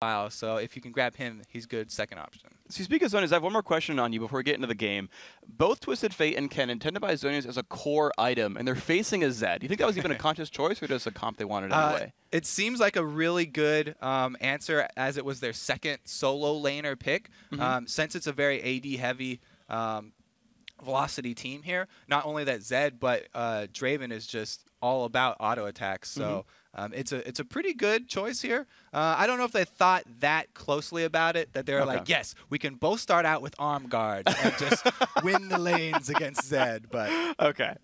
while, so if you can grab him, he's good second option. So speaking of Zonias, I have one more question on you before we get into the game. Both Twisted Fate and Ken intend to buy Zonias as a core item, and they're facing a Zed. Do you think that was even a conscious choice, or just a comp they wanted anyway? It seems like a really good answer, as it was their second solo laner pick. Since it's a very AD-heavy velocity team here, not only that Zed, but Draven is just all about auto attacks. So it's a pretty good choice here. I don't know if they thought that closely about it, that they're like, yes, we can both start out with arm guards and just win the lanes against Zed. But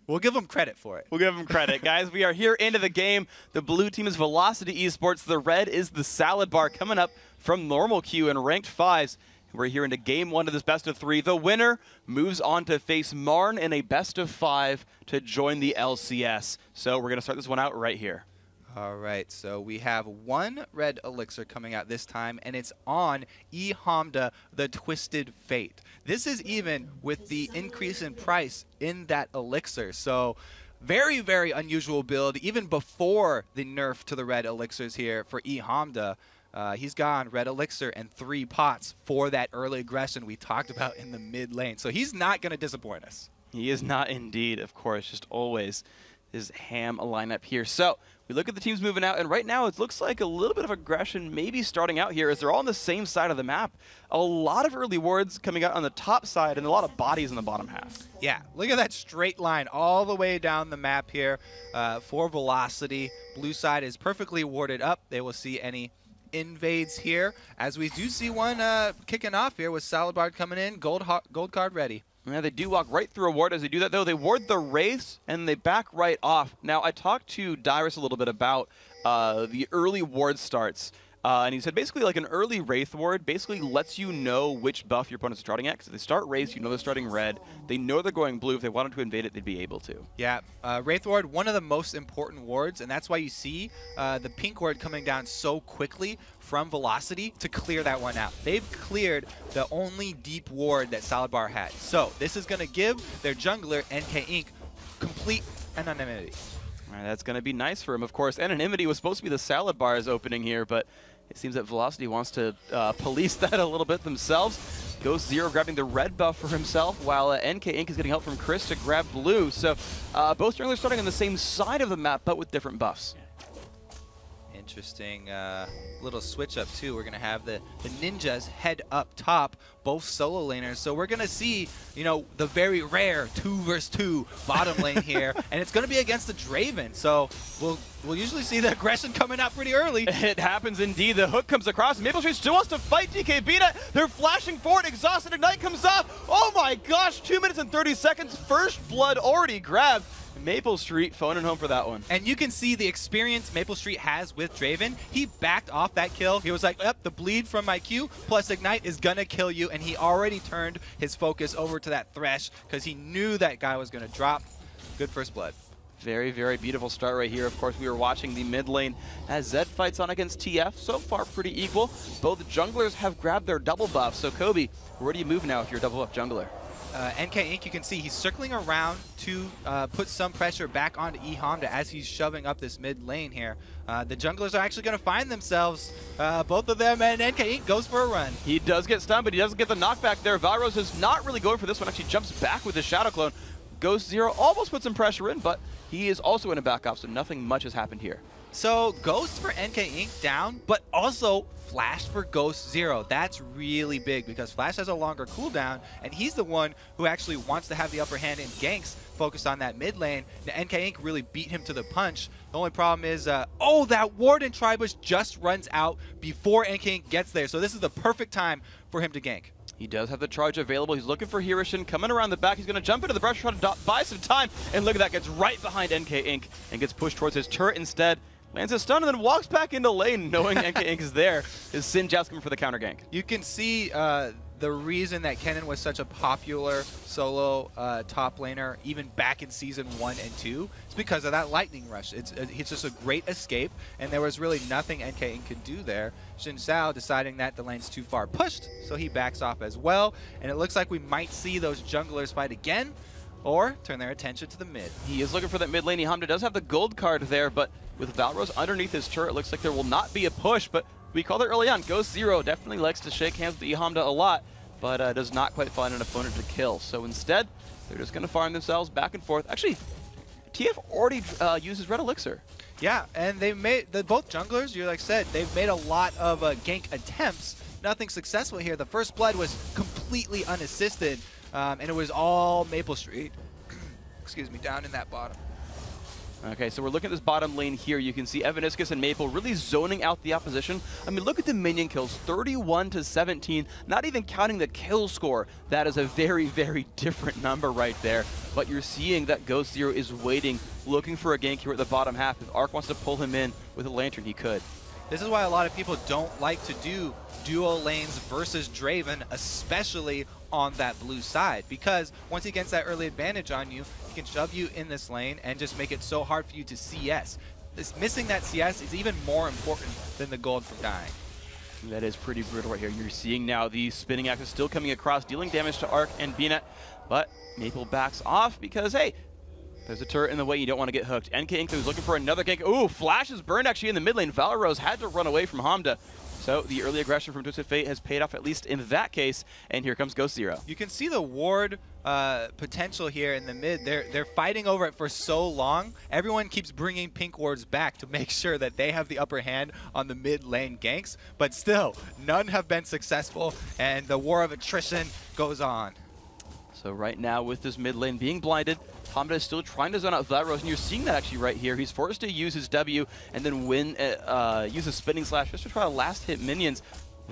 we'll give them credit for it. We'll give them credit. Guys, we are here into the game. The blue team is Velocity Esports. The red is the Salad Bar, coming up from normal queue and ranked 5s. We're here into game 1 of this best of 3. The winner moves on to face Marn in a best of 5 to join the LCS. So we're going to start this one out right here. All right, so we have one red elixir coming out this time, and it's on eHamda, the Twisted Fate. This is even with the increase in price in that elixir. So very, very unusual build, even before the nerf to the red elixirs here for eHamda. He's gone red elixir and 3 pots for that early aggression we talked about in the mid lane. So he's not going to disappoint us. He is not indeed, of course, just always his ham lineup here. So we look at the teams moving out, and right now it looks like a little bit of aggression maybe starting out here as they're all on the same side of the map. A lot of early wards coming out on the top side and a lot of bodies in the bottom half. Yeah, look at that straight line all the way down the map here for Velocity. Blue side is perfectly warded up. They will see any invades here, as we do see one kicking off here with Salad Bar coming in, gold card ready. Yeah, they do walk right through a ward. As they do that, though, they ward the Wraiths, and they back right off. Now, I talked to Dyrus a little bit about the early ward starts, and he said basically like an early Wraith ward basically lets you know which buff your opponent's starting at, because if they start Wraiths, you know they're starting red. They know they're going blue. If they wanted to invade it, they'd be able to. Yeah, Wraith ward, one of the most important wards, and that's why you see the pink ward coming down so quickly from Velocity to clear that one out. They've cleared the only deep ward that Salad Bar had. So this is going to give their jungler, NK Inc., complete anonymity. That's going to be nice for him, of course. Anonymity was supposed to be the Salad Bar's opening here, but it seems that Velocity wants to police that a little bit themselves. Ghost Zero grabbing the red buff for himself, while NK Inc. is getting help from Chris to grab blue. So both junglers starting on the same side of the map, but with different buffs. Interesting little switch up too. We're gonna have the ninjas head up top, both solo laners. So we're gonna see, you know, the very rare 2 versus 2 bottom lane here, and it's gonna be against the Draven. So we'll usually see the aggression coming out pretty early. It happens indeed. The hook comes across. Maple Street still wants to fight DK Beta. They're flashing forward. Exhausted Ignite comes off. Oh my gosh! 2 minutes and 30 seconds. First blood already grabbed. Maple Street phoning home for that one. And you can see the experience Maple Street has with Draven. He backed off that kill. He was like, yep, the bleed from my Q plus Ignite is going to kill you. And he already turned his focus over to that Thresh because he knew that guy was going to drop. Good first blood. Very, very beautiful start right here. Of course, we were watching the mid lane as Zed fights on against TF. So far, pretty equal. Both junglers have grabbed their double buff. So, Kobe, where do you move now if you're a double buff jungler? NK Inc., you can see he's circling around to put some pressure back onto eHamda as he's shoving up this mid lane here. The junglers are actually going to find themselves, both of them, and NK Inc. goes for a run. He does get stunned, but he doesn't get the knockback there. Valros is not really going for this one, actually jumps back with his Shadow Clone. Ghost Zero almost puts some pressure in, but he is also in a back off, so nothing much has happened here. So Ghost for NK Inc. down, but also Flash for Ghost Zero. That's really big because Flash has a longer cooldown, and he's the one who actually wants to have the upper hand in ganks focused on that mid lane. The NK Inc. really beat him to the punch. The only problem is, oh, that Warden Tribush just runs out before NK Inc. gets there. So this is the perfect time for him to gank. He does have the charge available. He's looking for Hirishin coming around the back. He's going to jump into the brush, try to buy some time. And look at that, gets right behind NK Inc. and gets pushed towards his turret instead. Lands a stun and then walks back into lane knowing NK Inc. is there. Is Sin just coming for the counter gank. You can see the reason that Kennen was such a popular solo top laner even back in Season 1 and 2 is because of that lightning rush. It's just a great escape, and there was really nothing NK Inc. could do there. Xin Zhao deciding that the lane's too far pushed, so he backs off as well, and it looks like we might see those junglers fight again or turn their attention to the mid. He is looking for that mid lane. eHamda does have the gold card there, but with Valros underneath his turret, it looks like there will not be a push, but we called it early on. Ghost Zero definitely likes to shake hands with eHamda a lot, but does not quite find an opponent to kill. So instead, they're just going to farm themselves back and forth. Actually, TF already uses Red Elixir. Yeah, and they made both junglers, you like said, they've made a lot of gank attempts. Nothing successful here. The first blood was completely unassisted, and it was all Maple Street. Excuse me, down in that bottom. Okay, so we're looking at this bottom lane here. You can see Evaniscus and Maple really zoning out the opposition. I mean, look at the minion kills, 31 to 17, not even counting the kill score. That is a very, very different number right there. But you're seeing that Ghost Zero is waiting, looking for a gank here at the bottom half. If Arc wants to pull him in with a Lantern, he could. This is why a lot of people don't like to do dual lanes versus Draven, especially on that blue side, because once he gets that early advantage on you, he can shove you in this lane and just make it so hard for you to CS. Missing that CS is even more important than the gold from dying. That is pretty brutal right here. You're seeing now the spinning axe is still coming across, dealing damage to Arc and BNet, but Maple backs off because, hey, there's a turret in the way, you don't want to get hooked. NK Inc. is looking for another gank. Ooh, Flash is burned actually in the mid lane. Valorose had to run away from Hamda. So the early aggression from Twisted Fate has paid off, at least in that case, and here comes Ghost Zero. You can see the ward potential here in the mid. They're fighting over it for so long. Everyone keeps bringing pink wards back to make sure that they have the upper hand on the mid lane ganks, but still, none have been successful, and the war of attrition goes on. So right now, with this mid lane being blinded, Hamda is still trying to zone out Valorose, and you're seeing that actually right here. He's forced to use his W and then use a spinning slash just to try to last hit minions.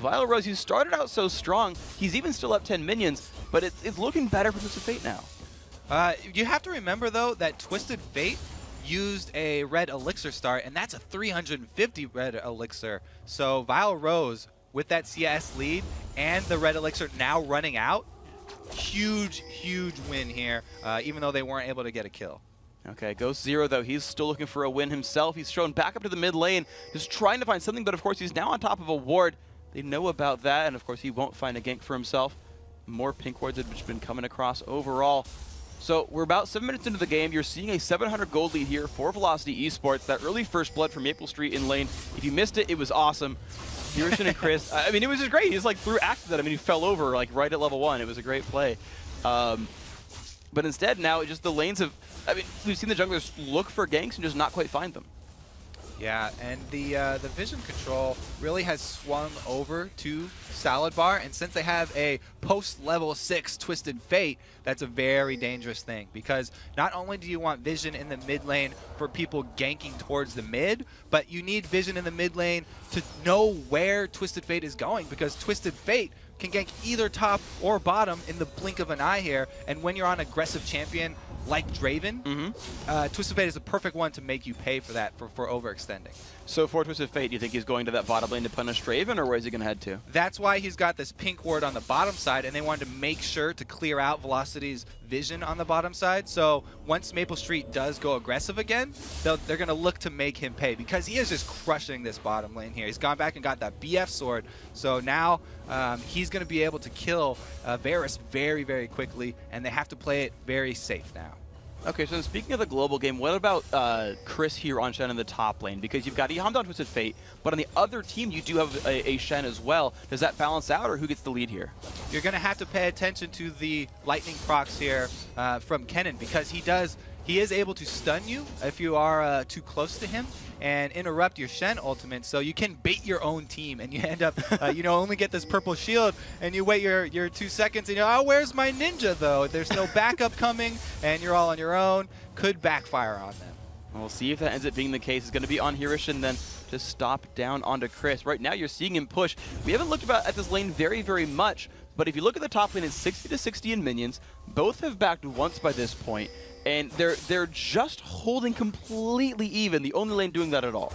Valorose, he started out so strong, he's even still up 10 minions, but it's looking better for Twisted Fate now. You have to remember, though, that Twisted Fate used a red elixir start, and that's a 350 red elixir. So Valorose, with that CS lead and the red elixir now running out, huge win here, even though they weren't able to get a kill. Okay, Ghost Zero, though, he's still looking for a win himself. He's thrown back up to the mid lane, just trying to find something, but of course he's now on top of a ward. They know about that, and of course he won't find a gank for himself. More pink wards have just been coming across overall. So we're about 7 minutes into the game. You're seeing a 700 gold lead here for Velocity Esports. That early first blood from Maple Street in lane. If you missed it, it was awesome. Pearson and Chris, I mean, it was just great. He just like threw acted that. I mean, he fell over like right at level 1. It was a great play. But instead now, just the lanes have, I mean, we've seen the junglers look for ganks and just not quite find them. Yeah, and the vision control really has swung over to Salad Bar, and since they have a post-level 6 Twisted Fate, that's a very dangerous thing, because not only do you want vision in the mid lane for people ganking towards the mid, but you need vision in the mid lane to know where Twisted Fate is going, because Twisted Fate can gank either top or bottom in the blink of an eye here, and when you're on aggressive champion like Draven, Twisted Fate is the perfect one to make you pay for that, for overextending. So for Twisted Fate, do you think he's going to that bottom lane to punish Draven, or where is he going to head to? That's why he's got this pink ward on the bottom side, and they wanted to make sure to clear out Velocity's vision on the bottom side. So once Maple Street does go aggressive again, they're going to look to make him pay, because he is just crushing this bottom lane here. He's gone back and got that BF sword, so now he's going to be able to kill Varus very quickly, and they have to play it very safe now. Okay, so speaking of the global game, what about Chris here on Shen in the top lane? Because you've got eHamda on Twisted Fate, but on the other team you do have a Shen as well. Does that balance out, or who gets the lead here? You're going to have to pay attention to the lightning procs here from Kennen, because he is able to stun you if you are too close to him and interrupt your Shen ultimate, so you can bait your own team, and you end up, only get this purple shield, and you wait your 2 seconds, and you're, oh, where's my ninja, though? There's no backup coming, and you're all on your own. Could backfire on them. We'll see if that ends up being the case. It's going to be on Hirish and then just stop down onto Chris. Right now, you're seeing him push. We haven't looked at this lane very much, but if you look at the top lane, it's 60 to 60 in minions. Both have backed once by this point, and they're just holding completely even. The only lane doing that at all.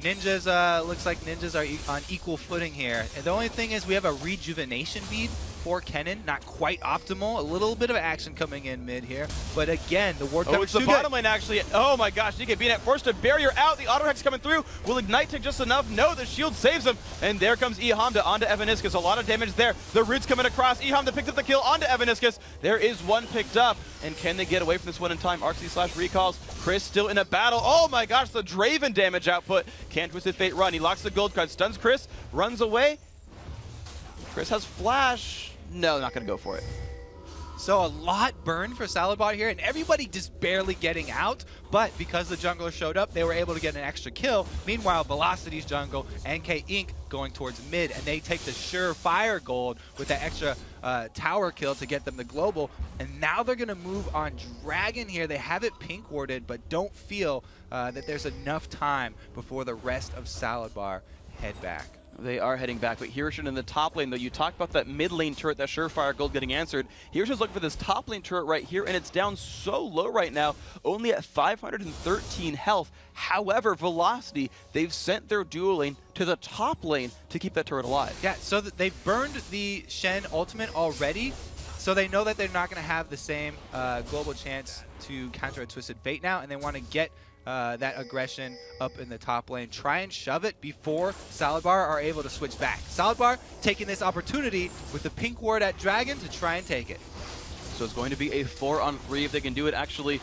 Ninjas, looks like Ninjas are on equal footing here. And the only thing is we have a rejuvenation bead for Kennen. Not quite optimal. A little bit of action coming in mid here. But again, the ward coverage it's the bottom lane actually. Oh my gosh, DKBnet forced a barrier out. The auto hex coming through. Will Ignite take just enough? No, the shield saves him. And there comes eHamda onto Evaniscus. A lot of damage there. The roots coming across. eHamda picks up the kill onto Evaniscus. There is one picked up. And can they get away from this one in time? Arxie/recalls. Chris still in a battle. Oh my gosh, the Draven damage output. Can't Twisted Fate run. He locks the gold card, stuns Chris, runs away. Chris has flash. No, not going to go for it. So a lot burned for Saladbar here, and everybody just barely getting out. But because the jungler showed up, they were able to get an extra kill. Meanwhile, Velocity's jungle, NK Inc. going towards mid, and they take the surefire gold with that extra tower kill to get them the global. And now they're going to move on Dragon here. They have it pink warded, but don't feel that there's enough time before the rest of Saladbar head back. They are heading back, but Hirshin in the top lane, though. You talked about that mid lane turret, that surefire gold getting answered. Hirshin's looking for this top lane turret right here, and it's down so low right now, only at 513 health. However, Velocity, they've sent their duo lane to the top lane to keep that turret alive. Yeah, so they've burned the Shen ultimate already, so they know that they're not going to have the same global chance to counter a Twisted Fate now, and they want to get that aggression up in the top lane. Try and shove it before Saladbar are able to switch back. Saladbar taking this opportunity with the pink ward at Dragon to try and take it. So it's going to be a 4-on-3 if they can do it actually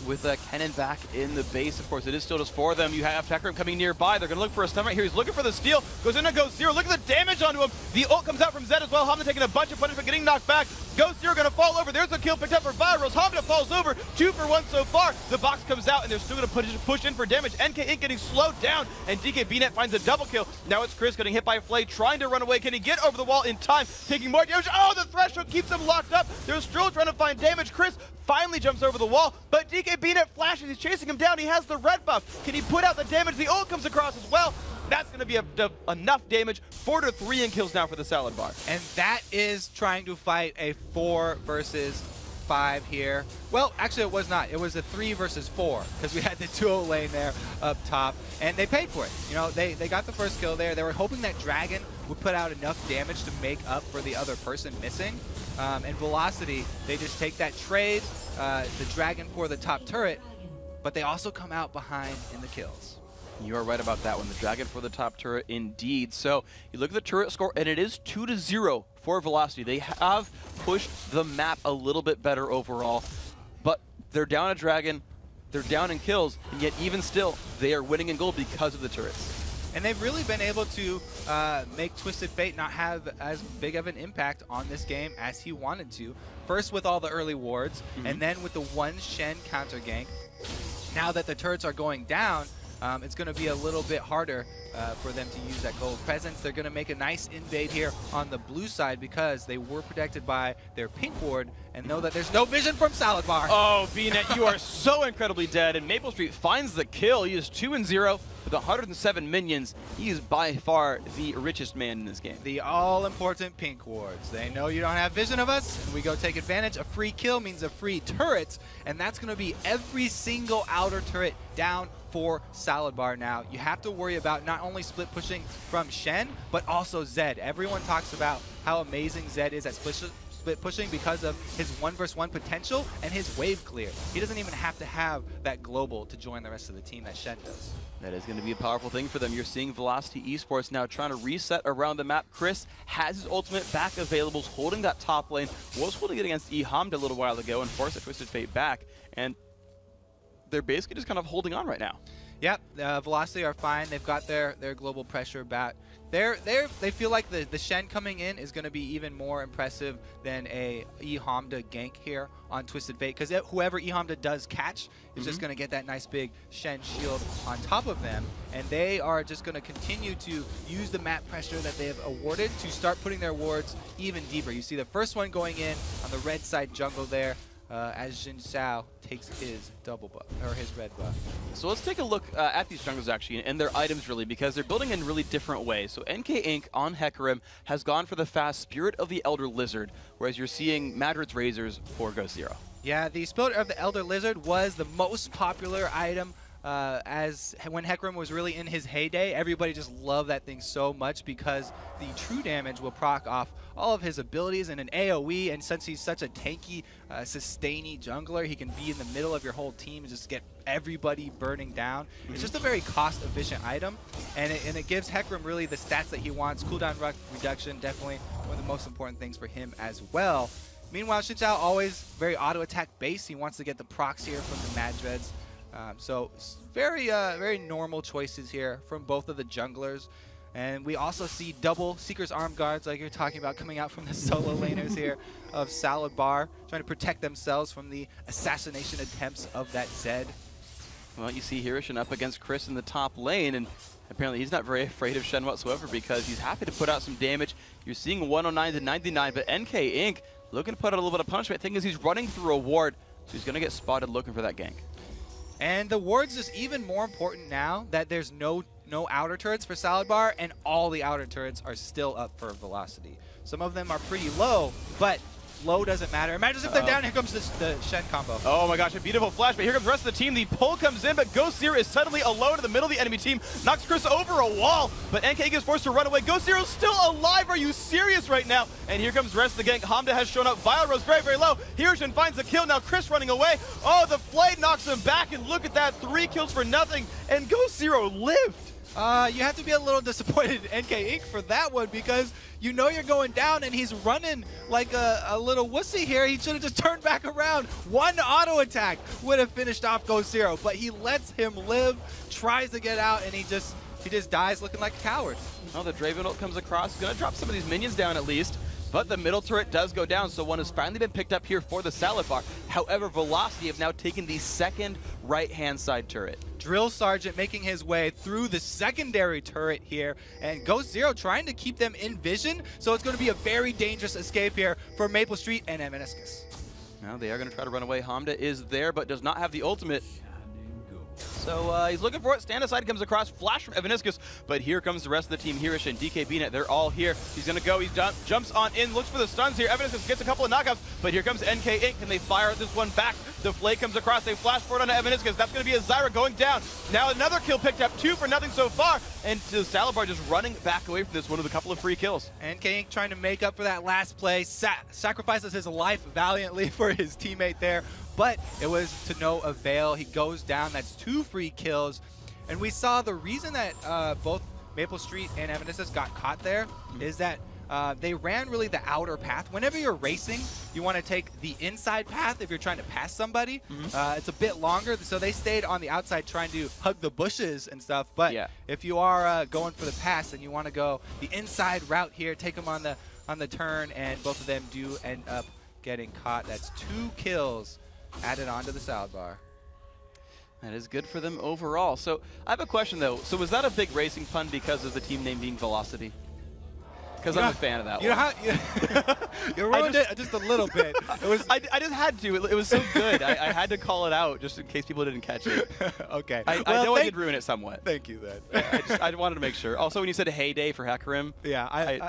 with Kennen back in the base. Of course, it is still just 4 of them. You have Tekram coming nearby. They're going to look for a stun right here. He's looking for the steal. Goes in and goes zero. Look at the damage onto him. The ult comes out from Zed as well. Hamda taking a bunch of punishment, getting knocked back. Ghost Zero going to fall over. There's a kill picked up for Virals. Hamda falls over. 2 for 1 so far. The box comes out, and they're still going to push in for damage. NK Inc. getting slowed down, and DKBnet finds a double kill. Now it's Chris getting hit by Flay, trying to run away. Can he get over the wall in time? Taking more damage. Oh, the threshold keeps him locked up. They're still trying to find damage. Chris finally jumps over the wall, but DKBnet flashes. He's chasing him down. He has the red buff. Can he put out the damage? The ult comes across as well. That's going to be enough damage. 4-3 in kills now for the Saladbar. And that is trying to fight a 4 versus 5 here. Well, actually it was not. It was a 3 versus 4 because we had the duo lane there up top, and they paid for it. You know, they got the first kill there. They were hoping that Dragon would put out enough damage to make up for the other person missing. And Velocity, they just take that trade, the Dragon for the top turret, but they also come out behind in the kills. You are right about that one. The Dragon for the top turret, indeed. So you look at the turret score, and it is 2-0 for Velocity. They have pushed the map a little bit better overall, but they're down a Dragon, they're down in kills, and yet even still, they are winning in gold because of the turrets. And they've really been able to make Twisted Fate not have as big of an impact on this game as he wanted to. First with all the early wards, and then with the one Shen counter gank. Now that the turrets are going down, it's going to be a little bit harder for them to use that gold presence. They're going to make a nice invade here on the blue side because they were protected by their pink ward and know that there's no vision from Saladbar. Oh, BNet, you are so incredibly dead, and Maple Street finds the kill. He is 2-0 with 107 minions. He is by far the richest man in this game. The all-important pink wards. They know you don't have vision of us, and we go take advantage. A free kill means a free turret, and that's going to be every single outer turret down for Saladbar now. You have to worry about not only split pushing from Shen, but also Zed. Everyone talks about how amazing Zed is at split pushing because of his 1v1 potential and his wave clear. He doesn't even have to have that global to join the rest of the team that Shen does. That is going to be a powerful thing for them. You're seeing Velocity Esports now trying to reset around the map. Chris has his ultimate back available, holding that top lane. Was holding it against eHamda a little while ago and forced a Twisted Fate back. And they're basically just kind of holding on right now. Yep, Velocity are fine. They've got their global pressure back. They feel like the Shen coming in is going to be even more impressive than a eHamda gank here on Twisted Fate, because whoever eHamda does catch is just going to get that nice big Shen shield on top of them, and they are just going to continue to use the map pressure that they have awarded to start putting their wards even deeper. You see the first one going in on the red side jungle there, as Jin Xiao takes his double buff, or his red buff. So let's take a look at these jungles actually, and their items really, because they're building in really different ways. So NK Inc. on Hecarim has gone for the fast Spirit of the Elder Lizard, whereas you're seeing Madrid's Razors for Ghost Zero. Yeah, the Spirit of the Elder Lizard was the most popular item as when Hecarim was really in his heyday, everybody just loved that thing so much because the true damage will proc off all of his abilities in an AoE, and since he's such a tanky, sustainy jungler, he can be in the middle of your whole team and just get everybody burning down. It's just a very cost-efficient item, and it gives Hecarim really the stats that he wants. Cooldown reduction, definitely one of the most important things for him as well. Meanwhile, Xin Zhao always very auto-attack base. He wants to get the procs here from the Mad Dreads. So very normal choices here from both of the junglers. And we also see double Seeker's Arm Guards, like you're talking about, coming out from the solo laners here of Salad Bar, trying to protect themselves from the assassination attempts of that Zed. Well, you see Hirishin up against Chris in the top lane, and apparently he's not very afraid of Shen whatsoever because he's happy to put out some damage. You're seeing 109 to 99, but NK Inc. looking to put out a little bit of punishment. Thing is, he's running through a ward, so he's going to get spotted looking for that gank. And the ward's just even more important now that there's no outer turrets for Salad Bar, and all the outer turrets are still up for velocity. Some of them are pretty low, but low doesn't matter. Imagine if they're down. Here comes the Shen combo. Oh my gosh, a beautiful flash, but here comes the rest of the team. The pull comes in, but Ghost Zero is suddenly alone in the middle of the enemy team. Knocks Chris over a wall, but NK gets forced to run away. Ghost Zero's still alive. Are you serious right now? And here comes the rest of the gang. Hamda has shown up. Vile Rose very low. Hirishin finds the kill. Now Chris running away. Oh, the Flame knocks him back, and look at that. 3 kills for nothing, and Ghost Zero lived. You have to be a little disappointed in NK Inc. for that one because you know you're going down and he's running like a little wussy here. He should have just turned back around. One auto attack would have finished off Ghost Zero, but he lets him live, tries to get out, and he just dies looking like a coward. Well, the Draven ult comes across. He's going to drop some of these minions down at least. But the middle turret does go down, so one has finally been picked up here for the Salad Bar. However, Velocity have now taken the second right-hand side turret. Drill Sergeant making his way through the secondary turret here, and Ghost Zero trying to keep them in vision, so it's going to be a very dangerous escape here for Maple Street and Evaniscus. Now they are going to try to run away. Hamda is there, but does not have the ultimate. So he's looking for it. Stand aside comes across. Flash from Evaniscus. But here comes the rest of the team. Hirish and DK BNet. They're all here. He's going to go. He jumps on in. Looks for the stuns here. Evaniscus gets a couple of knockouts. But here comes NK Inc. And they fire this one back. The Flay comes across. They flash forward onto Evaniscus. That's going to be a Zyra going down. Now another kill picked up. 2 for nothing so far. And the Salad Bar just running back away from this one with a couple of free kills. NK Inc. trying to make up for that last play. Sacrifices his life valiantly for his teammate there. But it was to no avail. He goes down. That's 2 free kills. And we saw the reason that both Maple Street and Evaniscus got caught there is that they ran really the outer path. Whenever you're racing, you want to take the inside path if you're trying to pass somebody. It's a bit longer, so they stayed on the outside trying to hug the bushes and stuff. But if you are going for the pass and you want to go the inside route here, take them on the turn, and both of them do end up getting caught. That's 2 kills added onto the Salad Bar. That is good for them overall. So I have a question though. So was that a big racing pun because of the team name being Velocity? Because I'm a fan of that one. You ruined it just a little bit. It was. I just had to. It was so good. I had to call it out just in case people didn't catch it. Okay. I know I did ruin it somewhat. Thank you then. I wanted to make sure. Also, when you said heyday for Hecarim. Yeah,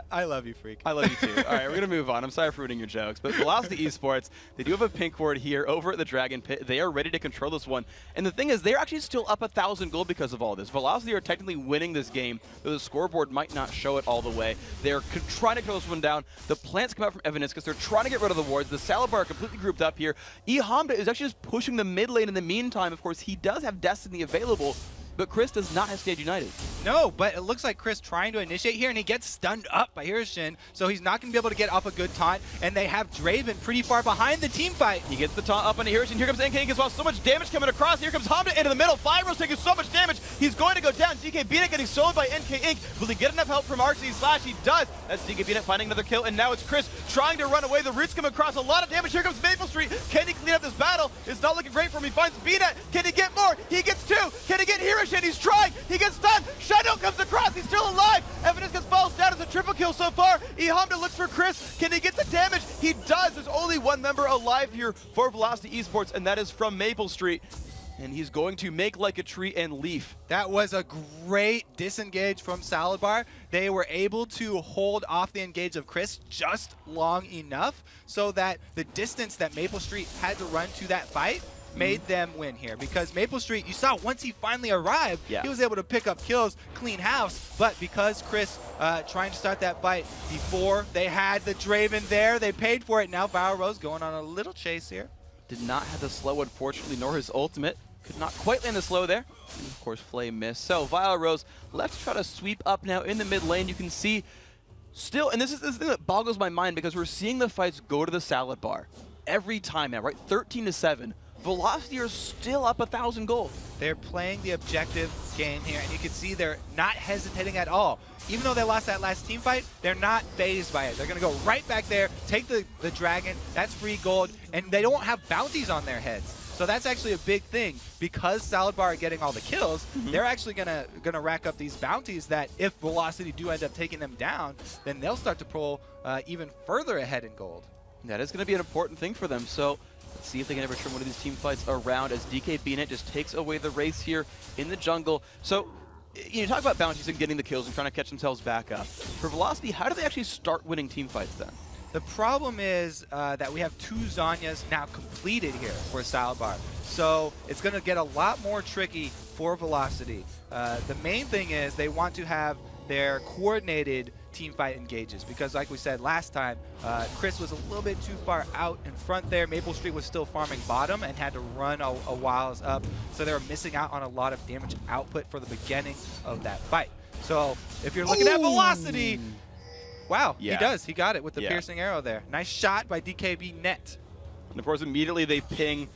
I love you, freak. I love you too. All right, we're going to move on. I'm sorry for ruining your jokes. But Velocity Esports, they do have a pink ward here over at the Dragon Pit. They are ready to control this one. And the thing is, they're actually still up 1,000 gold because of all this. Velocity are technically winning this game, though the scoreboard might not show it all the way. They're trying to close one down. The plants come out from Evaniscus. They're trying to get rid of the wards. The Salad Bar are completely grouped up here. Hamda is actually just pushing the mid lane in the meantime. Of course, he does have Destiny available, but Chris does not have Stage United. No, but it looks like Chris trying to initiate here, and he gets stunned up by Hirishin, so he's not going to be able to get off a good taunt, and they have Draven pretty far behind the team fight. He gets the taunt up on Hirishin. Here comes NK Inc. as well. So much damage coming across. Here comes Hamda into the middle. Fyro's taking so much damage. He's going to go down. DK BNet getting soloed by NK Inc. Will he get enough help from RC Slash? He does. That's DK BNet finding another kill, and now it's Chris trying to run away. The roots come across. A lot of damage. Here comes Maple Street. Can he clean up this battle? It's not looking great for him. He finds BNet. Can he get more? He gets 2. Can he get Hirishin? He's trying. He gets stunned. Shadow comes across. He's still alive. Evaniscus falls down as a triple kill so far. Hamda looks for Chris. Can he get the damage? He does. There's only one member alive here for Velocity Esports, and that is from Maple Street. And he's going to make like a tree and leaf. That was a great disengage from Salad Bar. They were able to hold off the engage of Chris just long enough so that the distance that Maple Street had to run to that fight made them win here, because Maple Street, you saw once he finally arrived, he was able to pick up kills, clean house, but because Chris trying to start that fight before they had the Draven there, they paid for it. Now Viral Rose going on a little chase here. Did not have the slow, unfortunately, nor his ultimate. Could not quite land the slow there. And of course, Flame missed. So Viral Rose left to try to sweep up now in the mid lane. You can see still, and this is the thing that boggles my mind, because we're seeing the fights go to the salad bar every time now, right? 13-7. Velocity are still up 1,000 gold. They're playing the objective game here, and you can see they're not hesitating at all. Even though they lost that last team fight, they're not phased by it. They're going to go right back there, take the dragon, that's free gold, and they don't have bounties on their heads. So that's actually a big thing. Because Salad Bar are getting all the kills, they're actually gonna rack up these bounties that if Velocity do end up taking them down, then they'll start to pull even further ahead in gold. That is going to be an important thing for them. So let's see if they can ever turn one of these team fights around, as DKBnet just takes away the race here in the jungle. So you talk about bounties and getting the kills and trying to catch themselves back up. For Velocity, how do they actually start winning team fights then? The problem is that we have 2 Zhonya's now completed here for Salad Bar. So it's going to get a lot more tricky for Velocity. The main thing is they want to have their coordinated team fight engages, because like we said last time, Chris was a little bit too far out in front there. Maple Street was still farming bottom and had to run a while up, so they were missing out on a lot of damage output for the beginning of that fight. So if you're looking at Velocity, wow, he does. He got it with the piercing arrow there. Nice shot by DKBnet. And of course, immediately they ping.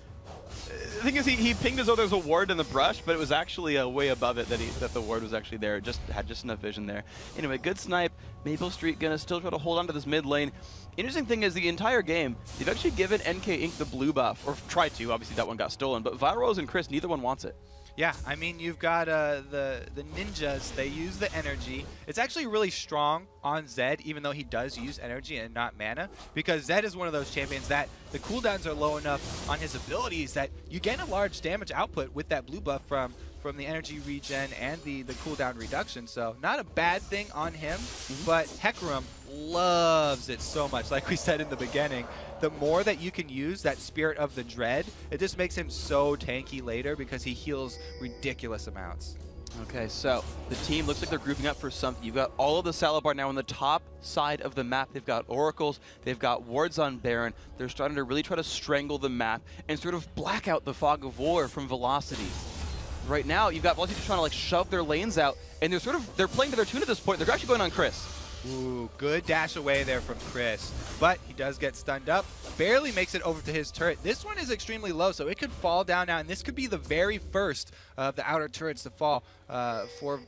The thing is, he pinged as though there's a ward in the brush, but it was actually way above it that the ward was actually there. Just had enough vision there. Anyway, good snipe. Maple Street gonna still try to hold on to this mid lane. Interesting thing is, the entire game, they've actually given NK Inc. the blue buff, or tried to. Obviously, that one got stolen. But Viral Rose and Chris, neither one wants it. Yeah, I mean, you've got the ninjas. They use the energy. It's actually really strong on Zed, even though he does use energy and not mana, because Zed is one of those champions that the cooldowns are low enough on his abilities that you gain a large damage output with that blue buff from the energy regen and the cooldown reduction. So not a bad thing on him, but Hecarim loves it so much. Like we said in the beginning, the more that you can use that Spirit of the Dread, it just makes him so tanky later because he heals ridiculous amounts. Okay, so the team looks like they're grouping up for something. You've got all of the Salad Bar now on the top side of the map. They've got Oracles, they've got wards on Baron. They're starting to really try to strangle the map and sort of black out the Fog of War from Velocity. Right now, you've got Velocity trying to like shove their lanes out, and they're playing to their tune at this point. They're actually going on Chris. Ooh, good dash away there from Chris, but he does get stunned up. Barely makes it over to his turret. This one is extremely low, so it could fall down now, and this could be the very first of the outer turrets to fall for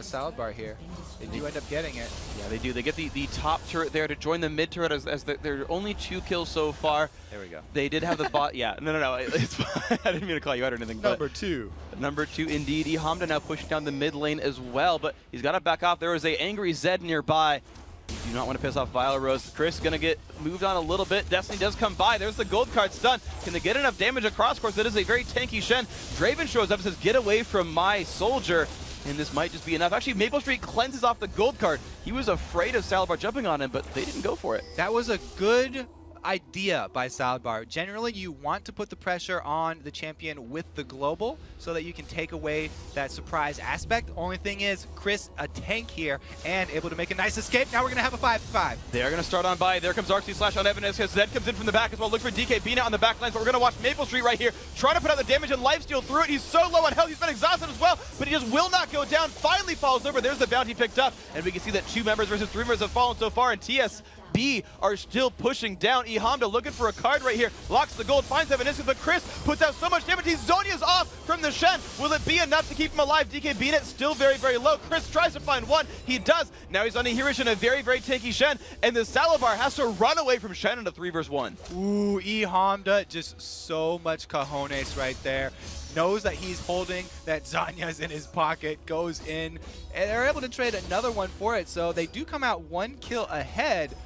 Salad Bar here. They do end up getting it. Yeah, they do. They get the top turret there to join the mid turret as there are only 2 kills so far. There we go. They did have the bot. Yeah, no. It's fine. I didn't mean to call you out or anything. Number 2. Number 2, indeed. Ehamda now pushing down the mid lane as well, but he's got to back off. There is a angry Zed nearby. You do not want to piss off Viral Rose. Chris is going to get moved on a little bit. Destiny does come by. There's the gold card stun. Can they get enough damage across? Of course, that is a very tanky Shen. Draven shows up and says, get away from my soldier. And this might just be enough. Actually, Maple Street cleanses off the gold card. He was afraid of Salad Bar jumping on him, but they didn't go for it. That was a good idea by Salad Bar. Generally, you want to put the pressure on the champion with the global so that you can take away that surprise aspect. Only thing is, Chris, a tank here, and able to make a nice escape. Now we're going to have a 5-5. They're going to start on by. There comes Arcee slash on Evan as Zed comes in from the back as well. Look for DKBnet on the back lines, but we're going to watch Maple Street right here try to put out the damage and lifesteal through it. He's so low on health. He's been exhausted as well, but he just will not go down. Finally falls over. There's the bounty picked up, and we can see that 2 members versus 3 members have fallen so far, and TSB are still pushing down. Ehamda looking for a card right here. Locks the gold, finds Evaniscus, but Chris puts out so much damage. Zhonya's off from the Shen. Will it be enough to keep him alive? DKBnet still very, very low. Chris tries to find one. He does. Now he's on a Hirish and a very, very tanky Shen, and the Salad Bar has to run away from Shen in a 3 versus 1. Ooh, Ehamda, just so much cojones right there. Knows that he's holding that Zhonya's in his pocket, goes in, and they're able to trade another one for it. So they do come out 1 kill ahead,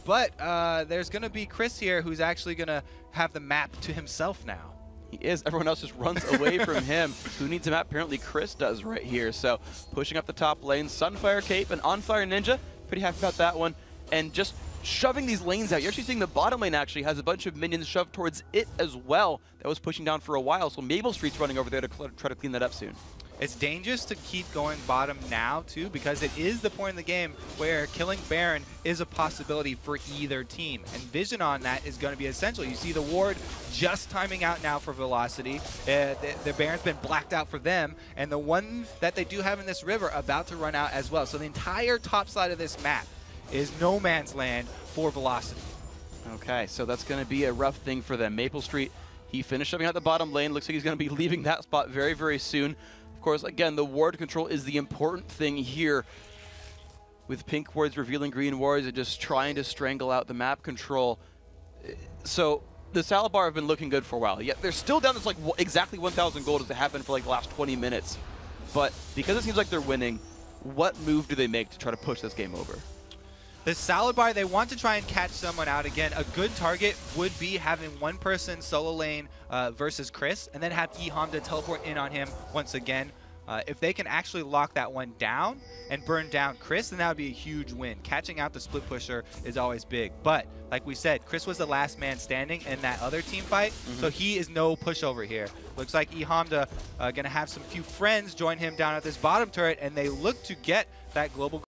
but there's going to be Chris here who's actually going to have the map to himself now. He is. Everyone else just runs away from him. Who needs a map? Apparently Chris does right here. So pushing up the top lane, Sunfire Cape and On Fire Ninja. Pretty happy about that one. And just shoving these lanes out. You're actually seeing the bottom lane actually has a bunch of minions shoved towards it as well. That was pushing down for a while, so Maple Street's running over there to try to clean that up soon. It's dangerous to keep going bottom now, too, because it is the point in the game where killing Baron is a possibility for either team. And vision on that is going to be essential. You see the ward just timing out now for Velocity. The Baron's been blacked out for them, and the one that they do have in this river about to run out as well. So the entire top side of this map is no man's land for Velocity. Okay, so that's going to be a rough thing for them. Maple Street, he finished shoving out the bottom lane. Looks like he's going to be leaving that spot very, very soon. Of course, again, the ward control is the important thing here. With pink wards revealing green wards and just trying to strangle out the map control. So the Salabar have been looking good for a while. Yet they're still down this like exactly 1,000 gold as it happened for like the last 20 minutes. But because it seems like they're winning, what move do they make to try to push this game over? The Salabar, they want to try and catch someone out again. A good target would be having one person solo lane versus Chris, and then have eHamda teleport in on him once again. If they can actually lock that one down and burn down Chris, then that would be a huge win. Catching out the split pusher is always big. But like we said, Chris was the last man standing in that other team fight, so he is no pushover here. Looks like eHamda going to have some few friends join him down at this bottom turret, and they look to get that global.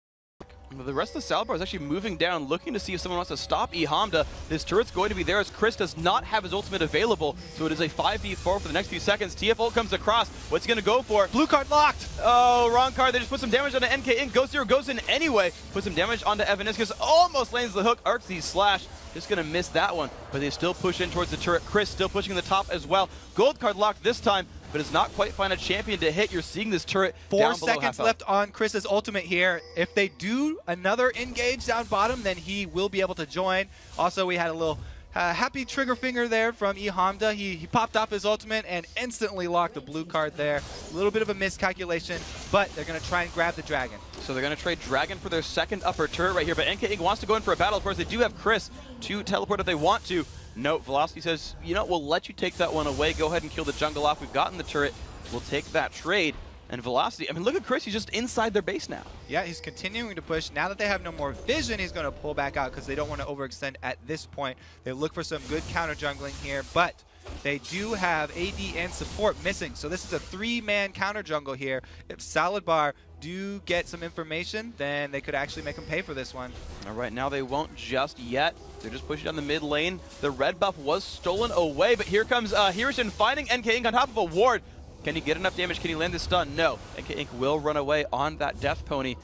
The rest of the Salabar is actually moving down, looking to see if someone wants to stop eHamda. This turret's going to be there as Chris does not have his ultimate available, so it is a 5v4 for the next few seconds. TF ult comes across. What's he going to go for? Blue card locked! Oh, wrong card. They just put some damage onto NK Inc. Ghost Zero goes in anyway. Put some damage onto Evaniscus. Almost lands the hook. Arcseed Slash. Just going to miss that one, but they still push in towards the turret. Chris still pushing the top as well. Gold card locked this time, but it's not quite find a champion to hit. You're seeing this turret 4 seconds left on Chris's ultimate here. If they do another engage down bottom, then he will be able to join. Also, we had a little happy trigger finger there from eHamda. He popped off his ultimate and instantly locked the blue card there. A little bit of a miscalculation, but they're going to try and grab the dragon. So they're going to trade Dragon for their second upper turret right here, but NK Inc. wants to go in for a battle. Of course, they do have Chris to teleport if they want to. No, Velocity says, you know, we'll let you take that one away. Go ahead and kill the jungle off. We've gotten the turret. We'll take that trade. And Velocity, I mean, look at Chris. He's just inside their base now. Yeah, he's continuing to push. Now that they have no more vision, he's going to pull back out because they don't want to overextend at this point. They look for some good counter jungling here, but they do have AD and support missing. So this is a 3-man counter jungle here. If Salabar do get some information, then they could actually make him pay for this one. All right, now they won't just yet. They're just pushing down the mid lane. The red buff was stolen away, but here comes Hirishin finding NK Inc. on top of a ward. Can he get enough damage? Can he land this stun? No. NK Inc. will run away on that death pony,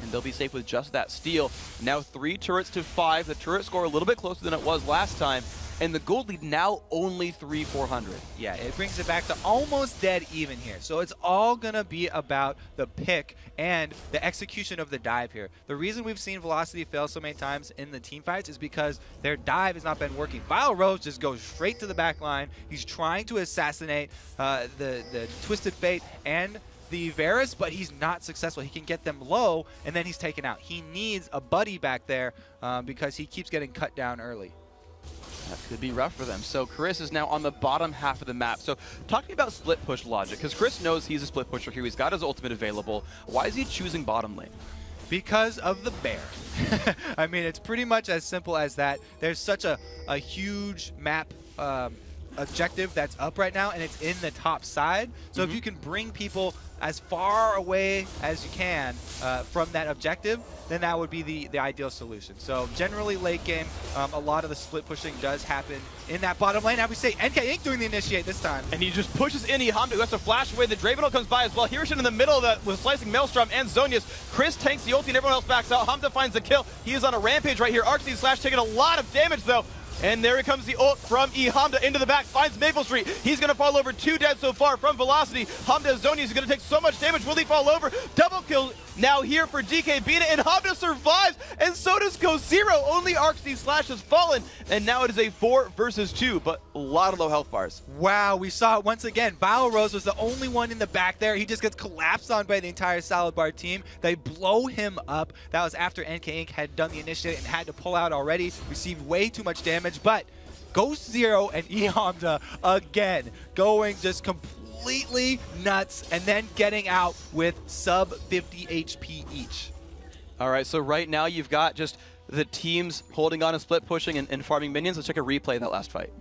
and they'll be safe with just that steal. Now 3 turrets to 5. The turret score a little bit closer than it was last time, and the gold lead now only 3,400. Yeah, it brings it back to almost dead even here. So it's all going to be about the pick and the execution of the dive here. The reason we've seen Velocity fail so many times in the team fights is because their dive has not been working. Vile Rose just goes straight to the back line. He's trying to assassinate the Twisted Fate and the Varus, but he's not successful. He can get them low, and then he's taken out. He needs a buddy back there because he keeps getting cut down early. That could be rough for them. So Chris is now on the bottom half of the map. So talk to me about split push logic, because Chris knows he's a split pusher here. He's got his ultimate available. Why is he choosing bottom lane? Because of the bear. I mean, it's pretty much as simple as that. There's such a huge map objective that's up right now, and it's in the top side. So if you can bring people as far away as you can from that objective, then that would be the ideal solution. So generally late game, a lot of the split pushing does happen in that bottom lane. Now we say NK Inc. doing the initiate this time. And he just pushes in eHamda, who has to flash away. The Dravenel comes by as well. Hirishin in the middle of that with slicing Maelstrom and Zonius. Chris tanks the ulti and everyone else backs out. Hamda finds the kill. He is on a rampage right here. Arcseed Slash taking a lot of damage though. And there comes the ult from eHamda into the back, finds Maple Street. He's going to fall over, 2 dead so far from Velocity. Hamda Zonius is going to take so much damage. Will he fall over? Double kill now here for DK Bina, and Hamda survives, and so does Ghost Zero. Only Arcseed Slash has fallen, and now it is a 4 versus 2, but a lot of low health bars. Wow, we saw it once again. Vile Rose was the only one in the back there. He just gets collapsed on by the entire Salabar team. They blow him up. That was after NK Inc. had done the initiative and had to pull out already. Received way too much damage, but Ghost Zero and eHamda again going just completely nuts and then getting out with sub 50 HP each. All right, so right now you've got just the teams holding on and split pushing and farming minions. Let's check a replay of that last fight.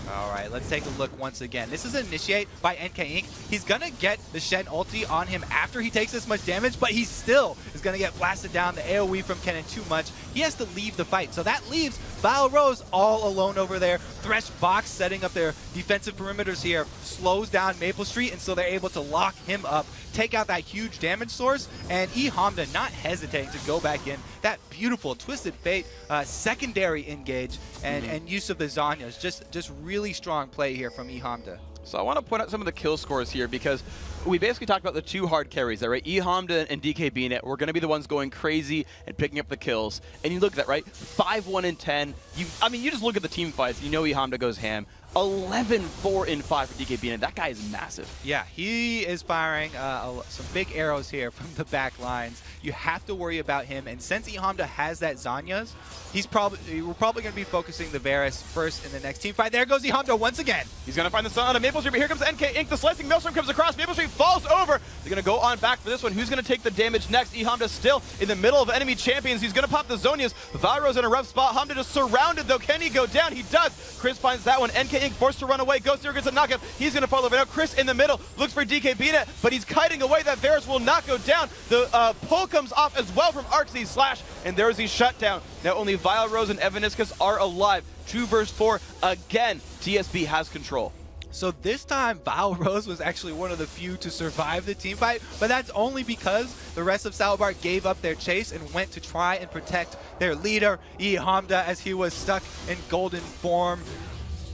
All right, let's take a look once again. This is Initiate by NK Inc. He's going to get the Shen ulti on him after he takes this much damage, but he still is going to get blasted down. The AoE from Kennen too much. He has to leave the fight. So that leaves Val Rose all alone over there. Thresh Box setting up their defensive perimeters here slows down Maple Street, and so they're able to lock him up, take out that huge damage source, and E Hamda not hesitating to go back in. That beautiful Twisted Fate secondary engage and use of the Zanyas. Just really strong play here from E Hamda. So I want to point out some of the kill scores here because we basically talked about the two hard carries there, right? E Hamda and DK BNet were going to be the ones going crazy and picking up the kills. And you look at that, right? 5-1 and 10. I mean, you just look at the team fights. You know E Hamda goes ham. 11-4 and 5 for DK BNet. That guy is massive. Yeah, he is firing some big arrows here from the back lines. You have to worry about him. And since E Hamda has that Zanyas, we're probably going to be focusing the Varus first in the next team fight. There goes E Hamda once again. He's going to find the sun on a Maple Street, but here comes NK Inc. The slicing Maelstrom comes across. Maple Street falls over. They're going to go on back for this one. Who's going to take the damage next? E Hamda still in the middle of enemy champions. He's going to pop the Zonias. Valro's in a rough spot. Hamda just surrounded, though. Can he go down? He does. Chris finds that one. NK Inc. forced to run away. Ghost Zero gets a knockup. He's going to follow it out. Chris in the middle looks for DK BNet, but he's kiting away. That Varus will not go down. The pull comes off as well from Arxie Slash, and there's the shutdown. Now only Vile Rose and Evaniscus are alive. 2 versus 4. Again, TSB has control. So this time, Val Rose was actually one of the few to survive the team fight, but that's only because the rest of Salazar gave up their chase and went to try and protect their leader, E Hamda, as he was stuck in golden form.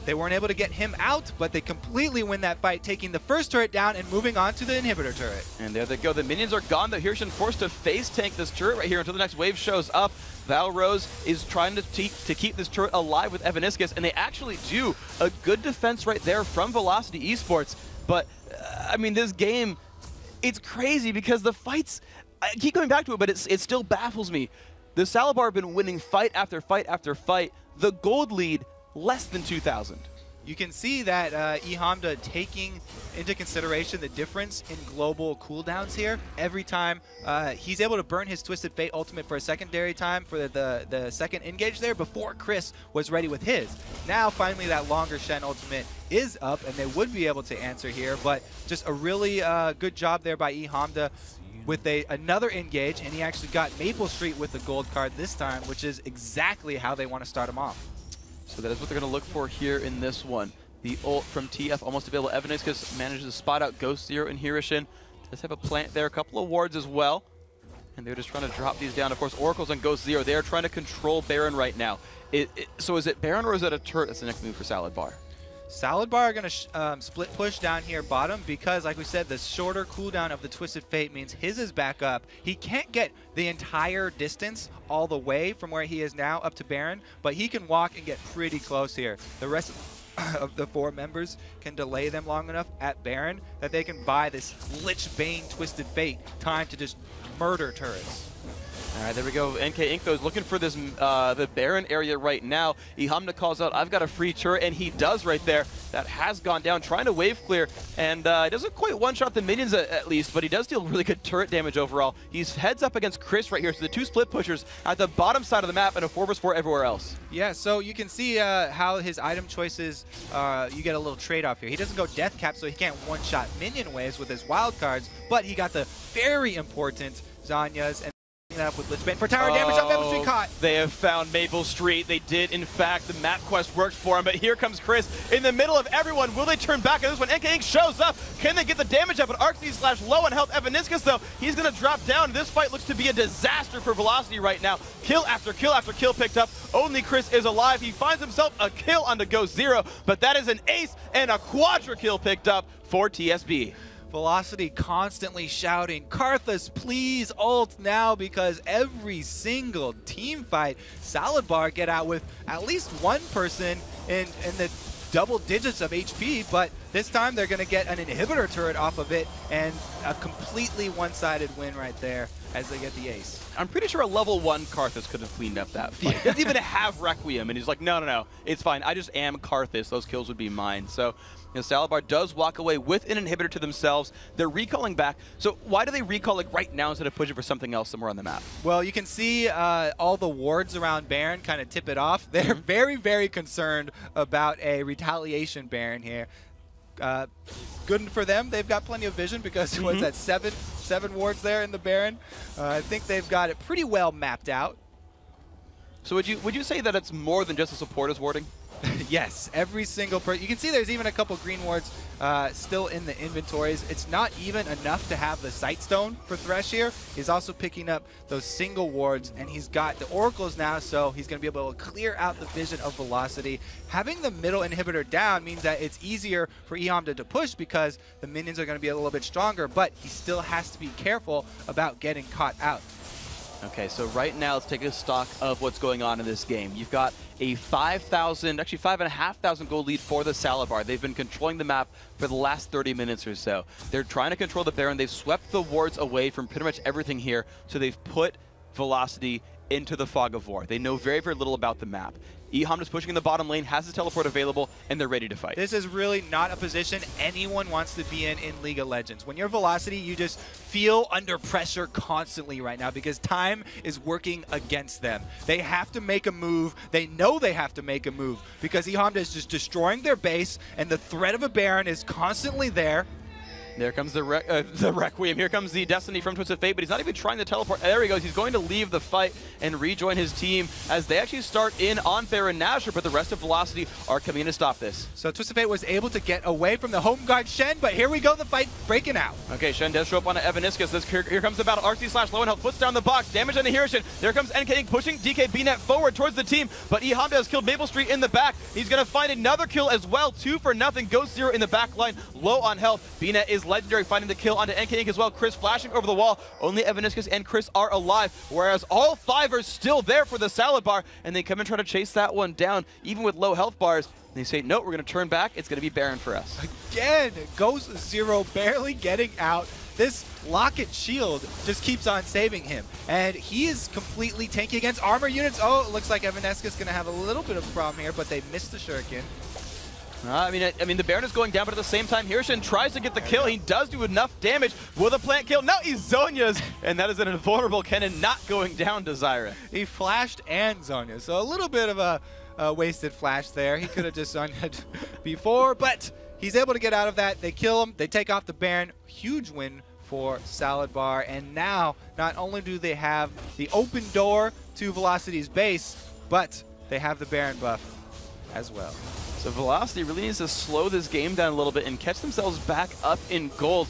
They weren't able to get him out, but they completely win that fight, taking the first turret down and moving on to the inhibitor turret. And there they go. The minions are gone, though. Hirshen forced to face tank this turret right here until the next wave shows up. Val Rose is trying to keep this turret alive with Evaniscus, and they actually do a good defense right there from Velocity Esports. But, I mean, this game, it's crazy because the fights, I keep coming back to it, but it still baffles me. The Salazar have been winning fight after fight after fight. The gold lead, less than 2,000. You can see that E Hamda taking into consideration the difference in global cooldowns here. Every time he's able to burn his Twisted Fate ultimate for a secondary time for the second engage there before Chris was ready with his. Now finally that longer Shen ultimate is up and they would be able to answer here, but just a really good job there by E Hamda with another engage, and he actually got Maple Street with the gold card this time, which is exactly how they want to start him off. So that is what they're going to look for here in this one. The ult from TF almost available. Evaniscus manages to spot out Ghost Zero and Hirshen. Does have a plant there, a couple of wards as well. And they're just trying to drop these down. Of course, Oracle's on Ghost Zero. They are trying to control Baron right now. So is it Baron or is it a turret that's the next move for Salazar? Salazar are going to split push down here bottom because, like we said, the shorter cooldown of the Twisted Fate means his is back up. He can't get the entire distance all the way from where he is now up to Baron, but he can walk and get pretty close here. The rest of the 4 members can delay them long enough at Baron that they can buy this Lich Bane Twisted Fate time to just murder turrets. All right, there we go. NK Inc. though is looking for this the Baron area right now. E Hamda calls out, I've got a free turret, and he does right there. That has gone down, trying to wave clear, and he doesn't quite one-shot the minions at least, but he does deal really good turret damage overall. He's heads up against Chris right here, so the 2 split pushers at the bottom side of the map and a 4 vs 4 everywhere else. Yeah, so you can see how his item choices, you get a little trade-off here. He doesn't go Death Cap, so he can't one-shot minion waves with his wild cards, but he got the very important Zanyas and that up with Lich Bane for tower damage on Maple Street caught. They have found Maple Street. They did, in fact. The map quest worked for him, but here comes Chris in the middle of everyone. Will they turn back on this one? NK Inc. shows up. Can they get the damage up? But Arxie Slash low on health. Evaniscus, though, he's going to drop down. This fight looks to be a disaster for Velocity right now. Kill after kill after kill picked up. Only Chris is alive. He finds himself a kill on the Ghost Zero, but that is an ace and a quadra kill picked up for TSB. Velocity constantly shouting, Karthus, please ult now, because every single team fight, Salazar get out with at least one person in the double digits of HP, but this time they're going to get an inhibitor turret off of it and a completely one-sided win right there as they get the ace. I'm pretty sure a level 1 Karthus could have cleaned up that fight. He doesn't even have Requiem, and he's like, no, it's fine. I just am Karthus. Those kills would be mine. So You know, Salabar does walk away with an inhibitor to themselves. They're recalling back. So why do they recall like right now instead of pushing for something else somewhere on the map? Well, you can see all the wards around Baron kind of tip it off. They're very, very concerned about a retaliation Baron here. Good for them. They've got plenty of vision because what's that, seven wards there in the Baron? I think they've got it pretty well mapped out. So would you say that it's more than just the supporters warding? Yes, every single person. You can see there's even a couple green wards still in the inventories. It's not even enough to have the Sight Stone for Thresh here. He's also picking up those single wards, and he's got the Oracles now, so he's going to be able to clear out the vision of Velocity. Having the middle inhibitor down means that it's easier for eHamda to push because the minions are going to be a little bit stronger, but he still has to be careful about getting caught out. Okay, so right now let's take a stock of what's going on in this game. You've got a 5,000, actually 5,500 gold lead for the Salabar. They've been controlling the map for the last 30 minutes or so. They're trying to control the Baron. They've swept the wards away from pretty much everything here, so they've put Velocity into the fog of war. They know very, very little about the map. eHamda's pushing in the bottom lane, has his teleport available, and they're ready to fight. This is really not a position anyone wants to be in League of Legends. When you're Velocity, you just feel under pressure constantly right now because time is working against them. They have to make a move. They know they have to make a move because eHamda is just destroying their base, and the threat of a Baron is constantly there. There comes the Requiem. Here comes the Destiny from Twisted Fate, but he's not even trying to teleport. There he goes. He's going to leave the fight and rejoin his team as they actually start in on Baron Nashor, but the rest of Velocity are coming in to stop this. So Twisted Fate was able to get away from the home guard Shen, but here we go, the fight breaking out. Okay, Shen does show up on Evaniscus. Here comes the battle. RC/ low and health puts down the box. Damage on the Hirshin. There comes NK pushing DK BNet forward towards the team, but eHamda has killed Maple Street in the back. He's going to find another kill as well. 2 for nothing. Ghost Zero in the back line, low on health. BNet is legendary, finding the kill onto NK as well. Chris flashing over the wall. Only Evaniscus and Chris are alive, whereas all 5 are still there for the Salabar, and they come and try to chase that one down, even with low health bars. And they say, no, we're going to turn back. It's going to be Baron for us. Again, Ghost Zero barely getting out. This Locket Shield just keeps on saving him, and he is completely tanky against armor units. Oh, it looks like Evanescus is going to have a little bit of a problem here, but they missed the shuriken. I mean, the Baron is going down, but at the same time, Hirshin tries to get the kill. He does do enough damage. Will the plant kill? No, he's Zonya's, and that is an invulnerable cannon not going down to Zyra. He flashed and Zonya, so a little bit of a wasted flash there. He could have just Zonya'd before, but he's able to get out of that. They kill him. They take off the Baron. Huge win for Salabar, and now not only do they have the open door to Velocity's base, but they have the Baron buff as well. So Velocity really needs to slow this game down a little bit and catch themselves back up in gold.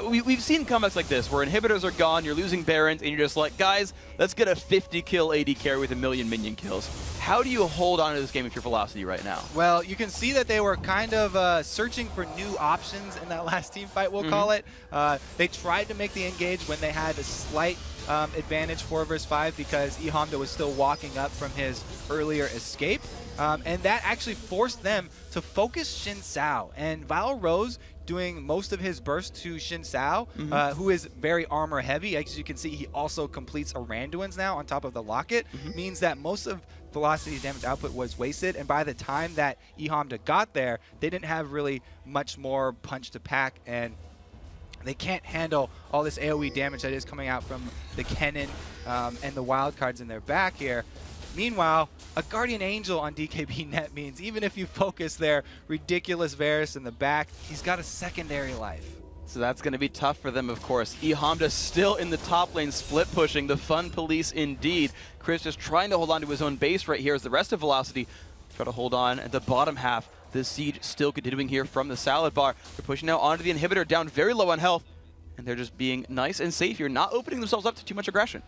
We've seen comebacks like this where inhibitors are gone, you're losing Barons, and you're just like, guys, let's get a 50 kill AD carry with 1,000,000 minion kills. How do you hold on to this game if you're Velocity right now? Well, you can see that they were kind of searching for new options in that last team fight, we'll call it. They tried to make the engage when they had a slight advantage 4 versus 5 because eHamda was still walking up from his earlier escape. And that actually forced them to focus Xin Sao. And Val Rose doing most of his burst to Xin Sao, who is very armor heavy. As you can see, he also completes Aranduans now on top of the Locket. Means that most of Velocity's damage output was wasted. And by the time that eHamda got there, they didn't have really much more punch to pack. And they can't handle all this AoE damage that is coming out from the Kennen and the wild cards in their back here. Meanwhile, a Guardian Angel on DKB net means even if you focus their ridiculous Varus in the back, he's got a secondary life. So that's going to be tough for them, of course. eHamda still in the top lane, split pushing, the fun police indeed. Chris just trying to hold on to his own base right here as the rest of Velocity try to hold on at the bottom half. This siege still continuing here from the Salad Bar. They're pushing now onto the inhibitor, down very low on health, and they're just being nice and safe here, not opening themselves up to too much aggression.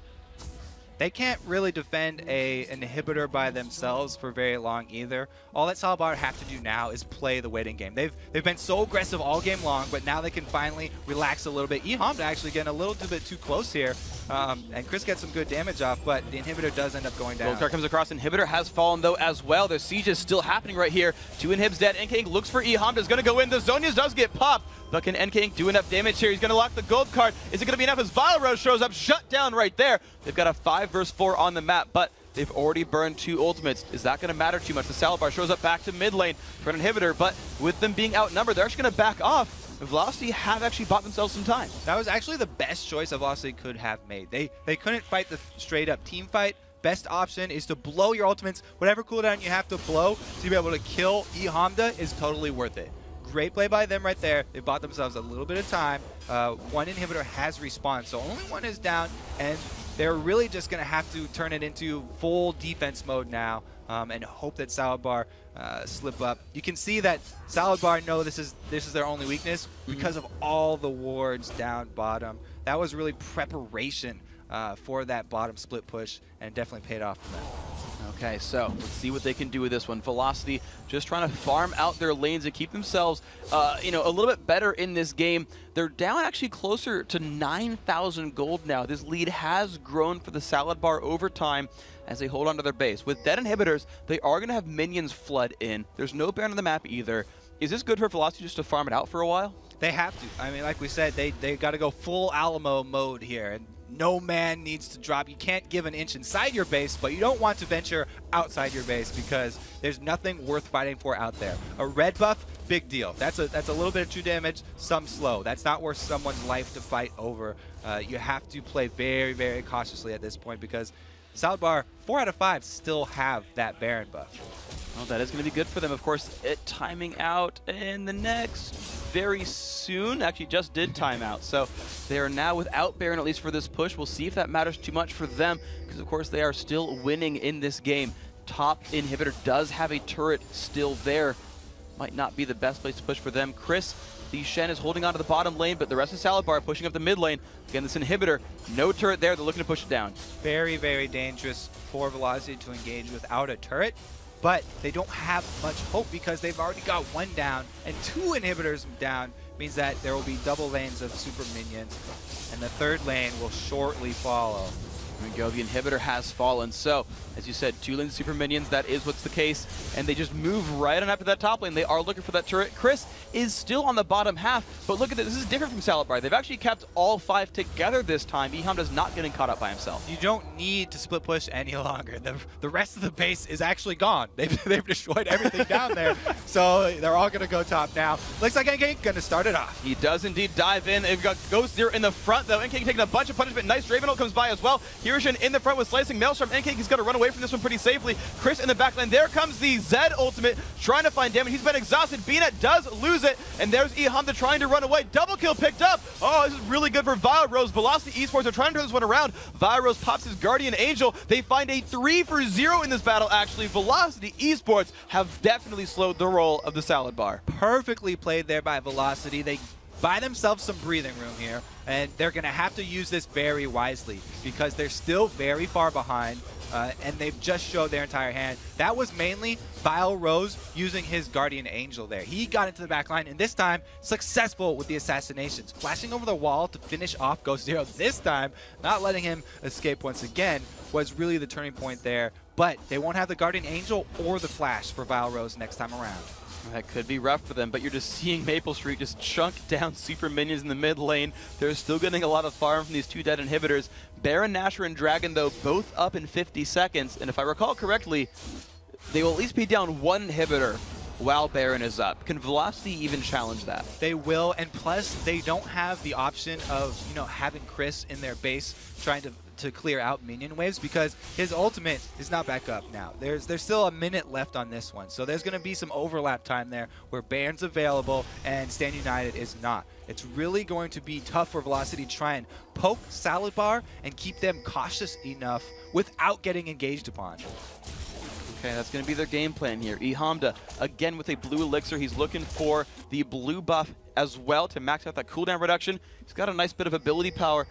They can't really defend an inhibitor by themselves for very long either. All that Salabar have to do now is play the waiting game. They've been so aggressive all game long, but now they can finally relax a little bit. eHamda actually getting a little bit too close here, and Chris gets some good damage off, but the inhibitor does end up going down. Goldcard comes across. Inhibitor has fallen though as well. The siege is still happening right here. 2 inhibs dead. NK looks for eHamda. Is going to go in. The Zonias does get popped. But can NK do enough damage here? He's going to lock the gold card. Is it going to be enough as Vile Rose shows up? Shut down right there. They've got a 5 versus 4 on the map, but They've already burned 2 ultimates. Is that going to matter too much? The Salad shows up back to mid lane for an inhibitor, but with them being outnumbered, they're actually going to back off. Velocity have actually bought themselves some time. That was actually the best choice that Velocity could have made. They couldn't fight the straight up team fight. Best option is to blow your ultimates. Whatever cooldown you have to blow to be able to kill E-Hamda is totally worth it. Great play by them right there. They bought themselves a little bit of time. One inhibitor has respawned, so only one is down, and they're really just going to have to turn it into full defense mode now and hope that Salad Bar slip up. You can see that Salad Bar know this is their only weakness because of all the wards down bottom. That was really preparation for that bottom split push, and definitely paid off for them. Okay, so let's see what they can do with this one. Velocity just trying to farm out their lanes and keep themselves, a little bit better in this game. They're down actually closer to 9,000 gold now. This lead has grown for the Salad Bar over time as they hold on to their base. With dead inhibitors, they are going to have minions flood in. There's no Baron on the map either. Is this good for Velocity just to farm it out for a while? They have to. I mean, like we said, they got to go full Alamo mode here. And no man needs to drop. You can't give an inch inside your base, but you don't want to venture outside your base because there's nothing worth fighting for out there. A red buff, big deal. That's a little bit of true damage, some slow. That's not worth someone's life to fight over. You have to play very, very cautiously at this point because Salad Bar, 4 out of 5 still have that Baron buff. Well, that is going to be good for them. Of course, it timing out in the next very soon. Actually, just did time out. So they are now without Baron, at least for this push. We'll see if that matters too much for them because, of course, they are still winning in this game. Top inhibitor does have a turret still there. Might not be the best place to push for them. Chris, the Shen is holding on to the bottom lane, but the rest of Salad Bar pushing up the mid lane. Again, this inhibitor, no turret there. They're looking to push it down. Very, very dangerous for Velocity to engage without a turret. But they don't have much hope because they've already got 1 down, and 2 inhibitors down means that there will be double lanes of super minions, and the 3rd lane will shortly follow. There we go, the inhibitor has fallen. So, as you said, 2 lanes super minions, that is what's the case. And they just move right on up to that top lane. They are looking for that turret. Chris is still on the bottom half, but look at this. This is different from Salad Bar. They've actually kept all 5 together this time. E-Hamda's not getting caught up by himself. You don't need to split push any longer. The rest of the base is actually gone. They've destroyed everything down there, so they're all going to go top now. Looks like NK going to start it off. He does indeed dive in. They've got Ghost here in the front, though. NK taking a bunch of punishment. Nice Draven ult comes by as well. Hirshin in the front with Slicing Maelstrom. NK is going to run away from this one pretty safely. Chris in the back lane. There comes the Zed ultimate, trying to find damage. He's been exhausted. BNet does lose it, and there's E-Hamda trying to run away. Double kill picked up. Oh, this is really good for Vilerose. Velocity Esports are trying to turn this one around. Vilerose pops his Guardian Angel. They find a 3-for-0 in this battle, actually. Velocity Esports have definitely slowed the roll of the Salad Bar. Perfectly played there by Velocity. They buy themselves some breathing room here, and they're going to have to use this very wisely because they're still very far behind, and they've just showed their entire hand. That was mainly Vilerose using his Guardian Angel there. He got into the back line, and this time successful with the assassinations. Flashing over the wall to finish off Ghost Zero this time, not letting him escape once again, was really the turning point there. But they won't have the Guardian Angel or the Flash for Vilerose next time around. That could be rough for them, but you're just seeing Maple Street just chunk down super minions in the mid lane. They're still getting a lot of farm from these 2 dead inhibitors. Baron, Nashor, and Dragon, though, both up in 50 seconds. And if I recall correctly, they will at least be down 1 inhibitor while Baron is up. Can Velocity even challenge that? They will, and plus they don't have the option of, having Chris in their base trying to clear out minion waves because his ultimate is not back up now. There's still a minute left on this one, so there's going to be some overlap time there where Baron's available and Stand United is not. It's really going to be tough for Velocity to try and poke Salad Bar and keep them cautious enough without getting engaged upon. Okay, that's going to be their game plan here. E-Hamda, again with a blue elixir. He's looking for the blue buff as well to max out that cooldown reduction. He's got a nice bit of ability power.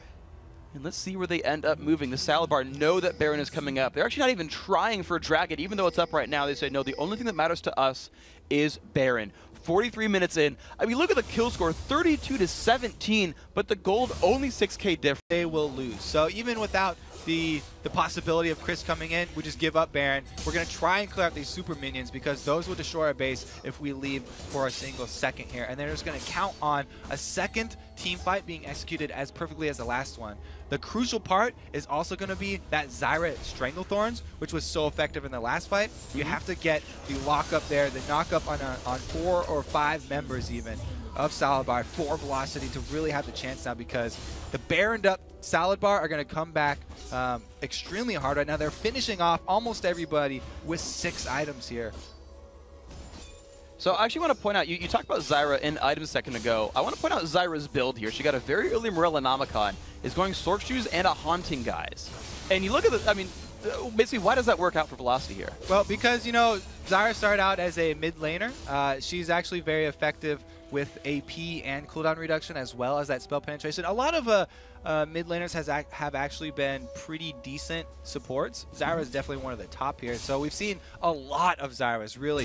And let's see where they end up moving. The Salad Bar know that Baron is coming up. They're actually not even trying for Dragon, even though it's up right now. They say, no, the only thing that matters to us is Baron. 43 minutes in. I mean, look at the kill score, 32-17, but the gold only 6K difference. They will lose. So even without the possibility of Chris coming in, we just give up Baron. We're going to try and clear out these super minions because those will destroy our base if we leave for a single second here. And they're just going to count on a second team fight being executed as perfectly as the last one. The crucial part is also going to be that Zyra Stranglethorns, which was so effective in the last fight. You have to get the lock up there, the knock up on 4 or 5 members even of Salad Bar for Velocity to really have the chance now, because the Baroned up Salad Bar are going to come back extremely hard right now. They're finishing off almost everybody with 6 items here. So I actually want to point out, you talked about Zyra in items a second ago. I want to point out Zyra's build here. She got a very early Morellonomicon, is going Sork Shoes and a Haunting Guise. And you look at the, I mean, basically, why does that work out for Velocity here? Well, because, you know, Zyra started out as a mid laner. She's actually very effective with AP and cooldown reduction as well as that spell penetration. A lot of mid laners have actually been pretty decent supports. Zyra is definitely one of the top here. So we've seen a lot of Zyras really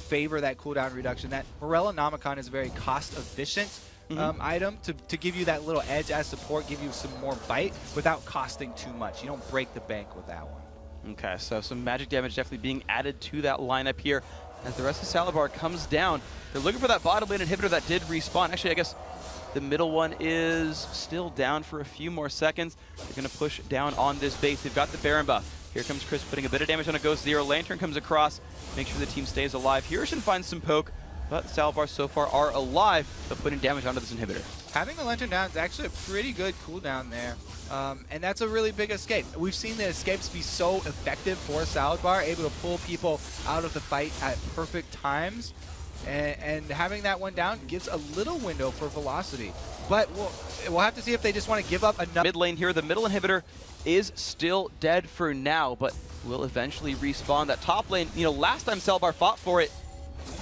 favor that cooldown reduction. That Morellonomicon is a very cost-efficient item to give you that little edge as support, give you some more bite without costing too much. You don't break the bank with that one. Okay, so some magic damage definitely being added to that lineup here. As the rest of Salad Bar comes down, they're looking for that bottom lane inhibitor that did respawn. Actually, I guess the middle one is still down for a few more seconds. They're going to push down on this base. They've got the Baron buff. Here comes Chris putting a bit of damage on a Ghost Zero. Lantern comes across, make sure the team stays alive. Hirshin finds some poke, but Salad Bar so far are alive, but putting damage onto this inhibitor. Having the Lantern down is actually a pretty good cooldown there. And that's a really big escape. We've seen the escapes be so effective for Salad Bar, able to pull people out of the fight at perfect times. And having that one down gives a little window for Velocity. But we'll have to see if they just want to give up another. Mid lane here, the middle inhibitor is still dead for now, but will eventually respawn. That top lane, you know, last time Salad Bar fought for it,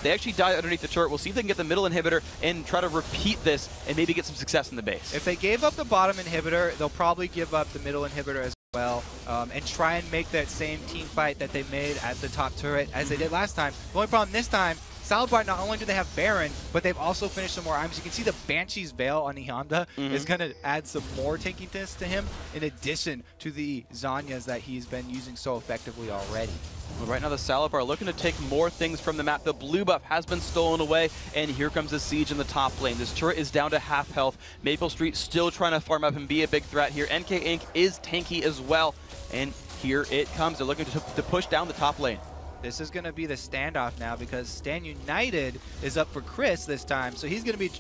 they actually died underneath the turret. We'll see if they can get the middle inhibitor and try to repeat this and maybe get some success in the base. If they gave up the bottom inhibitor, they'll probably give up the middle inhibitor as well, and try and make that same team fight that they made at the top turret as they did last time. The only problem this time, Salad Bar, not only do they have Baron, but they've also finished some more items. You can see the Banshee's Veil on Ihanda is going to add some more tankiness to him, in addition to the Zanyas that he's been using so effectively already. Well, right now the Salad Bar looking to take more things from the map. The blue buff has been stolen away, and here comes the siege in the top lane. This turret is down to half health. Maple Street still trying to farm up and be a big threat here. NK Inc. is tanky as well, and here it comes. They're looking to push down the top lane. This is going to be the standoff now, because Stan United is up for Chris this time. So he's going to be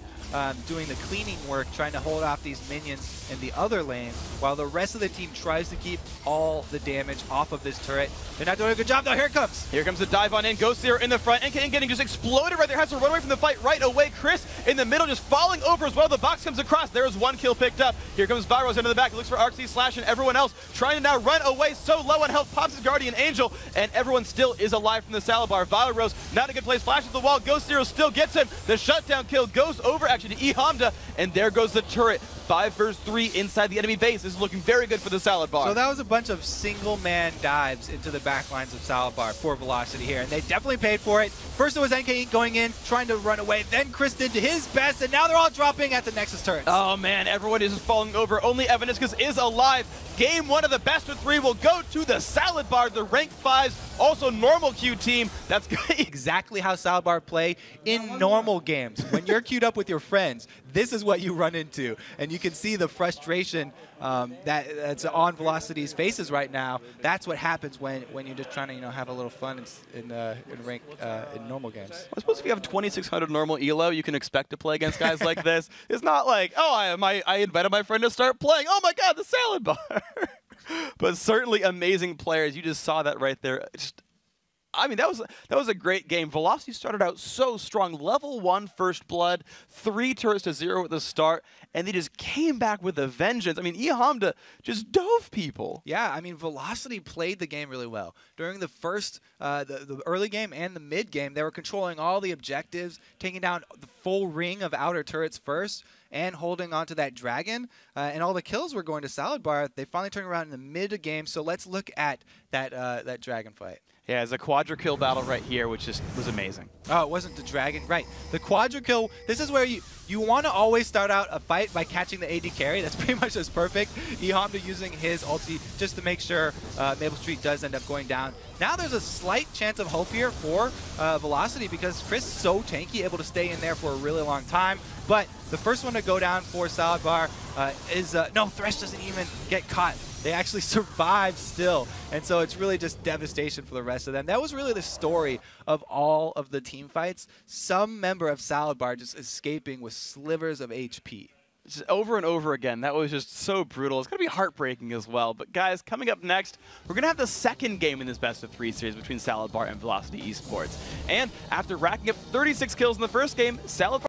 doing the cleaning work, trying to hold off these minions in the other lane, while the rest of the team tries to keep all the damage off of this turret. They're not doing a good job, though. Here it comes. Here comes the dive on in. Ghost Zero in the front. NK getting just exploded right there. Has to run away from the fight right away. Chris in the middle just falling over as well. The box comes across. There is one kill picked up. Here comes Viros into the back. Looks for RC Slash and everyone else trying to now run away. So low on health. Pops his Guardian Angel, and everyone still is alive from the Salad Bar. Viros not a good place. Flashes the wall. Ghost Zero still gets him. The shutdown kill goes over actually to Ihanda, and there goes the turret. 5 versus 3 inside the enemy base. This is looking very good for the Salad Bar. So that was a bunch of single-man dives into the back lines of Salad Bar for Velocity here, and they definitely paid for it. First it was NK Inc. going in, trying to run away. Then Chris did his best, and now they're all dropping at the Nexus turrets. Oh man, everyone is falling over. Only Evaniscus is alive. Game 1 of the best of 3 will go to the Salad Bar, the rank 5s, also normal queue team. That's exactly how Salad Bar play in normal games. When you're queued up with your friends, this is what you run into. And you can see the frustration that's on Velocity's faces right now. That's what happens when you're just trying to have a little fun in normal games. I suppose if you have 2,600 normal elo, you can expect to play against guys like this. It's not like, oh, I invited my friend to start playing. Oh my God, the Salad Bar. But certainly amazing players. You just saw that right there. I mean, that was a great game. Velocity started out so strong. Level 1 first blood, 3 turrets to 0 at the start, and they just came back with a vengeance. I mean, Ihanda just dove people. Yeah, I mean, Velocity played the game really well. During the first, the early game and the mid game, they were controlling all the objectives, taking down the full ring of outer turrets first, and holding on to that dragon, and all the kills were going to Salad Bar. They finally turned around in the mid game, so let's look at that dragon fight. Yeah, it's a quadra kill battle right here, which just was amazing. Oh, it wasn't the dragon. Right. The quadra kill, this is where you want to always start out a fight by catching the AD carry. That's pretty much just perfect. eHonda using his ulti just to make sure Maple Street does end up going down. Now there's a slight chance of hope here for Velocity because Chris is so tanky, able to stay in there for a really long time. But the first one to go down for Salad Bar is, no, Thresh doesn't even get caught. They actually survive still. And so it's really just devastation for the rest of them. That was really the story of all of the team fights. Some member of Salad Bar just escaping with slivers of HP. Just over and over again. That was just so brutal. It's going to be heartbreaking as well. But guys, coming up next, we're going to have the second game in this best-of-3 series between Salad Bar and Velocity Esports. And after racking up 36 kills in the first game, Salad Bar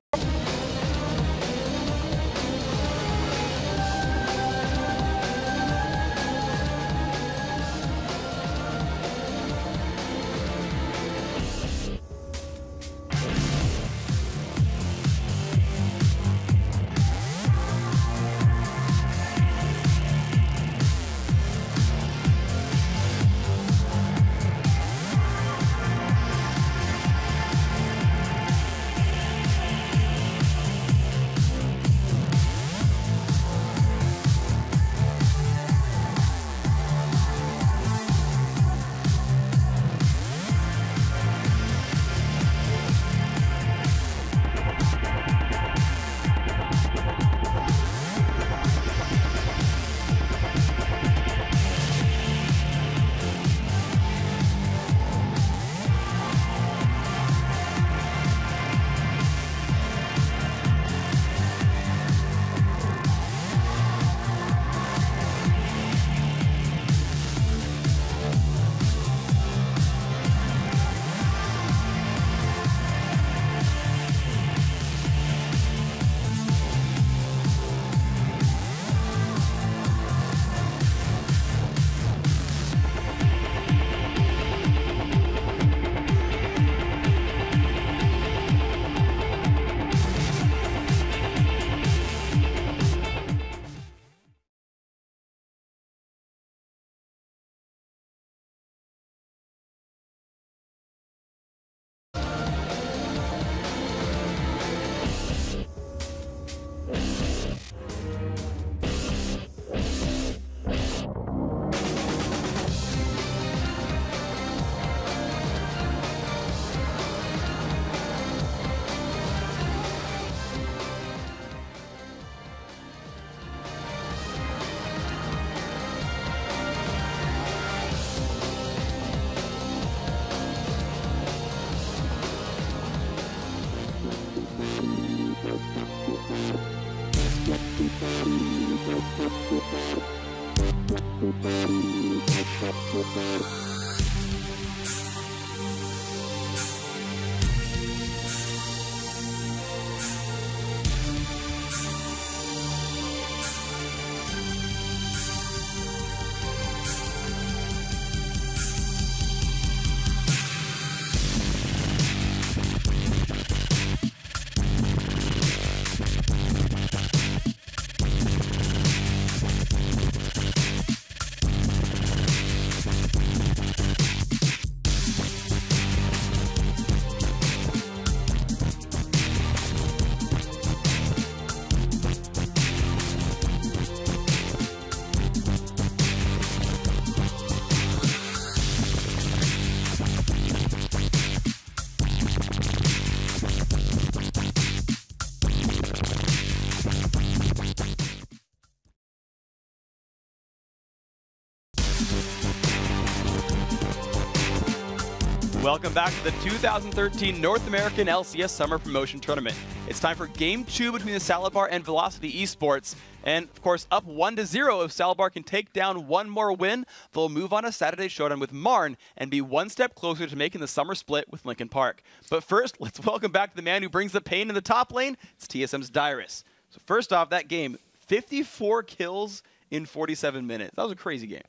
Welcome back to the 2013 North American LCS Summer Promotion Tournament. It's time for Game 2 between the Salad Bar and Velocity Esports. And, of course, up 1-0. If Salad Bar can take down one more win, they'll move on to Saturday's showdown with Marn and be one step closer to making the summer split with Lincoln Park. But first, let's welcome back the man who brings the pain in the top lane. It's TSM's Dyrus. So first off, that game, 54 kills in 47 minutes. That was a crazy game.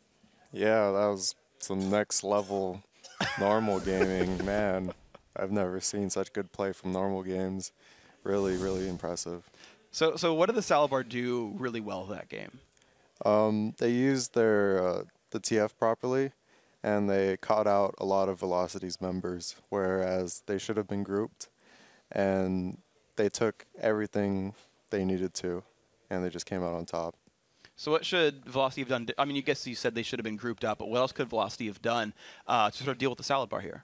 Yeah, that was some next level normal gaming. Man, I've never seen such good play from normal games. Really, really impressive. So what did the Salad Bar do really well that game? They used their the TF properly, and they caught out a lot of Velocity's members, whereas they should have been grouped, and they took everything they needed to, and they just came out on top. So what should Velocity have done? I mean, you said they should have been grouped up, but what else could Velocity have done to sort of deal with the salad bar here?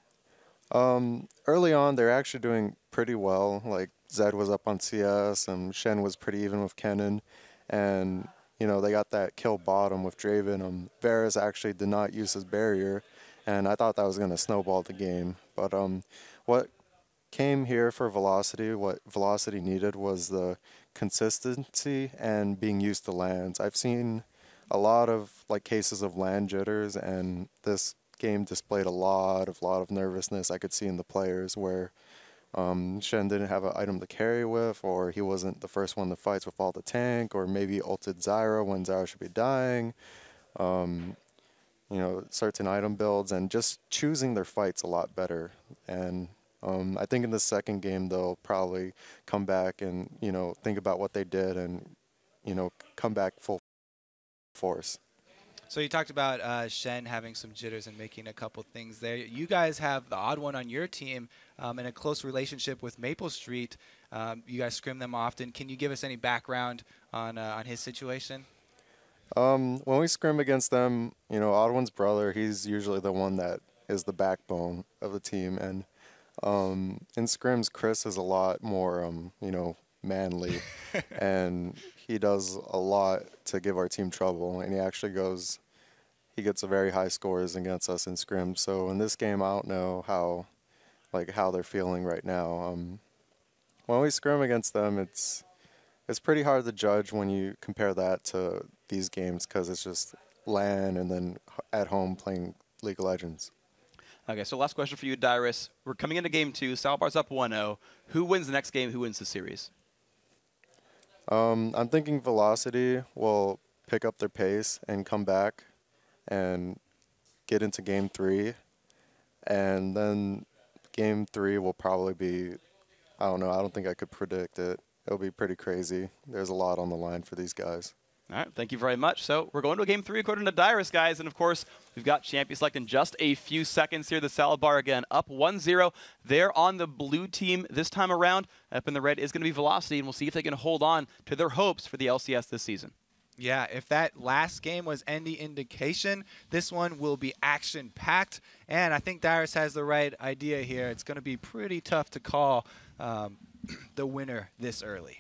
Early on, they're actually doing pretty well. Like, Zed was up on CS, and Shen was pretty even with Kennen, and you know, they got that kill bottom with Draven. Varus actually did not use his barrier, and I thought that was going to snowball the game. But what came here for Velocity, what Velocity needed was the consistency and being used to lands. I've seen a lot of like cases of land jitters, and this game displayed a lot of nervousness I could see in the players where Shen didn't have an item to carry with, or he wasn't the first one to fight with all the tank, or maybe ulted Zyra when Zyra should be dying. You know, certain item builds, and just choosing their fights a lot better. And I think in the second game they'll probably come back and, you know, think about what they did and, you know, come back full force. So you talked about Shen having some jitters and making a couple things there. You guys have the odd one on your team and a close relationship with Maple Street. You guys scrim them often. Can you give us any background on his situation? When we scrim against them, you know, Odd One's brother, he's usually the one that is the backbone of the team. And in scrims, Chris is a lot more, you know, manly. And he does a lot to give our team trouble. And he actually he gets a very high scores against us in scrims. So in this game, I don't know how they're feeling right now. When we scrim against them, it's pretty hard to judge when you compare that to these games because it's just LAN and then at home playing League of Legends. Okay, so last question for you, Dyrus. We're coming into game 2. Salbar's up 1-0. Who wins the next game? Who wins the series? I'm thinking Velocity will pick up their pace and come back and get into game 3. And then game 3 will probably be, I don't know, I don't think I could predict it. It'll be pretty crazy. There's a lot on the line for these guys. All right, thank you very much. So we're going to game 3 according to Dyrus, guys. And, of course, we've got champion select in just a few seconds here. The salad bar again up 1-0. They're on the blue team this time around. Up in the red is going to be Velocity, and we'll see if they can hold on to their hopes for the LCS this season. Yeah, if that last game was any indication, this one will be action-packed. And I think Dyrus has the right idea here. It's going to be pretty tough to call the winner this early.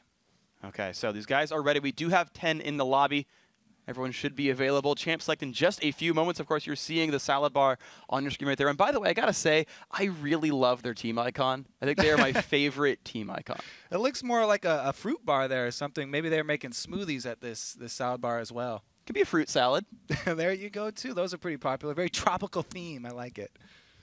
Okay, so these guys are ready. We do have 10 in the lobby. Everyone should be available. Champ select in just a few moments. Of course, you're seeing the salad bar on your screen right there. And by the way, I got to say, I really love their team icon. I think they are my favorite team icon. It looks more like a fruit bar there or something. Maybe they're making smoothies at this salad bar as well. Could be a fruit salad. There you go, too. Those are pretty popular. Very tropical theme. I like it.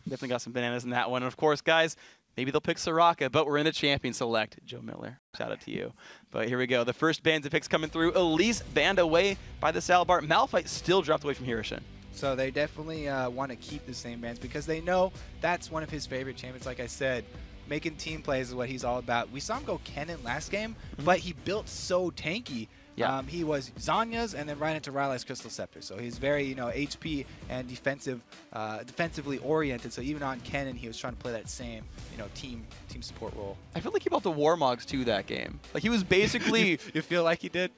Definitely got some bananas in that one. And of course, guys, maybe they'll pick Soraka, but we're in a champion select. Joe Miller, shout out to you. But here we go. The first bands of picks coming through. Elise banned away by the salad bar. Malphite still dropped away from Hiroshima. So they definitely want to keep the same bands because they know that's one of his favorite champions. Like I said, making team plays is what he's all about. We saw him go Kennen last game, but he built so tanky. Yeah. He was Zanya's and then right into Rylai's Crystal Scepter. So he's very, you know, HP and defensively oriented. So even on Kennen, he was trying to play that same, you know, team support role. I feel like he built the Warmogs too that game. Like he was basically. You feel like he did?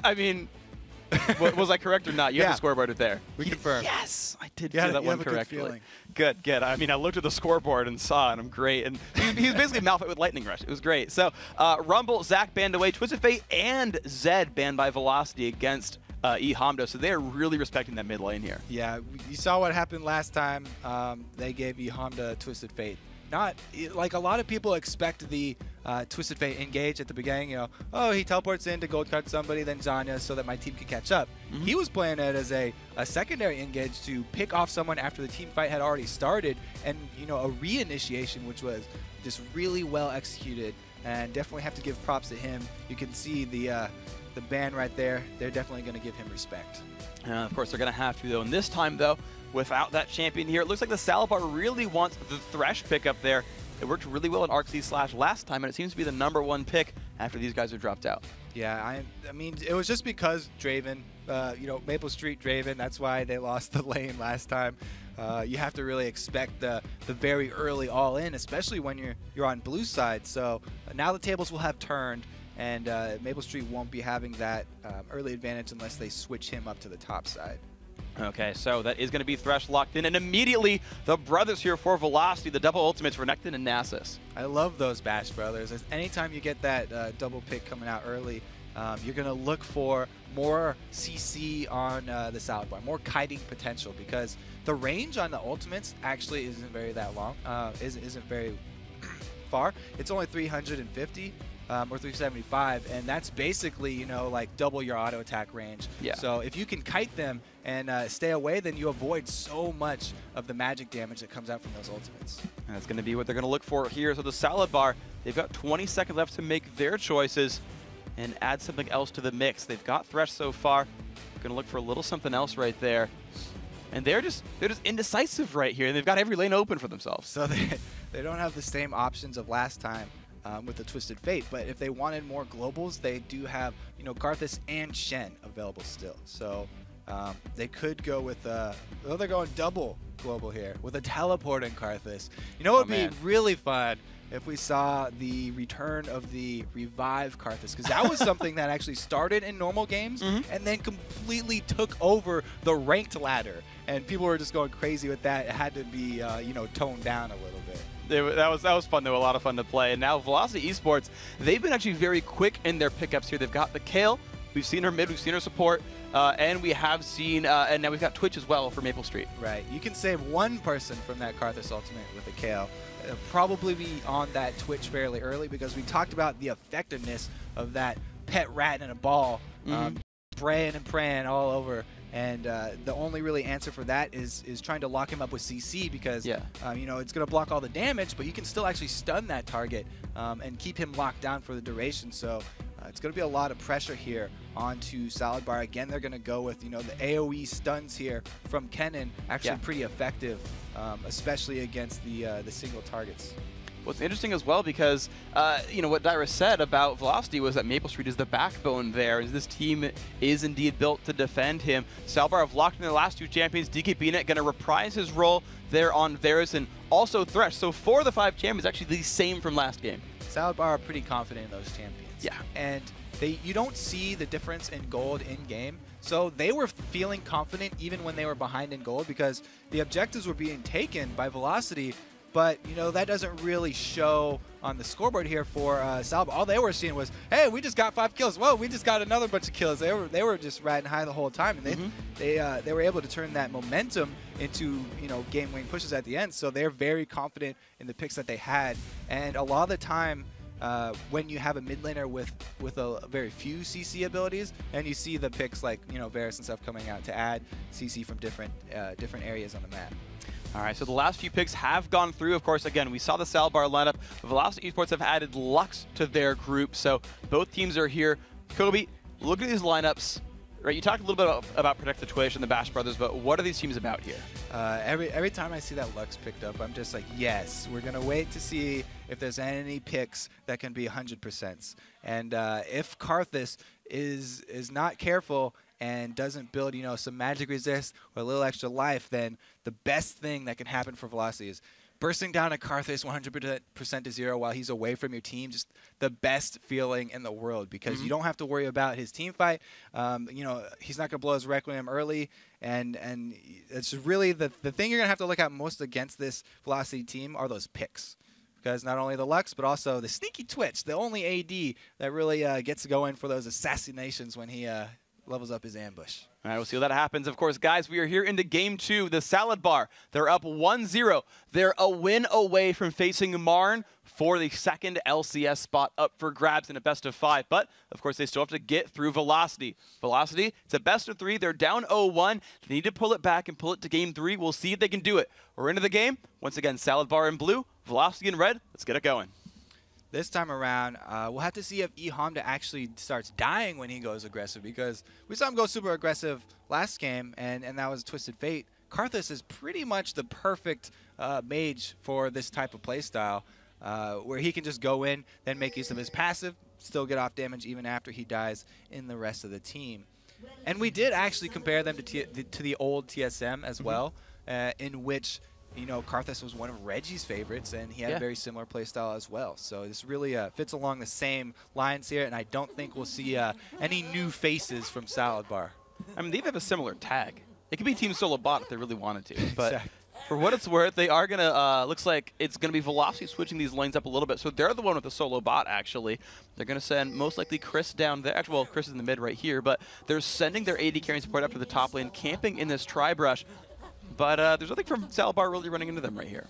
I mean, was I correct or not? You have the scoreboard there. We confirm. Yes, I did feel that one correctly. Good. Good. I mean, I looked at the scoreboard and saw it. I'm great. And he was basically Malphite with Lightning Rush. It was great. So Rumble, Zach banned away, Twisted Fate, and Zed banned by Velocity against Hamdo. So they are really respecting that mid lane here. Yeah, you saw what happened last time. They gave Hamdo Twisted Fate. Not like a lot of people expect the Twisted Fate engage at the beginning. You know, oh, he teleports in to gold card somebody, then Zanya, so that my team can catch up. He was playing it as a secondary engage to pick off someone after the team fight had already started, and you know, a reinitiation, which was just really well executed, and definitely have to give props to him. You can see the ban right there. They're definitely going to give him respect. Of course, they're going to have to, though. And this time, though, without that champion here, it looks like the Salad Bar really wants the Thresh pickup there. It worked really well in ArcZ/ last time, and it seems to be the #1 pick after these guys are dropped out. Yeah, I mean, it was just because Draven, Maple Street Draven, that's why they lost the lane last time. You have to really expect the very early all-in, especially when you're on blue side. So now the tables will have turned, and Maple Street won't be having that early advantage unless they switch him up to the top side. Okay, so that is going to be Thresh locked in, and immediately the brothers here for Velocity, the double ultimates for Nectin and Nasus. I love those Bash brothers. Anytime you get that double pick coming out early, you're going to look for more CC on the Salad Bar, more kiting potential, because the range on the ultimates actually isn't very that long, isn't very far. It's only 350 or 375, and that's basically, like double your auto attack range. Yeah. So if you can kite them and stay away, then you avoid so much of the magic damage that comes out from those ultimates. And that's going to be what they're going to look for here. So the Salad Bar, they've got 20 seconds left to make their choices and add something else to the mix. They've got Thresh so far. Going to look for a little something else right there. And they're just indecisive right here, and they've got every lane open for themselves. So they don't have the same options of last time with the Twisted Fate, but if they wanted more globals, they do have Karthus and Shen available still. So they could go with they're going double global here with a teleporting Karthus. What would be really fun if we saw the return of the Revive Karthus, because that was something that actually started in normal games and then completely took over the ranked ladder, and people were just going crazy with that. It had to be toned down a little bit. That was fun, though, a lot of fun to play. And now Velocity Esports, they've been actually very quick in their pickups here. They've got the Kale, we've seen her mid, we've seen her support, and we have seen, and now we've got Twitch as well for Maple Street. Right, you can save one person from that Karthus ultimate with a Kale. It'll probably be on that Twitch fairly early, because we talked about the effectiveness of that pet rat in a ball, spraying and praying all over. And the only really answer for that is trying to lock him up with CC, because it's going to block all the damage, but you can still actually stun that target and keep him locked down for the duration. So it's going to be a lot of pressure here onto Salad Bar. Again, they're going to go with the AoE stuns here from Kennen, actually pretty effective, especially against the single targets. What's interesting as well, because what Dyra said about Velocity was that Maple Street is the backbone there. This team is indeed built to defend him. Salbar have locked in their last two champions. DKBnet going to reprise his role there on Varus and also Thresh. So 4 of the 5 champions actually the same from last game. Salad Bar are pretty confident in those champions. Yeah. And you don't see the difference in gold in game. So they were feeling confident even when they were behind in gold, because the objectives were being taken by Velocity. But, that doesn't really show on the scoreboard here for Salva. All they were seeing was, hey, we just got 5 kills. Whoa, we just got another bunch of kills. They were just riding high the whole time. And they were able to turn that momentum into, game-winning pushes at the end. So they're very confident in the picks that they had. And a lot of the time, when you have a mid laner with a very few CC abilities, and you see the picks like, Varus and stuff coming out to add CC from different areas on the map. All right, so the last few picks have gone through. Of course, again, we saw the Salad Bar lineup. Velocity Esports have added Lux to their group, so both teams are here. Kobe, look at these lineups. Right, you talked a little bit about Protect the Twitch and the Bash Brothers, but what are these teams about here? Every time I see that Lux picked up, I'm just like, yes, we're going to wait to see if there's any picks that can be 100%. And if Karthus is not careful and doesn't build, some magic resist or a little extra life, then the best thing that can happen for Velocity is bursting down a Karthus 100% to 0 while he's away from your team. Just the best feeling in the world, because you don't have to worry about his team fight. He's not going to blow his Requiem early, and it's really the thing you're going to have to look at most against this Velocity team are those picks. Because not only the Lux, but also the sneaky Twitch, the only AD that really gets going for those assassinations when he levels up his ambush. All right, we'll see how that happens. Of course, guys, we are here into Game 2. The Salad Bar, they're up 1-0. They're a win away from facing Marn for the second LCS spot up for grabs in a best-of-5. But, of course, they still have to get through Velocity. Velocity, it's a best-of-3. They're down 0-1. They need to pull it back and pull it to Game 3. We'll see if they can do it. We're into the game. Once again, Salad Bar in blue, Velocity in red. Let's get it going. This time around, we'll have to see if eHamda actually starts dying when he goes aggressive, because we saw him go super aggressive last game, and that was Twisted Fate. Karthus is pretty much the perfect mage for this type of playstyle. where he can just go in, then make use of his passive, still get off damage even after he dies in the rest of the team. And we did actually compare them to the old TSM as well, in which, you know, Karthus was one of Reggie's favorites, and he had a very similar playstyle as well. So this really fits along the same lines here, and I don't think we'll see any new faces from Salad Bar. I mean, they have a similar tag. It could be Team Solo Bot if they really wanted to, but Exactly. for what it's worth, they are gonna. Looks like it's gonna be Velocity switching these lanes up a little bit. So they're the one with the Solo Bot. Actually, they're gonna send most likely Chris down there. Actually, well, Chris is in the mid right here, but they're sending their AD carrying support up to the top lane, camping in this tri-brush. But there's nothing from Salbar really running into them right here.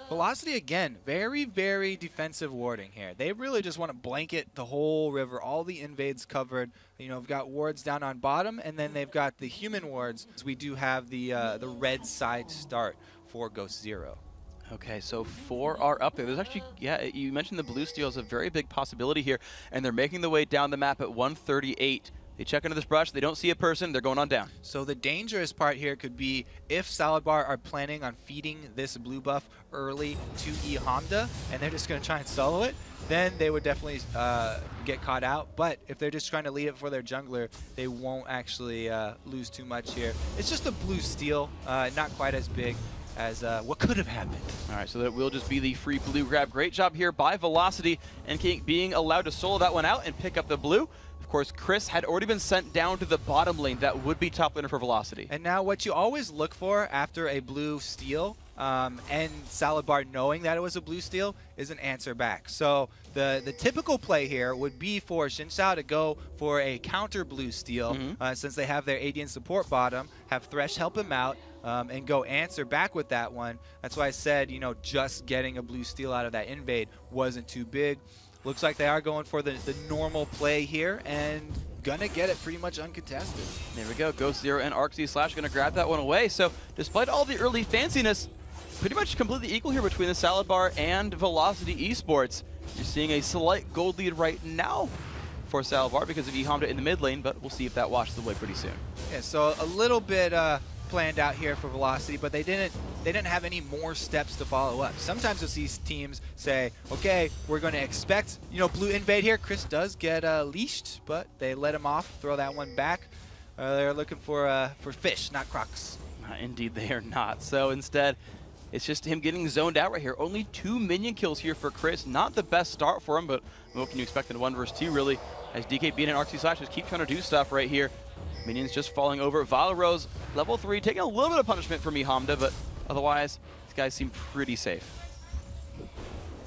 Velocity, again, very, very defensive warding here. They really just want to blanket the whole river, all the invades covered. You know, we've got wards down on bottom, and then they've got the human wards. We do have the red side start for Ghost Zero. Okay, so 4 are up there. There's actually, yeah, you mentioned the blue steal is a very big possibility here, and they're making the way down the map at 138. They check into this brush, they don't see a person, they're going on down. So the dangerous part here could be if Salad Bar are planning on feeding this blue buff early to E Hamda, and they're just going to try and solo it, then they would definitely get caught out. But if they're just trying to lead it for their jungler, they won't actually lose too much here. It's just a blue steal, not quite as big as what could have happened. All right, so that will just be the free blue grab. Great job here by Velocity, and being allowed to solo that one out and pick up the blue. Of course, Chris had already been sent down to the bottom lane. That would be top laner for Velocity. And now what you always look for after a blue steal, and Salad Bar knowing that it was a blue steal, is an answer back. So the typical play here would be for Xin to go for a counter blue steal, since they have their AD and support bottom, have Thresh help him out, and go answer back with that one. That's why I said, you know, just getting a blue steal out of that invade wasn't too big. Looks like they are going for the normal play here, and gonna get it pretty much uncontested. There we go. Ghost Zero and Arc-Z/Slash gonna grab that one away. So despite all the early fanciness, pretty much completely equal here between the Salad Bar and Velocity Esports. You're seeing a slight gold lead right now for Salad Bar because of E Hamda in the mid lane, but we'll see if that washes away pretty soon. Yeah, so a little bit planned out here for Velocity, but they didn't have any more steps to follow up. Sometimes you'll see teams say, okay, we're going to expect, you know, blue invade here. Chris does get leashed, but they let him off, throw that one back. They're looking for fish, not crocs. Indeed they are not. So instead, it's just him getting zoned out right here. Only 2 minion kills here for Chris. Not the best start for him, but what can you expect in a 1 versus 2 really, as DKB and Arc-Z/Slash just keep trying to do stuff right here. Minions just falling over. Valorose, level 3, taking a little bit of punishment from E Hamda, but otherwise, these guys seem pretty safe.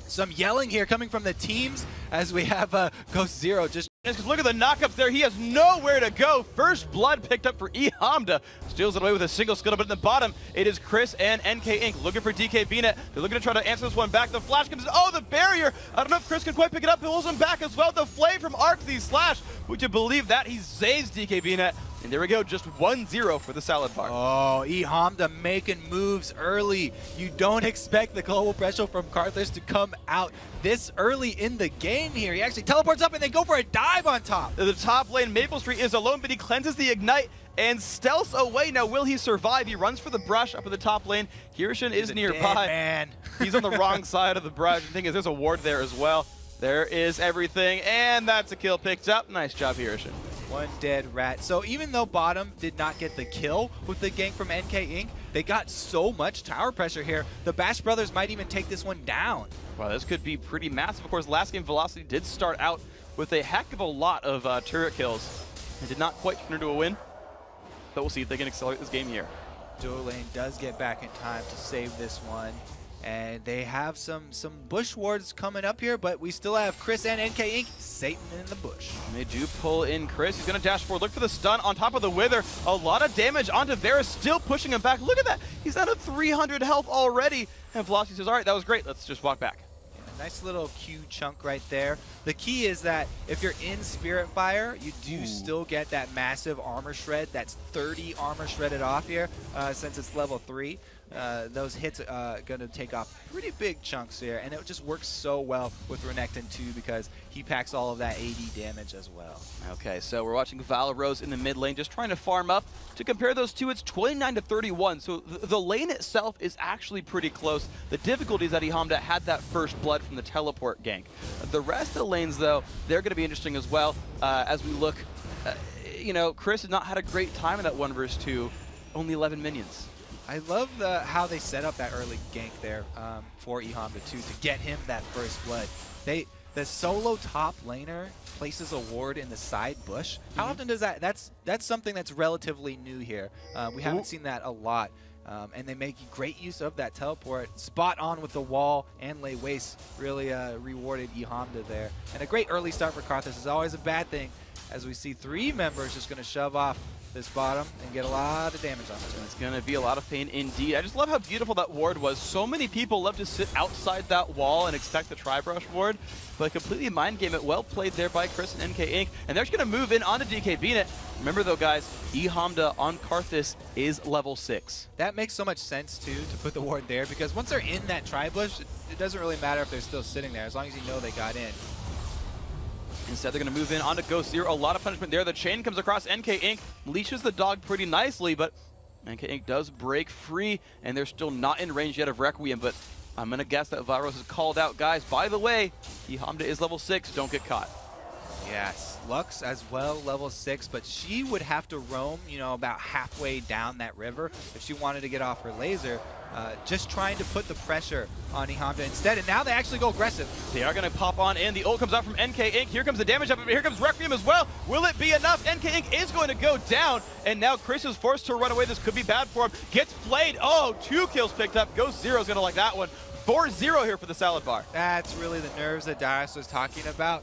Some yelling here coming from the teams as we have Ghost Zero just... Because look at the knockups there. He has nowhere to go. First blood picked up for E Hamda. Steals it away with a single scuttle, but in the bottom, it is Chris and NK Inc. looking for DKBnet. They're looking to try to answer this one back. The flash comes in. Oh, the barrier. I don't know if Chris can quite pick it up. He pulls him back as well. The flame from Arc-Z/Slash. Would you believe that? He saves DKBnet. And there we go, just 1-0 for the Salad Bar. Oh, E Hamda making moves early. You don't expect the global pressure from Karthus to come out this early in the game here. He actually teleports up and they go for a dive on top. The top lane, Maple Street is alone, but he cleanses the Ignite and stealths away. Now, will he survive? He runs for the brush up in the top lane. Hirshin is nearby. Man. He's on the wrong side of the brush. The thing is, there's a ward there as well. There is everything, and that's a kill picked up. Nice job, Hirshin. One dead rat. So even though bottom did not get the kill with the gank from NK Inc., they got so much tower pressure here. The Bash Brothers might even take this one down. Wow, this could be pretty massive. Of course, last game Velocity did start out with a heck of a lot of turret kills. It did not quite turn into a win, but we'll see if they can accelerate this game here. Duo Lane does get back in time to save this one. And they have some bush wards coming up here, but we still have Chris and NK Inc. Satan in the bush. And they do pull in Chris. He's going to dash forward. Look for the stun on top of the Wither. A lot of damage onto Varus, still pushing him back. Look at that. He's down to 300 health already. And Velocity says, all right, that was great. Let's just walk back. Nice little Q chunk right there. The key is that if you're in Spirit Fire, you do still get that massive armor shred. That's 30 armor shredded off here since it's level 3. those hits going to take off pretty big chunks here, and it just works so well with Renekton too because he packs all of that AD damage as well. Okay, so we're watching Valorose in the mid lane, just trying to farm up. To compare those two, it's 29-31, so the lane itself is actually pretty close. The difficulty is that Ihamda had that first blood from the teleport gank. The rest of the lanes, though, they're going to be interesting as well as we look. You know, Chris has not had a great time in that 1 vs 2, only 11 minions. I love how they set up that early gank there for Ihamda too to get him that first blood. The solo top laner places a ward in the side bush. How often does that? That's something that's relatively new here. We haven't seen that a lot. And they make great use of that teleport. Spot on with the wall and lay waste. Really rewarded Ihamda there. And a great early start for Karthus is always a bad thing, as we see 3 members just going to shove off this bottom and get a lot of damage on it. It's going to be a lot of pain indeed. I just love how beautiful that ward was. So many people love to sit outside that wall and expect the Tri-Brush ward, but completely mind game it. Well played there by Chris and NK Inc. And they're just going to move in onto DK Beanit. Remember though, guys, Ihamda on Karthus is level 6. That makes so much sense too, to put the ward there, because once they're in that Tri-Bush, it doesn't really matter if they're still sitting there, as long as you know they got in. Instead, they're going to move in onto Ghost Zero. A lot of punishment there. The chain comes across. NK Inc. leashes the dog pretty nicely, but NK Inc. does break free, and they're still not in range yet of Requiem, but I'm going to guess that Valorose is called out. Guys, by the way, Ihamda is level 6. Don't get caught. Yes, Lux as well, level 6, but she would have to roam, you know, about halfway down that river if she wanted to get off her laser. Just trying to put the pressure on Ihamda instead, and now they actually go aggressive. They are going to pop on in. The ult comes out from NK Inc. Here comes the damage up, but here comes Requiem as well. Will it be enough? NK Inc. is going to go down, and now Chris is forced to run away. This could be bad for him. Gets flayed. Oh, 2 kills picked up. Ghost Zero's going to like that one. 4-0 here for the salad bar. That's really the nerves that Darius was talking about.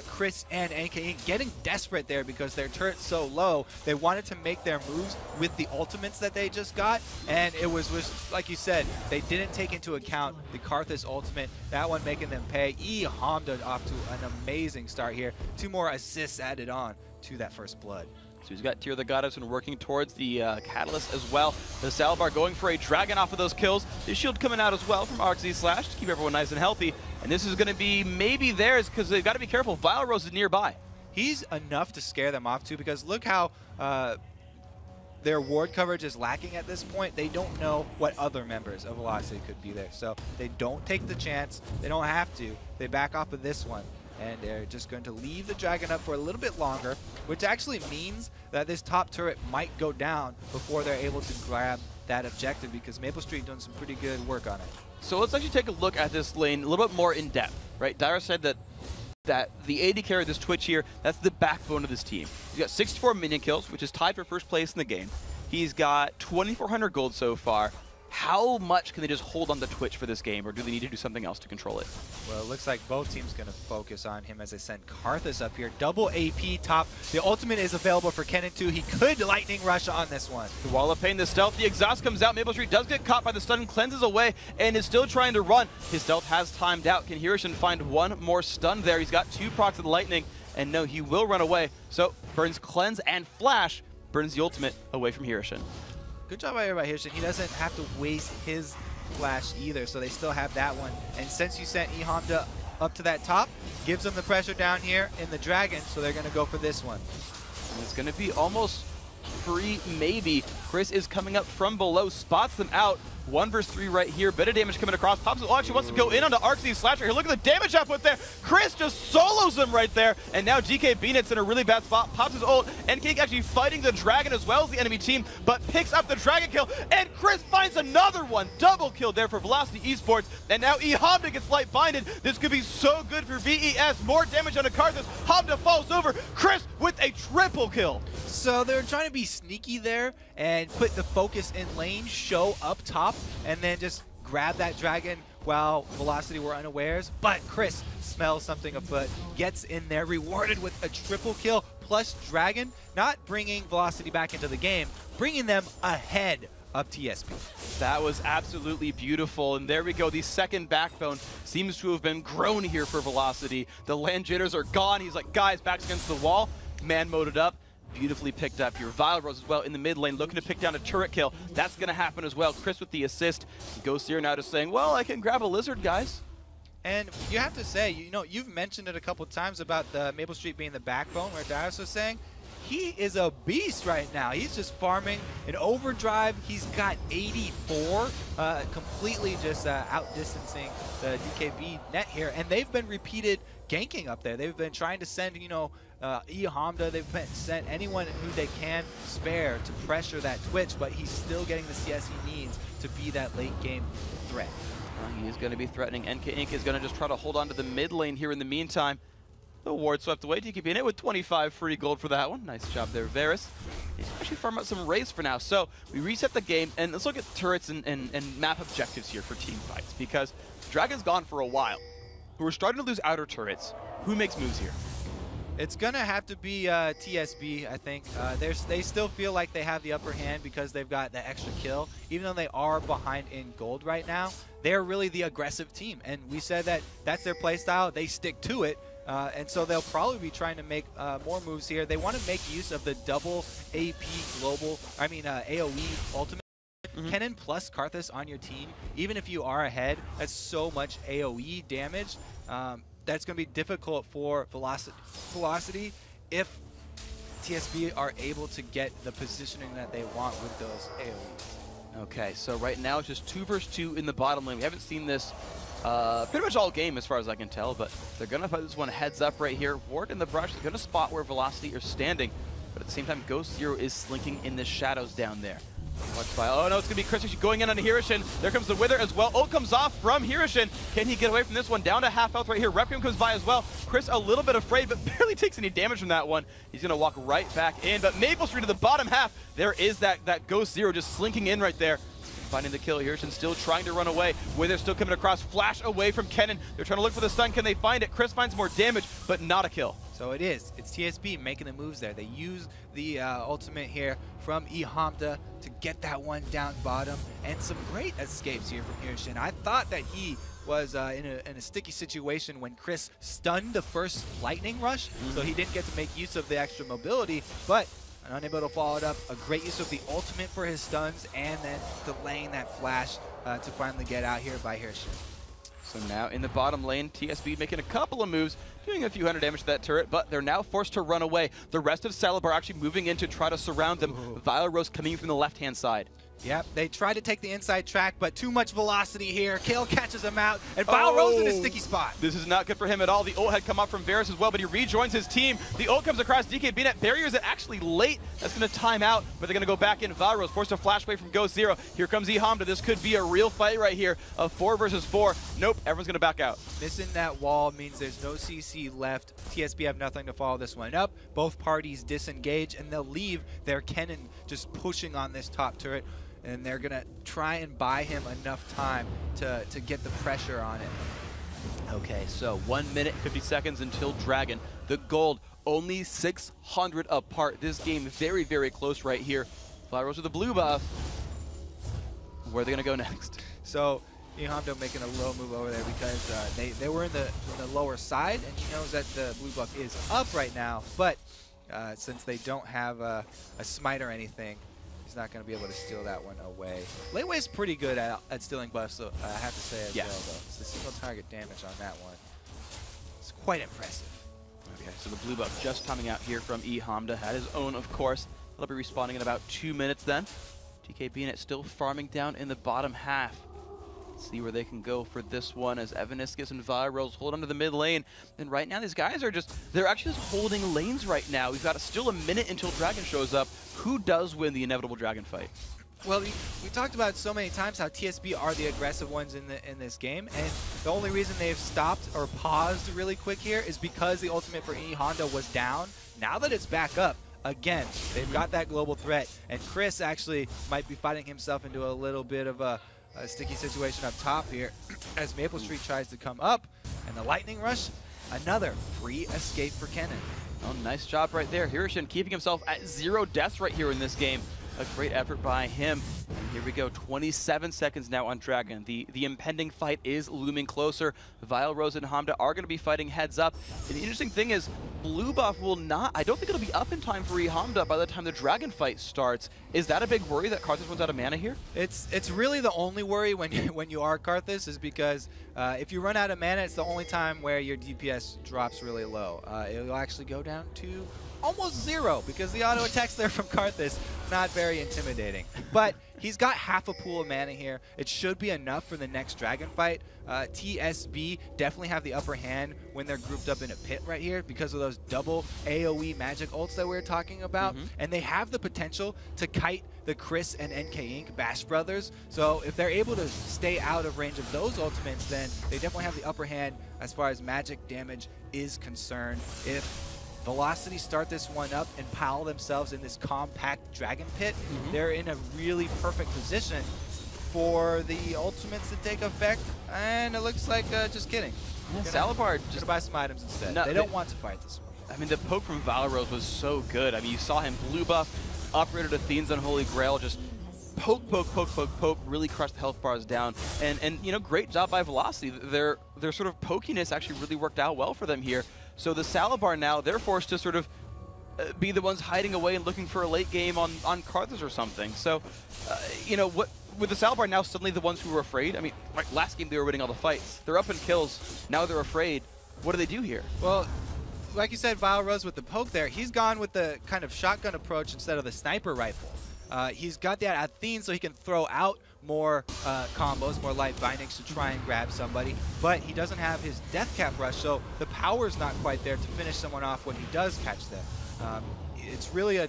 Chris and NK Inc. getting desperate there because their turret's so low. They wanted to make their moves with the ultimates that they just got, and it was like you said, they didn't take into account the Karthus ultimate, that one making them pay. Ihamda off to an amazing start here. 2 more assists added on to that first blood. So he's got Tear the Goddess and working towards the Catalyst as well. The Salvar going for a Dragon off of those kills. The shield coming out as well from RxZ Slash to keep everyone nice and healthy. And this is going to be maybe theirs because they've got to be careful. Valorose is nearby. He's enough to scare them off too, because look how their ward coverage is lacking at this point. They don't know what other members of Velocity could be there. So they don't take the chance. They don't have to. They back off of this one. And they're just going to leave the Dragon up for a little bit longer, which actually means that this top turret might go down before they're able to grab that objective, because Maple Street doing some pretty good work on it. So let's actually take a look at this lane a little bit more in depth, right? Dyrus said that the AD carry, this Twitch here, that's the backbone of this team. He's got 64 minion kills, which is tied for first place in the game. He's got 2,400 gold so far. How much can they just hold on the Twitch for this game, or do they need to do something else to control it? Well, it looks like both teams going to focus on him as they send Karthus up here. Double AP top. The ultimate is available for Kennen too. He could Lightning Rush on this one. The Wall of Pain, the stealth, the exhaust comes out. Maple Street does get caught by the stun, cleanses away, and is still trying to run. His stealth has timed out. Can Hirishin find one more stun there? He's got 2 procs of the Lightning, and no, he will run away. So burns Cleanse and Flash, burns the ultimate away from Hirishin. Good job by Hirishin. He doesn't have to waste his flash either, so they still have that one. And since you sent Ihamda up to that top, gives them the pressure down here in the Dragon, so they're going to go for this one. And it's going to be almost free, maybe. Chris is coming up from below, spots them out. 1 vs 3 right here. Bit of damage coming across. Pops actually wants to go in onto RxZ Slash right here. Look at the damage output there. Chris just solos him right there. And now DK Beanit's in a really bad spot. Pops his ult. NK actually fighting the Dragon as well as the enemy team, but picks up the Dragon kill. And Chris finds another one. Double kill there for Velocity Esports. And now Ihamda gets light binded. This could be so good for VES. More damage on Karthus. Hamda falls over. Chris with a triple kill. So they're trying to be sneaky there and put the focus in lane, show up top, and then just grab that Dragon while Velocity were unawares. But Chris smells something afoot, gets in there, rewarded with a triple kill plus Dragon, not bringing Velocity back into the game, bringing them ahead of TSP. That was absolutely beautiful, and there we go. The second backbone seems to have been grown here for Velocity. The land jitters are gone. He's like, guys, backs against the wall, man moded up. beautifully picked up here. Vile Rose as well in the mid lane, looking to pick down a turret kill. That's going to happen as well. Chris with the assist. Ghost Zero now just saying, well, I can grab a lizard, guys. And you have to say, you've mentioned it a couple times about the Maple Street being the backbone, where Darius was saying, he is a beast right now. He's just farming an overdrive. He's got 84, completely just outdistancing the DKB net here. And they've been repeated ganking up there. They've been trying to send, Hamda. They've sent anyone who they can spare to pressure that Twitch, but he's still getting the CS he needs to be that late game threat. He is going to be threatening. NK Inc. is going to just try to hold on to the mid lane here in the meantime. The ward swept away. DKB in it with 25 free gold for that one. Nice job there, Varus. He's actually farming out some raids for now. So we reset the game, and let's look at turrets and map objectives here for team fights, because Dragon's gone for a while. We're starting to lose outer turrets. Who makes moves here? It's going to have to be TSB, I think. They still feel like they have the upper hand because they've got the extra kill. Even though they are behind in gold right now, they're really the aggressive team. And we said that that's their play style. They stick to it. And so they'll probably be trying to make more moves here. They want to make use of the double AP AoE ultimate. Kennen plus Karthus on your team, even if you are ahead, that's so much AoE damage. That's going to be difficult for Velocity if TSB are able to get the positioning that they want with those AoEs. Okay, so right now it's just 2 versus 2 in the bottom lane. We haven't seen this pretty much all game as far as I can tell, but they're going to fight this one heads up right here. Ward in the brush is going to spot where Velocity are standing, but at the same time, Ghost Zero is slinking in the shadows down there. Watch by. Oh no, it's going to be Chris going in on Hirishin. There comes the Wither as well. Ult comes off from Hirishin. Can he get away from this one? Down to half health right here. Requiem comes by as well. Chris a little bit afraid, but barely takes any damage from that one. He's going to walk right back in, but Maple Street to the bottom half. There is that Ghost Zero just slinking in right there. Finding the kill. Hirishin still trying to run away. Wither still coming across. Flash away from Kennen. They're trying to look for the stun. Can they find it? Chris finds more damage, but not a kill. So it's TSB making the moves there. They use the ultimate here from Hamda to get that one down bottom, and some great escapes here from Hirishin. I thought that he was in a sticky situation when Chris stunned the first lightning rush, so he didn't get to make use of the extra mobility, but unable to follow it up. A great use of the ultimate for his stuns, and then delaying that flash to finally get out here by Hirishin. So now in the bottom lane, TSB making a couple of moves, doing a few hundred damage to that turret, but they're now forced to run away. The rest of Celebar actually moving in to try to surround them. Vile Rose coming in from the left-hand side. Yep, they try to take the inside track, but too much velocity here. Kale catches him out, and Vile Rose in a sticky spot. This is not good for him at all. The ult had come up from Varus as well, but he rejoins his team. The ult comes across DKB net. Barriers it actually late. That's going to time out, but they're going to go back in. Vile Rose forced a flash away from Ghost Zero. Here comes Hamda. This could be a real fight right here of 4 versus 4. Nope, everyone's going to back out. Missing that wall means there's no CC left. TSB have nothing to follow this one up. Both parties disengage, and they'll leave their Kennen just pushing on this top turret. And they're going to try and buy him enough time to get the pressure on it. Okay, so 1 minute, 50 seconds until Dragon. The gold, only 600 apart. This game very, very close right here. Vile Rose with the blue buff. Where are they going to go next? So Hamda making a low move over there because they were in the lower side, and he knows that the blue buff is up right now. But since they don't have a smite or anything, he's not going to be able to steal that one away. Lateway is pretty good at stealing buffs, so I have to say as well, though. It's the single target damage on that one. It's quite impressive. Okay, so the blue buff just coming out here from Hamda. Had his own, of course. He'll be respawning in about 2 minutes then. TKB in it still farming down in the bottom half. See where they can go for this one as Evaniscus and Vile Rose hold onto the mid lane. And right now these guys are they're actually just holding lanes right now. We've got still a minute until Dragon shows up. Who does win the inevitable Dragon fight? Well, we talked about so many times how TSB are the aggressive ones in this game, and the only reason they've stopped or paused really quick here is because the ultimate for Honda was down. Now that it's back up, again, they've got that global threat, and Chris actually might be fighting himself into a little bit of a sticky situation up top here as Maple Street tries to come up, and the lightning rush, another free escape for Kennen. Oh, nice job right there. Hirishin keeping himself at 0 deaths right here in this game. A great effort by him. And Here we go, 27 seconds now on Dragon. The impending fight is looming closer. Vile, Rose, and Hamda are going to be fighting heads up. And the interesting thing is, blue buff will not, I don't think it'll be up in time for Hamda by the time the Dragon fight starts. Is that a big worry that Karthus runs out of mana here? It's really the only worry when you are Karthus, is because if you run out of mana, it's the only time where your DPS drops really low. It'll actually go down to almost 0 because the auto attacks there from Karthus, not very intimidating. But he's got half a pool of mana here. It should be enough for the next Dragon fight. TSB definitely have the upper hand when they're grouped up in a pit right here because of those double AoE magic ults that we were talking about. And they have the potential to kite the Chris and NK Inc. Bash Brothers. So if they're able to stay out of range of those ultimates, then they definitely have the upper hand as far as magic damage is concerned. If Velocity start this one up and pile themselves in this compact Dragon Pit, they're in a really perfect position for the ultimates to take effect, and it looks like, just kidding. Yeah, Salabar just buy some items instead. No, they don't want to fight this one. I mean, the poke from Valrose was so good. I mean, you saw him blue buff, uprated Athene's Unholy Grail, just poke, poke, poke, poke, poke, really crushed the health bars down. And you know, great job by Velocity. Their sort of pokiness actually really worked out well for them here. So the Salabar now, they're forced to sort of be the ones hiding away and looking for a late game on Karthus or something. So, you know, what with the Salabar now suddenly the ones who were afraid? I mean, like last game they were winning all the fights. They're up in kills. Now they're afraid. What do they do here? Well, like you said, Vile Rose with the poke there, he's gone with the kind of shotgun approach instead of the sniper rifle. He's got that Athene so he can throw out more combos, more light bindings to try and grab somebody, but he doesn't have his death cap rush, so the power's not quite there to finish someone off when he does catch them. It's really an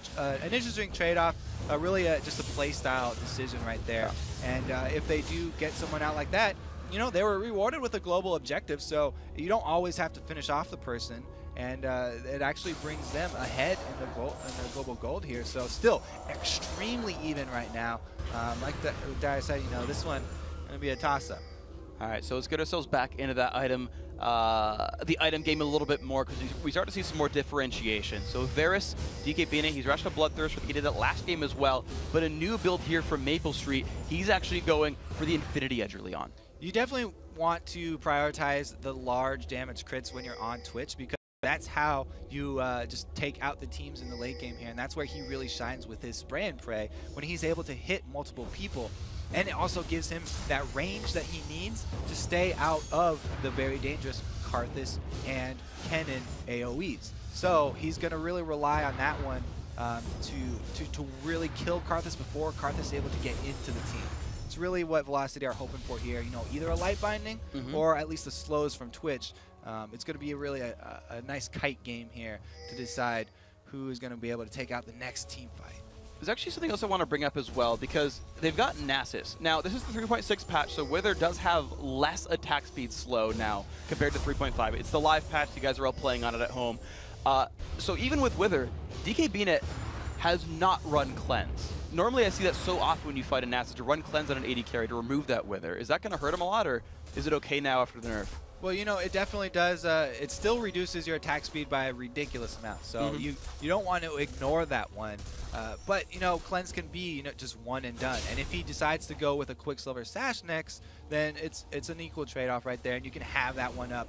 interesting trade-off, really just a play style decision right there. And if they do get someone out like that, you know, they were rewarded with a global objective, so you don't always have to finish off the person. And it actually brings them ahead in the global gold here. So still extremely even right now. Like Darius said, you know, this one going to be a toss-up. All right, so let's get ourselves back into that item, the item game a little bit more, because we start to see some more differentiation. So Varus, DK Bina, he's rushed a Bloodthirst. He did that last game as well. But a new build here from Maple Street, he's actually going for the Infinity Edge early on. You definitely want to prioritize the large damage crits when you're on Twitch, because that's how you just take out the teams in the late game here, and that's where he really shines with his spray and pray, when he's able to hit multiple people. And it also gives him that range that he needs to stay out of the very dangerous Karthus and Kennen AoEs. So he's going to really rely on that one to really kill Karthus before Karthus is able to get into the team. It's really what Velocity are hoping for here, you know, either a light binding or at least the slows from Twitch. It's going to be really a nice kite game here to decide who is going to be able to take out the next team fight. There's actually something else I want to bring up as well, because they've got Nasus. Now, this is the 3.6 patch, so Wither does have less attack speed slow now compared to 3.5. It's the live patch. You guys are all playing on it at home. So even with Wither, DK Bina has not run Cleanse. Normally, I see that so often when you fight a Nasus, to run Cleanse on an AD carry to remove that Wither. Is that going to hurt him a lot, or is it okay now after the nerf? Well, you know, it definitely does. It still reduces your attack speed by a ridiculous amount. So you don't want to ignore that one. But, you know, Cleanse can be, you know, just one and done. And if he decides to go with a Quicksilver Sash next, then it's an equal trade-off right there. And you can have that one up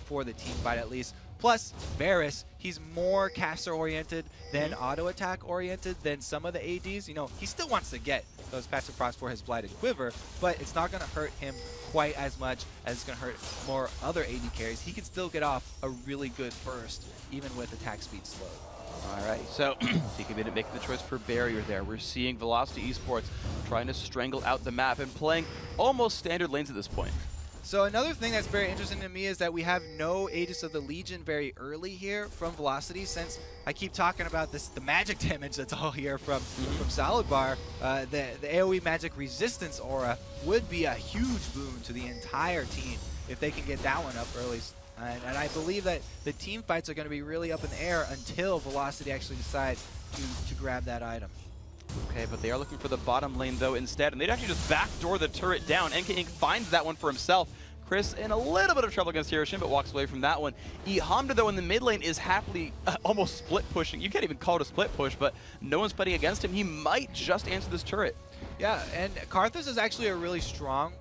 for the team fight at least. Plus, Varus, he's more caster-oriented than auto-attack-oriented than some of the ADs. You know, he still wants to get those passive procs for his Blighted Quiver, but it's not going to hurt him quite as much as it's going to hurt more other AD carries. He can still get off a really good burst, even with attack speed slow. All right, so DK Bina making the choice for Barrier there. We're seeing Velocity Esports trying to strangle out the map and playing almost standard lanes at this point. So another thing that's very interesting to me is that we have no Aegis of the Legion very early here from Velocity, since I keep talking about this, the magic damage that's all here from Salabar. The AoE magic resistance aura would be a huge boon to the entire team if they can get that one up early. And I believe that the team fights are going to be really up in the air until Velocity actually decide to grab that item. Okay, but they are looking for the bottom lane, though, instead. And they'd actually just backdoor the turret down. NK Inc. finds that one for himself. Chris in a little bit of trouble against Hiroshima, but walks away from that one. Hamda, though, in the mid lane is happily almost split pushing. You can't even call it a split push, but no one's fighting against him. He might just answer this turret. Yeah, and Karthus is actually a really strong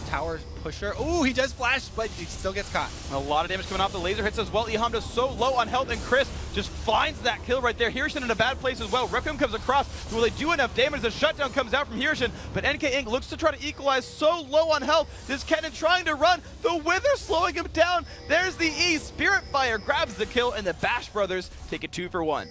tower pusher. Ooh, he does flash, but he still gets caught. A lot of damage coming off the laser hits as well. Hamda's so low on health, and Chris just finds that kill right there. Hirshin in a bad place as well. Requiem comes across. Will they do enough damage? The shutdown comes out from Hirshin, but NK Inc. looks to try to equalize. So low on health. This Kennen trying to run. The Wither slowing him down. There's the E. Spirit Fire grabs the kill, and the Bash brothers take it 2 for 1.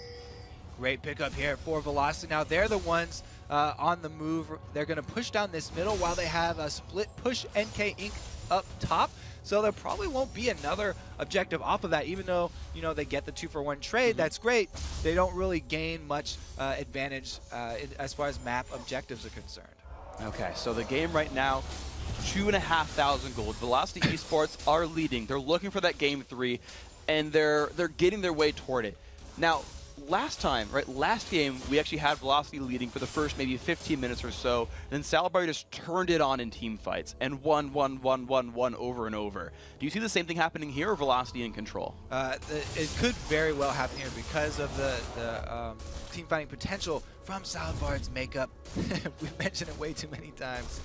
Great pickup here for Velocity. Now they're the ones on the move. They're going to push down this middle while they have a split push NK Inc. up top. So there probably won't be another objective off of that, even though, you know, they get the 2 for 1 trade. That's great. They don't really gain much advantage as far as map objectives are concerned. Okay, so the game right now, 2,500 gold. Velocity Esports are leading. They're looking for that game 3, and they're getting their way toward it. Now, last game, we actually had Velocity leading for the first maybe 15 minutes or so. Then Salabar just turned it on in team fights and won over and over. Do you see the same thing happening here, or Velocity in control? It could very well happen here because of the team fighting potential from Salabar's makeup. We've mentioned it way too many times.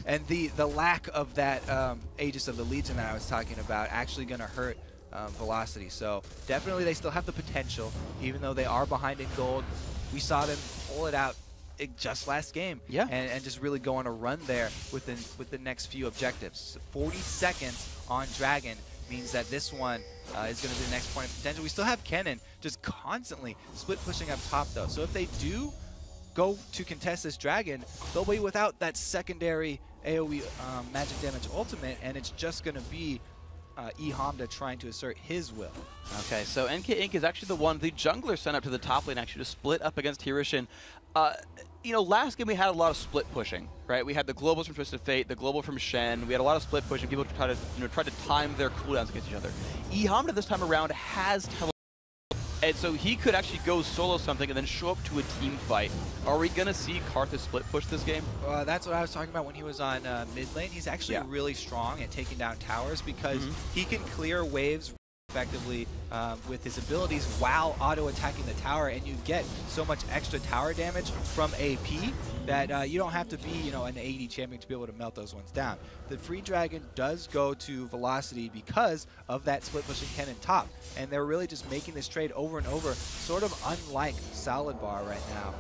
And the lack of that Aegis of the Legion that I was talking about actually going to hurt Velocity. So definitely they still have the potential, even though they are behind in gold. We saw them pull it out just last game, yeah, and just really go on a run there with the next few objectives. 40 seconds on Dragon means that this one is going to be the next point of potential. We still have Kennen just constantly split pushing up top though, so if they do go to contest this Dragon, they'll be without that secondary AoE magic damage ultimate, and it's just going to be Hamda trying to assert his will. Okay, so NK Inc. is actually the jungler sent up to the top lane actually to split up against Hirshin. You know, last game we had a lot of split pushing, right? We had the globals from Twisted Fate, the global from Shen. We had a lot of split pushing. People try to time their cooldowns against each other. Hamda this time around has and so he could actually go solo something and then show up to a team fight. Are we going to see Karthus split push this game? That's what I was talking about when he was on mid lane. He's actually really strong at taking down towers because he can clear waves effectively with his abilities while auto-attacking the tower, and you get so much extra tower damage from AP that you don't have to be, you know, an AD champion to be able to melt those ones down. The free dragon does go to Velocity because of that split pushing Kennen top, and they're really just making this trade over and over, sort of unlike Salad Bar right now.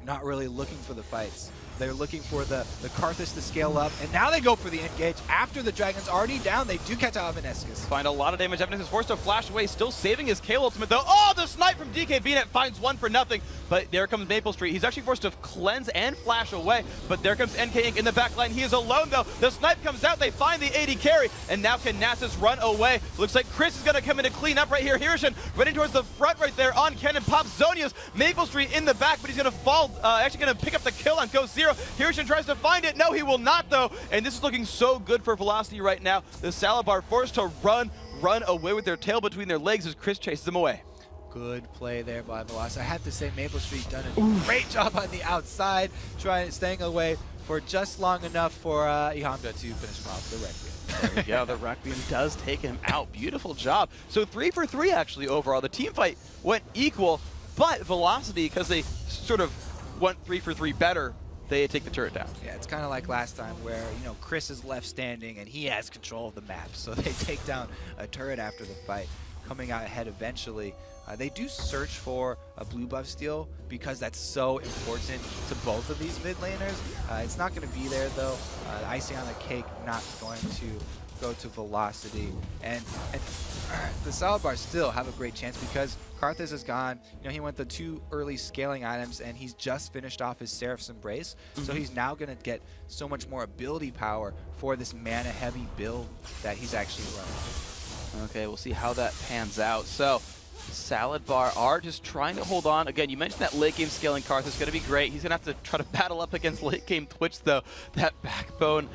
Not really looking for the fights. They're looking for the Karthus to scale up, and now they go for the engage after the Dragon's already down. They do catch out Evanescus. Find a lot of damage. Evanescus is forced to flash away, still saving his Kale ultimate though. Oh, the snipe from DK BNet finds 1 for nothing, but there comes Maple Street. He's actually forced to cleanse and flash away, but there comes NK Inc. in the back line. He is alone though. The snipe comes out, they find the AD carry, and now can Nasus run away. Looks like Chris is gonna come in to clean up right here. Hirshin running towards the front right there on Kennen. Pops Zonius. Maple Street in the back, but he's gonna fall, actually gonna pick up the kill on Ghost Zero. Hirshin tries to find it. No, he will not though. And this is looking so good for Velocity right now. The Salabar forced to run away with their tail between their legs as Chris chases them away. Good play there by Velocity. I have to say Maple Street done a great job on the outside, staying away for just long enough for Hamda to finish him off the Requiem. Yeah, the Requiem does take him out. Beautiful job. So 3 for 3 actually overall. The team fight went equal, but Velocity, because they sort of went 3 for 3 better, they take the turret down. Yeah, it's kind of like last time where, you know, Chris is left standing and he has control of the map. So they take down a turret after the fight, coming out ahead eventually. They do search for a blue buff steal because that's so important to both of these mid laners. It's not going to be there though. The icing on the cake not going to go to Velocity. And the Salad Bar still have a great chance because Karthus is gone. You know, he went the 2 early scaling items and he's just finished off his Seraph's Embrace. So he's now going to get so much more ability power for this mana heavy build that he's actually running. Okay, we'll see how that pans out. So Salad Bar are just trying to hold on. Again, you mentioned that late game scaling Karth is going to be great. He's going to have to try to battle up against late game Twitch, though. That backbone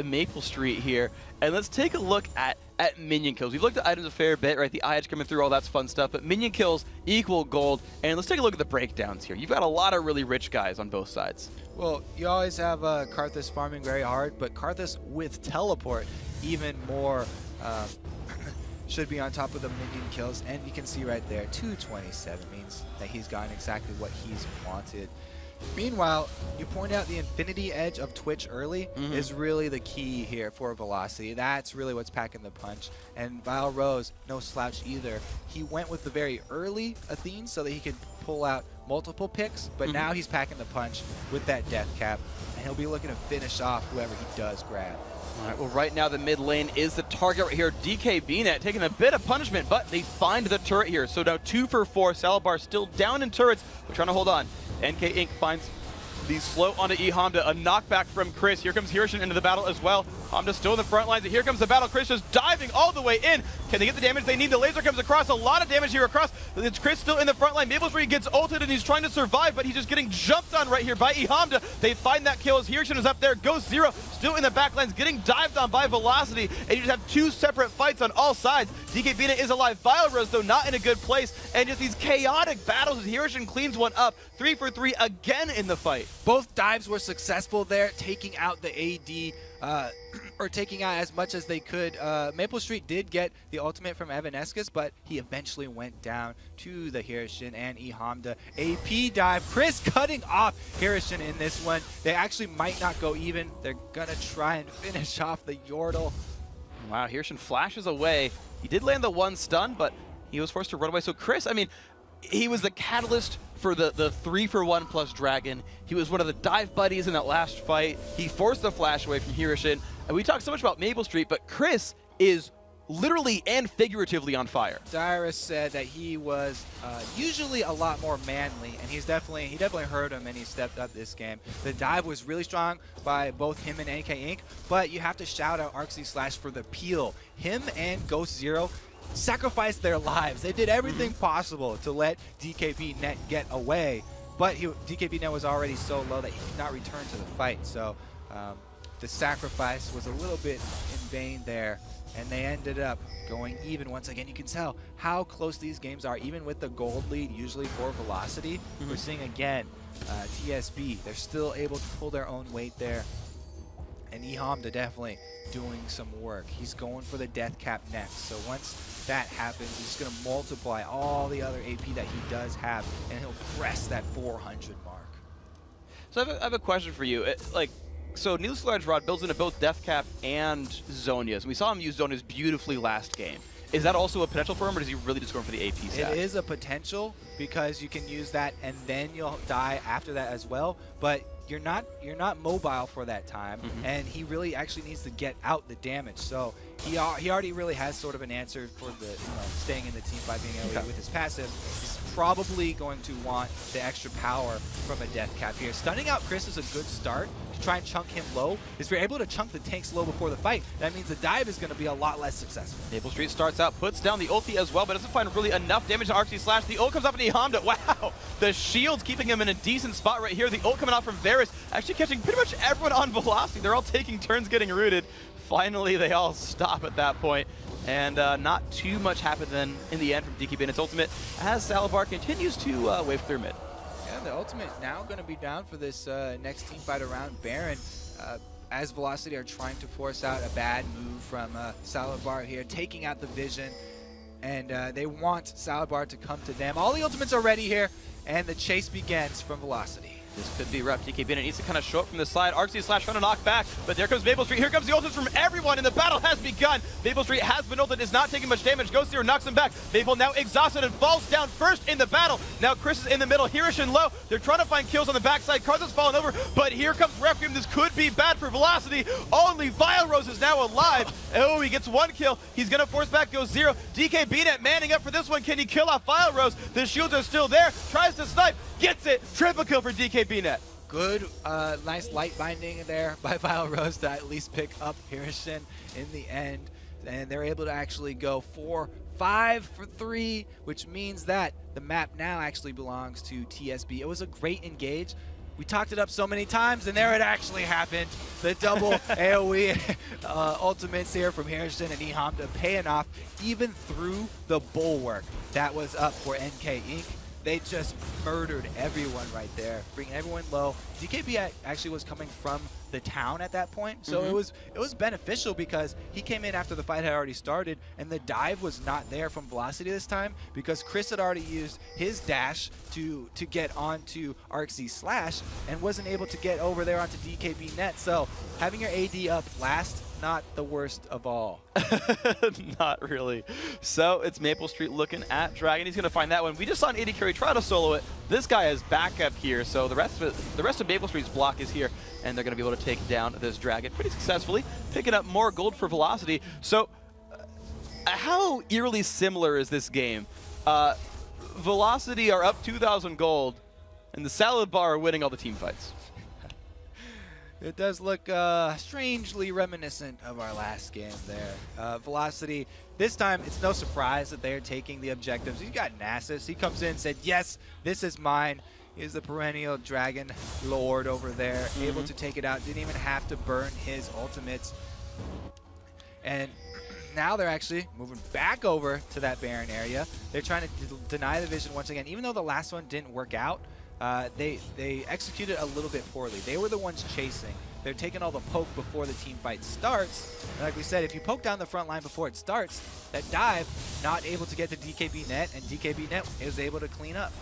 Maple Street here. And let's take a look at minion kills. We've looked at items a fair bit, right? The IH coming through, all that's fun stuff. But minion kills equal gold. And let's take a look at the breakdowns here. You've got a lot of really rich guys on both sides. Well, you always have Karthus farming very hard, but Karthus with teleport even more should be on top of the minion kills. And you can see right there, 227 means that he's gotten exactly what he's wanted. Meanwhile, you point out the infinity edge of Twitch early is really the key here for Velocity. That's really what's packing the punch. And Vile Rose, no slouch either. He went with the very early Athene so that he could pull out multiple picks, but now he's packing the punch with that death cap, and he'll be looking to finish off whoever he does grab. All right, well, right now the mid lane is the target right here. DK BNet taking a bit of punishment, but they find the turret here. So now 2 for 4. Salabar still down in turrets, but trying to hold on. NK Inc. finds the slow onto Hamda, a knockback from Chris. Here comes Hirshin into the battle as well. Hamda still in the front lines. Here comes the battle. Chris just diving all the way in. Can they get the damage they need? The laser comes across. A lot of damage here across. It's Chris still in the front line. Maple Street gets ulted and he's trying to survive, but he's just getting jumped on right here by Hamda. They find that kill as Hirshin is up there. Goes 0, still in the back lines, getting dived on by Velocity. And you just have 2 separate fights on all sides. DK Bina is alive. Vile Rose, though, not in a good place. And just these chaotic battles as Hirshin cleans one up. 3 for 3 again in the fight. Both dives were successful there, taking out the AD, or taking out as much as they could. Maple Street did get the ultimate from Evanescus, but he eventually went down to the Hirshin and Hamda. AP dive. Chris cutting off Hirshin in this one. They actually might not go even. They're going to try and finish off the Yordle. Wow, Hirshin flashes away. He did land the 1 stun, but he was forced to run away. So Chris, I mean, he was the catalyst for the 3 for 1 plus Dragon. He was one of the dive buddies in that last fight. He forced the flash away from Hirshin. And we talk so much about Maple Street, but Chris is literally and figuratively on fire. Dyrus said that he was usually a lot more manly, and he definitely heard him and he stepped up this game. The dive was really strong by both him and NK Inc., but you have to shout out Arxy Slash for the peel. Him and Ghost Zero sacrificed their lives. They did everything possible to let DKP Net get away, but DKP Net was already so low that he could not return to the fight. So the sacrifice was a little bit in vain there, and they ended up going even once again. You can tell how close these games are, even with the gold lead usually for Velocity. We're seeing again TSB. They're still able to pull their own weight there. And Hamda definitely doing some work. He's going for the death cap next. So once that happens, he's going to multiply all the other AP that he does have, and he'll press that 400 mark. So I have a question for you. So Needless Large Rod builds into both death cap and Zhonya's. We saw him use Zhonya's beautifully last game. Is that also a potential for him, or is he really just going for the AP stat? It is a potential, because you can use that and then you'll die after that as well. But you're not mobile for that time, and he really actually needs to get out the damage. So he already really has sort of an answer for the staying in the team by being able to with his passive. He's probably going to want the extra power from a death cap here. Stunning out Chris is a good start to try and chunk him low. If you're able to chunk the tanks low before the fight, that means the dive is going to be a lot less successful. Maple Street starts out, puts down the ulti as well, but doesn't find really enough damage to Arxy Slash. The ult comes up into Hamda. Wow! The shield's keeping him in a decent spot right here. The ult coming out from Varus, actually catching pretty much everyone on Velocity. They're all taking turns getting rooted. Finally, they all stop at that point. And not too much happened then in the end from DK Bennett's ultimate as Salabar continues to wave through mid. Yeah, the ultimate now going to be down for this next team fight around Baron. As Velocity are trying to force out a bad move from Salabar here, taking out the vision. And they want Salabar to come to them. All the ultimates are ready here, and the chase begins from Velocity. This could be rough. DK Bennett needs to kind of show up from the side. Arxy Slash trying to knock back, but there comes Maple Street. Here comes the ultimates from everyone, and the battle has begun. Maple Street has been ulted, is not taking much damage. Ghost Zero knocks him back. Maple now exhausted and falls down first in the battle. Now Chris is in the middle. Hirshin low. They're trying to find kills on the backside. Karthus falling over, but here comes Requiem. This could be bad for Velocity. Only Vile Rose is now alive. Oh, he gets 1 kill. He's going to force back Ghost Zero. DK Bennett manning up for this one. Can he kill off Vile Rose? The shields are still there. Tries to snipe. Gets it. Triple kill for DK Bennett. Good, nice light binding there by Vile Rose to at least pick up Hirshin in the end. And they're able to actually go 4 5 for 3, which means that the map now actually belongs to TSB. It was a great engage. We talked it up so many times, and there it actually happened. The double AoE ultimates here from Harrison and eHamda paying off even through the bulwark that was up for NK Inc. They just murdered everyone right there, bringing everyone low. DKB actually was coming from the town at that point, so it was beneficial because he came in after the fight had already started, and the dive was not there from Velocity this time because Chris had already used his dash to get onto ArcZ Slash and wasn't able to get over there onto DKB net. So having your AD up last, not the worst of all. Not really. So it's Maple Street looking at Dragon. He's going to find that one. We just saw an AD carry try to solo it. This guy is backup here, so the rest of Maple Street's block is here, and they're going to be able to take down this Dragon pretty successfully, picking up more gold for Velocity. So how eerily similar is this game? Velocity are up 2,000 gold, and the Salad Bar are winning all the team fights. It does look strangely reminiscent of our last game there. Velocity, this time it's no surprise that they're taking the objectives. You got Nasus. He comes in and said, yes, this is mine. He's the perennial Dragon Lord over there, able to take it out. Didn't even have to burn his ultimates. And now they're actually moving back over to that Baron area. They're trying to deny the vision once again. Even though the last one didn't work out, they executed a little bit poorly. They were the ones chasing. They're taking all the poke before the team fight starts. And like we said, if you poke down the front line before it starts, that dive, not able to get to DKB net, and DKB net is able to clean up.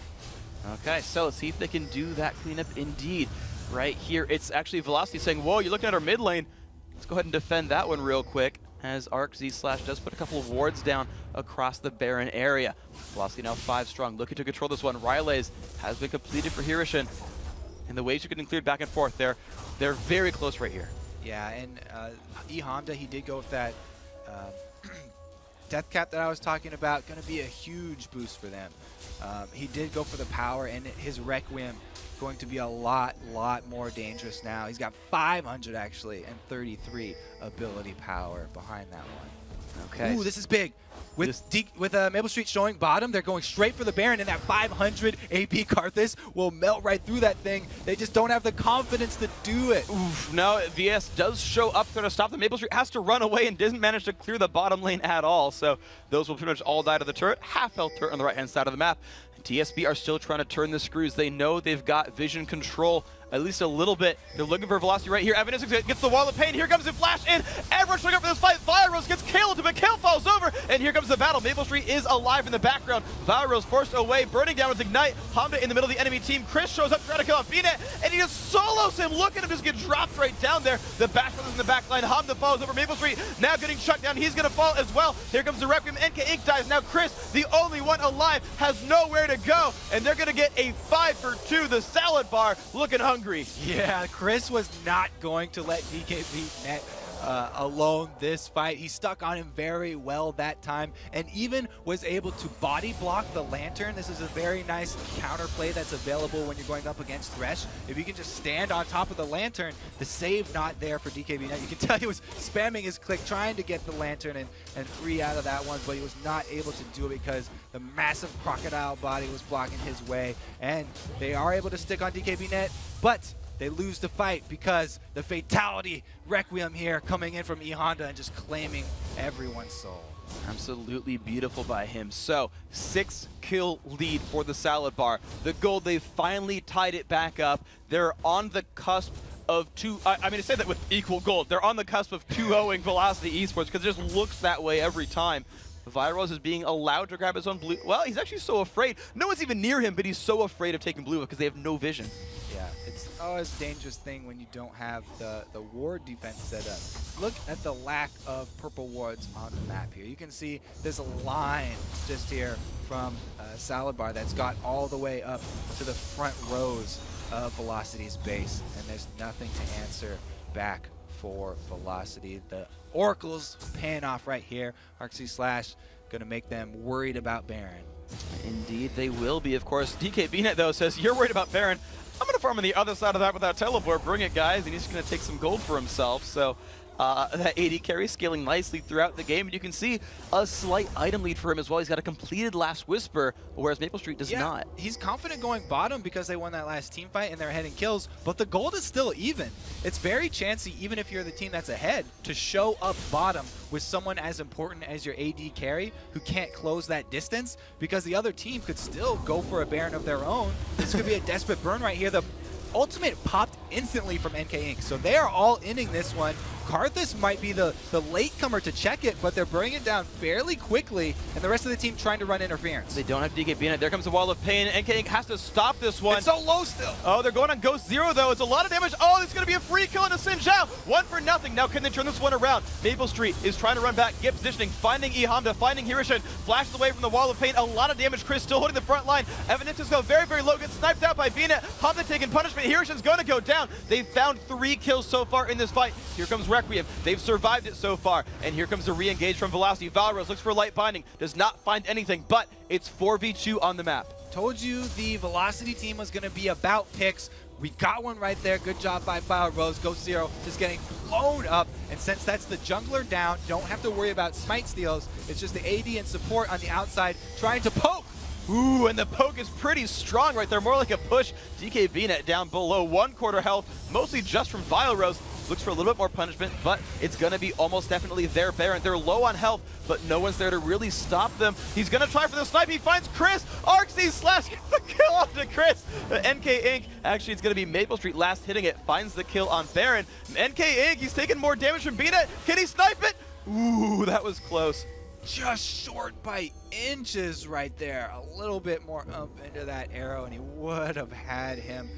Okay, so let's see if they can do that cleanup indeed. Right here, it's actually Velocity saying, whoa, you're looking at our mid lane. Let's go ahead and defend that one real quick, as ArcZ Slash does put a couple of wards down across the Baron area. Velocity now 5 strong, looking to control this one. Rylays has been completed for Hirishin, and the waves are getting cleared back and forth. They're very close right here. Yeah, and eHamda, he did go with that Death Cap that I was talking about, going to be a huge boost for them. He did go for the power, and his Requiem going to be a lot more dangerous now. He's got 500 actually, and 33 ability power behind that one. Okay. Ooh, this is big. With Maple Street showing bottom, they're going straight for the Baron, and that 500 AP Karthus will melt right through that thing. They just don't have the confidence to do it. Oof. Now, VS does show up there to stop them. Maple Street has to run away and doesn't manage to clear the bottom lane at all. So those will pretty much all die to the turret. Half health turret on the right-hand side of the map. TSB are still trying to turn the screws. They know they've got vision control, at least a little bit. They're looking for Velocity right here. Evan gets the wall of pain. Here comes the flash in. Everyone's showing up for this fight. Vilerose gets killed, but kill falls over, and here comes the battle. Maple Street is alive in the background. Vilerose forced away, burning down with Ignite. Hamda in the middle of the enemy team. Chris shows up to try to kill off VNet, and he just solos him. Look at him just get dropped right down there. The Bash Brothers in the back line. Hamda falls over. Maple Street now getting shut down. He's going to fall as well. Here comes the Requiem. NK Inc. dies. Now Chris, the only one alive, has nowhere to go, and they're going to get a 5 for 2. The Salad Bar looking hungry. Yeah, Chris was not going to let DKB net alone this fight. He stuck on him very well that time, and even was able to body block the Lantern. This is a very nice counterplay that's available when you're going up against Thresh. If you can just stand on top of the Lantern, the save not there for DKB net. You can tell he was spamming his click, trying to get the Lantern and free out of that one, but he was not able to do it because the massive crocodile body was blocking his way, and they are able to stick on DKB net, but they lose the fight because the Fatality Requiem here coming in from eHamda and just claiming everyone's soul. Absolutely beautiful by him. So, 6-kill lead for the Salad Bar. The gold, they finally tied it back up. They're on the cusp of I say that with equal gold. They're on the cusp of 2-0ing Velocity Esports because it just looks that way every time. Vilerose is being allowed to grab his own blue. Well, he's actually so afraid. No one's even near him, but he's so afraid of taking blue because they have no vision. Yeah, it's always a dangerous thing when you don't have the ward defense set up. Look at the lack of purple wards on the map here. You can see there's a line just here from Salad Bar that's got all the way up to the front rows of Velocity's base, and there's nothing to answer back for Velocity. The Oracle's paying off right here. ArcZ Slash going to make them worried about Baron. Indeed, they will be, of course. DKBnet, though, says, you're worried about Baron. I'm going to farm on the other side of that without teleport. Bring it, guys. And he's going to take some gold for himself. So That AD carry scaling nicely throughout the game, and you can see a slight item lead for him as well. He's got a completed Last Whisper, whereas Maple Street does not. He's confident going bottom because they won that last team fight and they're ahead in kills, but the gold is still even. It's very chancy, even if you're the team that's ahead, to show up bottom with someone as important as your AD carry who can't close that distance, because the other team could still go for a Baron of their own. This could be a desperate burn right here. The ultimate popped instantly from NK Inc. So they are all inning this one. Karthus might be the latecomer to check it, but they're bringing it down fairly quickly, and the rest of the team trying to run interference. They don't have DK in it. There comes the wall of pain. NK Inc. has to stop this one. It's so low still. Oh, they're going on Ghost Zero, though. It's a lot of damage. Oh, it's going to be a free kill into Xin Zhao. 1 for nothing. Now, can they turn this one around? Maple Street is trying to run back, get positioning, finding Ehamda, finding Hirishin, flashes away from the wall of pain. A lot of damage. Chris still holding the front line. Evanescence go very, very low. Gets sniped out by Bina. Hamda taking punishment. Hirishin's going to go down. They've found 3 kills so far in this fight. Here comes Requiem. They've survived it so far. And here comes the re-engage from Velocity. Valros looks for light binding. Does not find anything, but it's 4v2 on the map. Told you the Velocity team was going to be about picks. We got one right there. Good job by Valros. Ghost Zero just getting blown up. And since that's the jungler down, don't have to worry about smite steals. It's just the AD and support on the outside trying to poke. Ooh, and the poke is pretty strong right there. More like a push. DK VNet down below 1/4 health, mostly just from Valros. Looks for a little bit more punishment, but it's going to be almost definitely their Baron. They're low on health, but no one's there to really stop them. He's going to try for the snipe. He finds Chris. Arxie slash gets the kill onto Chris. NK Inc. Actually, it's going to be Maple Street last hitting it. Finds the kill on Baron. NK Inc. He's taking more damage from Bina. Can he snipe it? Ooh, that was close. Just short by inches right there. A little bit more up into that arrow, and he would have had him.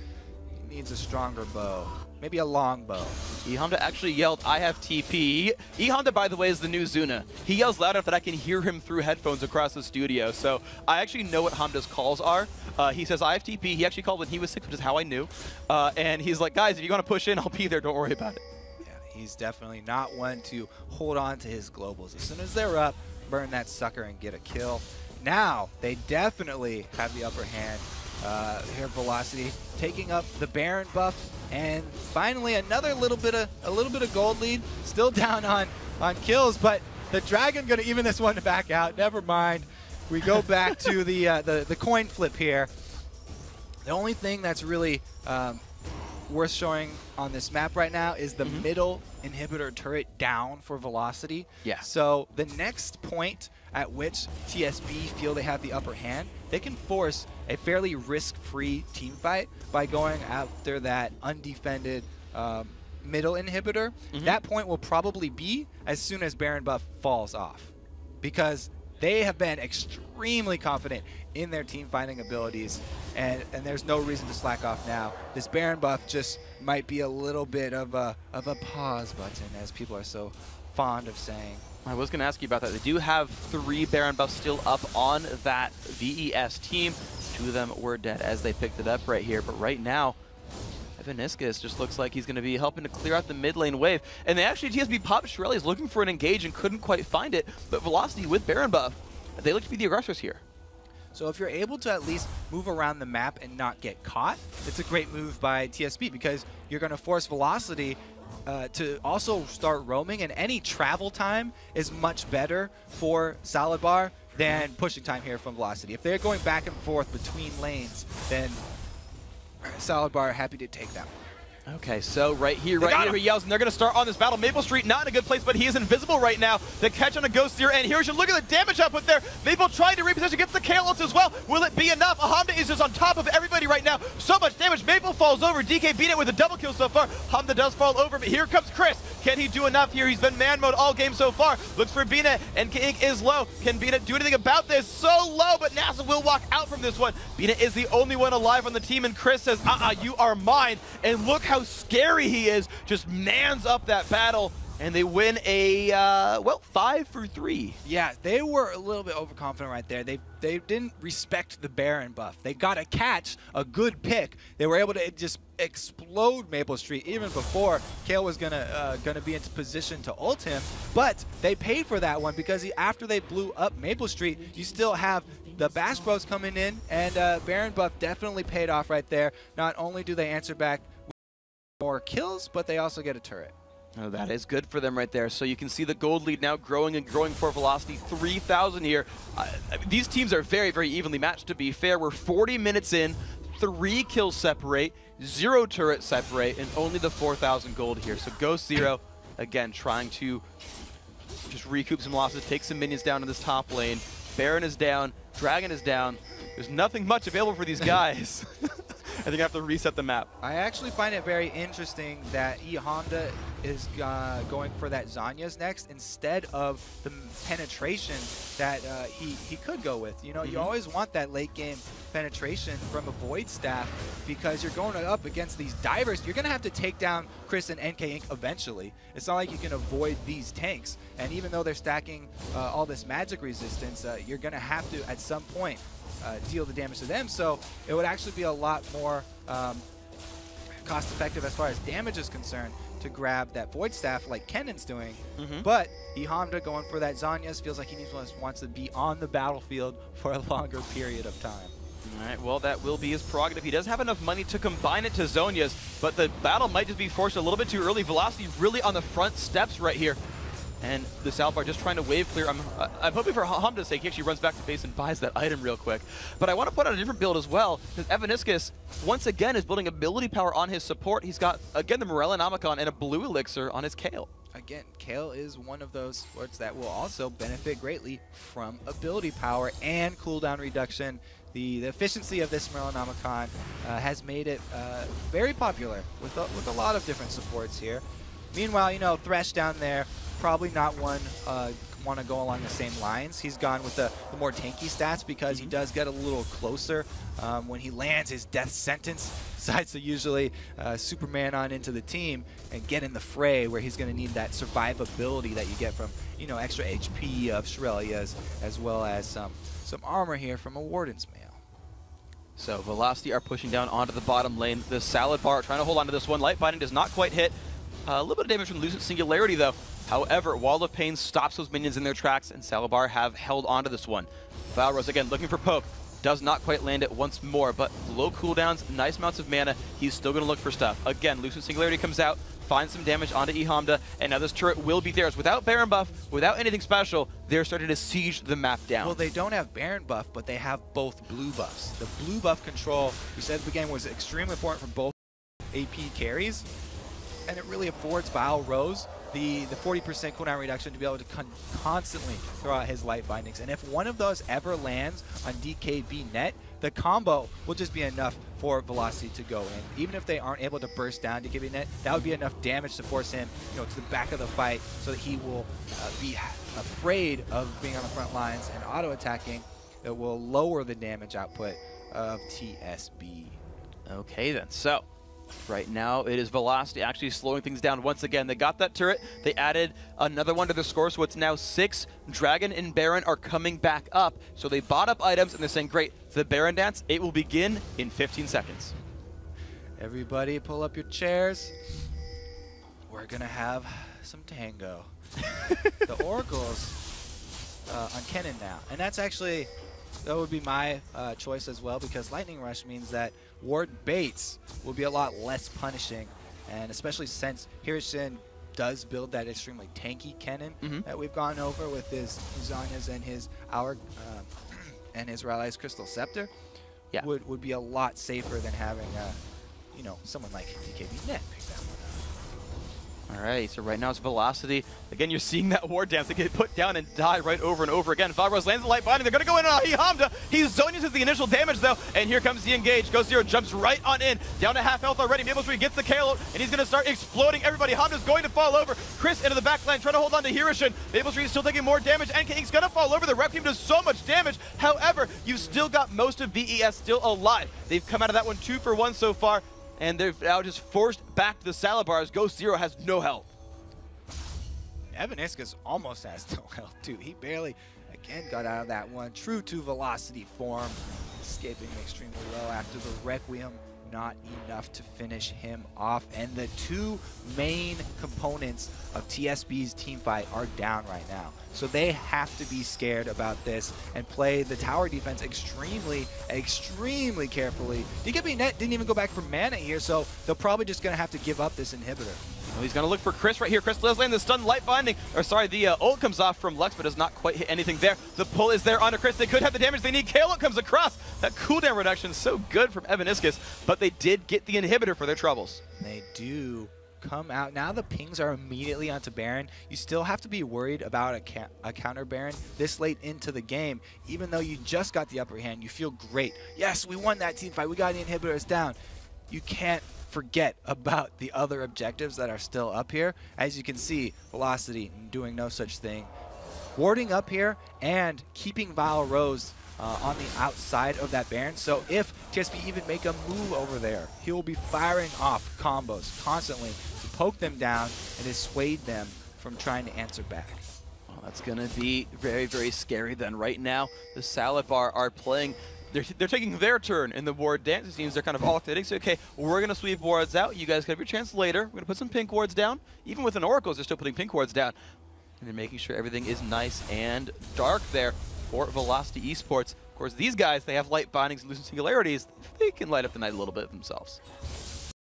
He needs a stronger bow. Maybe a long bow. Ehamda actually yelled, "I have TP." Ehamda, by the way, is the new Zuna. He yells loud enough that I can hear him through headphones across the studio. So I actually know what Hamda's calls are. He says, "I have TP." He actually called when he was 6, which is how I knew. And he's like, "Guys, if you're going to push in, I'll be there. Don't worry about it." Yeah, he's definitely not one to hold on to his globals. As soon as they're up, burn that sucker and get a kill. Now, they definitely have the upper hand. Here, Velocity taking up the Baron buff, and finally another little bit of gold lead. Still down on kills, but the Dragon gonna even this one back out. Never mind. We go back to the coin flip here. The only thing that's really worth showing on this map right now is the middle inhibitor turret down for Velocity. Yeah. So the next point at which TSB feel they have the upper hand, they can force a fairly risk-free team fight by going after that undefended middle inhibitor. That point will probably be as soon as Baron buff falls off, because they have been extremely confident in their team fighting abilities, and there's no reason to slack off now. This Baron buff just might be a little bit of a pause button, as people are so fond of saying. I was going to ask you about that. They do have 3 Baron buffs still up on that VES team. 2 of them were dead as they picked it up right here, but right now, Evaniscus just looks like he's going to be helping to clear out the mid lane wave. And they actually, TSB popped Shirley is looking for an engage and couldn't quite find it, but Velocity with Baron buff, they look to be the aggressors here. So if you're able to at least move around the map and not get caught, it's a great move by TSB, because you're going to force Velocity to also start roaming, and any travel time is much better for Salad Bar than pushing time here from Velocity. If they're going back and forth between lanes, then Salad Bar happy to take that one. Okay, so right here he yells, and they're going to start on this battle. Maple Street not in a good place, but he is invisible right now. The catch on a Ghost here, and here, look at the damage output there. Maple trying to reposition, gets the Kalos as well. Will it be enough? Hamda is just on top of everybody right now. So much damage. Maple falls over. DK beat it with a double kill so far. Hamda does fall over, but here comes Chris. Can he do enough here? He's been man mode all game so far. Looks for Bina, and Ink is low. Can Bina do anything about this? So low, but NASA will walk out from this one. Bina is the only one alive on the team, and Chris says, you are mine. And look how scary he is. Just mans up that battle, and they win a, well, 5 for 3. Yeah, they were a little bit overconfident right there. They didn't respect the Baron buff. They got to catch a good pick. They were able to just explode Maple Street even before Kale was gonna be into position to ult him. But they paid for that one, because after they blew up Maple Street, you still have the Bash Bros coming in, and Baron buff definitely paid off right there. Not only do they answer back with more kills, but they also get a turret. Oh, that is good for them right there. So you can see the gold lead now growing and growing for Velocity. 3,000 here. These teams are very, very evenly matched, to be fair. We're 40 minutes in, 3 kills separate, 0 turrets separate, and only the 4,000 gold here. So Ghost Zero, again, trying to just recoup some losses, take some minions down in this top lane. Baron is down, Dragon is down. There's nothing much available for these guys. I think I have to reset the map. I actually find it very interesting that E Honda is going for that Zanya's next instead of the penetration that he could go with. You know, you always want that late game penetration from a Void Staff because you're going up against these divers. You're going to have to take down Chris and NK Inc. eventually. It's not like you can avoid these tanks. And even though they're stacking all this magic resistance, you're going to have to, at some point, deal the damage to them. So it would actually be a lot more cost effective as far as damage is concerned to grab that Void Staff like Kennan's doing. But E Honda going for that Zanya's feels like he wants to be on the battlefield for a longer period of time. All right, well, that will be his prerogative. He does have enough money to combine it to Zhonya's, but the battle might just be forced a little bit too early. Velocity really on the front steps right here. And the Salvar just trying to wave clear. I'm hoping for Hamda's sake he actually runs back to base and buys that item real quick. But I want to put out a different build as well, because Evaniscus, once again, is building ability power on his support. He's got, again, the Morellonomicon and a blue elixir on his Kale. Again, Kale is one of those sports that will also benefit greatly from ability power and cooldown reduction. The efficiency of this Morellonomicon has made it very popular with a lot of different supports here. Meanwhile, you know, Thresh down there, probably not one want to go along the same lines. He's gone with the more tanky stats because he does get a little closer when he lands his death sentence. Decides to usually Superman on into the team and get in the fray where he's going to need that survivability that you get from, you know, extra HP of Shirelia's as well as some armor here from a Warden's Mail. So Velocity are pushing down onto the bottom lane. The Salad Bar trying to hold on to this one. Light Binding does not quite hit. A little bit of damage from Lucent Singularity, though. However, Wall of Pain stops those minions in their tracks, and Salabar have held onto this one. Valros, again, looking for poke. Does not quite land it once more, but low cooldowns, nice amounts of mana. He's still going to look for stuff. Again, Lucent Singularity comes out, finds some damage onto E Hamda, and now this turret will be theirs. Without Baron buff, without anything special, they're starting to siege the map down. Well, they don't have Baron buff, but they have both blue buffs. The blue buff control, we said at the beginning, was extremely important for both AP carries, and it really affords Bao Rose the 40% cooldown reduction to be able to constantly throw out his light bindings. And if one of those ever lands on DKB net, the combo will just be enough for Velocity to go in. Even if they aren't able to burst down DKB net, that would be enough damage to force him, you know, to the back of the fight so that he will be afraid of being on the front lines and auto-attacking. It will lower the damage output of TSB. Okay then, so right now it is Velocity actually slowing things down once again. They got that turret, they added another one to the score, so it's now 6. Dragon and Baron are coming back up, so they bought up items and they're saying, great, the Baron dance, it will begin in 15 seconds. Everybody pull up your chairs. We're gonna have some tango. The Oracle's on Kennen now, and that's actually, that would be my choice as well, because Lightning Rush means that Ward Bates will be a lot less punishing, and especially since Hirshin does build that extremely tanky Kennen that we've gone over with his Zanya's and his and his Rally's Crystal Scepter, would be a lot safer than having you know, someone like DKB Net pick that one up. All right, so right now it's Velocity. Again, you're seeing that ward dance. They get put down and die right over and over again. Valros lands the light binding. They're going to go in on Hamda. He's Zhonya's with the initial damage, though. And here comes the engage. Ghost Zero jumps right on in. Down to half health already. Maple Tree gets the KO, and he's going to start exploding everybody. Hamda's going to fall over. Chris into the back line trying to hold on to Hirshin. Maple Tree is still taking more damage. NK Inc.'s going to fall over. The rep team does so much damage. However, you've still got most of VES still alive. They've come out of that one 2 for 1 so far, and they're now just forced back to the Salabars. Ghost Zero has no health. Evaniscus almost has no health too. He barely, again, got out of that one. True to Velocity form, escaping extremely low after the Requiem. Not enough to finish him off. And the 2 main components of TSB's team fight are down right now. So they have to be scared about this and play the tower defense extremely, extremely carefully. DKB Net didn't even go back for mana here, so they're probably just going to have to give up this inhibitor. Oh, he's going to look for Chris right here. Chris does land the stun light binding. Or sorry, the ult comes off from Lux, but does not quite hit anything there. The pull is there onto Chris. They could have the damage they need. Kalo comes across. That cooldown reduction is so good from Evaniscus, but they did get the inhibitor for their troubles. They do come out. Now the pings are immediately onto Baron. You still have to be worried about a counter Baron this late into the game. Even though you just got the upper hand, you feel great. Yes, we won that team fight. We got the inhibitors down. You can't forget about the other objectives that are still up here. As you can see, Velocity doing no such thing. Warding up here and keeping Vile Rose on the outside of that Baron. So if TSP even make a move over there, he will be firing off combos constantly to poke them down and dissuade them from trying to answer back. Well, that's going to be very, very scary then. Right now, the Salad are playing. They're taking their turn in the ward dance. It seems they're kind of alternating. So, okay, we're going to sweep wards out. You guys have your chance later. We're going to put some pink wards down. Even with an Oracles, they're still putting pink wards down. And they're making sure everything is nice and dark there for Velocity Esports. Of course, these guys, they have light bindings and lucent singularities. They can light up the night a little bit themselves.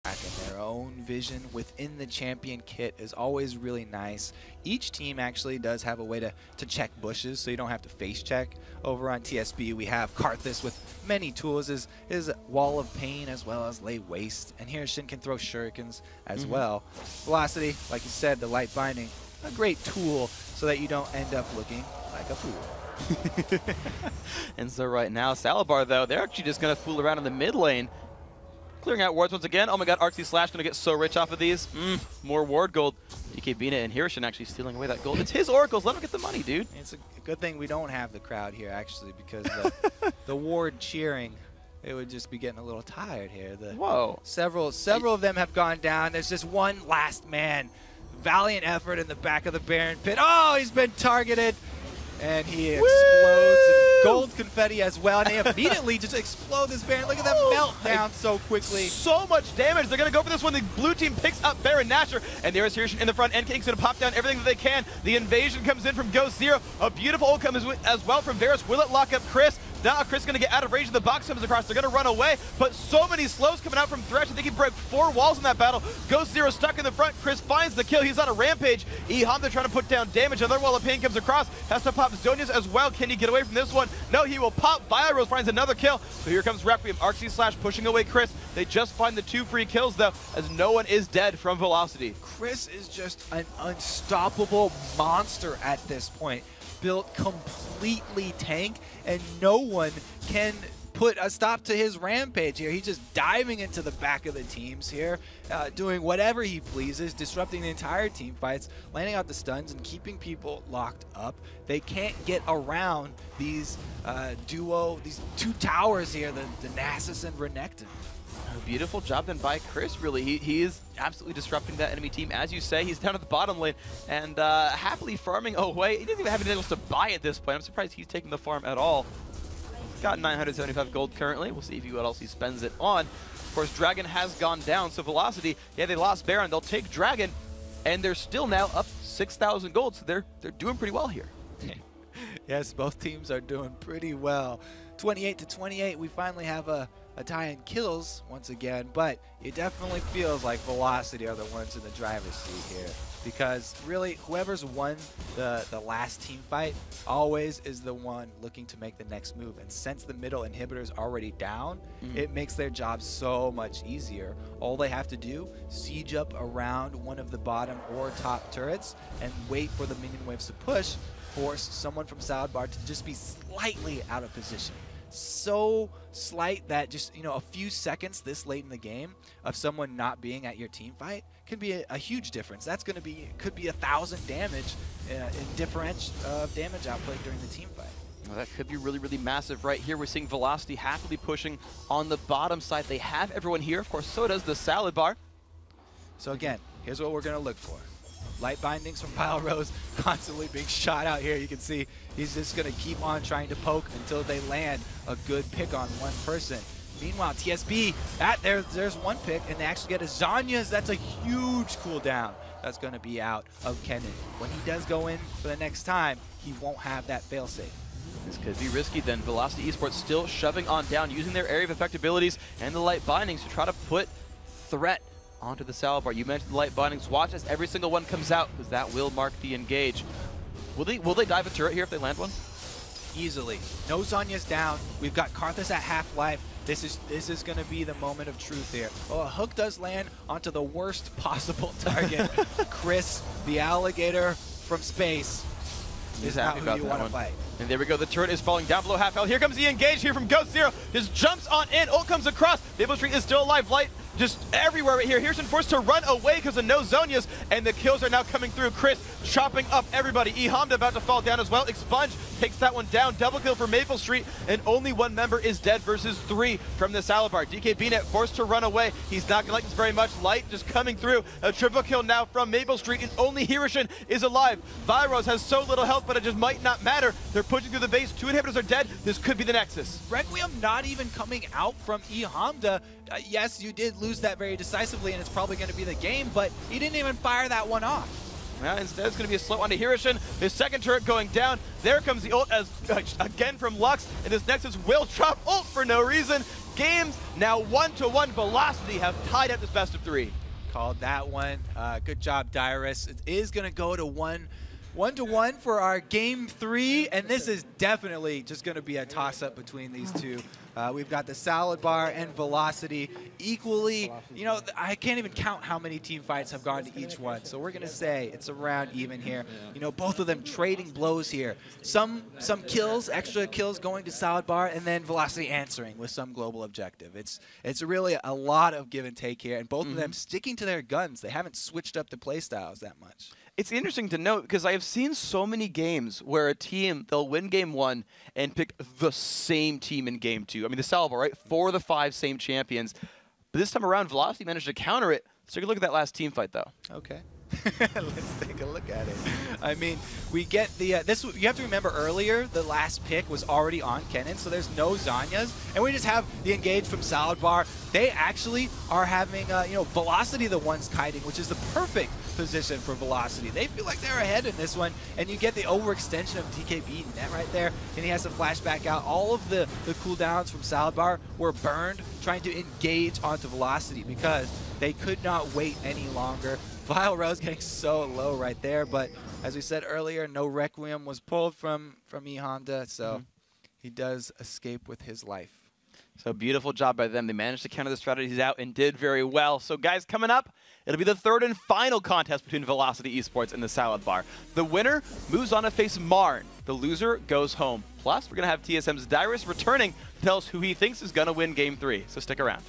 And their own vision within the champion kit is always really nice. Each team actually does have a way to check bushes, so you don't have to face check. Over on TSB, we have Karthus with many tools, his Wall of Pain as well as Lay Waste. And here Shin can throw shurikens as well. Velocity, like you said, the light binding, a great tool so that you don't end up looking like a fool. And so right now, Salabar, though, they're actually just going to fool around in the mid lane. Clearing out wards once again. Oh my god, Artsy Slash going to get so rich off of these. More ward gold. DK Bina and Hirshin actually stealing away that gold. It's his oracles. Let him get the money, dude. It's a good thing we don't have the crowd here, actually, because the ward cheering, it would just be getting a little tired here. Whoa. Several of them have gone down. There's just one last man. Valiant effort in the back of the Baron pit. Oh, he's been targeted. And he explodes in gold confetti as well. And they immediately just explode this Baron. Look at that meltdown so quickly. So much damage. They're going to go for this one. The blue team picks up Baron Nashor. And there is Hirshin in the front. NK's going to pop down everything that they can. The invasion comes in from Ghost Zero. A beautiful ult comes as well from Varus. Will it lock up Chris? Now Chris is going to get out of range of the box comes across. They're going to run away, but so many slows coming out from Thresh. I think he broke 4 walls in that battle. Ghost Zero stuck in the front. Chris finds the kill. He's on a rampage. Eham, they're trying to put down damage. Another wall of pain comes across. Has to pop Zonia's as well. Can he get away from this one? No, he will pop. Biorose finds another kill. So here comes Requiem. Arcsy Slash pushing away Chris. They just find the 2 free kills, though, as no one is dead from Velocity. Chris is just an unstoppable monster at this point. Built completely tank, and no one can put a stop to his rampage here. He's just diving into the back of the teams here, doing whatever he pleases, disrupting the entire team fights, landing out the stuns and keeping people locked up. They can't get around these these 2 towers here, the Nasus and Renekton. Beautiful job then by Chris, really. He is absolutely disrupting that enemy team. As you say, he's down at the bottom lane and happily farming away. He doesn't even have anything else to buy at this point. I'm surprised he's taking the farm at all. He's got 975 gold currently. We'll see what else he spends it on. Of course, Dragon has gone down, so Velocity, yeah, they lost Baron. They'll take Dragon, and they're still now up 6,000 gold, so they're doing pretty well here. Yes, both teams are doing pretty well. 28-28, we finally have a tie in kills once again, but it definitely feels like Velocity are the ones in the driver's seat here, because really whoever's won the last team fight always is the one looking to make the next move. And since the middle inhibitor is already down, it makes their job so much easier. All they have to do, siege up around one of the bottom or top turrets and wait for the minion waves to push, force someone from Salad Bar to just be slightly out of position. So slight that just, a few seconds this late in the game of someone not being at your team fight can be a huge difference. That's going to be, could be 1,000 damage in differential damage output during the team fight. Well, that could be really, really massive. Right here, we're seeing Velocity happily pushing on the bottom side. They have everyone here. Of course, so does the Salad Bar. So again, here's what we're going to look for. Light bindings from Pile Rose constantly being shot out here. You can see he's just going to keep on trying to poke until they land a good pick on one person. Meanwhile, TSB, there's one pick, and they actually get a Zanya's. That's a huge cooldown that's going to be out of Kennen. When he does go in for the next time, he won't have that failsafe. This could be risky then. Velocity Esports still shoving on down, using their area of effect abilities and the light bindings to try to put threat onto the salvo bar. You mentioned the light bindings. Watch as every single one comes out, because that will mark the engage. Will they dive a turret here if they land one? Easily. No Zhonya's down. We've got Karthus at half-life. This is going to be the moment of truth here. Oh, a hook does land onto the worst possible target. Chris, the alligator from space, is not who you want to fight. And there we go. The turret is falling down below half health. Here comes the engage here from Ghost Zero. Just jumps on in. Ult comes across. Maple Street is still alive. Light just everywhere right here. Here's forced to run away because of no Zhonya's, and the kills are now coming through. Chris chopping up everybody. Ehamda about to fall down as well. Expunge takes that one down. Double kill for Maple Street, and only one member is dead versus 3 from the Salabar. DK BNet forced to run away. He's not going to like this very much. Light just coming through. A triple kill now from Maple Street, and only Hiroshин is alive. Vyros has so little health, but it just might not matter. They're pushing through the base. 2 inhibitors are dead. This could be the Nexus. Requiem not even coming out from Ehamda. Yes, you did lose that very decisively, and it's probably going to be the game, but he didn't even fire that one off. Well, instead, it's going to be a slow onto Hiroshин. His second turret going down. There comes the ult as again from Lux, and this Nexus will drop ult for no reason. Games now 1-1. Velocity have tied up this best of 3. Called that one. Good job, Dyrus. It is going to go to 1-1 for our game 3, and this is definitely just going to be a toss-up between these two. We've got the Salad Bar and Velocity equally. You know, I can't even count how many team fights have gone to each one, so we're going to say it's around even here. You know, both of them trading blows here. Some kills, extra kills going to Salad Bar, and then Velocity answering with some global objective. It's really a lot of give and take here, and both of them sticking to their guns. They haven't switched up the playstyles that much. It's interesting to note because I have seen so many games where a team, they'll win game 1 and pick the same team in game 2. I mean, the Salvo, right? 4 of the 5 same champions. But this time around, Velocity managed to counter it. Let's take a look at that last team fight, though. Okay. Let's take a look at it. I mean, we get the this. You have to remember earlier, the last pick was already on Kennen, so there's no Zhonya's, and we just have the engage from Salad Bar. They actually are having, you know, Velocity the ones kiting, which is the perfect position for Velocity. They feel like they're ahead in this one, and you get the overextension of DKB net right there, and he has to flashback out. All of the cooldowns from Salad Bar were burned trying to engage onto Velocity because they could not wait any longer. Vile Rose getting so low right there, but as we said earlier, no Requiem was pulled from Ehamda, so he does escape with his life. So beautiful job by them. They managed to counter the strategies out and did very well. So guys, coming up, it'll be the third and final contest between Velocity Esports and the Salad Bar. The winner moves on to face Marn. The loser goes home. Plus, we're going to have TSM's Dyrus returning to tell us who he thinks is going to win Game 3. So stick around.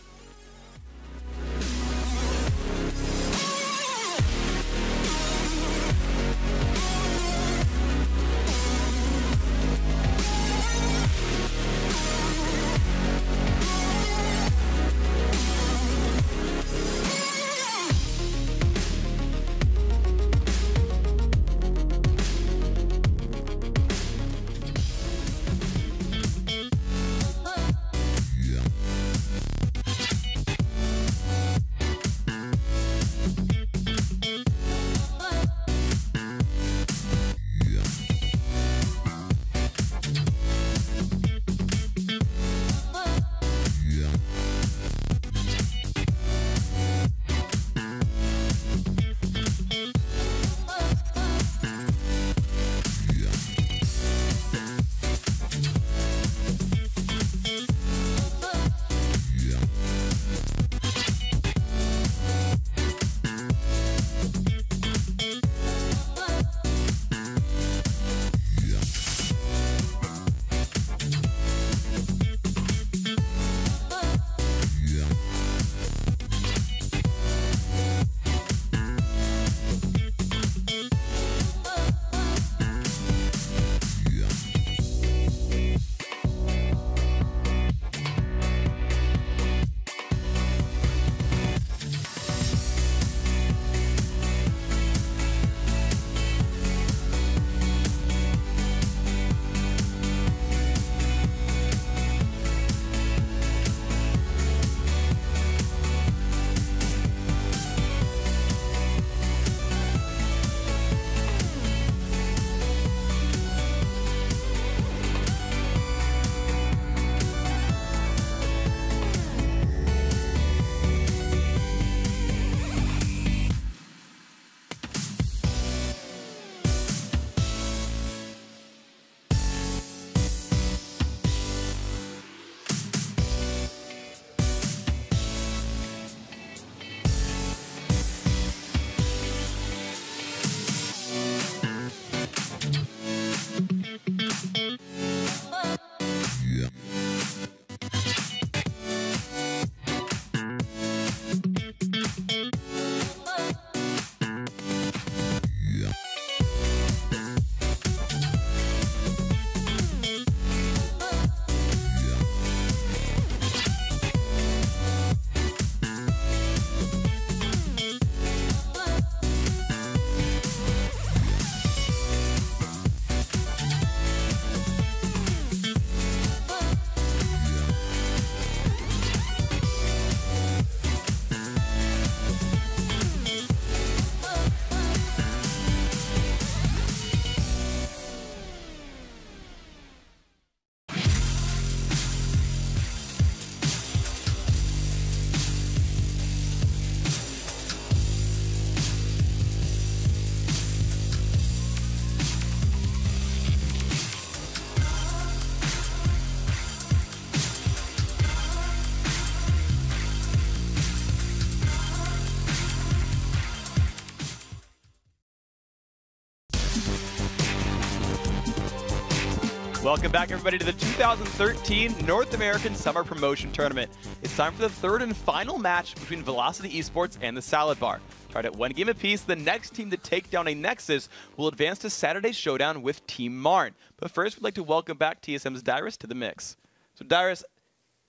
Welcome back, everybody, to the 2013 North American Summer Promotion Tournament. It's time for the third and final match between Velocity Esports and the Salad Bar. Tied at 1 game apiece, the next team to take down a Nexus will advance to Saturday's showdown with Team Marn. But first, we'd like to welcome back TSM's Dyrus to the mix. So, Dyrus,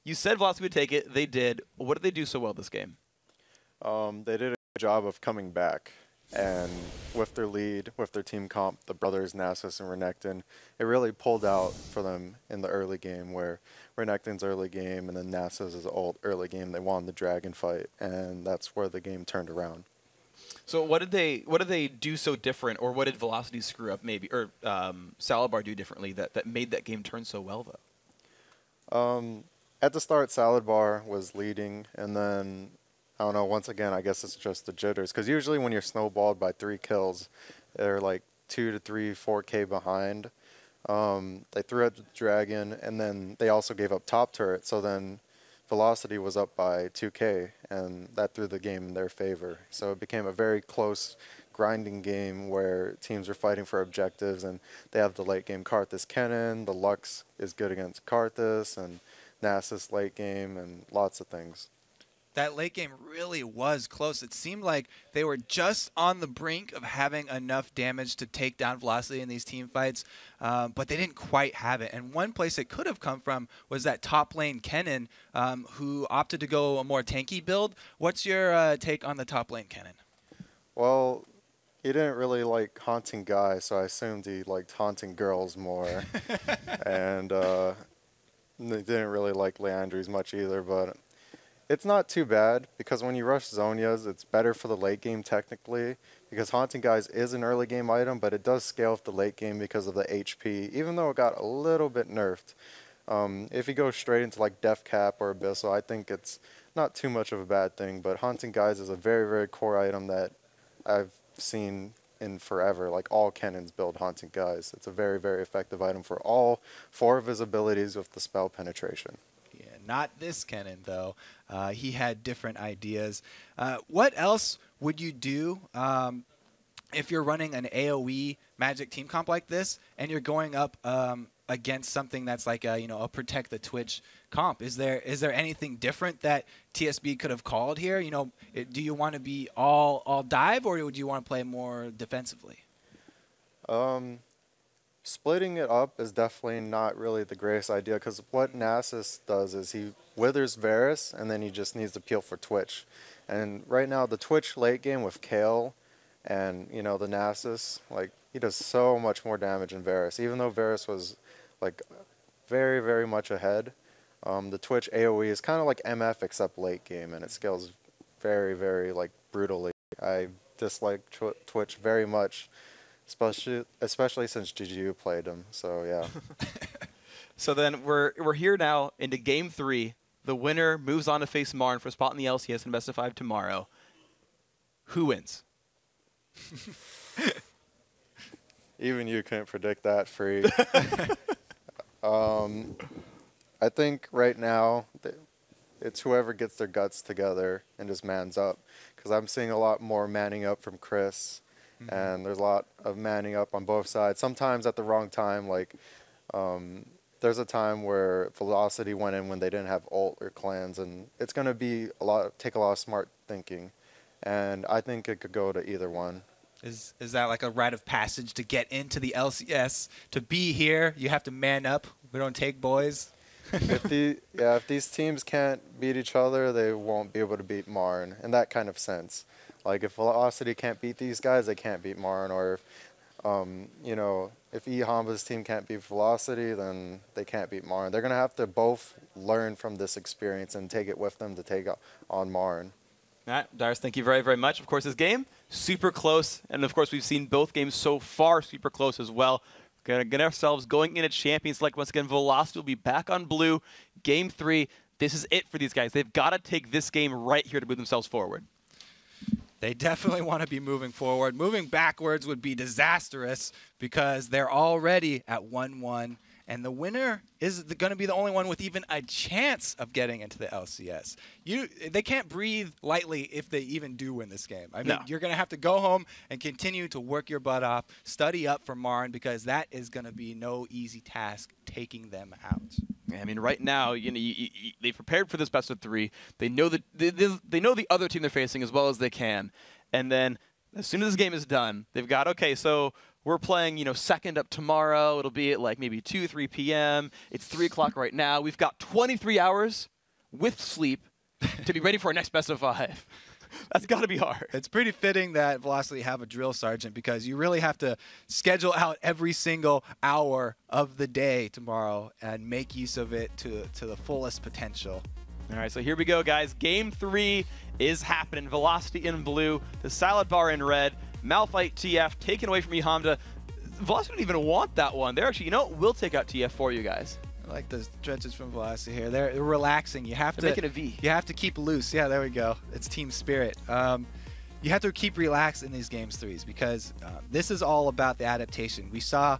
you said Velocity would take it. They did. What did they do so well this game? They did a good job of coming back. And with their lead, with their team comp, the brothers Nasus and Renekton, it really pulled out for them in the early game, where Renekton's early game and then Nasus' early game, they won the dragon fight, and that's where the game turned around. So what did they do so different, or what did Velocity screw up maybe, or Salad Bar do differently that made that game turn so well though? At the start, Salad Bar was leading, and then I don't know, once again, I guess it's just the jitters. Because usually when you're snowballed by 3 kills, they're like 2 to 3, 4K behind. They threw out the dragon, and then they also gave up top turret. So then Velocity was up by 2K, and that threw the game in their favor. So it became a very close, grinding game where teams are fighting for objectives, and they have the late game Karthus Kennen, the Lux is good against Karthus, and Nasus late game, and lots of things. That late game really was close. It seemed like they were just on the brink of having enough damage to take down Velocity in these team fights, but they didn't quite have it. And one place it could have come from was that top lane Kennen, who opted to go a more tanky build. What's your take on the top lane Kennen? Well, he didn't really like haunting guys, so I assumed he liked haunting girls more. And he didn't really like Leandries much either, but it's not too bad, because when you rush Zhonya's, it's better for the late game technically, because Haunting Guys is an early game item, but it does scale with the late game because of the HP, even though it got a little bit nerfed. If you go straight into like Def Cap or Abyssal, I think it's not too much of a bad thing, but Haunting Guys is a very, very core item that I've seen in forever. Like all Kennens build Haunting Guys. It's a very, very effective item for all 4 of his abilities with the spell penetration. Not this Kennen, though. He had different ideas. What else would you do if you're running an AoE Magic team comp like this and you're going up against something that's like a Protect the Twitch comp? Is there anything different that TSB could have called here? Do you want to be all dive, or would you want to play more defensively? Splitting it up is definitely not really the greatest idea, because what Nasus does is he withers Varus, and then he just needs to peel for Twitch. And right now, the Twitch late game with Kale and, the Nasus, like, he does so much more damage than Varus. Even though Varus was, like, very, very much ahead, the Twitch AoE is kind of like MF except late game, and it scales very, very, like, brutally. I dislike Twitch very much. Especially since GGU played him, so yeah. So then we're here now into Game 3. The winner moves on to face Marn for a spot in the LCS and best of 5 tomorrow. Who wins? Even you couldn't predict that, Free. I think right now it's whoever gets their guts together and just mans up, because I'm seeing a lot more manning up from Chris. And there's a lot of manning up on both sides. Sometimes at the wrong time, like there's a time where Velocity went in when they didn't have ult or clans, and it's going to be take a lot of smart thinking. And I think it could go to either one. Is that like a rite of passage to get into the LCS? To be here, you have to man up. We don't take boys. If these teams can't beat each other, they won't be able to beat Marn in that kind of sense. Like, if Velocity can't beat these guys, they can't beat Marn. Or, if eHamba's team can't beat Velocity, then they can't beat Marn. They're going to have to both learn from this experience and take it with them to take on Marn. All right, Dyrus, thank you very, very much. Of course, this game, super close. And, of course, we've seen both games so far super close as well. We're going to get ourselves going into Champions Select. Once again, Velocity will be back on blue. Game 3, this is it for these guys. They've got to take this game right here to move themselves forward. They definitely want to be moving forward. Moving backwards would be disastrous, because they're already at 1-1. And the winner is going to be the only one with even a chance of getting into the LCS. They can't breathe lightly if they even do win this game. I mean, No. you're going to have to go home and continue to work your butt off, study up for Marn, because that is going to be no easy task taking them out. I mean, right now, they prepared for this best of 3. They know they know the other team they're facing as well as they can, and then as soon as this game is done, they've got, okay, so we're playing, second up tomorrow. It'll be at like maybe 2, 3 p.m. It's 3 o'clock right now. We've got 23 hours with sleep to be ready for our next best of 5. That's got to be hard. It's pretty fitting that Velocity have a drill sergeant, because you really have to schedule out every single hour of the day tomorrow and make use of it to the fullest potential. All right, so here we go, guys. Game 3 is happening. Velocity in blue, the Salad Bar in red, Malphite TF taken away from eHamda. Velocity don't even want that one. They're actually, we'll take out TF for you guys. I like the stretches from Velocity here. They're relaxing. You have to make it a V. You have to keep loose. Yeah, there we go. It's team spirit. You have to keep relaxed in these games 3s, because this is all about the adaptation. We saw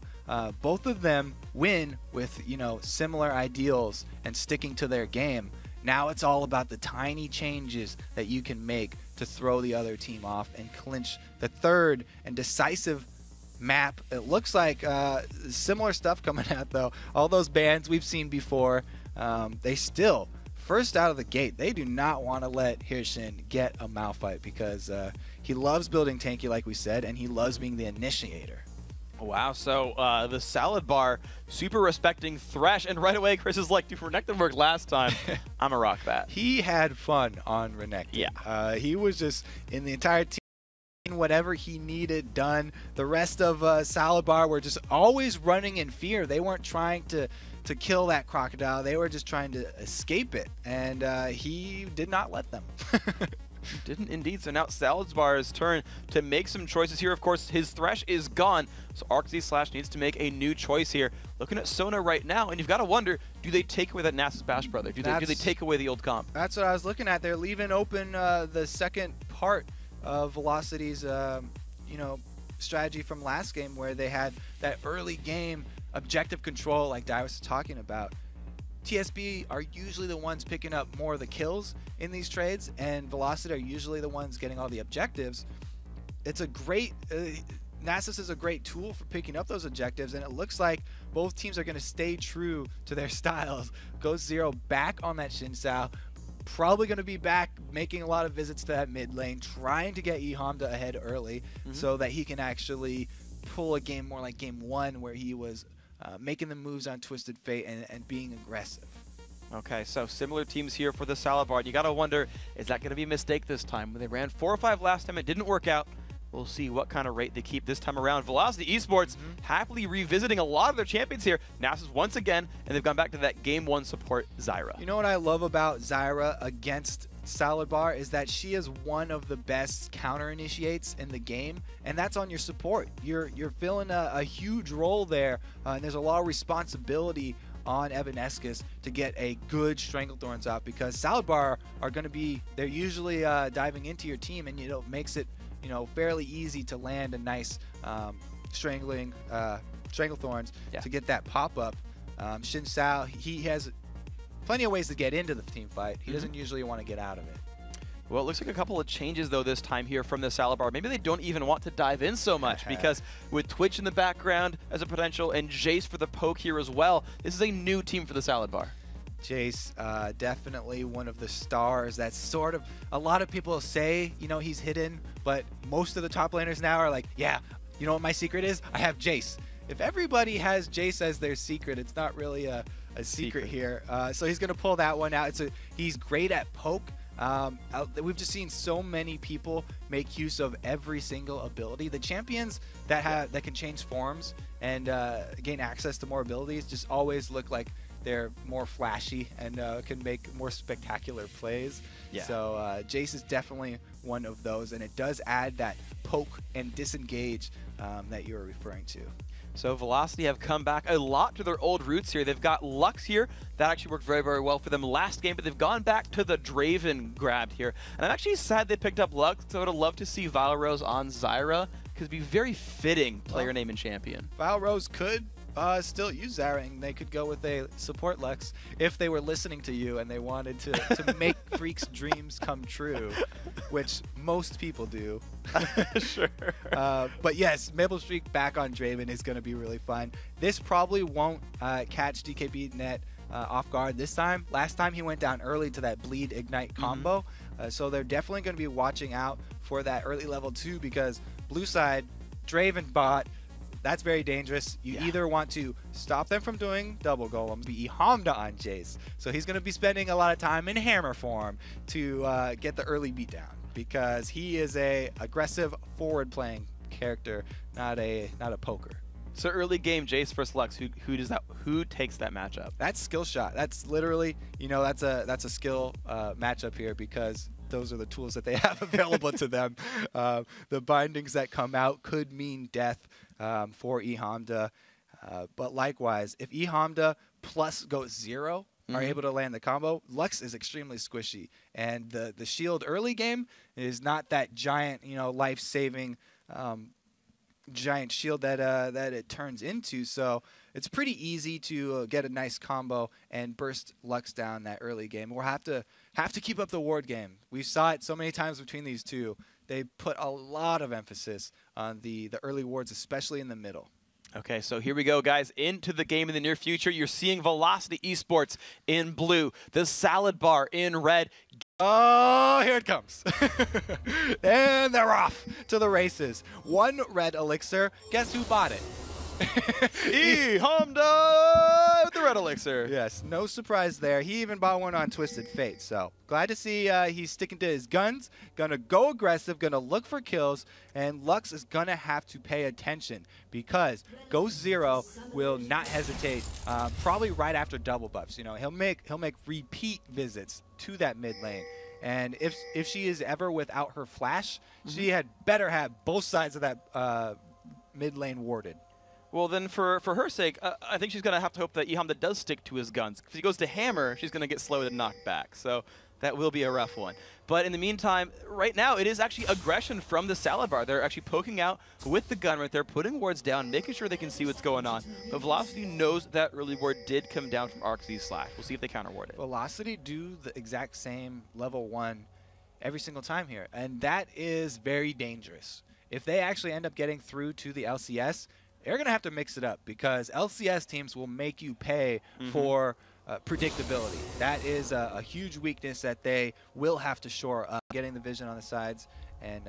both of them win with similar ideals and sticking to their game. Now it's all about the tiny changes that you can make to throw the other team off and clinch the third and decisive map. It looks like similar stuff coming out, though. All those bans we've seen before, they still, first out of the gate, they do not want to let Hirshin get a Malphite, because he loves building tanky, like we said, and he loves being the initiator. Wow, so the Salad Bar super respecting Thresh, and right away Chris is like, dude, Renekton worked last time. I'm gonna rock that. He had fun on Renekton. Yeah. He was just in the entire team, whatever he needed done. The rest of Salad Bar were just always running in fear. They weren't trying to kill that crocodile. They were just trying to escape it, and he did not let them. Didn't indeed. So now Salad Bar's turn to make some choices here. Of course, his Thresh is gone, so ArcZ needs to make a new choice here. Looking at Sona right now, and you've got to wonder, do they take away that Nasus Bash brother? Do they take away the old comp? That's what I was looking at. They're leaving open the second part of Velocity's strategy from last game, where they had that early game objective control, like Darius was talking about. TSB are usually the ones picking up more of the kills in these trades, and Velocity are usually the ones getting all the objectives. It's a great Nasus is a great tool for picking up those objectives, and it looks like both teams are going to stay true to their styles. Ghost Zero back on that Xin Sao, probably going to be back making a lot of visits to that mid lane, trying to get eHamda ahead early, so that he can actually pull a game more like game 1, where he was making the moves on Twisted Fate and being aggressive. Okay, so similar teams here for the Salad Bar. You got to wonder, is that going to be a mistake this time? When they ran 4 or 5 last time, it didn't work out. We'll see what kind of rate they keep this time around. Velocity Esports happily revisiting a lot of their champions here. Nasus once again, and they've gone back to that game 1 support, Zyra. You know what I love about Zyra against Salad Bar is that she is one of the best counter initiates in the game, and that's on your support. You're filling a huge role there, and there's a lot of responsibility on Evanescus to get a good Stranglethorns out, because Salad Bar are going to be, they're usually diving into your team, and it makes it fairly easy to land a nice Stranglethorns to get that pop-up. Xin Sao, he has plenty of ways to get into the team fight. He doesn't usually want to get out of it. Well, it looks like a couple of changes, though, this time here from the Salad Bar. Maybe they don't even want to dive in so much, because with Twitch in the background as a potential and Jace for the poke here as well, this is a new team for the Salad Bar. Jace, definitely one of the stars. That's sort of, a lot of people say, he's hidden, but most of the top laners now are like, yeah, you know what my secret is? I have Jace. If everybody has Jace as their secret, it's not really a secret here. So he's going to pull that one out. He's great at poke. We've just seen so many people make use of every single ability. The champions that can change forms and gain access to more abilities just always look like they're more flashy and can make more spectacular plays. Yeah. So Jace is definitely one of those, and it does add that poke and disengage that you were referring to. So Velocity have come back a lot to their old roots here. They've got Lux here. That actually worked very, very well for them last game, but they've gone back to the Draven grabbed here. And I'm actually sad they picked up Lux, so I would have loved to see Valrose on Zyra, because it'd be very fitting player name and champion. Valrose could still use Zarang. They could go with a support Lux if they were listening to you and they wanted to make Freak's dreams come true, which most people do. Sure. But yes, Maple Streak back on Draven is going to be really fun. This probably won't catch DKB.net off guard this time. Last time he went down early to that bleed ignite combo, so they're definitely going to be watching out for that early level 2 because blue side Draven bot, that's very dangerous. You either want to stop them from doing double golem, be Hamda on Jace, so he's going to be spending a lot of time in hammer form to get the early beatdown because he is a aggressive forward playing character, not a poker. So early game Jace versus Lux, who takes that matchup? That's skill shot. That's literally, that's a skill matchup here because those are the tools that they have available to them. The bindings that come out could mean death for eHamda. But likewise, if eHamda plus goes 0 are able to land the combo, Lux is extremely squishy. And the shield early game is not that giant, life-saving giant shield that it turns into. So it's pretty easy to get a nice combo and burst Lux down that early game. We'll have to keep up the ward game. We saw it so many times between these two. They put a lot of emphasis on the early wards, especially in the middle. Okay, so here we go, guys. Into the game in the near future. You're seeing Velocity Esports in blue, the Salad Bar in red. Oh, here it comes. And they're off to the races. 1 red elixir. Guess who bought it? eHamda with the red elixir. Yes, no surprise there. He even bought one on Twisted Fate. So glad to see he's sticking to his guns. Gonna go aggressive, gonna look for kills, and Lux is gonna have to pay attention because Ghost Zero will not hesitate. Probably right after double buffs. He'll make repeat visits to that mid lane. And if she is ever without her flash, she had better have both sides of that mid lane warded. Well, then for her sake, I think she's going to have to hope that eHamda does stick to his guns. If he goes to hammer, she's going to get slowed and knocked back. So that will be a rough one. But in the meantime, right now, it is actually aggression from the Salad Bar. They're actually poking out with the gun right there, putting wards down, making sure they can see what's going on. But Velocity knows that early ward did come down from Arc's Slash. We'll see if they counter ward it. Velocity do the exact same level 1 every single time here. And that is very dangerous. If they actually end up getting through to the LCS, they're going to have to mix it up because LCS teams will make you pay for predictability. That is a huge weakness that they will have to shore up, getting the vision on the sides, and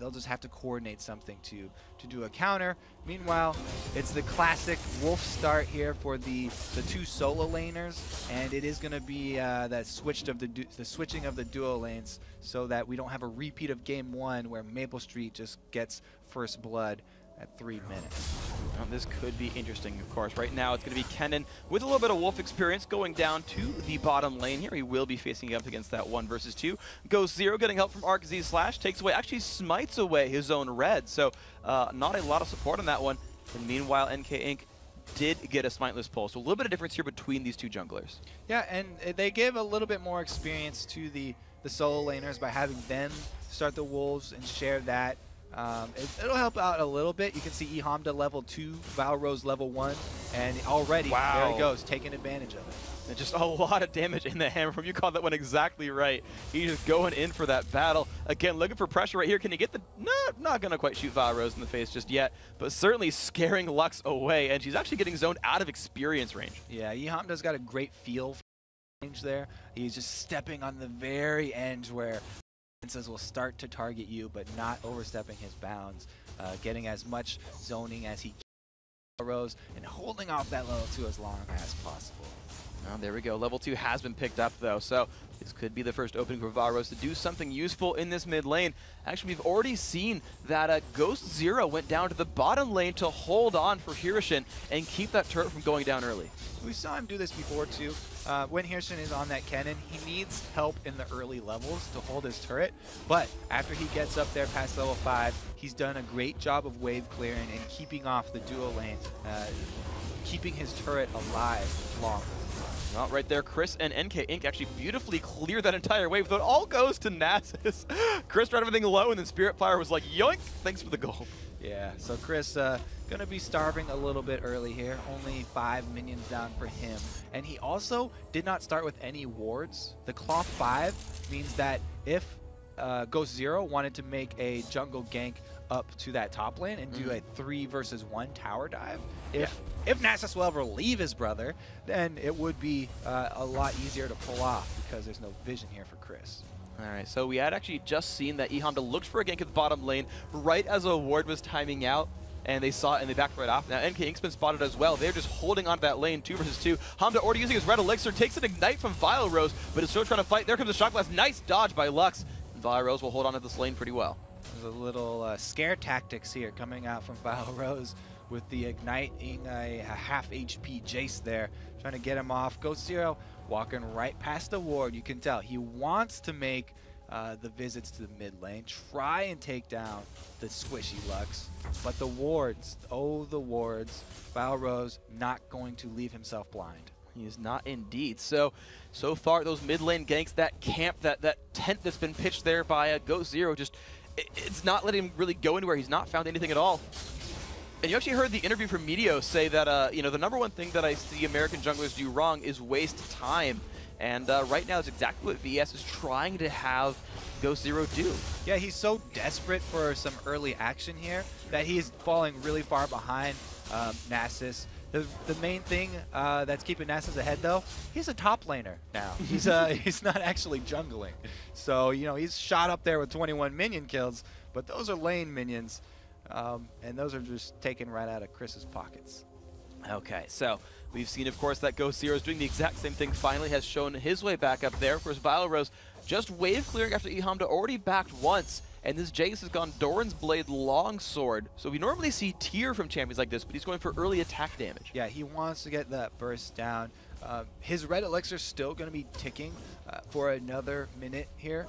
they'll just have to coordinate something to do a counter. Meanwhile, it's the classic wolf start here for the 2 solo laners, and it is going to be that switching of the duo lanes so that we don't have a repeat of game 1 where Maple Street just gets first blood at 3 minutes. This could be interesting, of course. Right now, it's going to be Kennen with a little bit of wolf experience going down to the bottom lane here. He will be facing up against that 1 versus 2. Goes 0, getting help from Arc's Slash, takes away, actually smites away his own red. So not a lot of support on that one. And meanwhile, NK Inc. did get a smiteless pull. So a little bit of difference here between these 2 junglers. Yeah, and they give a little bit more experience to the solo laners by having them start the wolves and share that. It'll help out a little bit. You can see eHamda level 2, Valrose level 1, and already there he goes, taking advantage of it. And just a lot of damage in the hammer from you. Called that one exactly right. He's just going in for that battle. Again, looking for pressure right here. Can he get the... Not going to quite shoot Valrose in the face just yet, but certainly scaring Lux away, and she's actually getting zoned out of experience range. Yeah, eHamda's got a great feel for range there. He's just stepping on the very edge where will start to target you, but not overstepping his bounds, getting as much zoning as he can, Rose, and holding off that level 2 as long as possible. Oh, there we go. Level 2 has been picked up, though, so this could be the first opening for Valrose to do something useful in this mid lane. Actually, we've already seen that Ghost Zero went down to the bottom lane to hold on for Hirshin and keep that turret from going down early. We saw him do this before, too. When Hirshin is on that Kennen, he needs help in the early levels to hold his turret, but after he gets up there past level 5, he's done a great job of wave clearing and keeping off the duo lanes, keeping his turret alive longer. Well, right there, Chris and NK Inc. actually beautifully clear that entire wave, though it all goes to Nasus. Chris tried everything low, and then Spirit Fire was like, yoink, thanks for the gold. Yeah, so Chris going to be starving a little bit early here. Only 5 minions down for him. And he also did not start with any wards. The Cloth 5 means that if Ghost Zero wanted to make a jungle gank up to that top lane and do a 3 versus 1 tower dive, if Nasus will ever leave his brother, then it would be a lot easier to pull off because there's no vision here for Chris. All right, so we had actually just seen that eHonda looked for a gank at the bottom lane right as a ward was timing out, and they saw it and they backed right off. Now NK Ink's been spotted as well. They're just holding on to that lane, 2 versus 2. Honda already using his red elixir, takes an ignite from Vile Rose, but is still trying to fight. There comes a shock blast. Nice dodge by Lux. And Vile Rose will hold on to this lane pretty well. There's a little scare tactics here coming out from Vile Rose with the igniting a half HP Jace there, trying to get him off. Ghost Zero walking right past the ward. You can tell he wants to make the visits to the mid lane, try and take down the squishy Lux, but the wards, oh the wards, Vile Rose not going to leave himself blind. He is not indeed. So far those mid lane ganks, that camp, that tent that's been pitched there by Ghost Zero, just it's not letting him really go anywhere. He's not found anything at all. And you actually heard the interview from Medio say that you know, the #1 thing that I see American junglers do wrong is waste time. And right now, it's exactly what VS is trying to have Ghost Zero do. Yeah, he's so desperate for some early action here that he's falling really far behind Nasus. The main thing that's keeping Nasus ahead, though, he's a top laner now. He's not actually jungling. So, you know, he's shot up there with 21 minion kills, but those are lane minions, and those are just taken right out of Chris's pockets. Okay, so we've seen, of course, that Ghost Zero is doing the exact same thing. Finally has shown his way back up there. Of course, Vile Rose just wave clearing after eHonda already backed once. And this Jace has gone Doran's Blade Longsword. So we normally see tier from champions like this, but he's going for early attack damage. Yeah, he wants to get that burst down. His red elixir's still going to be ticking for another minute here.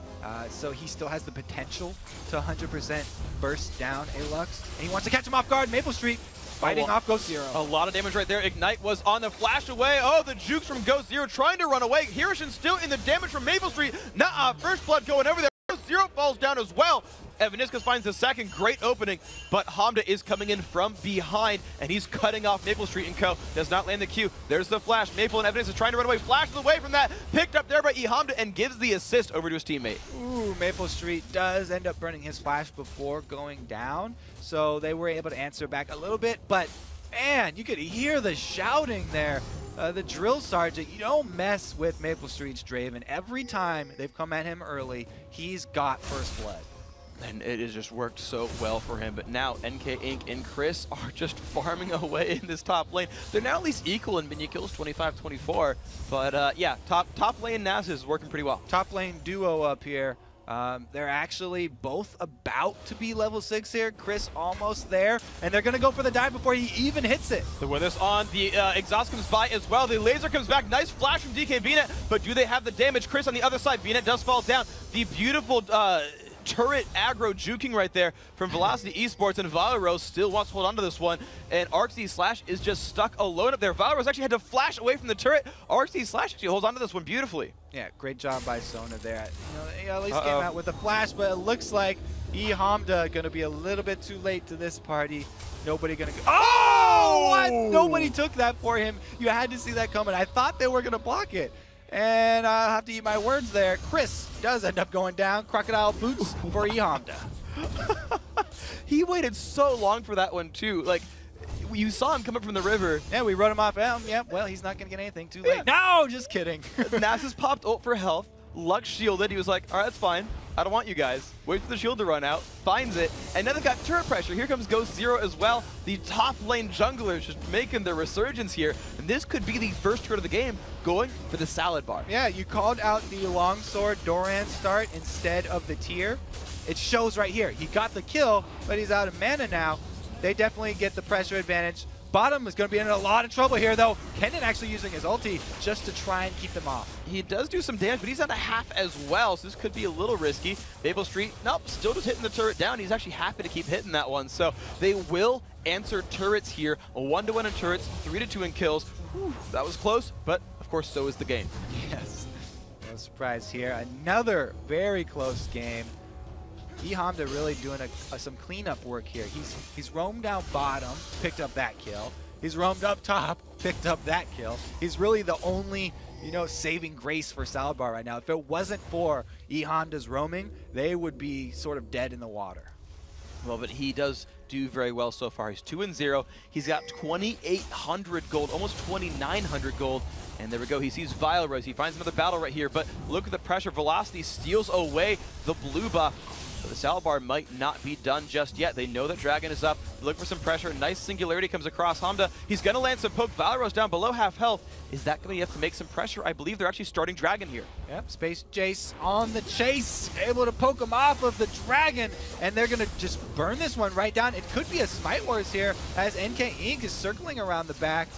So he still has the potential to 100% burst down a Lux. And he wants to catch him off guard. Maple Street fighting off Ghost Zero. A lot of damage right there. Ignite was on the flash away. Oh, the jukes from Ghost Zero trying to run away. Hirshin still in the damage from Maple Street. Nuh-uh, first blood going over there. Ghost Zero falls down as well. Evaniscus finds the second, great opening, but Hamda is coming in from behind, and he's cutting off Maple Street and Co. Does not land the Q. There's the flash. Maple and Evaniscus trying to run away. Flashes away from that. Picked up there by eHamda and gives the assist over to his teammate. Ooh, Maple Street does end up burning his flash before going down, so they were able to answer back a little bit, but man, you could hear the shouting there. The drill sergeant, you don't mess with Maple Street's Draven. Every time they've come at him early, he's got first blood. And it has just worked so well for him. But now NK Inc. and Chris are just farming away in this top lane. They're now at least equal in minion kills, 25-24. But yeah, top lane Nasus is working pretty well. Top lane duo up here. They're actually both about to be level 6 here. Chris almost there. And they're going to go for the dive before he even hits it. The Withers on. The exhaust comes by as well. The laser comes back. Nice flash from DK VNet. But do they have the damage? Chris on the other side. VNet does fall down. The beautiful turret aggro juking right there from Velocity Esports, and Vile Rose still wants to hold on to this one, and Arxie Slash is just stuck alone up there. Vile Rose actually had to flash away from the turret. Arxie Slash actually holds on to this one beautifully. Yeah, great job by Sona there. You know, he at least came out with a flash, but it looks like eHamda going to be a little bit too late to this party. Nobody going to go. Oh! What? Nobody took that for him. You had to see that coming. I thought they were going to block it. And I'll have to eat my words there. Chris does end up going down. Crocodile boots for eHamda. He waited so long for that one, too. Like, you saw him come up from the river. Yeah, we wrote him off. Yeah, well, he's not going to get anything. Too late. No, just kidding. Nasus popped ult for health. Lux shielded. He was like, all right, that's fine. I don't want you guys. Wait for the shield to run out. Finds it. And now they've got turret pressure. Here comes Ghost Zero as well. The top lane junglers just making their resurgence here. And this could be the first turret of the game going for the salad bar. Yeah, you called out the longsword Doran start instead of the tier. It shows right here. He got the kill, but he's out of mana now. They definitely get the pressure advantage. Bottom is going to be in a lot of trouble here, though. Kennen actually using his ulti just to try and keep them off. He does do some damage, but he's at a half as well, so this could be a little risky. Maple Street, nope, still just hitting the turret down. He's actually happy to keep hitting that one. So they will answer turrets here. A 1-to-1 in turrets, 3-to-2 in kills. Whew, that was close, but of course so is the game. Yes, no surprise here. Another very close game. eHonda really doing some cleanup work here. He's roamed down bottom, picked up that kill. He's roamed up top, picked up that kill. He's really the only, you know, saving grace for Salad Bar right now. If it wasn't for eHonda's roaming, they would be sort of dead in the water. Well, but he does do very well so far. He's 2-0. He's got 2,800 gold, almost 2,900 gold. And there we go. He sees Vile Rose. He finds another battle right here. But look at the pressure. Velocity steals away the blue buff. But the Salad Bar might not be done just yet. They know that Dragon is up. Look for some pressure. Nice singularity comes across Honda. He's going to land some poke. Vile Rose down below half health. Is that going to have to make some pressure? I believe they're actually starting Dragon here. Yep, Space Jace on the chase, able to poke him off of the Dragon, and they're going to just burn this one right down. It could be a Smite Wars here as NK Inc. is circling around the back.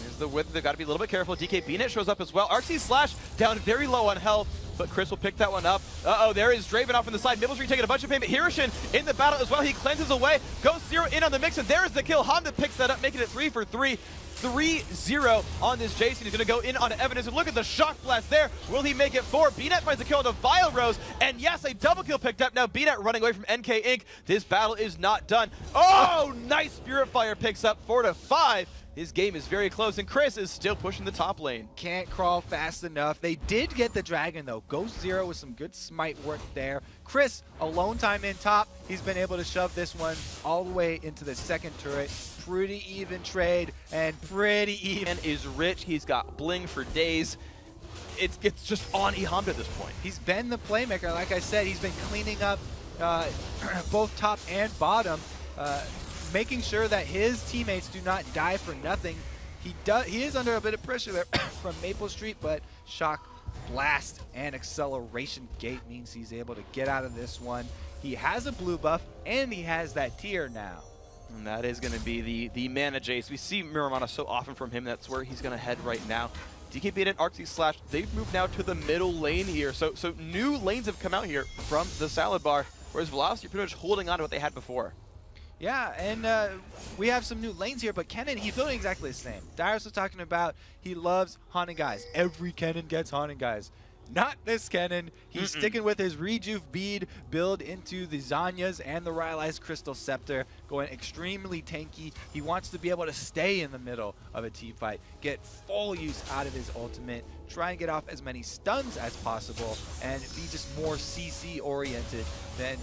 Here's the width. They've got to be a little bit careful. DK BNet shows up as well. Arcee Slash down very low on health, but Chris will pick that one up. Uh-oh, there is Draven off on the side. Middle taking a bunch of payment. Hiroshine in the battle as well. He cleanses away. Goes 0 in on the mix, and there's the kill. Honda picks that up, making it 3 for 3. 3-0 on this Jason. He's going to go in on Evidence, and look at the shock blast there. Will he make it 4? BNet finds a kill to Vile Rose, and yes, a double kill picked up. Now BNet running away from NK Inc. This battle is not done. Oh, nice Spirit Fire picks up 4-5. His game is very close, and Chris is still pushing the top lane. Can't crawl fast enough. They did get the Dragon, though. Goes 0 with some good smite work there. Chris, alone time in top. He's been able to shove this one all the way into the second turret. Pretty even trade, and pretty even. And is rich. He's got bling for days. It's just on eHonda at this point. He's been the playmaker. Like I said, he's been cleaning up both top and bottom. Making sure that his teammates do not die for nothing. He is under a bit of pressure there from Maple Street, but Shock Blast and Acceleration Gate means he's able to get out of this one. He has a blue buff, and he has that tier now. And that is going to be the Mana Jace. We see Miramana so often from him. That's where he's going to head right now. DKB and Arcee Slash, they've moved now to the middle lane here. So new lanes have come out here from the Salad Bar, whereas Velocity pretty much holding on to what they had before. Yeah, and we have some new lanes here, but Kennen, he's building exactly the same. Darius was talking about he loves Haunted Guys. Every Kennen gets Haunted Guys. Not this Kennen. He's sticking with his Rejuve Bead build into the Zanyas and the Rylai's Crystal Scepter, going extremely tanky. He wants to be able to stay in the middle of a team fight, get full use out of his ultimate, try and get off as many stuns as possible, and be just more CC oriented than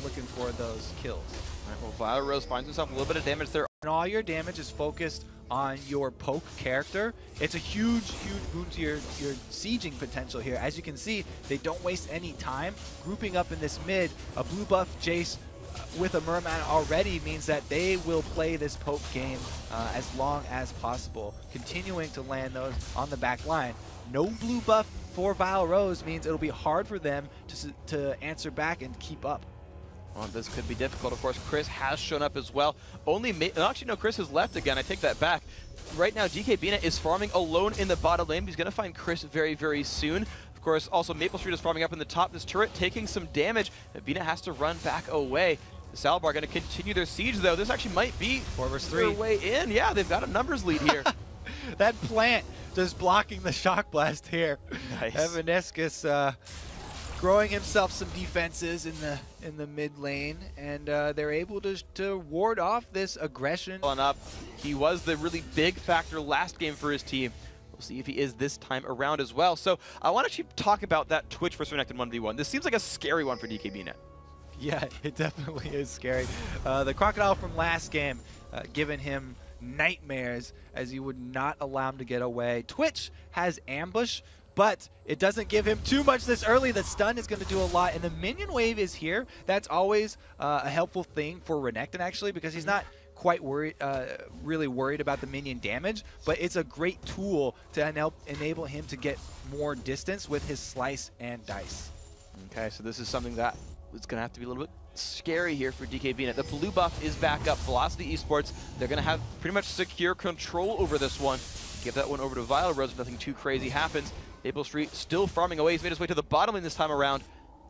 looking for those kills. All right, well, Vile Rose finds himself a little bit of damage there. And all your damage is focused on your poke character. It's a huge boon to your sieging potential here. As you can see, they don't waste any time. Grouping up in this mid, a blue buff Jace with a Merman already means that they will play this poke game as long as possible, continuing to land those on the back line. No blue buff for Vile Rose means it'll be hard for them to answer back and keep up. Well, this could be difficult. Of course, Chris has shown up as well. Actually, no, Chris has left again. I take that back. Right now, DK BNet is farming alone in the bottom lane. He's going to find Chris very, very soon. Of course, also Maple Street is farming up in the top. This turret taking some damage. BNet has to run back away. The Salad Bar going to continue their siege, though. This actually might be 4 versus their 3 way in. Yeah, they've got a numbers lead here. That plant just blocking the shock blast here. Nice. Evanescus growing himself some defenses in the mid lane, and they're able to ward off this aggression. On up, he was the really big factor last game for his team. We'll see if he is this time around as well. So I want to actually talk about that Twitch versus Renekton 1v1. This seems like a scary one for DKBNet. Yeah, it definitely is scary. The Crocodile from last game giving him nightmares as he would not allow him to get away. Twitch has ambush, but it doesn't give him too much this early. The stun is going to do a lot, and the minion wave is here. That's always a helpful thing for Renekton, actually, because he's not quite really worried about the minion damage, but it's a great tool to enable him to get more distance with his slice and dice. Okay, so this is something that is going to have to be a little bit scary here for DKBNet. The blue buff is back up. Velocity Esports, they're going to have pretty much secure control over this one. Give that one over to Vile Rose if nothing too crazy happens. Maple Street still farming away. He's made his way to the bottom lane this time around,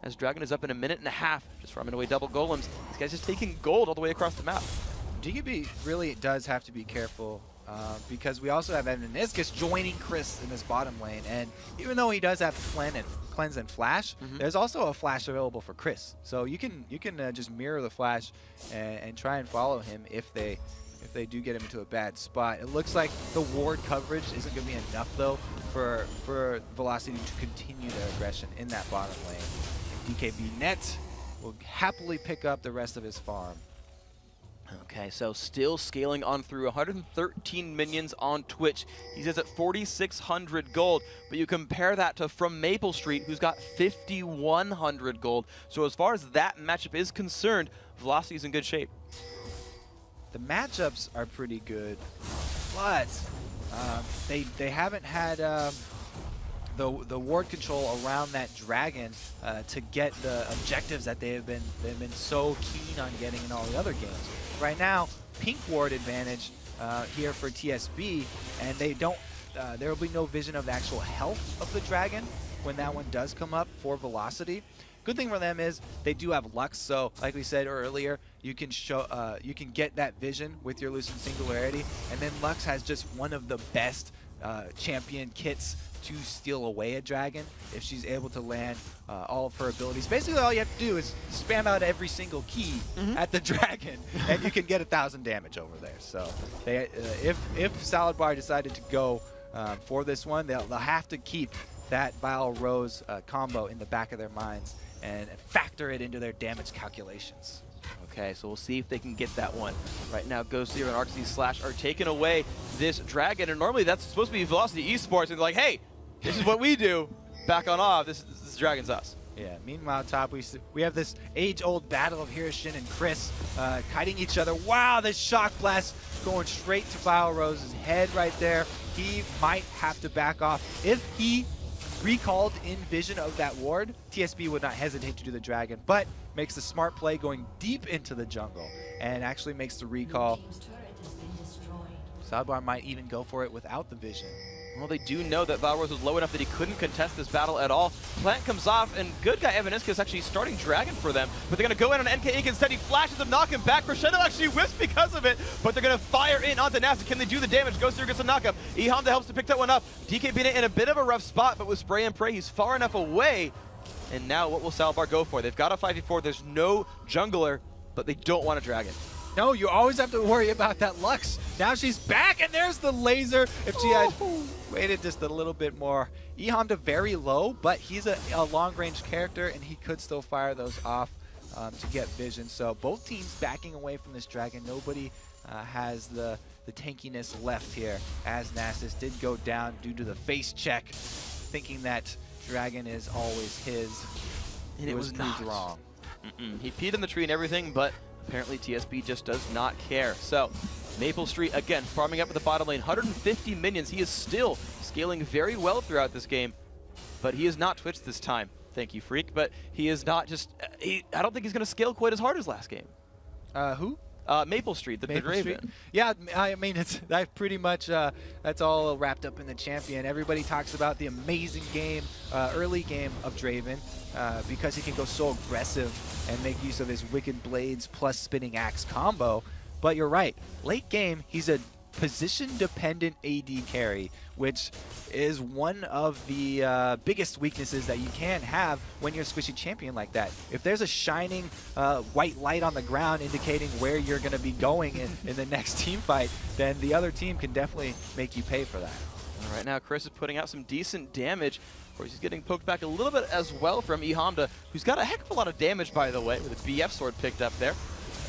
as Dragon is up in a minute and a half, just farming away double golems. This guy's just taking gold all the way across the map. DKB really does have to be careful because we also have Evaniscus joining Chris in this bottom lane. And even though he does have Cleanse and Flash, there's also a Flash available for Chris. So you can just mirror the Flash and try and follow him if they do get him into a bad spot. It looks like the ward coverage isn't going to be enough, though, for Velocity to continue their aggression in that bottom lane. DKB Net will happily pick up the rest of his farm. Okay, so still scaling on through. 113 minions on Twitch. He says at 4,600 gold, but you compare that to from Maple Street, who's got 5,100 gold. So as far as that matchup is concerned, Velocity's in good shape. The matchups are pretty good, but they haven't had the ward control around that dragon to get the objectives that they've been so keen on getting in all the other games. Right now, pink ward advantage here for TSB, and they don't. There will be no vision of the actual health of the dragon when that one does come up for Velocity. Good thing for them is they do have Lux, so like we said earlier, you can get that vision with your Lucent Singularity, and then Lux has just one of the best champion kits to steal away a dragon if she's able to land all of her abilities. Basically, all you have to do is spam out every single key at the dragon, and you can get 1,000 damage over there. So they, if Salad Bar decided to go for this one, they'll have to keep that Vile Rose combo in the back of their minds and factor it into their damage calculations. Okay, so we'll see if they can get that one. Right now, Ghost Zero and Artsy Slash are taking away this dragon, and normally that's supposed to be Velocity Esports, and they're like, hey, this is what we do. Back on off. This dragon's us. Yeah, meanwhile, top, we have this age-old battle of Hirshin and Chris kiting each other. Wow, this Shock Blast going straight to Vile Rose's head right there. He might have to back off. If he recalled in vision of that ward, TSB would not hesitate to do the dragon, but makes the smart play going deep into the jungle and actually makes the recall. Salbar might even go for it without the vision. Well, they do know that Valrose was low enough that he couldn't contest this battle at all. Plant comes off, and good guy Evaniscus is actually starting Dragon for them, but they're going to go in on NK Inc. instead. He flashes him, knock him back. Crescendo actually whiffs because of it, but they're going to fire in onto Nasa. Can they do the damage? Ghost Zero gets a knockup. Ehonda helps to pick that one up. DKB in a bit of a rough spot, but with Spray and Pray, he's far enough away. And now what will Salbar go for? They've got a 5v4. There's no jungler, but they don't want a Dragon. No, you always have to worry about that Lux. Now she's back, and there's the laser. If she had waited just a little bit more. Ehonda very low, but he's a long-range character, and he could still fire those off to get vision. So both teams backing away from this dragon. Nobody has the tankiness left here, as Nasus did go down due to the face check, thinking that dragon is always his. And it was proved wrong. He peed in the tree and everything, but apparently TSB just does not care. So Maple Street, again, farming up at the bottom lane. 150 minions. He is still scaling very well throughout this game, but he is not Twitch this time. Thank you, Freak. But he is not just... I don't think he's going to scale quite as hard as last game. Who? Maple Street, the Maple Draven. Street? Yeah, I mean, that's pretty much that's all wrapped up in the champion. Everybody talks about the amazing game, early game of Draven, because he can go so aggressive and make use of his Wicked Blades plus Spinning Axe combo. But you're right, late game, he's a position-dependent AD carry, which is one of the biggest weaknesses that you can have when you're a squishy champion like that. If there's a shining white light on the ground indicating where you're going to be going in the next team fight, then the other team can definitely make you pay for that. All right, now Chris is putting out some decent damage. Of course, he's getting poked back a little bit as well from Ehonda, who's got a heck of a lot of damage, by the way, with a BF sword picked up there.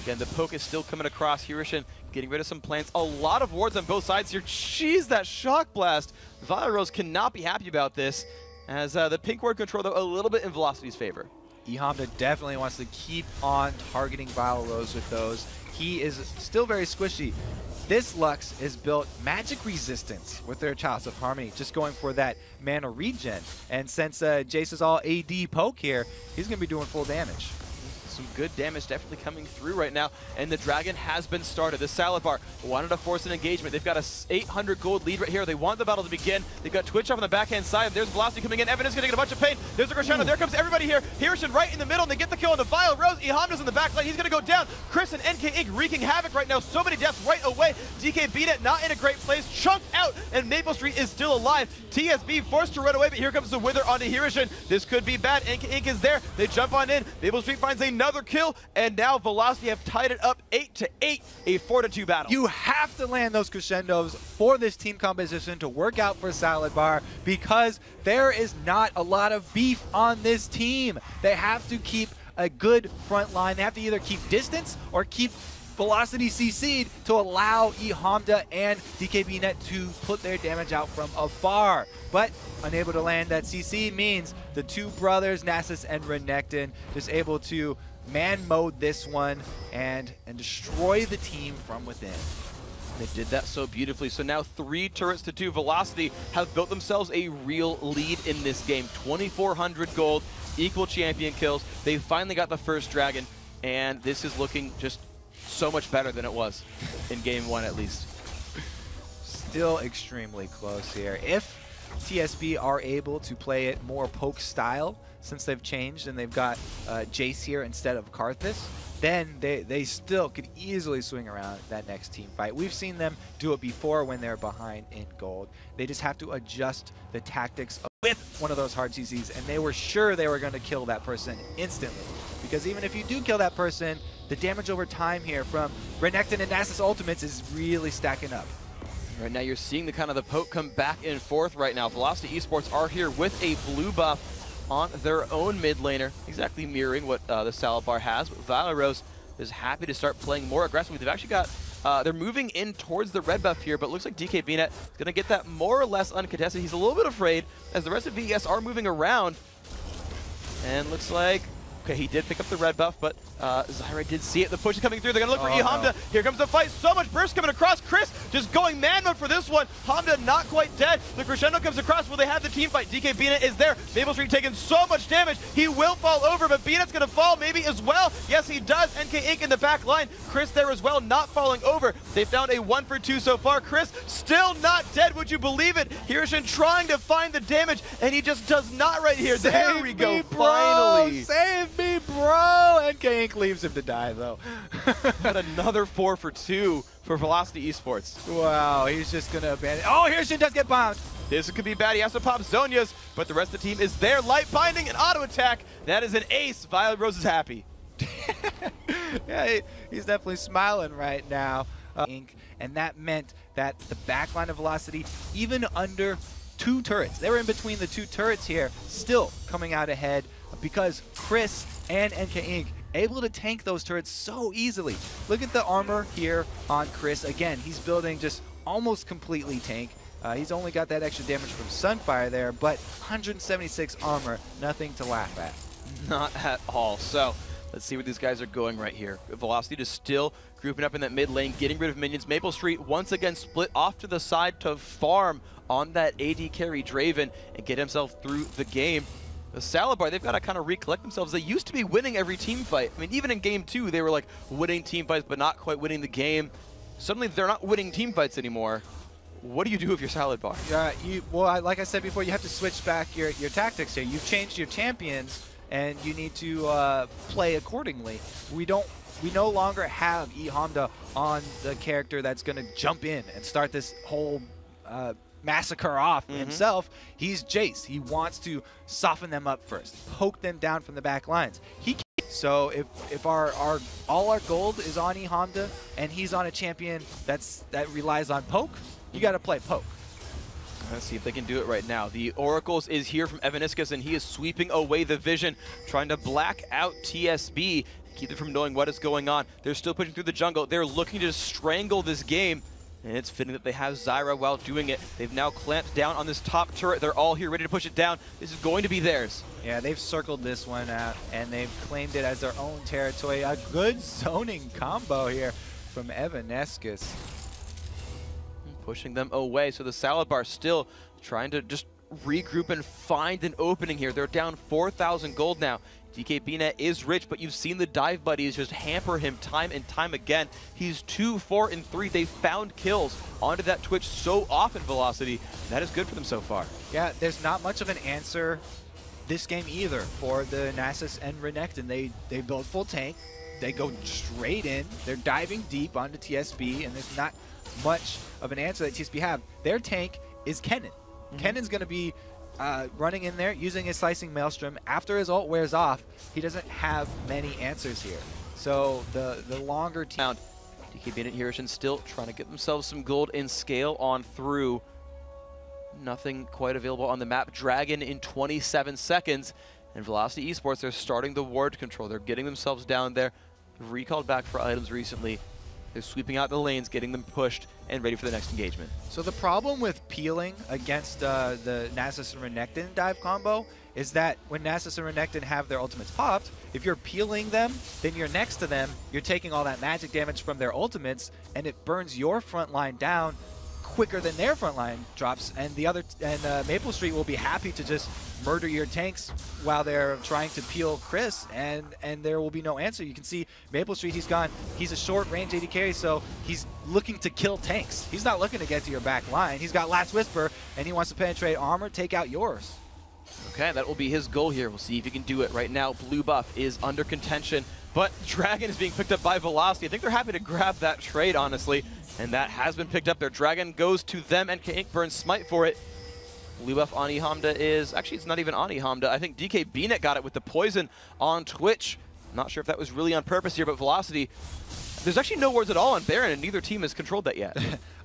Again, the poke is still coming across. Hirshin getting rid of some plants. A lot of wards on both sides here. Jeez, that Shock Blast. Vile Rose cannot be happy about this, as the pink ward control, though, a little bit in Velocity's favor. Ehonda definitely wants to keep on targeting Vile Rose with those. He is still very squishy. This Lux is built magic resistance with their Chalice of Harmony, just going for that mana regen. And since Jace is all AD poke here, he's going to be doing full damage. some good damage definitely coming through right now, and the Dragon has been started. The Salad Bar wanted to force an engagement. They've got a 800 gold lead right here. They want the battle to begin. They've got Twitch off on the backhand side. There's Velocity coming in. Evan is going to get a bunch of pain. There's a Crescendo. There comes everybody here. Hirshin right in the middle, and they get the kill on the Vile Rose. Ehamda's in the back line. He's going to go down. Chris and NK Inc. wreaking havoc right now. So many deaths right away. DK beat it, not in a great place. Chunked out, and Maple Street is still alive. TSB forced to run away, but here comes the Wither onto Hirshin. This could be bad. NK Inc. is there. They jump on in. Maple Street finds another kill, and now Velocity have tied it up 8-8, a 4-2 battle. You have to land those crescendos for this team composition to work out for Salad Bar, because there is not a lot of beef on this team. They have to keep a good front line. They have to either keep distance or keep Velocity CC'd to allow Ehamda and DKBnet to put their damage out from afar. But unable to land that CC means the two brothers, Nasus and Renekton, just able to man mode this one and destroy the team from within. They did that so beautifully. So now 3 turrets to 2. Velocity have built themselves a real lead in this game. 2,400 gold, equal champion kills. They finally got the first dragon, and this is looking just so much better than it was in game 1 at least. Still extremely close here. If TSB are able to play it more poke style, since they've changed and they've got Jace here instead of Karthus, then they still could easily swing around that next team fight. We've seen them do it before when they're behind in gold. They just have to adjust the tactics with one of those hard CCs, and they were sure they were going to kill that person instantly. Because even if you do kill that person, the damage over time here from Renekton and Nasus ultimates is really stacking up. Right now you're seeing the kind of the poke come back and forth right now. Velocity Esports are here with a blue buff on their own mid laner, exactly mirroring what the Salad Bar has. But Violet Rose is happy to start playing more aggressively. They've actually got, they're moving in towards the red buff here, but it looks like DKBnet is going to get that more or less uncontested. He's a little bit afraid as the rest of VES are moving around. And looks like, okay, he did pick up the red buff, but Zyra did see it. The push is coming through. They're going to look for Ehamda. No. Here comes the fight. So much burst coming across. Chris just going man mode for this one. Hamda not quite dead. The crescendo comes across. Will they have the team fight? DK Beanut is there. Maple Street taking so much damage. He will fall over, but Beanut's going to fall maybe as well. Yes, he does. NK Inc. in the back line. Chris there as well, not falling over. They found a 1 for 2 so far. Chris still not dead. Would you believe it? Hirshin trying to find the damage, and he just does not right here. There we go. Finally. Save me, bro. NK Inc. leaves him to die, though. Got another 4 for 2 for Velocity Esports. Wow, he's just going to abandon. Oh, Hirshin does get bombed. This could be bad. He has to pop Zonia's, but the rest of the team is there. Light binding and auto attack. That is an ace. Violet Rose is happy. Yeah, he's definitely smiling right now. And that meant that the backline of Velocity, even under 2 turrets, they were in between the 2 turrets here, still coming out ahead because Chris and NK Inc. able to tank those turrets so easily. Look at the armor here on Chris. Again, he's building just almost completely tank. He's only got that extra damage from Sunfire there, but 176 armor, nothing to laugh at. Not at all. So let's see where these guys are going right here. Velocity just still grouping up in that mid lane, getting rid of minions. Maple Street once again split off to the side to farm on that AD carry Draven and get himself through the game. The Salad Bar, they've got to kind of recollect themselves. They used to be winning every team fight. I mean, even in game 2, they were like winning team fights, but not quite winning the game. Suddenly, they're not winning team fights anymore. What do you do with your Salad Bar? Well, like I said before, you have to switch back your tactics here. You've changed your champions, and you need to play accordingly. We no longer have Ehamda on the character that's going to jump in and start this whole massacre off himself. He's Jace. He wants to soften them up first, poke them down from the back lines. So if all our gold is on Ehamda and he's on a champion that relies on poke, you got to play poke. Let's see if they can do it right now. The Oracles is here from Evaniscus, and he is sweeping away the vision, trying to black out TSB, keep them from knowing what is going on. They're still pushing through the jungle. They're looking to strangle this game, and it's fitting that they have Zyra while doing it. They've now clamped down on this top turret. They're all here ready to push it down. This is going to be theirs. Yeah, they've circled this one out, and they've claimed it as their own territory. A good zoning combo here from Evanescus. Pushing them away, so the Salad Bar still trying to just regroup and find an opening here. They're down 4,000 gold now. DKBnet is rich, but you've seen the dive buddies just hamper him time and time again. He's 2, 4, and 3. They found kills onto that Twitch so often, Velocity. That is good for them so far. Yeah, there's not much of an answer this game either for the Nasus and Renekton. They build full tank. They go straight in. They're diving deep onto TSB, and there's not much of an answer that TSB have. Their tank is Kennen. Kennen's going to be running in there, using his Slicing Maelstrom. After his ult wears off, he doesn't have many answers here. So the longer team... DKBnet and Hiroshima still trying to get themselves some gold and scale on through. Nothing quite available on the map. Dragon in 27 seconds. And Velocity Esports, they're starting the ward control. They're getting themselves down there. Recalled back for items recently. They're sweeping out the lanes, getting them pushed, and ready for the next engagement. So the problem with peeling against the Nasus and Renekton dive combo is that when Nasus and Renekton have their ultimates popped, if you're peeling them, then you're next to them, you're taking all that magic damage from their ultimates, and it burns your front line down quicker than their front line drops, and Maple Street will be happy to just murder your tanks while they're trying to peel Chris, and there will be no answer. You can see Maple Street, he's a short range AD carry, so he's looking to kill tanks. He's not looking to get to your back line. He's got Last Whisper, and he wants to penetrate armor, take out yours. Okay, that will be his goal here. We'll see if he can do it. Right now, blue buff is under contention, but Dragon is being picked up by Velocity. I think they're happy to grab that trade, honestly, and that has been picked up. Their Dragon goes to them, and Inc. burns Smite for it. Blue buff Ani Hamda is... Actually, it's not even Ani Hamda. I think DKBnet got it with the poison on Twitch. Not sure if that was really on purpose here, but Velocity... There's actually no wards at all on Baron, and neither team has controlled that yet.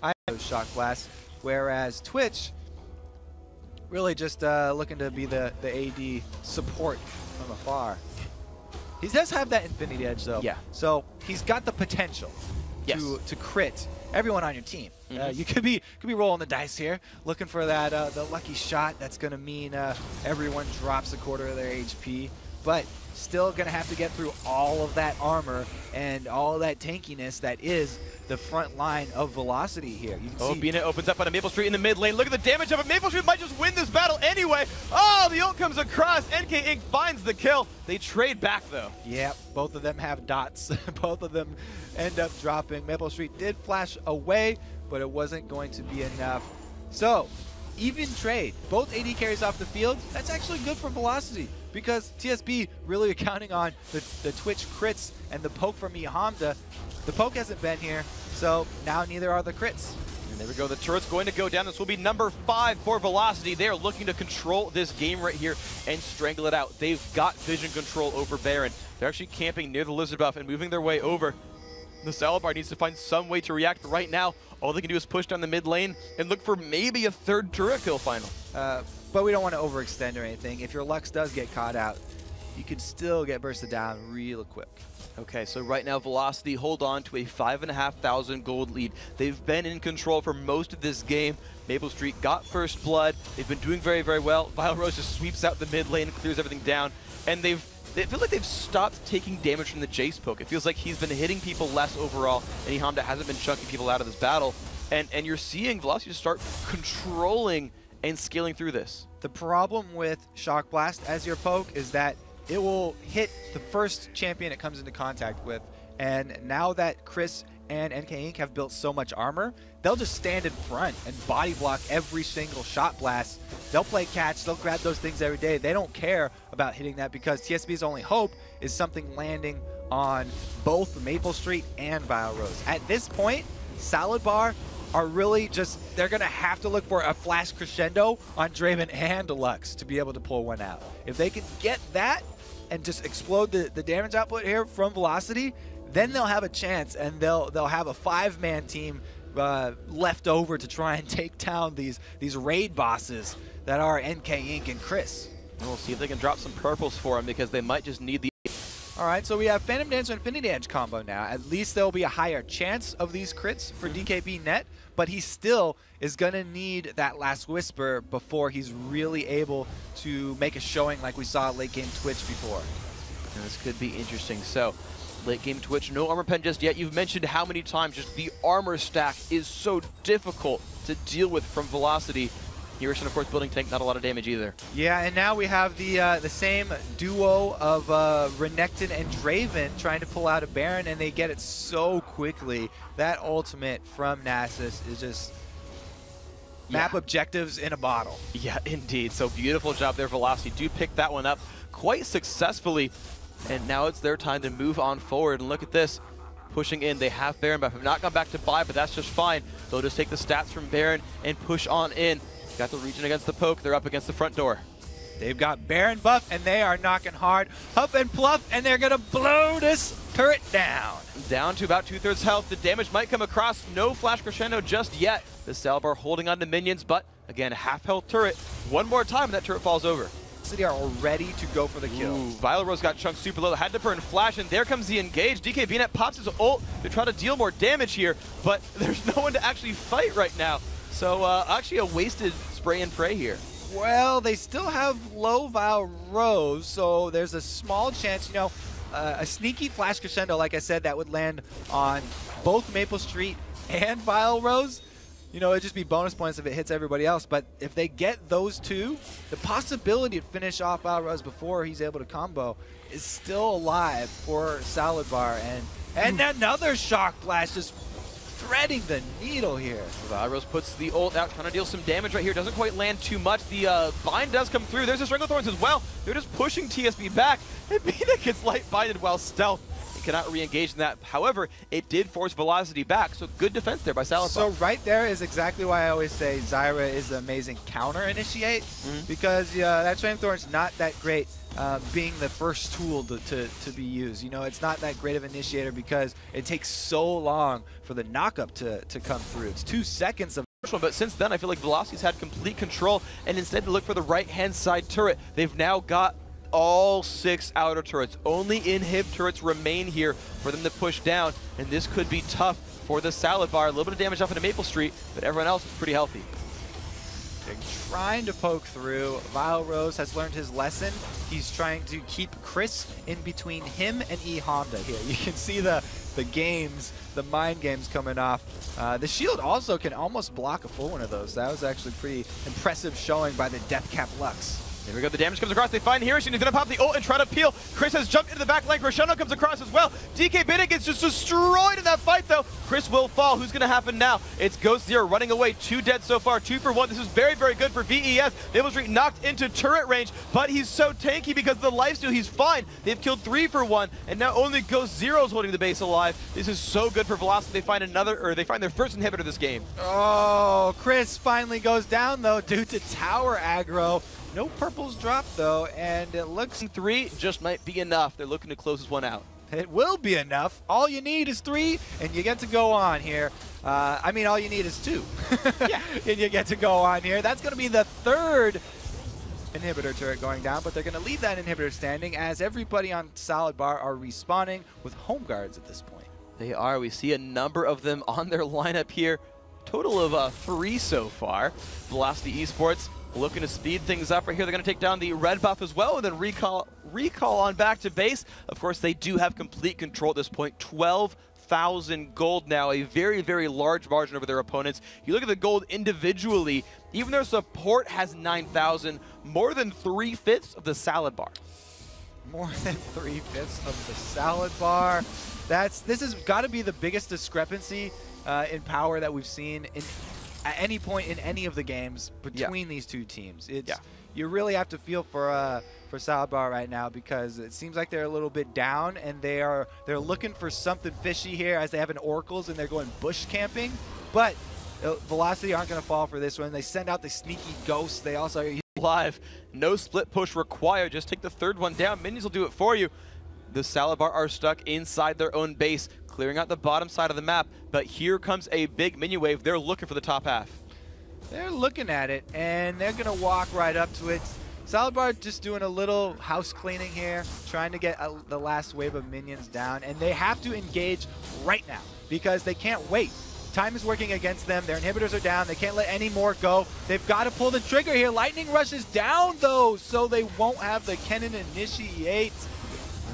I know Shock Blast, whereas Twitch really just looking to be the AD support from afar. He does have that Infinity Edge, though. Yeah. So he's got the potential to crit everyone on your team. You could be rolling the dice here, looking for that the lucky shot that's going to mean everyone drops a quarter of their HP, but still going to have to get through all of that armor and all of that tankiness that is the front line of Velocity here. You can see Bina opens up on a Maple Street in the mid lane. Look at the damage of it. Maple Street might just win this battle anyway. Oh, the ult comes across. NK Inc. finds the kill. They trade back, though. Yep, both of them have dots. Both of them end up dropping. Maple Street did flash away, but it wasn't going to be enough. So, even trade. Both AD carries off the field. That's actually good for Velocity, because TSB really counting on the Twitch crits and the poke from Hamda. The poke hasn't been here, so now neither are the crits. And there we go. The turret's going to go down. This will be number 5 for Velocity. They are looking to control this game right here and strangle it out. They've got vision control over Baron. They're actually camping near the Lizard buff and moving their way over. The Salabar needs to find some way to react right now. All they can do is push down the mid lane and look for maybe a 3rd turret kill final. But we don't want to overextend or anything. If your Lux does get caught out, you can still get bursted down real quick. Okay, so right now Velocity hold on to a 5,500 gold lead. They've been in control for most of this game. Maple Street got first blood. They've been doing very, very well. Vile Rose just sweeps out the mid lane, clears everything down, and they feel like they've stopped taking damage from the Jace poke. It feels like he's been hitting people less overall, and Hamda hasn't been chunking people out of this battle. And you're seeing Velocity just start controlling and scaling through this. The problem with Shock Blast as your poke is that it will hit the first champion it comes into contact with. And now that Chris and NK Inc. have built so much armor, they'll just stand in front and body block every single shot blast. They'll play catch, they'll grab those things every day. They don't care about hitting that, because TSB's only hope is something landing on both Maple Street and Vile Rose. At this point, Salad Bar are really just, they're going to have to look for a flash crescendo on Draven and Deluxe to be able to pull one out. If they can get that and just explode the damage output here from Velocity, then they'll have a chance, and they'll have a 5-man team left over to try and take down these raid bosses that are NK Inc. and Chris. We'll see if they can drop some purples for him, because they might just need the... All right, so we have Phantom Dancer and Infinity Edge combo now. At least there'll be a higher chance of these crits for DKBnet, but he still is going to need that Last Whisper before he's really able to make a showing like we saw late game Twitch before. And this could be interesting. So, late game Twitch, no armor pen just yet. You've mentioned how many times just the armor stack is so difficult to deal with from Velocity. Hirsch, of course, building tank, not a lot of damage either. Yeah, and now we have the same duo of Renekton and Draven trying to pull out a Baron, and they get it so quickly. That ultimate from Nasus is just map objectives in a bottle. Yeah, indeed. So beautiful job there, Velocity. Do pick that one up quite successfully. And now it's their time to move on forward. And look at this. Pushing in. They have Baron buff. Have not gone back to buy, but that's just fine. They'll just take the stats from Baron and push on in. Got the region against the poke. They're up against the front door. They've got Baron buff, and they are knocking hard. Huff and Pluff, and they're going to blow this turret down. Down to about 2/3 health. The damage might come across. No flash crescendo just yet. The Salbar holding on to minions, but again, half health turret. One more time, and that turret falls over. City are ready to go for the kill. Violet Rose got chunked super low, had to burn flash, and there comes the engage. DK VNet pops his ult to try to deal more damage here, but there's no one to actually fight right now. So actually a wasted spray and pray here. Well, they still have low Vile Rose, so there's a small chance, you know, a sneaky flash crescendo, like I said, that would land on both Maple Street and Vile Rose. You know, it'd just be bonus points if it hits everybody else. But if they get those two, the possibility to finish off Vile Rose before he's able to combo is still alive for Salad Bar. And another shock blast just threading the needle here. Vile Rose puts the ult out, trying to deal some damage right here. Doesn't quite land too much. The bind does come through. There's the Stranglethorns as well. They're just pushing TSB back. And Mina gets light binded while stealth. Cannot re-engage in that. However, it did force Velocity back, so good defense there by Salad. So right there is exactly why I always say Zyra is an amazing counter-initiate, because that Stranglethorn's not that great being the first tool to be used. You know, it's not that great of an initiator because it takes so long for the knockup to come through. It's 2 seconds of. But since then, I feel like Velocity's had complete control, and instead to look for the right-hand side turret, they've now got all 6 outer turrets. Only inhib turrets remain here for them to push down, and this could be tough for the Salad Bar. A little bit of damage up into Maple Street, but everyone else is pretty healthy. They're trying to poke through. Vile Rose has learned his lesson. He's trying to keep Chris in between him and E Honda here. You can see the games, the mind games coming off. The shield also can almost block a full one of those. That was actually pretty impressive showing by the Death Cap Lux. There we go, the damage comes across, they find Hirsch, and he's gonna pop the ult and try to peel. Chris has jumped into the back lane, Crescendo comes across as well. DK Biddick gets just destroyed in that fight though. Chris will fall, who's gonna happen now? It's Ghost Zero running away, 2 dead so far, 2 for 1. This is very, very good for VES. Maple Street knocked into turret range, but he's so tanky because of the lifesteal, he's fine. They've killed 3 for 1, and now only Ghost Zero is holding the base alive. This is so good for Velocity. They find they find their first inhibitor this game. Oh, Chris finally goes down though due to tower aggro. No purples dropped though, and it looks 3 just might be enough. They're looking to close this one out. It will be enough. All you need is 3, and you get to go on here. I mean, all you need is 2. Yeah. And you get to go on here. That's going to be the 3rd inhibitor turret going down, but they're going to leave that inhibitor standing as everybody on Salad Bar are respawning with home guards at this point. They are. We see a number of them on their lineup here. Total of 3 so far. Velocity Esports looking to speed things up right here. They're going to take down the red buff as well, and then recall on back to base. Of course, they do have complete control at this point. 12,000 gold now, a very, very large margin over their opponents. You look at the gold individually, even their support has 9,000, more than 3/5 of the Salad Bar. More than 3/5 of the Salad Bar. This has got to be the biggest discrepancy in power that we've seen at any point in any of the games between these two teams. You really have to feel for Salad Bar right now, because it seems like they're a little bit down, and they're looking for something fishy here as they have an Oracles and they're going bush camping. But Velocity aren't going to fall for this one. They send out the sneaky Ghost. They also are live. No split push required. Just take the 3rd one down. Minions will do it for you. The Salad Bar are stuck inside their own base, clearing out the bottom side of the map, but here comes a big minion wave. They're looking for the top half. They're looking at it, and they're going to walk right up to it. Salad Bar just doing a little house cleaning here, trying to get the last wave of minions down, and they have to engage right now because they can't wait. Time is working against them. Their inhibitors are down. They can't let any more go. They've got to pull the trigger here. Lightning Rush is down, though, so they won't have the Kennen initiate.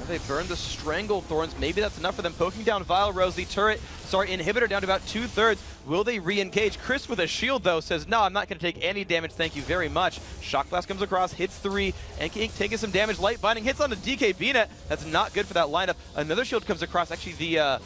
They burn the Stranglethorns. Maybe that's enough for them. Poking down Vile Rose, the inhibitor down to about 2/3. Will they re-engage? Chris with a shield, though, says, no, I'm not going to take any damage, thank you very much. Shock Blast comes across, hits 3, and taking some damage. Light Binding hits on the DK BNet. That's not good for that lineup. Another shield comes across. Actually, the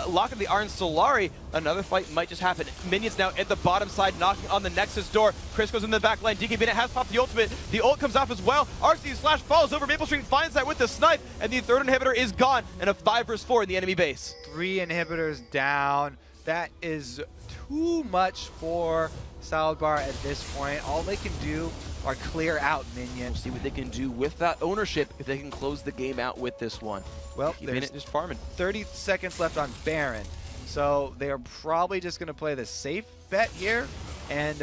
Lock of the Iron Solari. Another fight might just happen. Minions now at the bottom side, knocking on the Nexus door. Chris goes in the back line. DK BNet has popped the ultimate. The ult comes off as well. RC Slash falls over. Maple Street finds that with the snipe, and the third inhibitor is gone, and a 5 versus 4 in the enemy base. 3 inhibitors down. That is too much for Salad Bar at this point. All they can do are clear out minions. We'll see what they can do with that ownership if they can close the game out with this one. Well, there's just farming. 30 seconds left on Baron. So they are probably just going to play the safe bet here and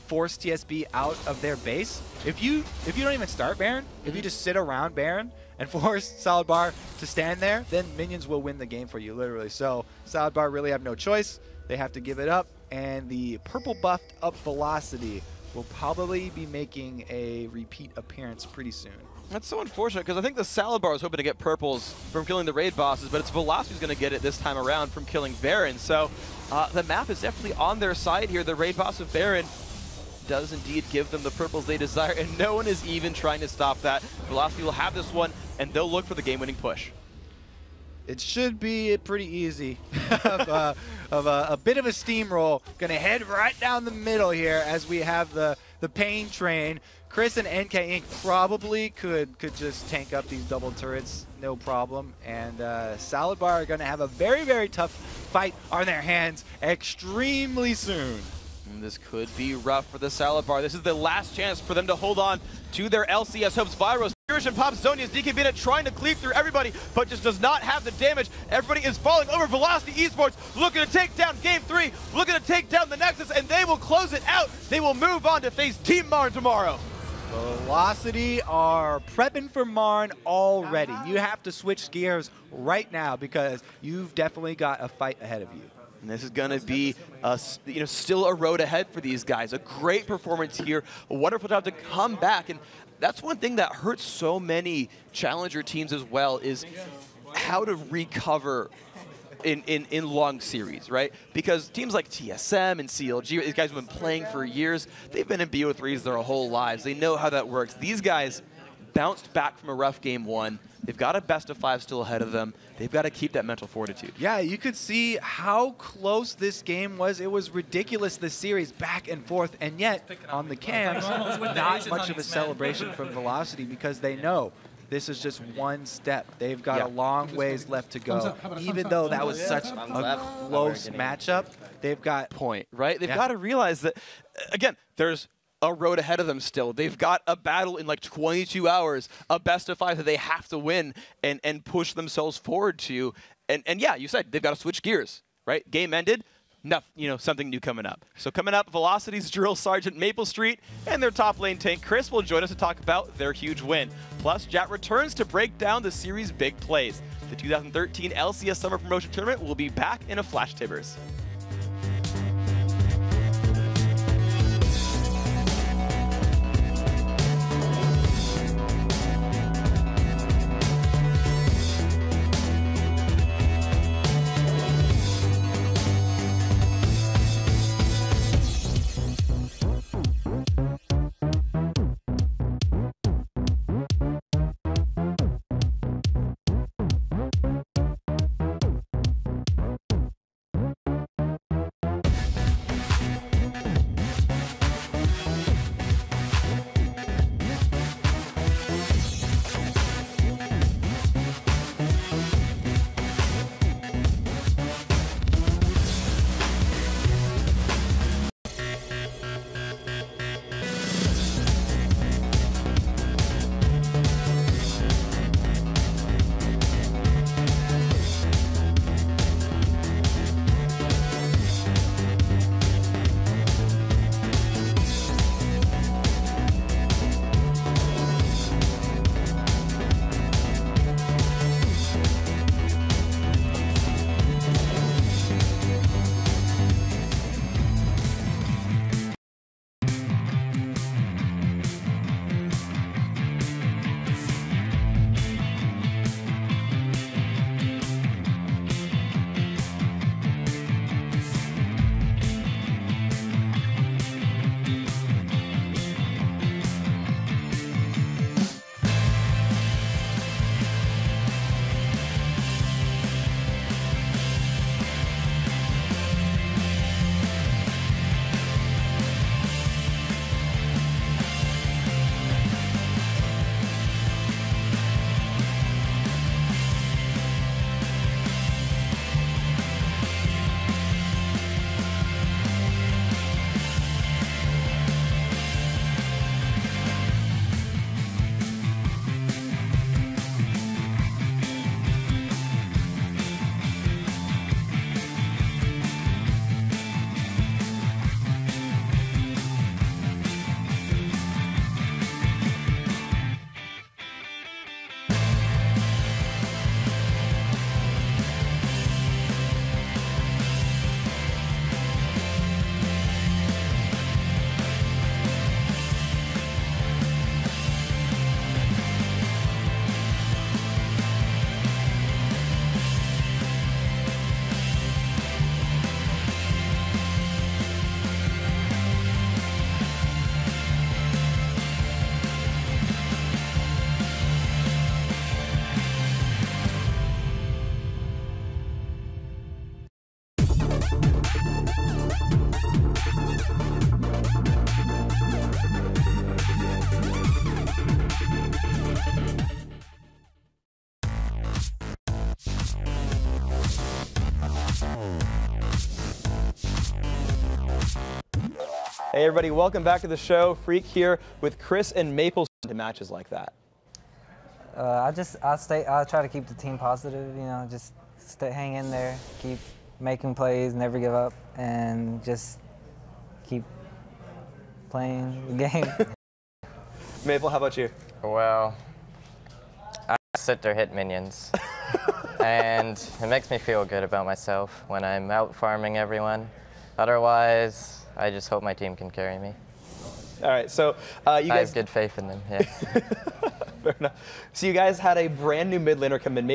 force TSB out of their base. If you don't even start Baron, if you just sit around Baron and force Salad Bar to stand there, then minions will win the game for you, literally. So Salad Bar really have no choice. They have to give it up, and the purple buffed up Velocity will probably be making a repeat appearance pretty soon. That's so unfortunate, because I think the Salad Bar was hoping to get purples from killing the raid bosses, but it's Velocity's going to get it this time around from killing Baron. So the map is definitely on their side here. The raid boss of Baron does indeed give them the purples they desire, and no one is even trying to stop that. Velocity will have this one, and they'll look for the game-winning push. It should be pretty easy of a bit of a steamroll. Gonna head right down the middle here as we have the pain train. Chris and NK Inc. probably could just tank up these double turrets, no problem. And Salad Bar are gonna have a very, very tough fight on their hands extremely soon. And this could be rough for the Salad Bar. This is the last chance for them to hold on to their LCS hopes. Viros, and pops Zonia's DK BNet trying to cleave through everybody, but just does not have the damage. Everybody is falling over. Velocity Esports looking to take down Game 3, looking to take down the Nexus, and they will close it out. They will move on to face Team Marn tomorrow. Velocity are prepping for Marn already. You have to switch gears right now because you've definitely got a fight ahead of you. And this is going to be still a road ahead for these guys. A great performance here. A wonderful job to come back. And that's one thing that hurts so many challenger teams as well, is how to recover in long series, right? Because teams like TSM and CLG, these guys have been playing for years. They've been in BO3s their whole lives. They know how that works. These guys bounced back from a rough game 1. They've got a best-of-5 still ahead of them. They've got to keep that mental fortitude. Yeah, you could see how close this game was. It was ridiculous, this series, back and forth, and yet on the cams, not much of a celebration from Velocity because they know this is just one step. They've got a long ways left to go. Even though that was such a close matchup, they've got point, right? They've got to realize that, again, there's a road ahead of them still. They've got a battle in like 22 hours, a best-of-5 that they have to win and push themselves forward to. And yeah, you said they've got to switch gears, right? Game ended, something new coming up. So coming up, Velocity's Drill Sergeant Maple Street and their top lane tank Chris will join us to talk about their huge win. Plus, Jat returns to break down the series' big plays. The 2013 LCS Summer Promotion Tournament will be back in a flash, Tibbers. Hey everybody, welcome back to the show. Freak here with Chris and Maple to matches like that. I try to keep the team positive, you know, just hang in there, keep making plays, never give up, and just keep playing the game. Maple, how about you? Well, I sit there, hit minions, and it makes me feel good about myself when I'm out farming everyone. Otherwise, I just hope my team can carry me. All right, so you guys I have good faith in them. Yes. Fair enough. So you guys had a brand new mid laner come in.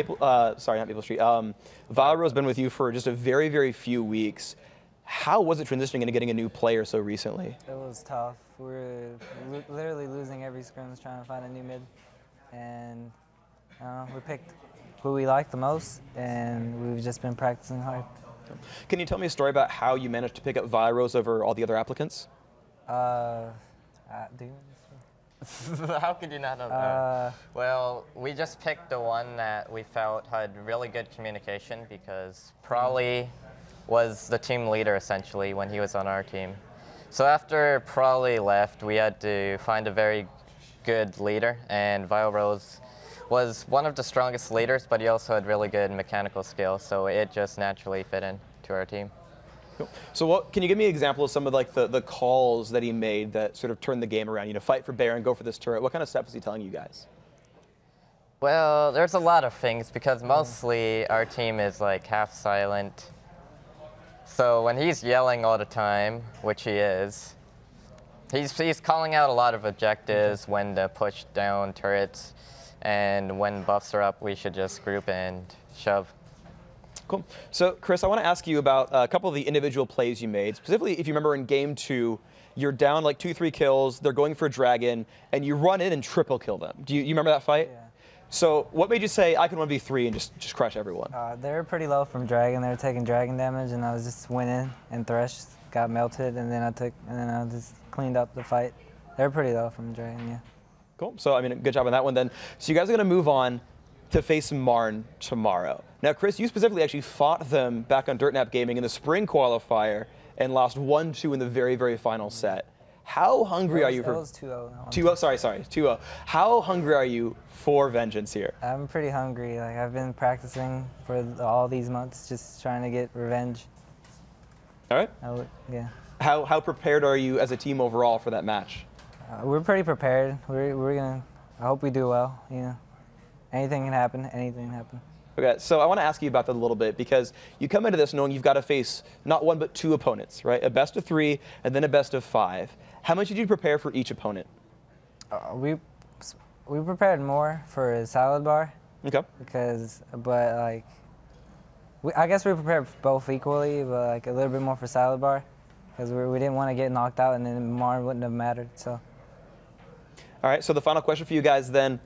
Sorry, not Maple Street. Vilero's been with you for just a very, very few weeks. How was it transitioning into getting a new player so recently? It was tough. We were literally losing every scrims trying to find a new mid, and we picked who we liked the most, and we've just been practicing hard. Can you tell me a story about how you managed to pick up Vilero's over all the other applicants? Do you? How could you not know? Well, we just picked the one that we felt had really good communication because Prawley was the team leader essentially when he was on our team. So after Prawley left, we had to find a very good leader, and Vilerose was one of the strongest leaders, but he also had really good mechanical skills, so it just naturally fit in to our team. Cool. So can you give me an example of some of like the calls that he made that sort of turned the game around? You know, fight for Baron, go for this turret. What kind of stuff was he telling you guys? Well, there's a lot of things because mostly our team is like half silent. So when he's yelling all the time, which he is, he's calling out a lot of objectives, when to push down turrets, and when buffs are up, we should just group and shove. Cool. So, Chris, I want to ask you about a couple of the individual plays you made. Specifically, if you remember in Game 2, you're down like 2-3 kills, they're going for a dragon, and you run in and triple kill them. Do you remember that fight? Yeah. So, what made you say, I can 1v3 and just crush everyone? They were pretty low from dragon. They were taking dragon damage, and I was just winning, and Thresh got melted, and then I just cleaned up the fight. They were pretty low from dragon, yeah. Cool. So, I mean, good job on that one then. So, you guys are going to move on to face Marn tomorrow. Now, Chris, you specifically actually fought them back on DirtNap Gaming in the spring qualifier and lost 1-2 in the very, very final set. How hungry are you for... It was 2-0. 2-0, sorry, 2-0. How hungry are you for vengeance here? I'm pretty hungry. Like, I've been practicing for all these months, just trying to get revenge. All right. Yeah. How prepared are you as a team overall for that match? We're pretty prepared. We're gonna. I hope we do well. You know, anything can happen. Anything can happen. Okay, so I want to ask you about that a little bit because you come into this knowing you've got to face not one but two opponents, right? A best of 3 and then a best of 5. How much did you prepare for each opponent? We prepared more for Salad Bar. Okay. I guess we prepared both equally, but like a little bit more for Salad Bar, because we didn't want to get knocked out, and then Marn wouldn't have mattered. So. All right. So the final question for you guys then: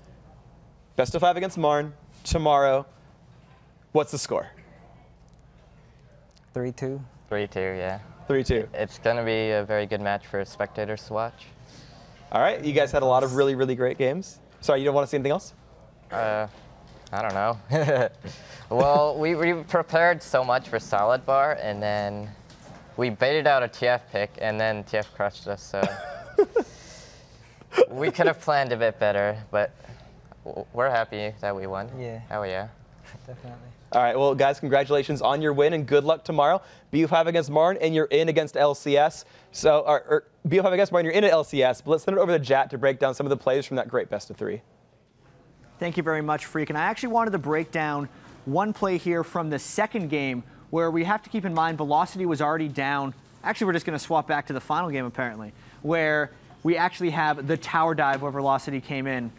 best of 5 against Marn tomorrow. What's the score? 3-2. 3-2, yeah. 3-2. It's going to be a very good match for spectators to watch. All right. You guys had a lot of really, really great games. Sorry, you don't want to say anything else? I don't know. Well, we prepared so much for Salad Bar, and then we baited out a TF pick, and then TF crushed us. So we could have planned a bit better, but we're happy that we won. Yeah. Oh, yeah. Definitely. All right, well, guys, congratulations on your win and good luck tomorrow. BU5 against Marn, and you're in against LCS. So, or BU5 against Marn, you're in at LCS, but let's send it over to Jat to break down some of the plays from that great best of 3. Thank you very much, Freak. And I actually wanted to break down one play here from the second game where we have to keep in mind Velocity was already down. Actually, we're just going to swap back to the final game, apparently, where we actually have the tower dive where Velocity came in.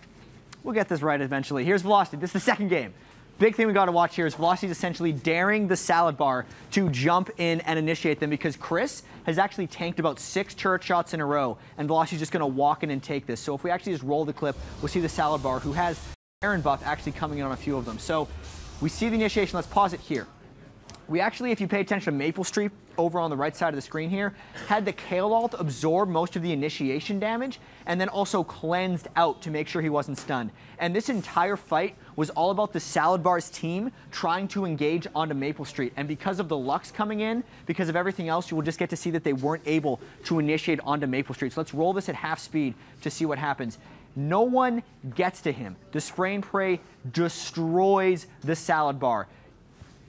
We'll get this right eventually. Here's Velocity. This is the second game. Big thing we got to watch here is Velocity is essentially daring the Salad Bar to jump in and initiate them because Chris has actually tanked about 6 turret shots in a row, and Velocity's just going to walk in and take this. So if we actually just roll the clip, we'll see the Salad Bar, who has Baron buff, actually coming in on a few of them. So we see the initiation. Let's pause it here. We actually, if you pay attention to Maple Street over on the right side of the screen here, had the Kale ult absorb most of the initiation damage and then also cleansed out to make sure he wasn't stunned. And this entire fight was all about the Salad Bar's team trying to engage onto Maple Street. And because of the Lux coming in, because of everything else, you will just get to see that they weren't able to initiate onto Maple Street. So let's roll this at half speed to see what happens. No one gets to him. The spray and pray destroys the Salad Bar.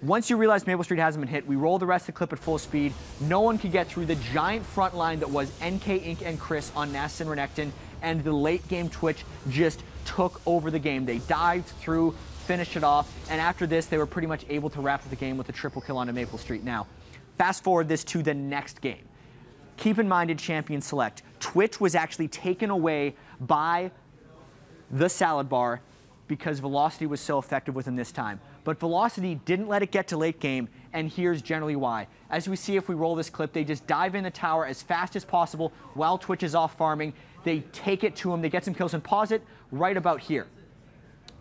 Once you realize Maple Street hasn't been hit, we roll the rest of the clip at full speed. No one could get through the giant front line that was NK Inc. and Chris on Nasus and Renekton, and the late game Twitch just took over the game. They dived through, finished it off, and after this, they were pretty much able to wrap up the game with a triple kill onto Maple Street. Now, fast forward this to the next game. Keep in mind in Champion Select, Twitch was actually taken away by the Salad Bar because Velocity was so effective with him this time. But Velocity didn't let it get to late game, and here's generally why. As we see if we roll this clip, they just dive in the tower as fast as possible while Twitch is off farming. They take it to him, they get some kills and pause it right about here.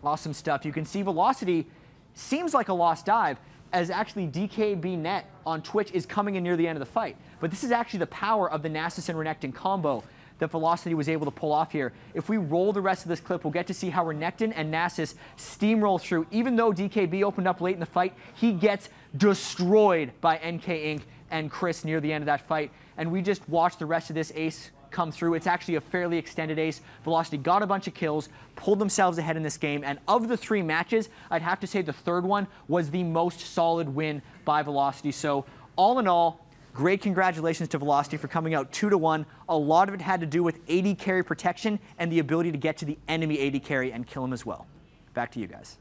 Awesome stuff. You can see Velocity seems like a lost dive, as actually DKB net on Twitch is coming in near the end of the fight. But this is actually the power of the Nasus and Renekton combo that Velocity was able to pull off here. If we roll the rest of this clip, we'll get to see how Renekton and Nasus steamroll through. Even though DKB opened up late in the fight, he gets destroyed by NK Inc. and Chris near the end of that fight. And we just watched the rest of this ace come through. It's actually a fairly extended ace. Velocity got a bunch of kills, pulled themselves ahead in this game, and of the 3 matches, I'd have to say the third one was the most solid win by Velocity. So all in all, great congratulations to Velocity for coming out 2-1. A lot of it had to do with AD carry protection and the ability to get to the enemy AD carry and kill him as well. Back to you guys.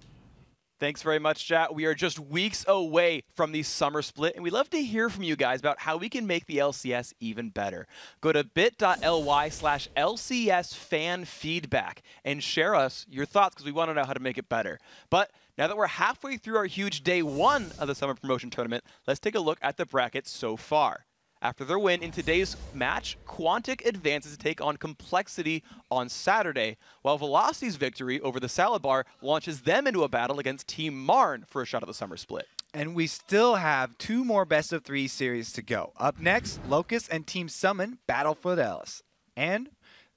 Thanks very much, chat. We are just weeks away from the summer split, and we'd love to hear from you guys about how we can make the LCS even better. Go to bit.ly/LCS fan feedback and share us your thoughts, because we want to know how to make it better. But now that we're halfway through our huge day 1 of the summer promotion tournament, let's take a look at the bracket so far. After their win in today's match, Quantic advances to take on Complexity on Saturday, while Velocity's victory over the Salad Bar launches them into a battle against Team Marn for a shot at the summer split. And we still have 2 more best-of-3 series to go. Up next, Locust and Team Summon battle for the Ellis. And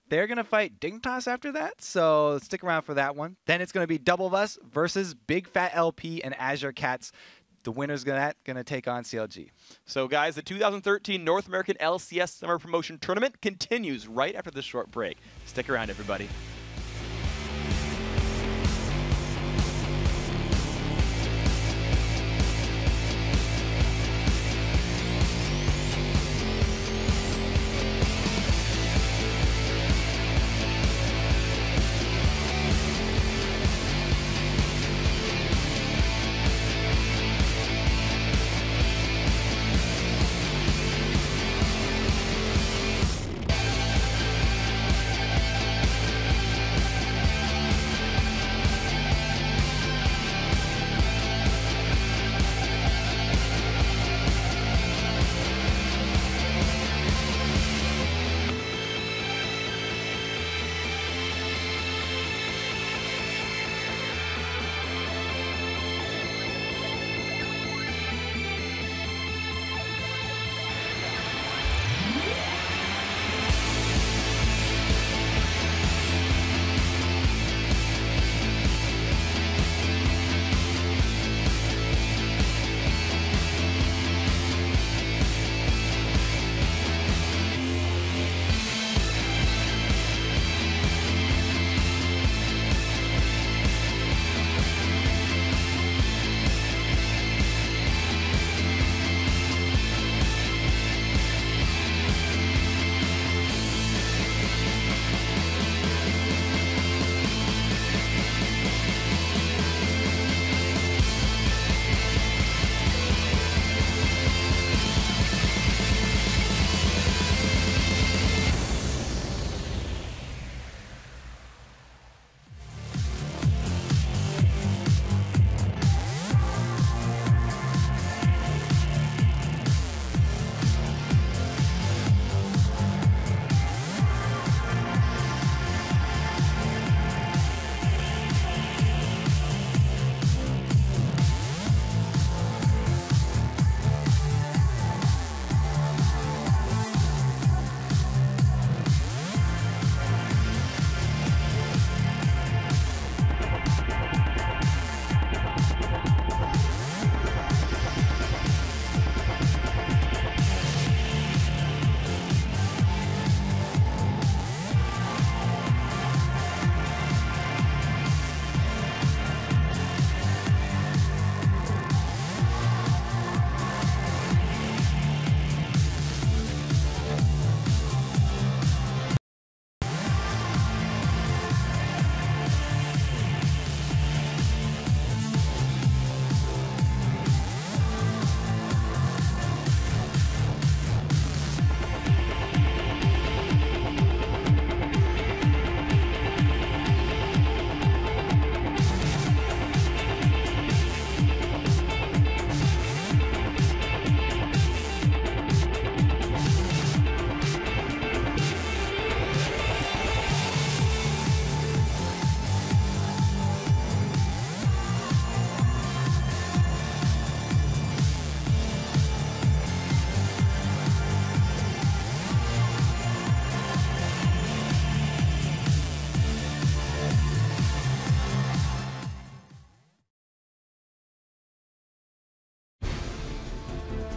they're going to fight Dignitas after that, so stick around for that one. Then it's going to be Double of Us versus Big Fat LP and Azure Cats. The winner's going to take on CLG. So, guys, the 2013 North American LCS Summer Promotion Tournament continues right after this short break. Stick around, everybody.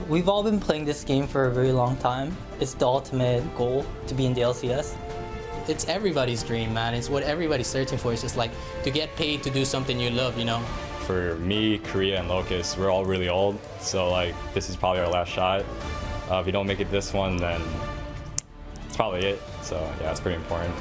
we've all been playing this game for a very long time. It's the ultimate goal to be in the LCS. It's everybody's dream, man. It's what everybody's searching for. It's just like to get paid to do something you love, you know? For me, Korea, and Locust, we're all really old, so like this is probably our last shot. If we don't make it this one, then it's probably it. So yeah, it's pretty important.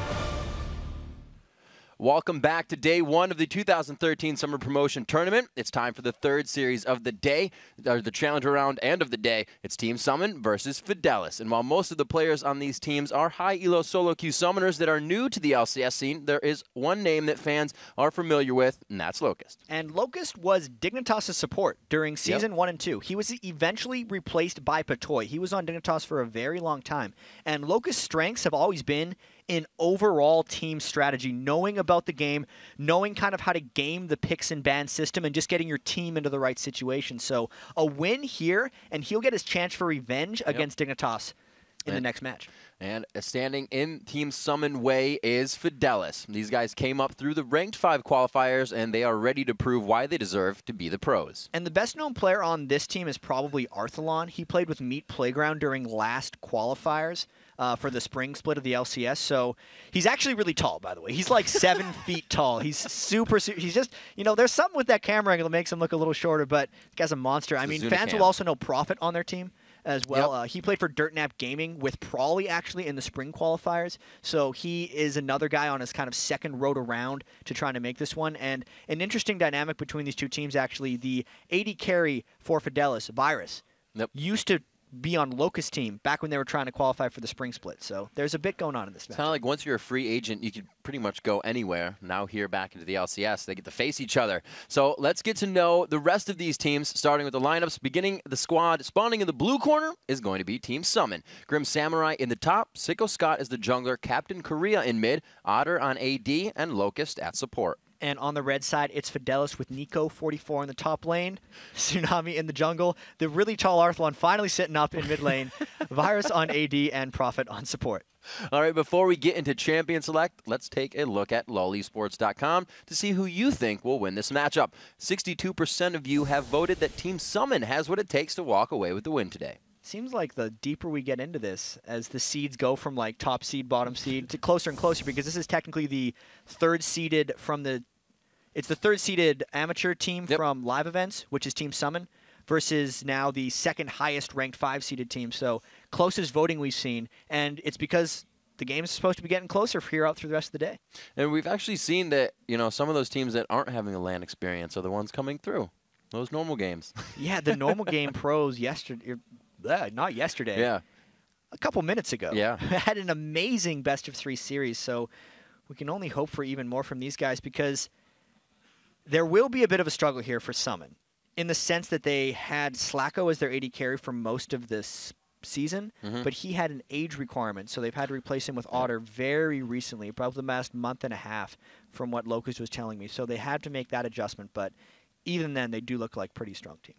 Welcome back to day one of the 2013 Summer Promotion Tournament. It's time for the third series of the day, or the Challenger round and of the day. It's Team Summon versus Fidelis. And while most of the players on these teams are high elo solo queue summoners that are new to the LCS scene, there is one name that fans are familiar with, and that's Locust. And Locust was Dignitas' support during Season 1 and 2. He was eventually replaced by Patoy. He was on Dignitas for a very long time. And Locust's strengths have always been in overall team strategy, knowing about the game, knowing kind of how to game the picks and ban system, and just getting your team into the right situation. So a win here, and he'll get his chance for revenge against Dignitas in the next match. And standing in Team Summon way is Fidelis. These guys came up through the Ranked 5 qualifiers, and they are ready to prove why they deserve to be the pros. And the best-known player on this team is probably Arthalon. He played with Meat Playground during last qualifiers for the spring split of the LCS. So he's actually really tall, by the way. He's like 7 feet tall. He's super, he's just, you know, there's something with that camera angle that makes him look a little shorter, but this guy's a monster. I mean, fans will also know Prophet on their team as well. He played for Dirtnap Gaming with Prawley actually in the spring qualifiers. So he is another guy on his kind of second road around to trying to make this one. And an interesting dynamic between these two teams, actually, the AD carry for Fidelis, Virus, used to be on Locust team back when they were trying to qualify for the spring split. So there's a bit going on in this match. It's kind of like once you're a free agent, you can pretty much go anywhere. Now here back into the LCS, they get to face each other. So let's get to know the rest of these teams, starting with the lineups. Beginning the squad, spawning in the blue corner is going to be Team Summon. Grim Samurai in the top, Sicko Scott is the jungler, Captain Korea in mid, Otter on AD, and Locust at support. And on the red side, it's Fidelis with Nico, 44 in the top lane, Tsunami in the jungle, the really tall Arthalon finally sitting up in mid lane, Virus on AD, and Prophet on support. All right, before we get into Champion Select, let's take a look at lolesports.com to see who you think will win this matchup. 62% of you have voted that Team Summon has what it takes to walk away with the win today. Seems like the deeper we get into this, as the seeds go from like top seed, bottom seed, to closer and closer, because this is technically the third seeded from the, it's the third seeded amateur team from live events, which is Team Summon, versus now the second highest ranked 5 seeded team. So closest voting we've seen, and it's because the game is supposed to be getting closer here out through the rest of the day. And we've actually seen that, you know, some of those teams that aren't having a LAN experience are the ones coming through. Those normal games. Yeah, the normal game pros yesterday. Not yesterday. Yeah. A couple minutes ago. Yeah. Had an amazing best-of-3 series, so we can only hope for even more from these guys, because there will be a bit of a struggle here for Summon, in the sense that they had Slacko as their AD carry for most of this season, but he had an age requirement, so they've had to replace him with Otter very recently, probably the last month and a half, from what Locust was telling me. So they had to make that adjustment, but even then, they do look like a pretty strong team.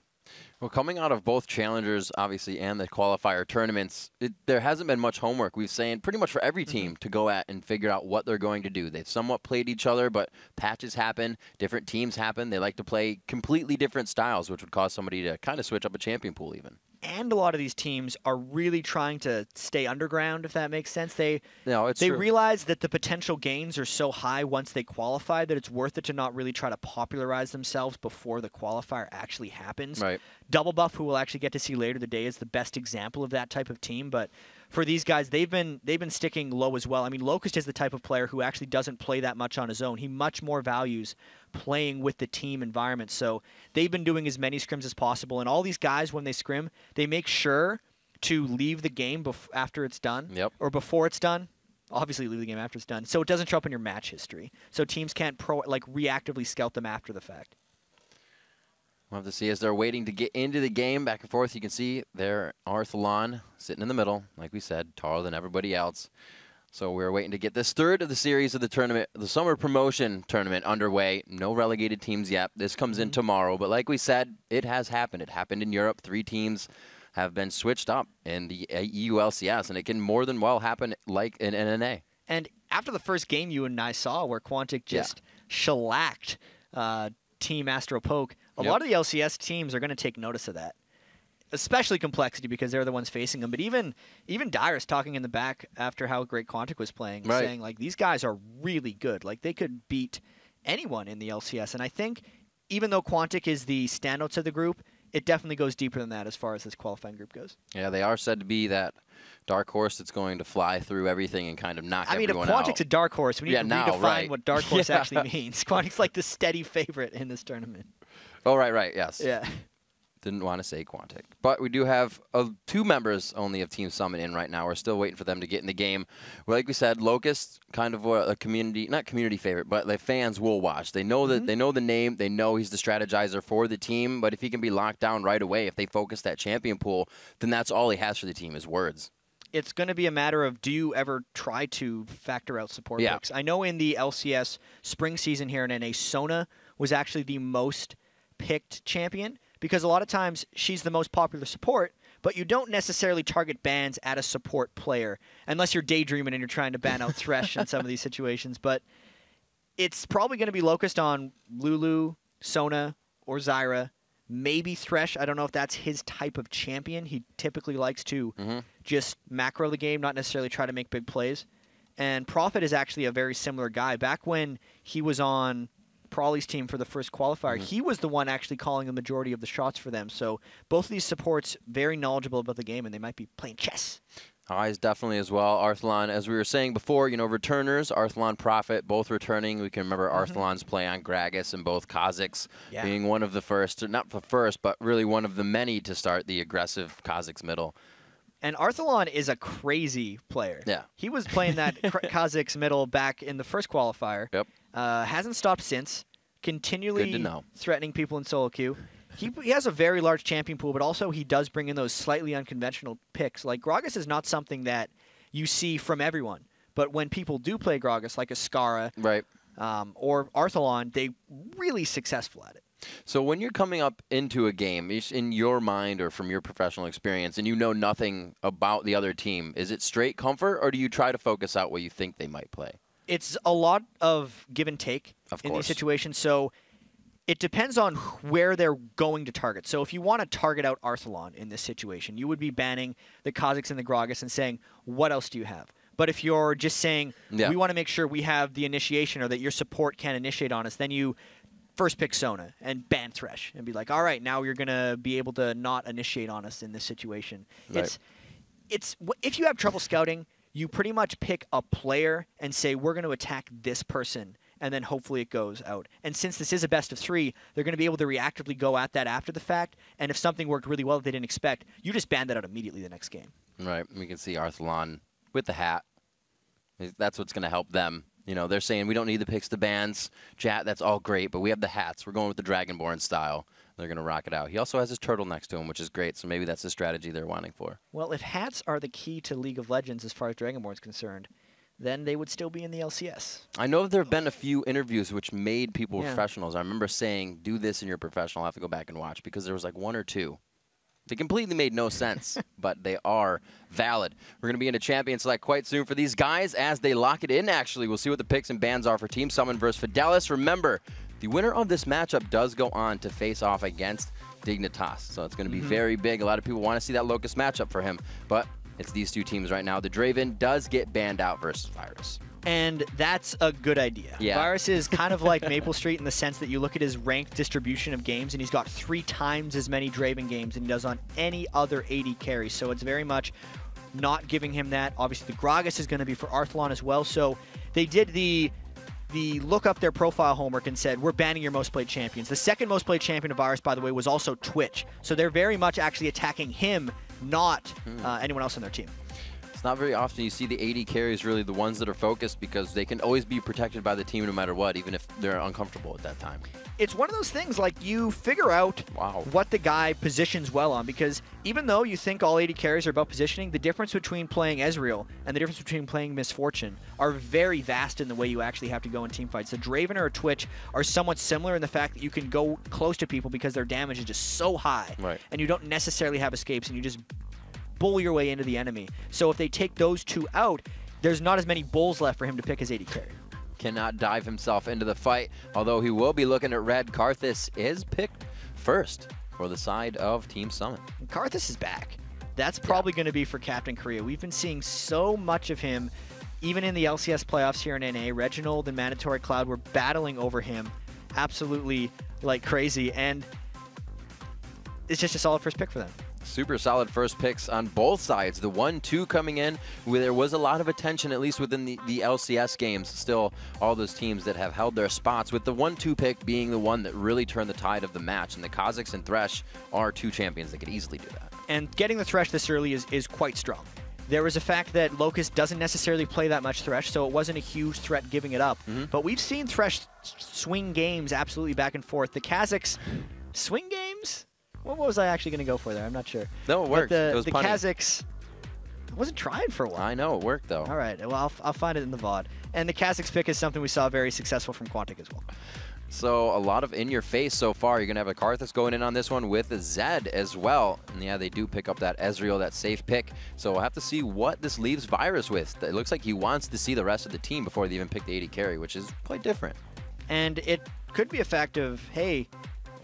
Well, coming out of both Challengers, obviously, and the qualifier tournaments, there hasn't been much homework. We've seen pretty much for every team to go at and figure out what they're going to do. They've somewhat played each other, but patches happen, different teams happen. They like to play completely different styles, which would cause somebody to kind of switch up a champion pool even. And a lot of these teams are really trying to stay underground, if that makes sense. They true. realize that the potential gains are so high once they qualify that it's worth it to not really try to popularize themselves before the qualifier actually happens. Right. Double Buff, who we'll actually get to see later today, is the best example of that type of team. But for these guys, they've been sticking low as well. I mean, Locust is the type of player who actually doesn't play that much on his own. He much more values playing with the team environment. So they've been doing as many scrims as possible. And all these guys, when they scrim, they make sure to leave the game after it's done or before it's done. Obviously, leave the game after it's done, so it doesn't show up in your match history. So teams can't reactively scout them after the fact. We'll have to see as they're waiting to get into the game. Back and forth, you can see there Arthalon sitting in the middle, like we said, taller than everybody else. So we're waiting to get this third of the series of the tournament, the Summer Promotion Tournament, underway. No relegated teams yet. This comes in tomorrow. But like we said, it has happened. It happened in Europe. 3 teams have been switched up in the EU LCS, and it can more than well happen like in NNA. And after the first game you and I saw, where Quantic just shellacked Team Astro Poke, a lot of the LCS teams are going to take notice of that. especially Complexity because they're the ones facing them. But even Dyrus talking in the back after how great Quantic was playing, saying like these guys are really good. Like they could beat anyone in the LCS. And I think even though Quantic is the standouts of the group, it definitely goes deeper than that as far as this qualifying group goes. Yeah, they are said to be that dark horse that's going to fly through everything and kind of knock everyone out. I mean, if Quantic's a dark horse, we need to redefine what dark horse Yeah. actually means. Quantic's like the steady favorite in this tournament. Oh, right, yes. Yeah. Didn't want to say Quantic. But we do have 2 members only of Team Summit in right now. We're still waiting for them to get in the game. Well, like we said, Locust, kind of a community, not community favorite, but the fans will watch. They know that they know the name. They know he's the strategizer for the team. But if he can be locked down right away, if they focus that champion pool, then that's all he has for the team is words. It's going to be a matter of, do you ever try to factor out support picks? I know in the LCS spring season here in NA, Sona was actually the most picked champion, because a lot of times she's the most popular support, but you don't necessarily target bans at a support player unless you're daydreaming and you're trying to ban out Thresh in some of these situations. But it's probably going to be Locust on Lulu, Sona, or Zyra, maybe Thresh. I don't know if that's his type of champion. He typically likes to just macro the game, not necessarily try to make big plays. And Prophet is actually a very similar guy. Back when he was on Prawley's team for the first qualifier, he was the one actually calling the majority of the shots for them. So both of these supports very knowledgeable about the game, and they might be playing chess. Eyes definitely as well. Arthalon, as we were saying before, returners, Arthalon, Prophet, both returning. We can remember Arthalon's play on Gragas and both Kazakhs being one of the first, not the first, but really one of the many to start the aggressive Kazakhs middle. And Arthalon is a crazy player. Yeah. He was playing that Kazakhs middle back in the first qualifier. Yep. Hasn't stopped since. Continually Good to know. threatening people in solo queue. He has a very large champion pool, but also he does bring in those slightly unconventional picks. Like, Gragas is not something that you see from everyone. But when people do play Gragas, like Ascara or Arthalon, they're really successful at it. So when you're coming up into a game, in your mind or from your professional experience, and you know nothing about the other team, is it straight comfort, or do you try to focus out what you think they might play? It's a lot of give and take in these situations. So it depends on where they're going to target. So if you want to target out Arthalon in this situation, you would be banning the Kazakhs and the Gragas and saying, what else do you have? But if you're just saying, we want to make sure we have the initiation or that your support can initiate on us, then you first pick Sona and ban Thresh and be like, all right, now you're going to be able to not initiate on us in this situation. It's if you have trouble scouting, you pretty much pick a player and say, we're going to attack this person, and then hopefully it goes out. And since this is a best of 3, they're going to be able to reactively go at that after the fact, and if something worked really well that they didn't expect, you just ban that out immediately the next game. Right. We can see Arthalon with the hat. That's what's going to help them. They're saying we don't need the picks, the bans, chat, that's all great, but we have the hats. We're going with the Dragonborn style. They're going to rock it out. He also has his turtle next to him, which is great, so maybe that's the strategy they're wanting for. Well, if hats are the key to League of Legends as far as Dragonborn's concerned, then they would still be in the LCS. I know there have been a few interviews which made people professionals. I remember saying, do this in your professional. I'll have to go back and watch, because there was like 1 or 2. They completely made no sense, but they are valid. We're going to be in a champion select quite soon for these guys as they lock it in, actually. We'll see what the picks and bans are for Team Summon versus Fidelis. Remember, the winner of this matchup does go on to face off against Dignitas, so it's going to be very big. A lot of people want to see that Locust matchup for him, but it's these 2 teams right now. The Draven does get banned out versus Virus. And that's a good idea. Yeah. Virus is kind of like Maple Street in the sense that you look at his ranked distribution of games, and he's got 3 times as many Draven games than he does on any other AD carry. So it's very much not giving him that. Obviously, the Gragas is going to be for Arthalon as well. So they did the look up their profile homework and said, we're banning your most played champions. The second most played champion of Virus, by the way, was also Twitch. So they're very much actually attacking him, not anyone else on their team. It's not very often you see the AD carries really the ones that are focused, because they can always be protected by the team no matter what, even if they're uncomfortable at that time. It's one of those things, like, you figure out what the guy positions well on, because even though you think all AD carries are about positioning, the difference between playing Ezreal and the difference between playing Misfortune are very vast in the way you actually have to go in team fights. The Draven or a Twitch are somewhat similar in the fact that you can go close to people because their damage is just so high, and you don't necessarily have escapes, and you just bull your way into the enemy. So if they take those 2 out, there's not as many bulls left for him to pick as AD carry. Cannot dive himself into the fight, although he will be looking at red. Karthus is picked first. for the side of Team Summit. And Karthus is back. That's probably going to be for Captain Korea. We've been seeing so much of him, even in the LCS playoffs here in NA. Reginald and Mandatory Cloud were battling over him absolutely like crazy, and it's just a solid first pick for them. Super solid first picks on both sides. The 1-2 coming in, where there was a lot of attention, at least within the LCS games. Still, all those teams that have held their spots, with the 1-2 pick being the one that really turned the tide of the match. And the Kazakhs and Thresh are two champions that could easily do that. And getting the Thresh this early is quite strong. There was a fact that Locust doesn't necessarily play that much Thresh, so it wasn't a huge threat giving it up. But we've seen Thresh swing games absolutely back and forth. The Kazakhs swing games? What was I actually going to go for there? I'm not sure. No, it worked. The, it was the Kazakhs, I wasn't trying for a while. I know, it worked though. All right, well, I'll find it in the VOD. And the Kazakhs pick is something we saw very successful from Quantic as well. So a lot of in-your-face so far. You're going to have a Karthus going in on this one with a Zed as well. And yeah, they do pick up that Ezreal, that safe pick. So we'll have to see what this leaves Virus with. It looks like he wants to see the rest of the team before they even pick the AD carry, which is quite different. And it could be a fact of, hey,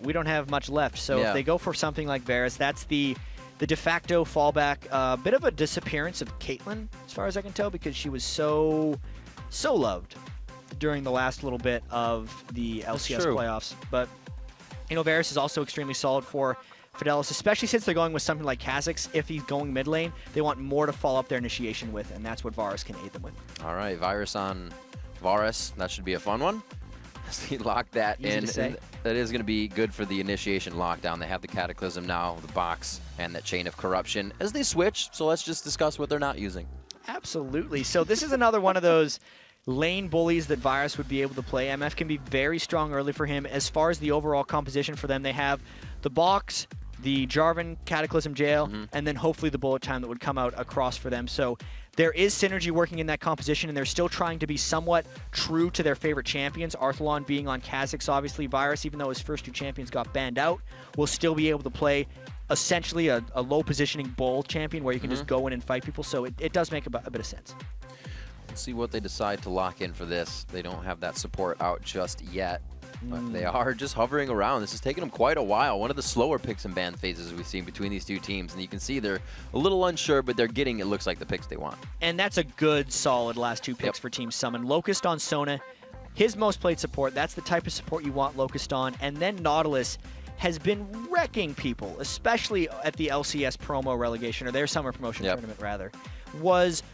we don't have much left. So if they go for something like Varus, that's the de facto fallback. A bit of a disappearance of Caitlyn, as far as I can tell, because she was so loved during the last little bit of the LCS playoffs. But, you know, Varus is also extremely solid for Fidelis, especially since they're going with something like Kazakhs. If he's going mid lane, they want more to follow up their initiation with, and that's what Varus can aid them with. All right, Virus on Varus. That should be a fun one. He locked that in. That is going to be good for the initiation lockdown. They have the Cataclysm now, the box, and that Chain of Corruption as they switch. So let's just discuss what they're not using. Absolutely. So this is another one of those lane bullies that Virus would be able to play. MF can be very strong early for him. As far as the overall composition for them, they have the box, the Jarvan Cataclysm Jail, and then hopefully the bullet time that would come out across for them. So there is synergy working in that composition, and they're still trying to be somewhat true to their favorite champions. Arthalon being on Kazakhs, obviously. Virus, even though his first two champions got banned out, will still be able to play essentially a low positioning bull champion where you can just go in and fight people. So it does make a bit of sense. Let's see what they decide to lock in for this. They don't have that support out just yet, but they are just hovering around. This has taken them quite a while. One of the slower picks and ban phases we've seen between these two teams, and you can see they're a little unsure, but they're getting, it looks like, the picks they want. And that's a good, solid last two picks for Team Summon. Locust on Sona, his most played support. That's the type of support you want Locust on. And then Nautilus has been wrecking people, especially at the LCS promo relegation, or their summer promotion tournament, rather, was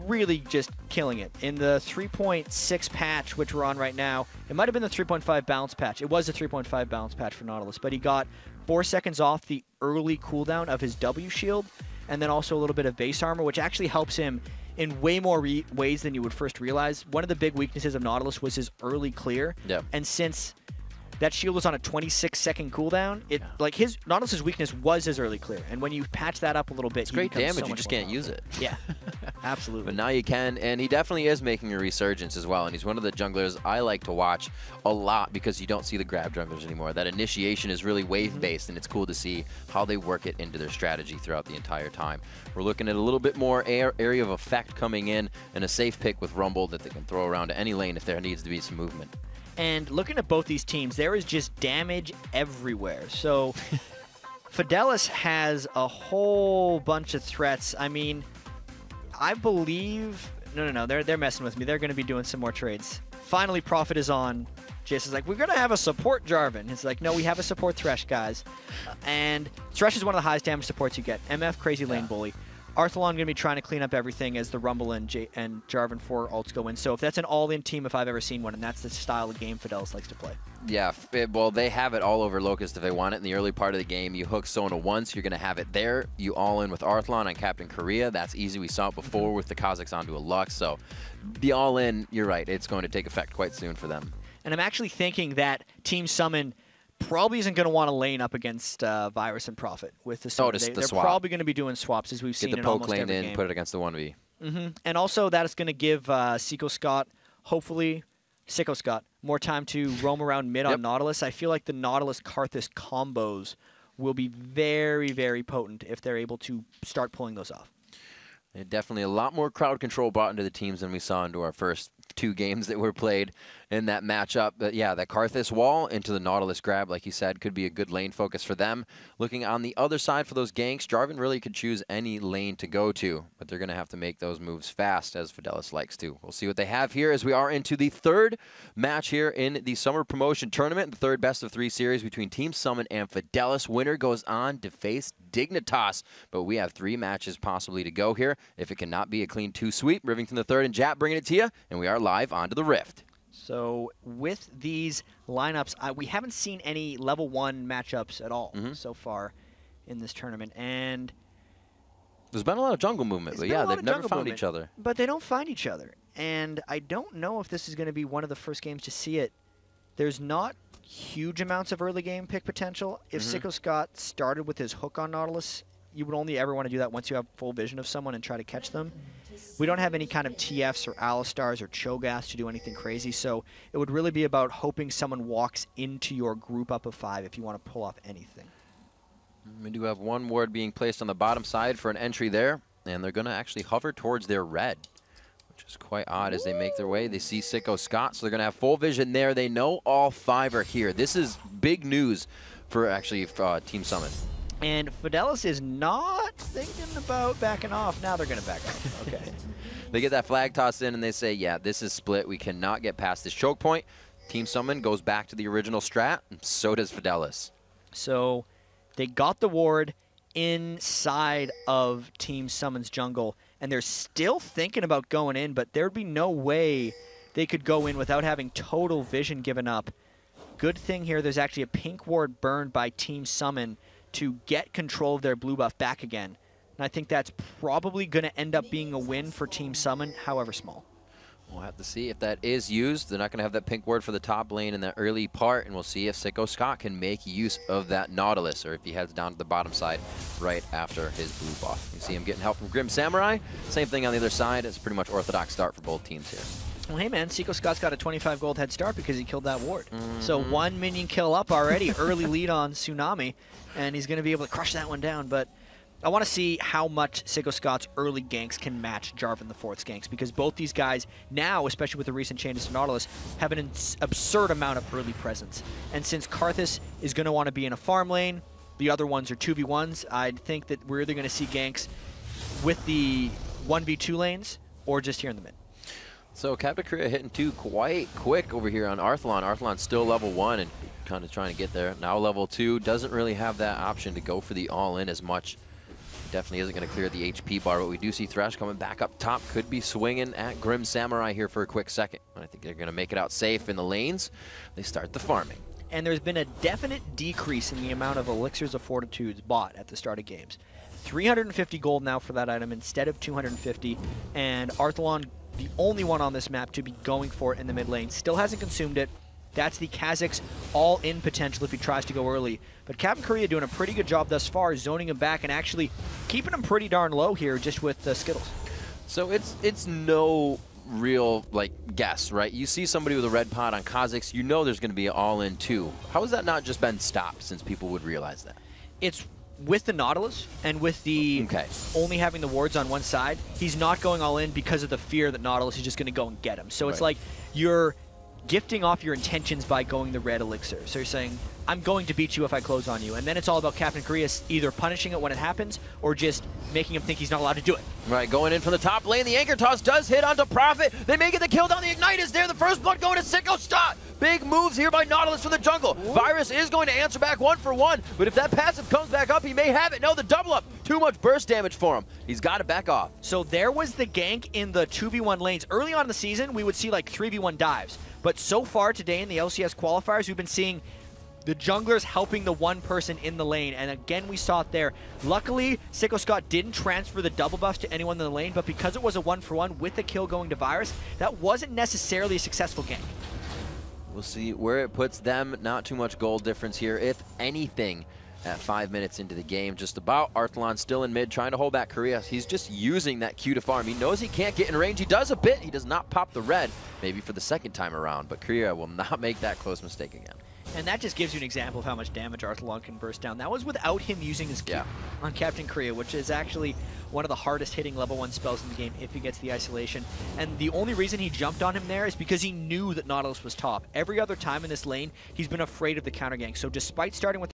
really just killing it. In the 3.6 patch, which we're on right now, it might have been the 3.5 balance patch. It was a 3.5 balance patch for Nautilus, but he got 4 seconds off the early cooldown of his W shield, and then also a little bit of base armor, which actually helps him in way more ways than you would first realize. One of the big weaknesses of Nautilus was his early clear, and since that shield was on a 26-second cooldown, like Nautilus's weakness was his early clear, and when you patch that up a little bit, it's great damage. You just can't use it. Yeah, absolutely. But now you can, and he definitely is making a resurgence as well. And he's one of the junglers I like to watch a lot because you don't see the grab junglers anymore. That initiation is really wave-based, and it's cool to see how they work it into their strategy throughout the entire time. We're looking at a little bit more area of effect coming in, and a safe pick with Rumble that they can throw around to any lane if there needs to be some movement. And looking at both these teams, there is just damage everywhere. So Fidelis has a whole bunch of threats. I mean, I believe... No, they're messing with me. They're going to be doing some more trades. Finally, Prophet is on. Jason's like, we're going to have a support Jarvan. It's like, no, we have a support Thresh, guys. And Thresh is one of the highest damage supports you get. MF, crazy lane bully. Arthalon going to be trying to clean up everything as the Rumble and Jarvan 4 ults go in. So if that's an all-in team if I've ever seen one, and that's the style of game Fidelis likes to play. Yeah, well, they have it all over Locust if they want it in the early part of the game. You hook Sona once, you're going to have it there. You all in with Arthalon on Captain Korea. That's easy. We saw it before with the Kazakhs onto a Lux. So the all-in, you're right, it's going to take effect quite soon for them. And I'm actually thinking that Team Summon probably isn't going to want to lane up against Virus and Prophet with the swap. They're probably going to be doing swaps as we've seen in almost every game. Get the poke lane in, put it against the 1v. And also that is going to give Sicko Scott, hopefully Sicko Scott, more time to roam around mid on Nautilus. I feel like the Nautilus-Karthus combos will be very, very potent if they're able to start pulling those off. Definitely a lot more crowd control brought into the teams than we saw into our first 2 games that were played in that matchup. But yeah, that Karthus wall into the Nautilus grab, like you said, could be a good lane focus for them. Looking on the other side for those ganks, Jarvan really could choose any lane to go to, but they're going to have to make those moves fast, as Fidelis likes to. We'll see what they have here as we are into the 3rd match here in the Summer Promotion Tournament, the 3rd best-of-3 series between Team Summon and Fidelis. Winner goes on to face Dignitas, but we have 3 matches possibly to go here. If it cannot be a clean 2 sweep, Rivington the 3rd and Jap bringing it to you, and we are live onto the Rift. So with these lineups, we haven't seen any level 1 matchups at all so far in this tournament. And there's been a lot of jungle movement, but yeah, they've never found each other. But they don't find each other. And I don't know if this is going to be one of the first games to see it. There's not huge amounts of early game pick potential. If Sicko Scott started with his hook on Nautilus, you would only ever want to do that once you have full vision of someone and try to catch them. We don't have any kind of TFs or Alistars or Cho'Gaths to do anything crazy, so it would really be about hoping someone walks into your group up of 5 if you want to pull off anything. We do have 1 ward being placed on the bottom side for an entry there, and they're going to actually hover towards their red, which is quite odd as they make their way. They see Sicko Scott, so they're going to have full vision there. They know all 5 are here. This is big news for actually Team Summit. And Fidelis is not thinking about backing off. Now they're going to back off. Okay. They get that flag tossed in, and they say, yeah, this is split. We cannot get past this choke point. Team Summon goes back to the original strat, and so does Fidelis. So they got the ward inside of Team Summon's jungle, and they're still thinking about going in, but there'd be no way they could go in without having total vision given up. Good thing here, there's actually a pink ward burned by Team Summon to get control of their blue buff back again. And I think that's probably going to end up being a win for Team Summon, however small. We'll have to see if that is used. They're not going to have that pink ward for the top lane in the early part, and we'll see if Sicko Scott can make use of that Nautilus, or if he heads down to the bottom side right after his blue buff. You see him getting help from Grim Samurai. Same thing on the other side. It's pretty much orthodox start for both teams here. Well, hey, man, Sicko Scott's got a 25 gold head start because he killed that ward. So 1 minion kill up already, early lead on Tsunami, and he's going to be able to crush that one down. But I want to see how much Sicko Scott's early ganks can match Jarvan the 4th's ganks, because both these guys now, especially with the recent changes to Nautilus, have an absurd amount of early presence. And since Karthus is going to want to be in a farm lane, the other ones are 2v1s, I think that we're either going to see ganks with the 1v2 lanes or just here in the mid. So Captain Korea hitting 2 quite quick over here on Arthalon. Arthalon's still level 1 and kind of trying to get there. Now level 2, doesn't really have that option to go for the all-in as much. Definitely isn't going to clear the HP bar, but we do see Thresh coming back up top. Could be swinging at Grim Samurai here for a quick second. I think they're going to make it out safe in the lanes. They start the farming. And there's been a definite decrease in the amount of Elixirs of Fortitudes bought at the start of games. 350 gold now for that item instead of 250, and Arthalon, the only one on this map to be going for it in the mid lane, still hasn't consumed it. That's the Kha'Zix all-in potential if he tries to go early. But Captain Korea doing a pretty good job thus far, zoning him back and actually keeping him pretty darn low here just with the Skittles. So it's no real guess, right? You see somebody with a red pot on Kha'Zix, you know there's going to be an all-in too. How has that not just been stopped since people would realize that? It's with the Nautilus and with the only having the wards on one side, he's not going all in because of the fear that Nautilus is just going to go and get him. So it's like you're gifting off your intentions by going the red elixir. So you're saying, I'm going to beat you if I close on you. And then it's all about Captain Korea either punishing it when it happens or just making him think he's not allowed to do it. Right, going in from the top lane. The anchor toss does hit onto Prophet. They may get the kill down. The ignite is there. The first blood going to Sicko Scott. Big moves here by Nautilus from the jungle. Virus is going to answer back 1 for 1. But if that passive comes back up, he may have it. No, the double up. Too much burst damage for him. He's got to back off. So there was the gank in the 2v1 lanes. Early on in the season, we would see like 3v1 dives. But so far today in the LCS qualifiers, we've been seeing the junglers helping the one person in the lane, and again we saw it there. Luckily, Sicko Scott didn't transfer the double buffs to anyone in the lane, but because it was a 1-for-1 with the kill going to Virus, that wasn't necessarily a successful gank. We'll see where it puts them. Not too much gold difference here, if anything, at 5 minutes into the game. Just about. Arthalon still in mid, trying to hold back Korea. He's just using that Q to farm. He knows he can't get in range. He does a bit. He does not pop the red, maybe for the second time around, but Korea will not make that close mistake again. And that just gives you an example of how much damage Arthalon can burst down. That was without him using his Q on Captain Korea, which is actually one of the hardest hitting level 1 spells in the game if he gets the isolation. And the only reason he jumped on him there is because he knew that Nautilus was top. Every other time in this lane, he's been afraid of the counter gank. So despite starting with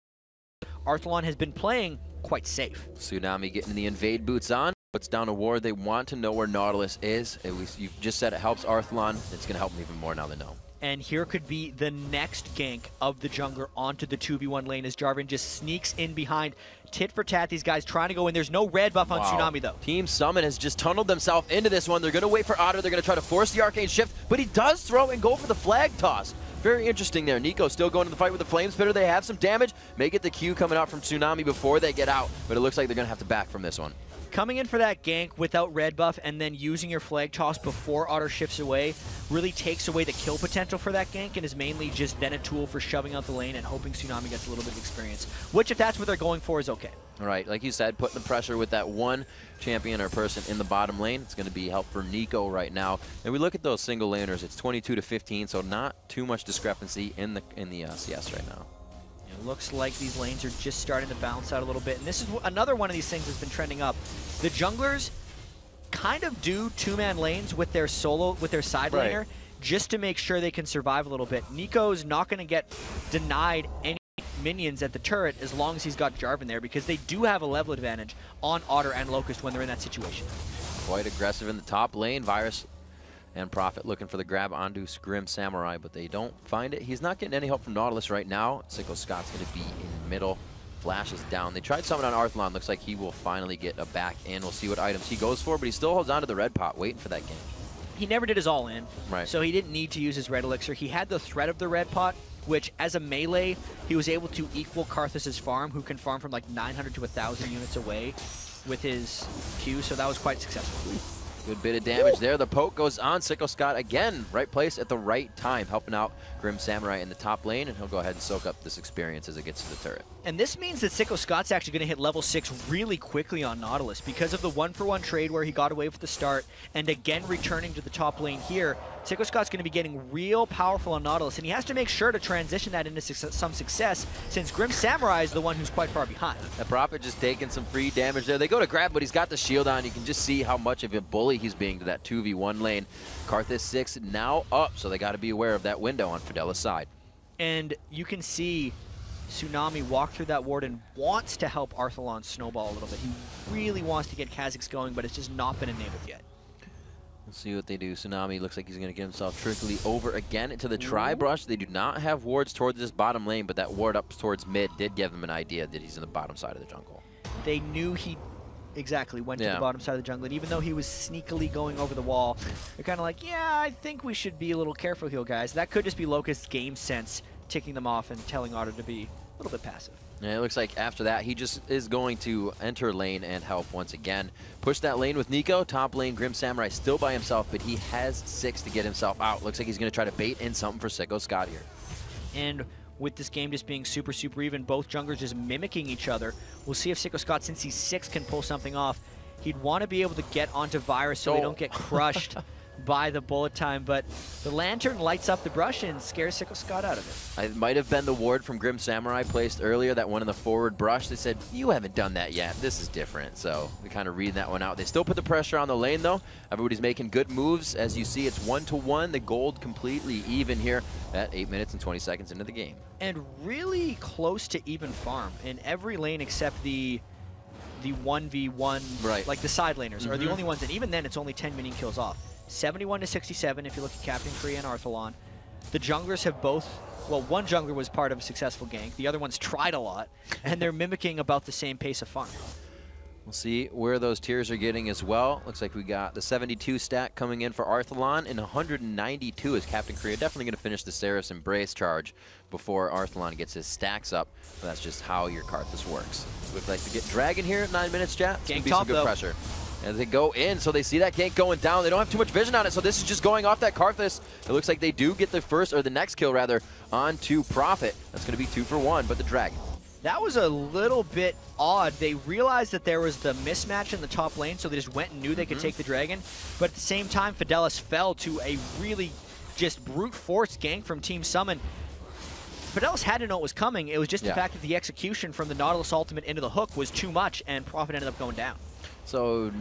Arthalon has been playing quite safe. Tsunami getting the invade boots on. Puts down a ward. They want to know where Nautilus is. You just said it helps Arthalon. It's going to help them even more now they know. And here could be the next gank of the jungler onto the 2v1 lane as Jarvan just sneaks in behind. Tit for tat, these guys trying to go in. There's no red buff on Tsunami, though. Team Summon has just tunneled themselves into this one. They're going to wait for Otter. They're going to try to force the Arcane Shift, but he does throw and go for the flag toss. Very interesting there. Nico still going to the fight with the Flame Spitter. They have some damage. May get the Q coming out from Tsunami before they get out, but it looks like they're going to have to back from this one. Coming in for that gank without red buff and then using your flag toss before Otter shifts away really takes away the kill potential for that gank and is mainly just then a tool for shoving out the lane and hoping Tsunami gets a little bit of experience, which if that's what they're going for is okay. Right, like you said, putting the pressure with that one champion or person in the bottom lane. It's going to be help for Nico right now. And we look at those single laners, it's 22 to 15, so not too much discrepancy in the CS right now. It looks like these lanes are just starting to balance out a little bit. And this is another one of these things that's been trending up. The junglers kind of do two-man lanes with their side laner just to make sure they can survive a little bit. Nico's not going to get denied any minions at the turret as long as he's got Jarvan there because they do have a level advantage on Otter and Locust when they're in that situation. Quite aggressive in the top lane. Virus and Prophet looking for the grab onto Grim Samurai, but they don't find it. He's not getting any help from Nautilus right now. Sicko Scott's going to be in middle. Flash is down. They tried something on Arthalon. Looks like he will finally get a back in. We'll see what items he goes for, but he still holds on to the red pot, waiting for that game. He never did his all-in, right? So he didn't need to use his red elixir. He had the threat of the red pot, which as a melee, he was able to equal Karthus' farm, who can farm from like 900 to 1,000 units away with his Q, so that was quite successful. Good bit of damage there. The poke goes on. Sicko Scott again, right place at the right time, helping out Grim Samurai in the top lane, and he'll go ahead and soak up this experience as it gets to the turret. And this means that Sicko Scott's actually going to hit level 6 really quickly on Nautilus because of the 1-for-1 trade where he got away with the start, and again returning to the top lane here. Sicko Scott's going to be getting real powerful on Nautilus, and he has to make sure to transition that into some success since Grim Samurai is the one who's quite far behind. The Prophet just taking some free damage there. They go to grab, but he's got the shield on. You can just see how much of a bully he's being to that 2v1 lane. Karthus 6 now up, so they got to be aware of that window on Fidela's side. And you can see Tsunami walk through that ward and wants to help Arthalon snowball a little bit. He really wants to get Kha'Zix going, but it's just not been enabled yet. We'll see what they do. Tsunami looks like he's going to get himself trickily over again into the tri-brush. They do not have wards towards this bottom lane, but that ward up towards mid did give them an idea that he's in the bottom side of the jungle. They knew he exactly went to the bottom side of the jungle, and even though he was sneakily going over the wall, they're kind of like, yeah, I think we should be a little careful here, guys. That could just be Locust's game sense ticking them off and telling Otter to be a little bit passive. Yeah, it looks like after that, he just is going to enter lane and help once again. Push that lane with Nico. Top lane, Grim Samurai still by himself, but he has 6 to get himself out. Looks like he's going to try to bait in something for Sicko Scott here. And with this game just being super, super even, both junglers just mimicking each other. We'll see if Sicko Scott, since he's 6, can pull something off. He'd want to be able to get onto Virus so they don't get crushed by the bullet time, but the lantern lights up the brush and scares Sicko Scott out of it. It might have been the ward from Grim Samurai placed earlier, that one in the forward brush. They said, you haven't done that yet. This is different. So we kind of read that one out. They still put the pressure on the lane, though. Everybody's making good moves. As you see, it's 1-to-1. The gold completely even here at 8 minutes and 20 seconds into the game. And really close to even farm in every lane except the 1v1, like the side laners, are the only ones, and even then it's only 10 minion kills off. 71 to 67 if you look at Captain Korea and Arthalon. The junglers have both, well, one jungler was part of a successful gank, the other one's tried a lot, and they're mimicking about the same pace of farm. We'll see where those tiers are getting as well. Looks like we got the 72 stack coming in for Arthalon, and 192 is Captain Korea. Definitely going to finish the Saris Embrace charge before Arthalon gets his stacks up. But that's just how your Karthus works. Looks like to get Dragon here at 9 minutes, chat. It's going to be some good pressure. As they go in, so they see that gank going down. They don't have too much vision on it, so this is just going off that Karthus. It looks like they do get the first, or the next kill rather, onto Prophet. That's going to be 2 for 1, but the Dragon. That was a little bit odd. They realized that there was the mismatch in the top lane, so they just went and knew they could take the Dragon. But at the same time, Fidelis fell to a really just brute force gank from Team Summon. Fidelis had to know it was coming. It was just the fact that the execution from the Nautilus ultimate into the hook was too much, and Prophet ended up going down. So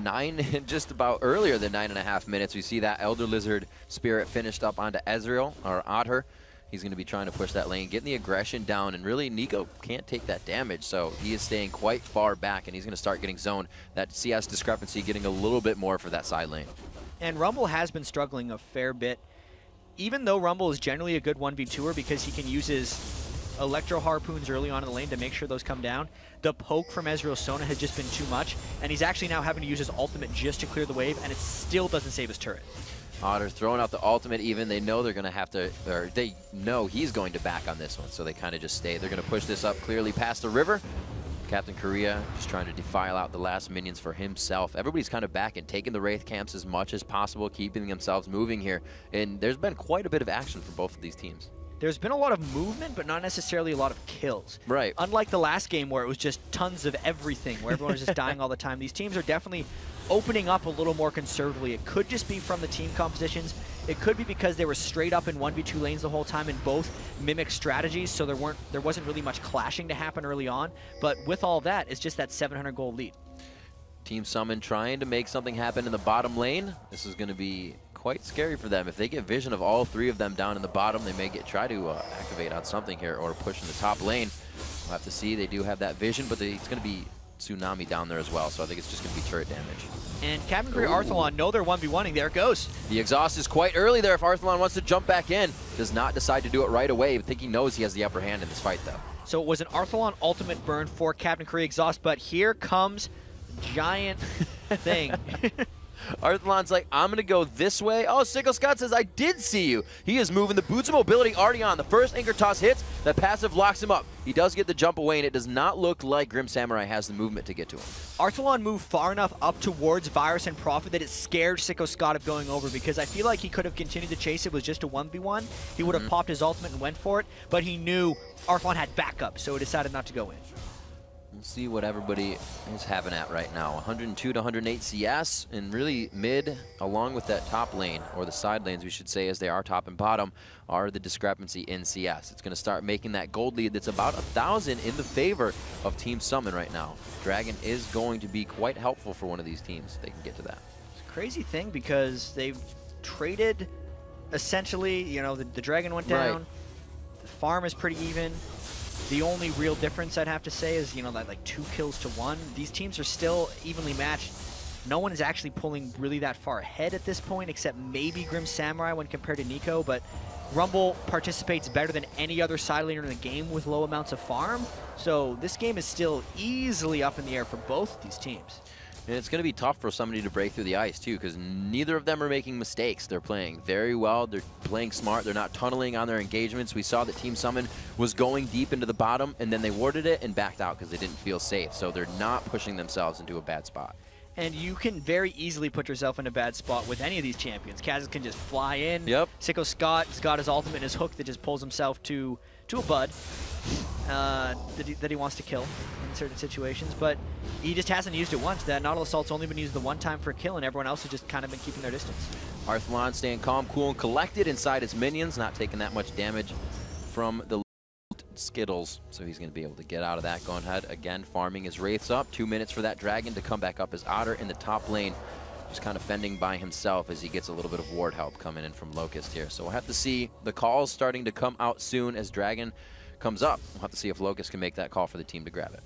just about earlier than 9.5 minutes, we see that Elder Lizard Spirit finished up onto Ezreal, or Otter. He's going to be trying to push that lane, getting the aggression down, and really Nico can't take that damage, so he is staying quite far back, and he's going to start getting zoned. That CS discrepancy getting a little bit more for that side lane. And Rumble has been struggling a fair bit. Even though Rumble is generally a good 1v2er because he can use his Electro Harpoons early on in the lane to make sure those come down, the poke from Ezreal Sona has just been too much, and he's actually now having to use his ultimate just to clear the wave, and it still doesn't save his turret. Otter throwing out the ultimate even. They know they're going to have to, or they know he's going to back on this one, so they kind of just stay. They're going to push this up clearly past the river. Captain Korea just trying to defile out the last minions for himself. Everybody's kind of back and taking the Wraith camps as much as possible, keeping themselves moving here. And there's been quite a bit of action for both of these teams. There's been a lot of movement, but not necessarily a lot of kills. Right. Unlike the last game where it was just tons of everything, where everyone was just dying all the time, these teams are definitely opening up a little more conservatively. It could just be from the team compositions. It could be because they were straight up in 1v2 lanes the whole time and both mimic strategies, so there wasn't really much clashing to happen early on. But with all that, it's just that 700 gold lead. Team Summon trying to make something happen in the bottom lane. This is going to be quite scary for them. If they get vision of all three of them down in the bottom, they may try to activate on something here or push in the top lane. We'll have to see. They do have that vision, but it's going to be Tsunami down there as well, so I think it's just going to be turret damage. And Captain Korea Arthalon know they're 1v1ing. There it goes. The exhaust is quite early there if Arthalon wants to jump back in. Does not decide to do it right away. I think he knows he has the upper hand in this fight, though. So it was an Arthalon ultimate burn for Captain Korea exhaust, but here comes giant thing. Arthalon's like, I'm going to go this way. Oh, Sickle Scott says, I did see you. He is moving. The boots of mobility already on. The first anchor toss hits. That passive locks him up. He does get the jump away, and it does not look like Grim Samurai has the movement to get to him. Arthalon moved far enough up towards Virus and Prophet that it scared Sicko Scott of going over, because I feel like he could have continued to chase it with just a 1v1. He would have popped his ultimate and went for it, but he knew Arthalon had backup, so he decided not to go in. We'll see what everybody is having at right now. 102 to 108 CS, and really mid, along with that top lane, or the side lanes, we should say, as they are top and bottom, are the discrepancy in CS. It's going to start making that gold lead that's about 1,000 in the favor of Team Summon right now. Dragon is going to be quite helpful for one of these teams if they can get to that. It's a crazy thing because they've traded, essentially, you know, the Dragon went down, right. The farm is pretty even. The only real difference I'd have to say is, you know, that like 2 kills to 1. These teams are still evenly matched. No one is actually pulling really that far ahead at this point, except maybe Grim Samurai when compared to Nico, but Rumble participates better than any other side laner in the game with low amounts of farm. So this game is still easily up in the air for both of these teams. And it's going to be tough for somebody to break through the ice, too, because neither of them are making mistakes. They're playing very well. They're playing smart. They're not tunneling on their engagements. We saw that Team Summon was going deep into the bottom, and then they warded it and backed out because they didn't feel safe. So they're not pushing themselves into a bad spot. And you can very easily put yourself in a bad spot with any of these champions. Kaz can just fly in. Yep. Sicko Scott's got his ultimate and his hook that just pulls himself to a bud that he wants to kill in certain situations, but he just hasn't used it once. That Nautilus Assault's only been used the one time for a kill, and everyone else has just kind of been keeping their distance. Arthalon staying calm, cool, and collected inside his minions, not taking that much damage from the Skittles, so he's going to be able to get out of that. Going ahead again, farming his Wraiths up. 2 minutes for that Dragon to come back up as Otter in the top lane, just kind of fending by himself as he gets a little bit of ward help coming in from Locust here. So we'll have to see the calls starting to come out soon as Dragon comes up. We'll have to see if Locust can make that call for the team to grab it.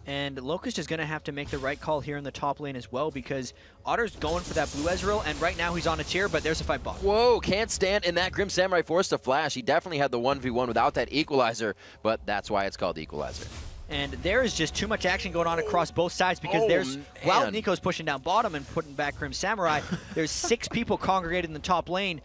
And Locust is going to have to make the right call here in the top lane as well, because Otter's going for that blue Ezreal, and right now he's on a tier, but there's a fight bot. Whoa, can't stand in that Grim Samurai forced to flash. He definitely had the 1v1 without that equalizer, but that's why it's called equalizer. And there is just too much action going on across both sides, because while Nico's pushing down bottom and putting back Grim Samurai, there's 6 people congregated in the top lane,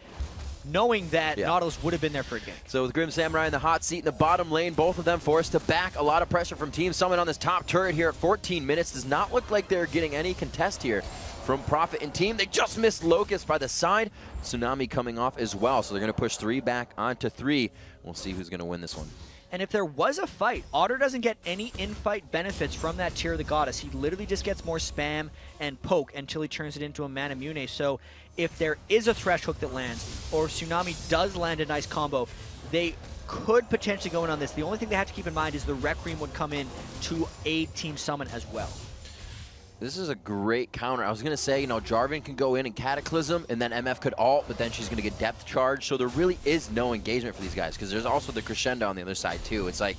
knowing that Nautilus would have been there for a game. So with Grim Samurai in the hot seat in the bottom lane, both of them forced to back. A lot of pressure from Team Summon on this top turret here at 14 minutes. Does not look like they're getting any contest here from Prophet and team. They just missed Locust by the side. Tsunami coming off as well, so they're going to push 3 back onto 3. We'll see who's going to win this one. And if there was a fight, Otter doesn't get any in-fight benefits from that Tear of the Goddess. He literally just gets more spam and poke until he turns it into a Manamune. So if there is a Thresh hook that lands, or Tsunami does land a nice combo, they could potentially go in on this. The only thing they have to keep in mind is the Requiem would come in to aid Team Summon as well. This is a great counter. I was going to say, you know, Jarvan can go in and Cataclysm, and then MF could ult, but then she's going to get Depth Charge. So there really is no engagement for these guys, because there's also the Crescendo on the other side, too. It's like,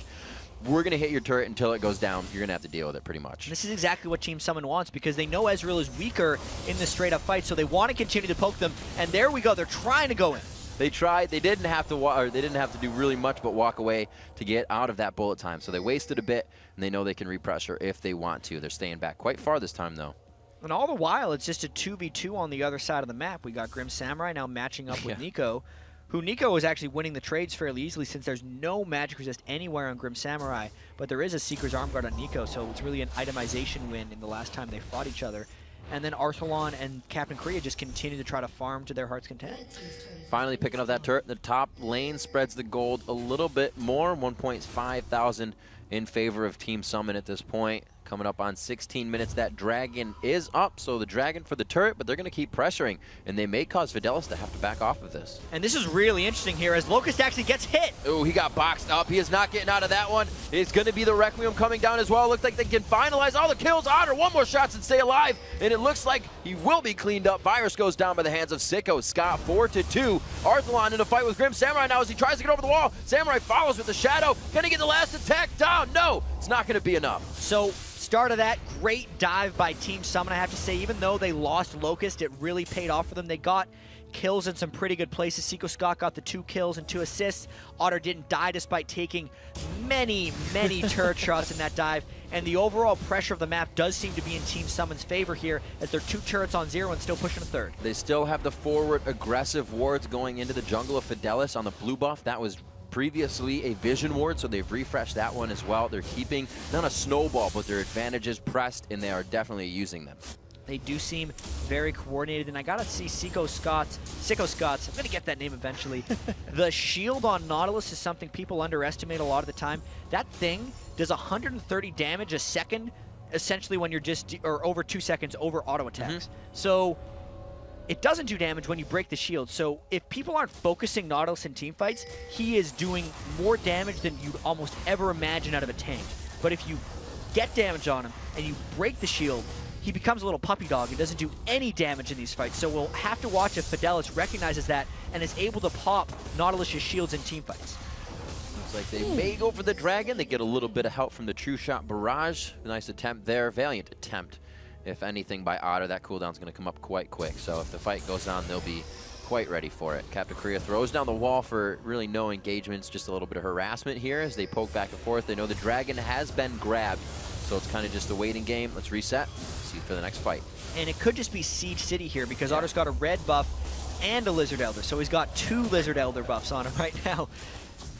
we're going to hit your turret until it goes down. You're going to have to deal with it, pretty much. And this is exactly what Team Summon wants, because they know Ezreal is weaker in this straight-up fight, so they want to continue to poke them. And there we go. They're trying to go in. They tried. They didn't have to do really much but walk away to get out of that bullet time. So they wasted a bit, and they know they can repressure if they want to. They're staying back quite far this time, though. And all the while, it's just a 2v2 on the other side of the map. We got Grim Samurai now matching up with Nico, who Nico is actually winning the trades fairly easily since there's no magic resist anywhere on Grim Samurai, but there is a Seeker's Arm Guard on Nico, so it's really an itemization win in the last time they fought each other. And then Arthalon and Captain Korea just continue to try to farm to their heart's content. Finally picking up that turret. The top lane spreads the gold a little bit more, 1.5 thousand in favor of Team Summon at this point. Coming up on 16 minutes, that Dragon is up, so the Dragon for the turret, but they're going to keep pressuring, and they may cause Fidelis to have to back off of this. And this is really interesting here as Locust actually gets hit. Oh, he got boxed up. He is not getting out of that one. It's going to be the Requiem coming down as well. Looks like they can finalize all the kills. Otter, one more shots and stay alive, and it looks like he will be cleaned up. Virus goes down by the hands of Sicko. Scott 4-2. Arthalon in a fight with Grim Samurai now as he tries to get over the wall. Samurai follows with the Shadow. Can he get the last attack down? No, it's not going to be enough. So start of that, great dive by Team Summon, I have to say. Even though they lost Locust, it really paid off for them. They got kills in some pretty good places. Seiko Scott got the 2 kills and 2 assists. Otter didn't die despite taking many turret shots in that dive. And the overall pressure of the map does seem to be in Team Summon's favor here, as they're 2 turrets on 0 and still pushing a 3rd. They still have the forward aggressive wards going into the jungle of Fidelis on the blue buff. That was previously a vision ward, so they've refreshed that one as well. They're keeping not a snowball, but their advantages pressed, and they are definitely using them. They do seem very coordinated, and I gotta see Sicko Scott's, I'm gonna get that name eventually. The shield on Nautilus is something people underestimate a lot of the time. That thing does 130 damage a second, essentially when you're or over 2 seconds over auto attacks. So it doesn't do damage when you break the shield. So if people aren't focusing Nautilus in team fights, he is doing more damage than you'd almost ever imagine out of a tank. But if you get damage on him and you break the shield, he becomes a little puppy dog and doesn't do any damage in these fights. So we'll have to watch if Fidelis recognizes that and is able to pop Nautilus's shields in team fights. Looks like they may go for the Dragon. They get a little bit of help from the True Shot Barrage. Nice attempt there. Valiant attempt. If anything, by Otter, that cooldown's going to come up quite quick. So if the fight goes on, they'll be quite ready for it. Captain Korea throws down the wall for really no engagements, just a little bit of harassment here as they poke back and forth. They know the Dragon has been grabbed, so it's kind of just a waiting game. Let's reset, see for the next fight. And it could just be Siege City here, because Otter's got a red buff and a Lizard Elder, so he's got 2 Lizard Elder buffs on him right now.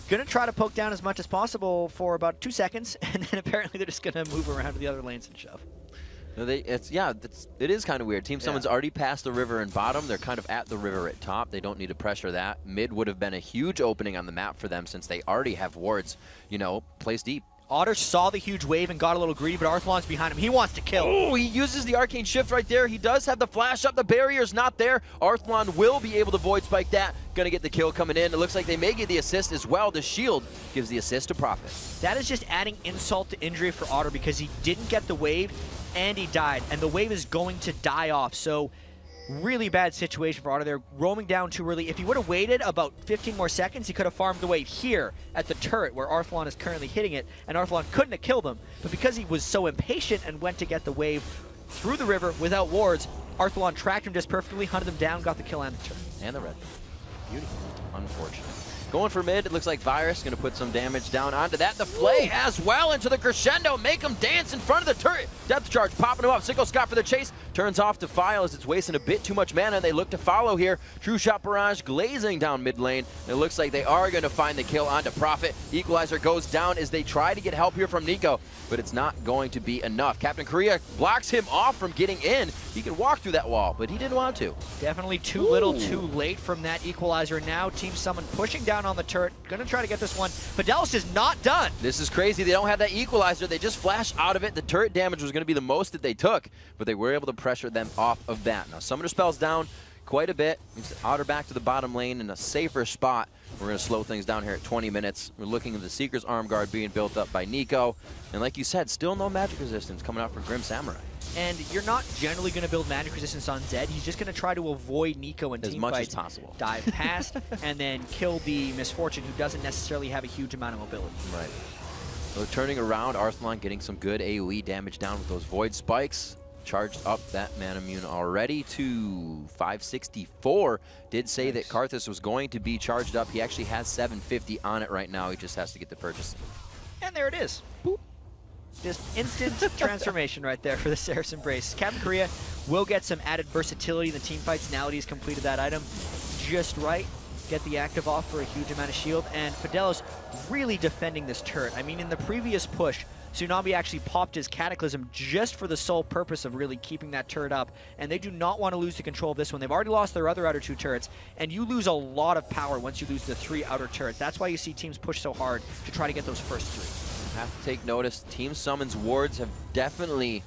Gonna try to poke down as much as possible for about 2 seconds, and then apparently they're just gonna move around to the other lanes and shove. No, it is kind of weird. Team Summon's already passed the river in bottom. They're kind of at the river at top. They don't need to pressure that. Mid would have been a huge opening on the map for them since they already have wards, you know, placed deep. Otter saw the huge wave and got a little greedy, but Arthalon's behind him. He wants to kill. Oh, he uses the Arcane Shift right there. He does have the flash up. The barrier's not there. Arthalon will be able to void spike that. Gonna get the kill coming in. It looks like they may get the assist as well. The shield gives the assist to Prophet. That is just adding insult to injury for Otter, because he didn't get the wave and he died, and the wave is going to die off. So really bad situation for Otter. They're roaming down too early. If he would have waited about 15 more seconds, he could have farmed the wave here at the turret where Arthalon is currently hitting it, and Arthalon couldn't have killed him. But because he was so impatient and went to get the wave through the river without wards, Arthalon tracked him just perfectly, hunted him down, got the kill and the turret. And the red. Beautiful. Unfortunate. Going for mid, it looks like Virus going to put some damage down onto that. The Flay as well into the Crescendo. Make him dance in front of the turret. Depth charge popping him up. Sicko Scott for the chase. Turns off Defile as it's wasting a bit too much mana, and they look to follow here. True Shot Barrage glazing down mid lane. It looks like they are going to find the kill onto Prophet. Equalizer goes down as they try to get help here from Nico, but it's not going to be enough. Captain Korea blocks him off from getting in. He could walk through that wall, but he didn't want to. Definitely too little too late from that Equalizer. Now Team Summon pushing down on the turret. Gonna try to get this one. Fidelis is not done. This is crazy. They don't have that Equalizer. They just flash out of it. The turret damage was going to be the most that they took, but they were able to pressure them off of that. Now Summoner spells down. quite a bit. He's outer back to the bottom lane in a safer spot. We're going to slow things down here at 20 minutes. We're looking at the Seeker's arm guard being built up by Nico. And like you said, still no magic resistance coming out from Grim Samurai. And you're not generally going to build magic resistance on Zed. He's just going to try to avoid Nico and as team much fights, as possible. dive past, and then kill the Misfortune, who doesn't necessarily have a huge amount of mobility. Right. So turning around, Arthalon getting some good AoE damage down with those Void Spikes. Charged up that mana immune already to 564. Did say that Karthus was going to be charged up. He actually has 750 on it right now. He just has to get the purchase. And there it is. Boop. Just instant transformation right there for the Saracen Brace. Captain Korea will get some added versatility in the team fights now that he's completed that item just right. Get the active off for a huge amount of shield. And Fidelis really defending this turret. I mean, in the previous push, Tsunami actually popped his Cataclysm just for the sole purpose of really keeping that turret up, and they do not want to lose the control of this one. They've already lost their other outer 2 turrets, and you lose a lot of power once you lose the 3 outer turrets. That's why you see teams push so hard to try to get those first 3. Have to take notice, Team Summon's wards have definitely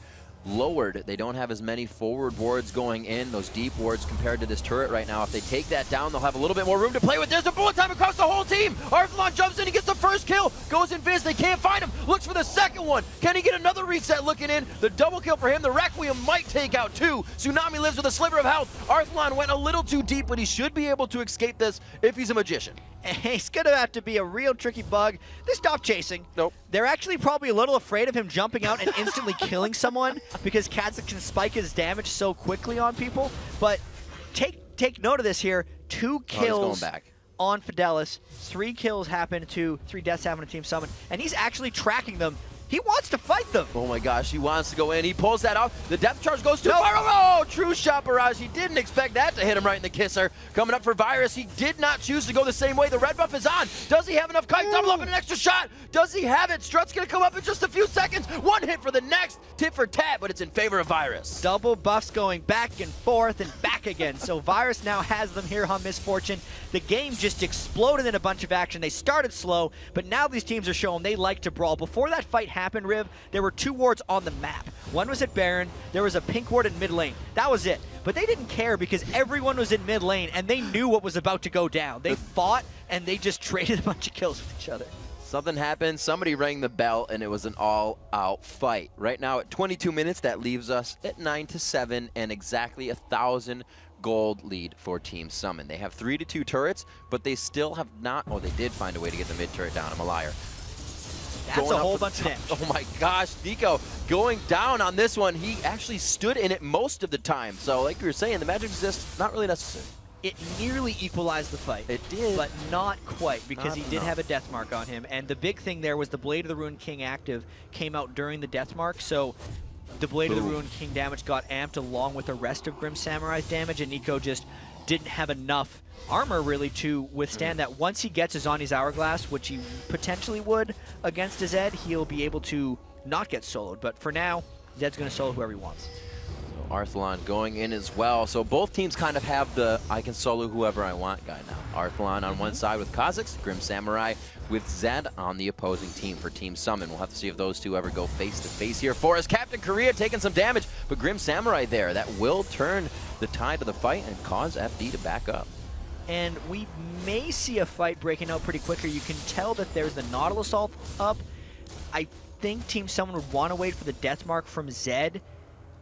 lowered. They don't have as many forward wards going in, those deep wards compared to this turret right now. If they take that down, they'll have a little bit more room to play with. There's a bullet time across the whole team. Arthalon jumps in, he gets the first kill, goes in Viz, they can't find him, looks for the second one. Can he get another reset looking in? The double kill for him, the Requiem might take out 2. Tsunami lives with a sliver of health. Arthalon went a little too deep, but he should be able to escape this if he's a magician. He's going to have to be a real tricky bug. They stop chasing. Nope. They're actually probably a little afraid of him jumping out and instantly killing someone because Kazakh can spike his damage so quickly on people. But take note of this here. 2 kills going back on Fidelis. 3 kills happen to 3 deaths happen to Team Summon. And he's actually tracking them. He wants to fight them. Oh my gosh, he wants to go in. He pulls that off. The depth charge goes too far. Oh, true shot barrage. He didn't expect that to hit him right in the kisser. Coming up for Virus. He did not choose to go the same way. The red buff is on. Does he have enough kite? Double up and an extra shot. Does he have it? Strut's going to come up in just a few seconds. 1 hit for the next. Tit for tat, but it's in favor of Virus. Double buffs going back and forth and back again. So Virus now has them here on Misfortune. The game just exploded in a bunch of action. They started slow, but now these teams are showing they like to brawl. Before that fight happened, Riv, there were 2 wards on the map. One was at Baron, there was a pink ward in mid lane. That was it. But they didn't care because everyone was in mid lane and they knew what was about to go down. They fought and they just traded a bunch of kills with each other. Something happened, somebody rang the bell, and it was an all-out fight. Right now at 22 minutes, that leaves us at 9-7 and exactly 1,000 gold lead for Team Summon. They have 3-2 turrets, but they still have not, oh, they did find a way to get the mid turret down. I'm a liar. That's a whole bunch of damage. Oh my gosh, Nico going down on this one. He actually stood in it most of the time. So like you were saying, the magic resist, not really necessary. It nearly equalized the fight. It did. But not quite, because he did have a death mark on him. And the big thing there was the Blade of the Ruined King active came out during the death mark, so the Blade of the Ruined King damage got amped along with the rest of Grim Samurai's damage, and Nico just didn't have enough armor really to withstand that. Once he gets his Ani's Hourglass, which he potentially would against his Zed, he'll be able to not get soloed. But for now, Zed's going to solo whoever he wants. Arthalon going in as well. So both teams kind of have the I can solo whoever I want guy now. Arthalon on one side with Kazakhs, Grim Samurai with Zed on the opposing team for Team Summon. We'll have to see if those two ever go face to face here for us. Captain Korea taking some damage, but Grim Samurai there. That will turn the tide of the fight and cause FD to back up. And we may see a fight breaking out pretty quicker. You can tell that there's the Nautilus ult up. I think Team Summon would want to wait for the death mark from Zed,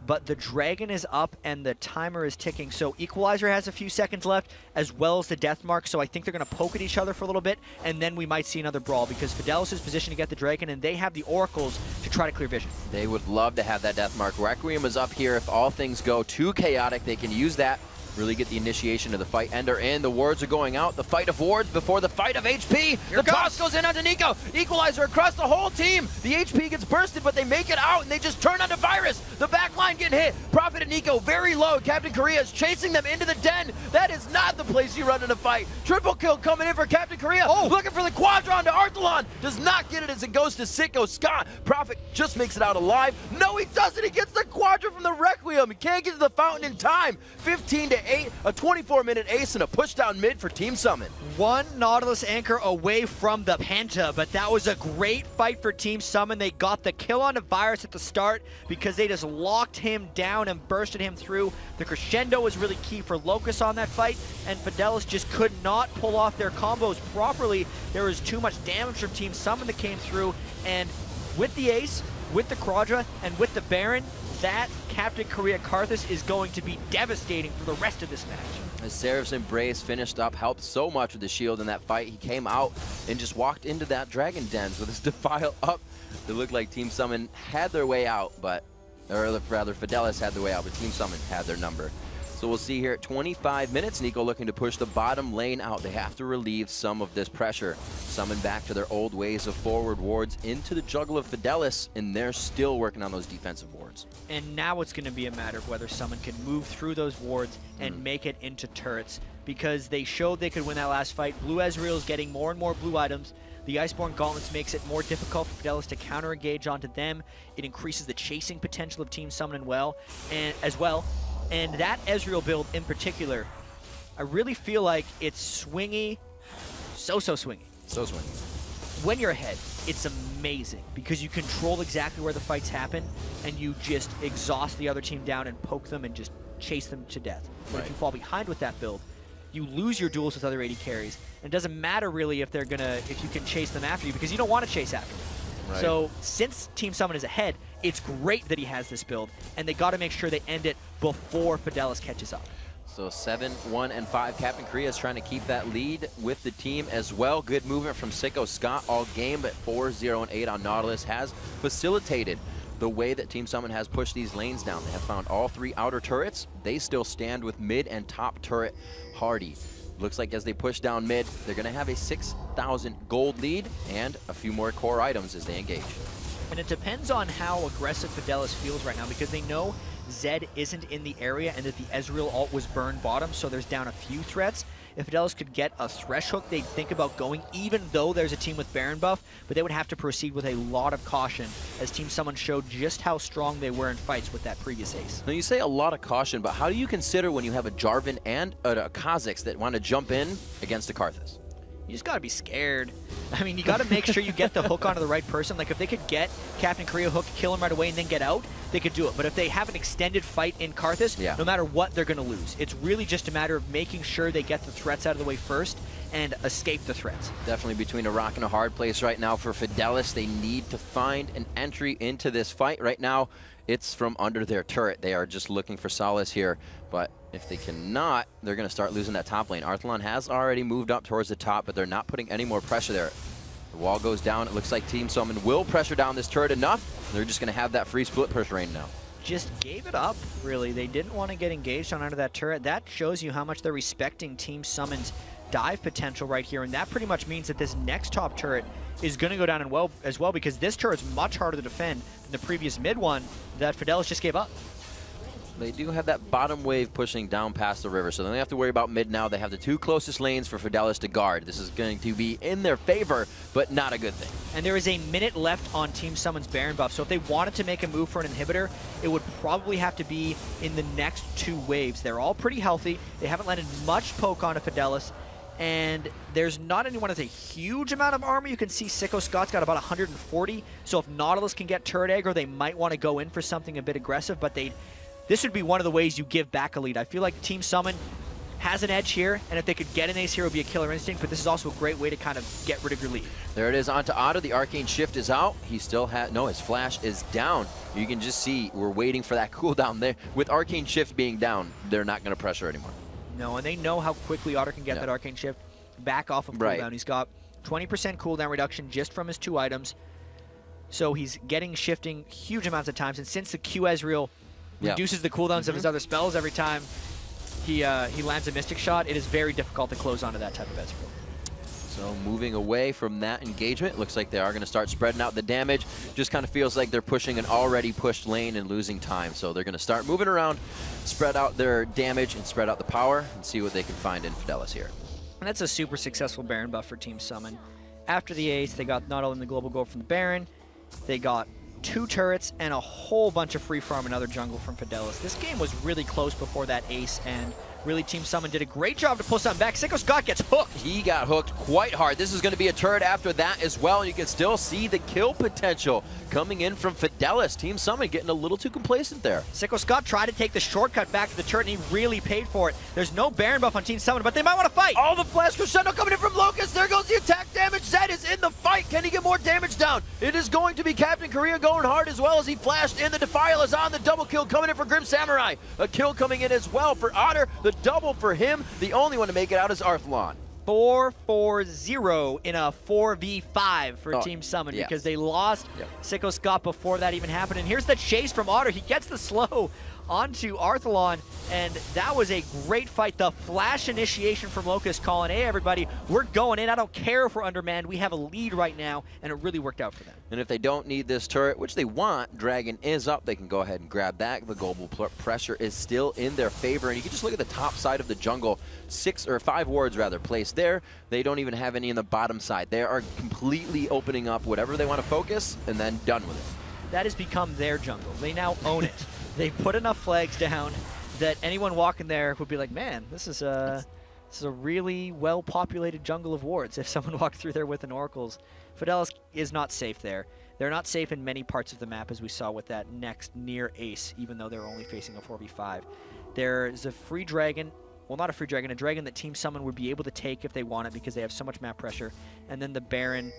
but the Dragon is up and the timer is ticking. So Equalizer has a few seconds left, as well as the death mark. So I think they're going to poke at each other for a little bit, and then we might see another brawl, because Fidelis is positioned to get the Dragon, and they have the Oracles to try to clear vision. They would love to have that death mark. Requiem is up here. If all things go too chaotic, they can use that, really get the initiation of the fight. Ender in. The wards are going out. The fight of wards before the fight of HP. The toss goes in onto Nico. Equalizer across the whole team. The HP gets bursted, but they make it out, and they just turn onto Virus. The back line getting hit. Prophet and Nico very low. Captain Korea is chasing them into the den. That is not the place you run in a fight. Triple kill coming in for Captain Korea. Oh, looking for the Quadra onto Arthalon. Does not get it as it goes to Sitco Scott. Prophet just makes it out alive. No, he doesn't. He gets the Quadra from the Requiem. He can't get to the fountain in time. 15 to to 8, a 24-minute ace, and a push down mid for Team Summon. One Nautilus anchor away from the Penta, but that was a great fight for Team Summon. They got the kill on the Virus at the start because they just locked him down and bursted him through. The crescendo was really key for Locust on that fight, and Fidelis just could not pull off their combos properly. There was too much damage from Team Summon that came through, and with the ace, with the Quadra, and with the Baron, that Captain Korea Karthus is going to be devastating for the rest of this match. As Seraph's Embrace finished up, helped so much with the shield in that fight. He came out and just walked into that Dragon Dens with his Defile up. It looked like Team Summon had their way out, or rather Fidelis had their way out, but Team Summon had their number. So we'll see here at 25 minutes, Nico looking to push the bottom lane out. They have to relieve some of this pressure. Summon back to their old ways of forward wards into the juggle of Fidelis, and they're still working on those defensive wards. And now it's going to be a matter of whether Summon can move through those wards and make it into turrets, because they showed they could win that last fight. Blue Ezreal is getting more and more blue items. The Iceborne Gauntlets makes it more difficult for Fidelis to counter-engage onto them. It increases the chasing potential of Team Summon as well. And that Ezreal build in particular, I really feel like it's swingy, so swingy. So swingy. When you're ahead, it's amazing because you control exactly where the fights happen and you just exhaust the other team down and poke them and just chase them to death. But if you fall behind with that build, you lose your duels with other AD carries. And it doesn't matter really if you can chase them after you, because you don't want to chase after them. Right. So since Team Summon is ahead, it's great that he has this build, and they got to make sure they end it before Fidelis catches up. So 7, 1, and 5. Captain Korea is trying to keep that lead with the team as well. Good movement from Sicko Scott all game, but 4, 0, and 8 on Nautilus has facilitated the way that Team Summon has pushed these lanes down. They have found all 3 outer turrets. They still stand with mid and top turret hardy. Looks like as they push down mid, they're going to have a 6,000 gold lead and a few more core items as they engage. And it depends on how aggressive Fidelis feels right now, because they know Zed isn't in the area and that the Ezreal ult was burned bottom, so there's down a few threats. If Fidelis could get a Thresh hook, they'd think about going, even though there's a team with Baron buff, but they would have to proceed with a lot of caution, as Team Summon showed just how strong they were in fights with that previous ace. Now you say a lot of caution, but how do you consider when you have a Jarvan and a Kha'Zix that want to jump in against a Karthus? You just got to be scared. I mean, you got to make sure you get the hook onto the right person. Like, if they could get Captain Korea hook, kill him right away, and then get out, they could do it. But if they have an extended fight in Karthus, no matter what, they're going to lose. It's really just a matter of making sure they get the threats out of the way first and escape the threats. Definitely between a rock and a hard place right now for Fidelis. They need to find an entry into this fight. Right now, it's from under their turret. They are just looking for solace here, but if they cannot, they're going to start losing that top lane. Arthalon has already moved up towards the top, but they're not putting any more pressure there. The wall goes down. It looks like Team Summon will pressure down this turret enough. They're just going to have that free split push rain now. Just gave it up, really. They didn't want to get engaged on under that turret. That shows you how much they're respecting Team Summon's dive potential right here, and that pretty much means that this next top turret is going to go down as well, because this turret is much harder to defend than the previous mid one that Fidelis just gave up. They do have that bottom wave pushing down past the river, so they don't have to worry about mid now. They have the 2 closest lanes for Fidelis to guard. This is going to be in their favor, but not a good thing. And there is a minute left on Team Summon's Baron buff, so if they wanted to make a move for an inhibitor, it would probably have to be in the next 2 waves. They're all pretty healthy. They haven't landed much poke onto Fidelis, and there's not anyone with a huge amount of armor. You can see Sicko Scott's got about 140, so if Nautilus can get turret aggro, they might want to go in for something a bit aggressive, but this would be one of the ways you give back a lead. I feel like Team Summon has an edge here, and if they could get an ace here, it would be a killer instinct, but this is also a great way to kind of get rid of your lead. There it is onto Otto. The Arcane Shift is out. He still has, no, his flash is down. You can just see we're waiting for that cooldown there. With Arcane Shift being down, they're not going to pressure anymore. No, and they know how quickly Otter can get that Arcane Shift back off of cooldown. He's got 20% cooldown reduction just from his 2 items, so he's getting shifting huge amounts of times, and since the Q Ezreal reduces the cooldowns of his other spells every time he lands a Mystic Shot, it is very difficult to close onto that type of Ezreal. So moving away from that engagement, looks like they are going to start spreading out the damage. Just kind of feels like they're pushing an already pushed lane and losing time. So they're going to start moving around, spread out their damage and spread out the power and see what they can find in Fidelis here. And that's a super successful Baron buff for Team Summon. After the ace, they got not only the global gold from the Baron, they got 2 turrets and a whole bunch of free farm and other jungle from Fidelis. This game was really close before that ace, and Really, Team Summon did a great job to pull something back. Sicko Scott gets hooked. He got hooked quite hard. This is going to be a turret after that as well. You can still see the kill potential coming in from Fidelis. Team Summon getting a little too complacent there. Sicko Scott tried to take the shortcut back to the turret, and he really paid for it. There's no Baron buff on Team Summon, but they might want to fight. Oh, the flash crescendo coming in from Locust. There goes the attack damage. Zed is in the fight. Can he get more damage down? It is going to be Captain Korea going hard as well as he flashed in. The Defile is on the double kill coming in for Grim Samurai. A kill coming in as well for Otter. The double for him. The only one to make it out is Arthlon. 4-4-0 in a 4v5 for Team Summon because they lost Sicko Scott before that even happened. And here's the chase from Otter. He gets the slow onto Arthalon, and that was a great fight. The flash initiation from Locust calling, hey, everybody, we're going in. I don't care if we're undermanned. We have a lead right now, and it really worked out for them. And if they don't need this turret, which they want, Dragon is up. They can go ahead and grab that. The global pressure is still in their favor, and you can just look at the top side of the jungle. 5 wards rather placed there. They don't even have any in the bottom side. They are completely opening up whatever they want to focus and then done with it. That has become their jungle. They now own it. They put enough flags down that anyone walking there would be like, man, this is a really well-populated jungle of wards if someone walked through there with an Oracles. Fidelis is not safe there. They're not safe in many parts of the map, as we saw with that next near ace, even though they're only facing a 4v5. There's a free dragon. Well, not a free dragon, a dragon that Team Summon would be able to take if they want it because they have so much map pressure. And then the Baron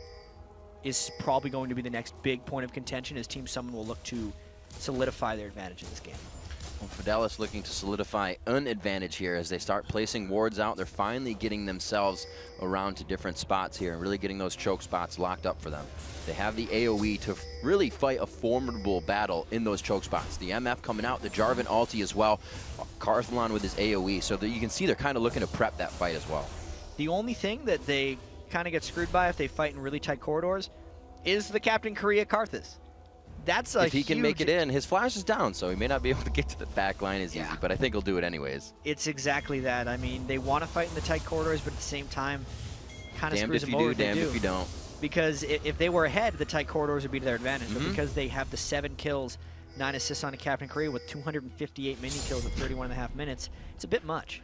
is probably going to be the next big point of contention as Team Summon will look to solidify their advantage in this game. Well, Fidelis looking to solidify an advantage here as they start placing wards out. They're finally getting themselves around to different spots here and really getting those choke spots locked up for them. They have the AoE to really fight a formidable battle in those choke spots. The MF coming out, the Jarvan ulti as well, Carthalon with his AoE, so that you can see they're kind of looking to prep that fight as well. The only thing that they kind of get screwed by if they fight in really tight corridors is the Captain Korea Karthus. That's a if he can make it in, his flash is down, so he may not be able to get to the back line as easy, but I think he'll do it anyways. It's exactly that. I mean, they want to fight in the tight corridors, but at the same time, kind of screws them over if they do. Damned if you don't. Because if they were ahead, the tight corridors would be to their advantage. But because they have the 7 kills, 9 assists on a Captain Korea with 258 minion kills at 31.5 minutes, it's a bit much.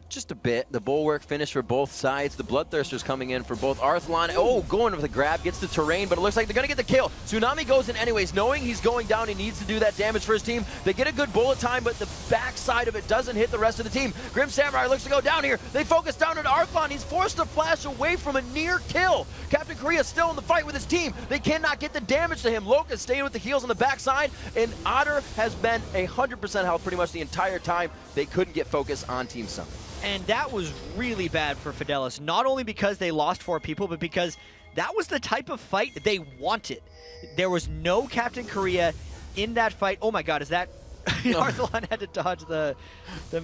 Just a bit. The bulwark finish for both sides. The Bloodthirsters coming in for both Arthalon. Oh, going with the grab, gets the terrain, but it looks like they're going to get the kill. Tsunami goes in anyways, knowing he's going down. He needs to do that damage for his team. They get a good bullet time, but the backside of it doesn't hit the rest of the team. Grim Samurai looks to go down here. They focus down on Arthalon. He's forced to flash away from a near kill. Captain Korea still in the fight with his team. They cannot get the damage to him. Locust staying with the heals on the backside, and Otter has been 100% health pretty much the entire time. They couldn't get focus on Team Summon. And that was really bad for Fidelis, not only because they lost 4 people, but because that was the type of fight they wanted. There was no Captain Korea in that fight. Oh my god, is that... Arthalon had to dodge the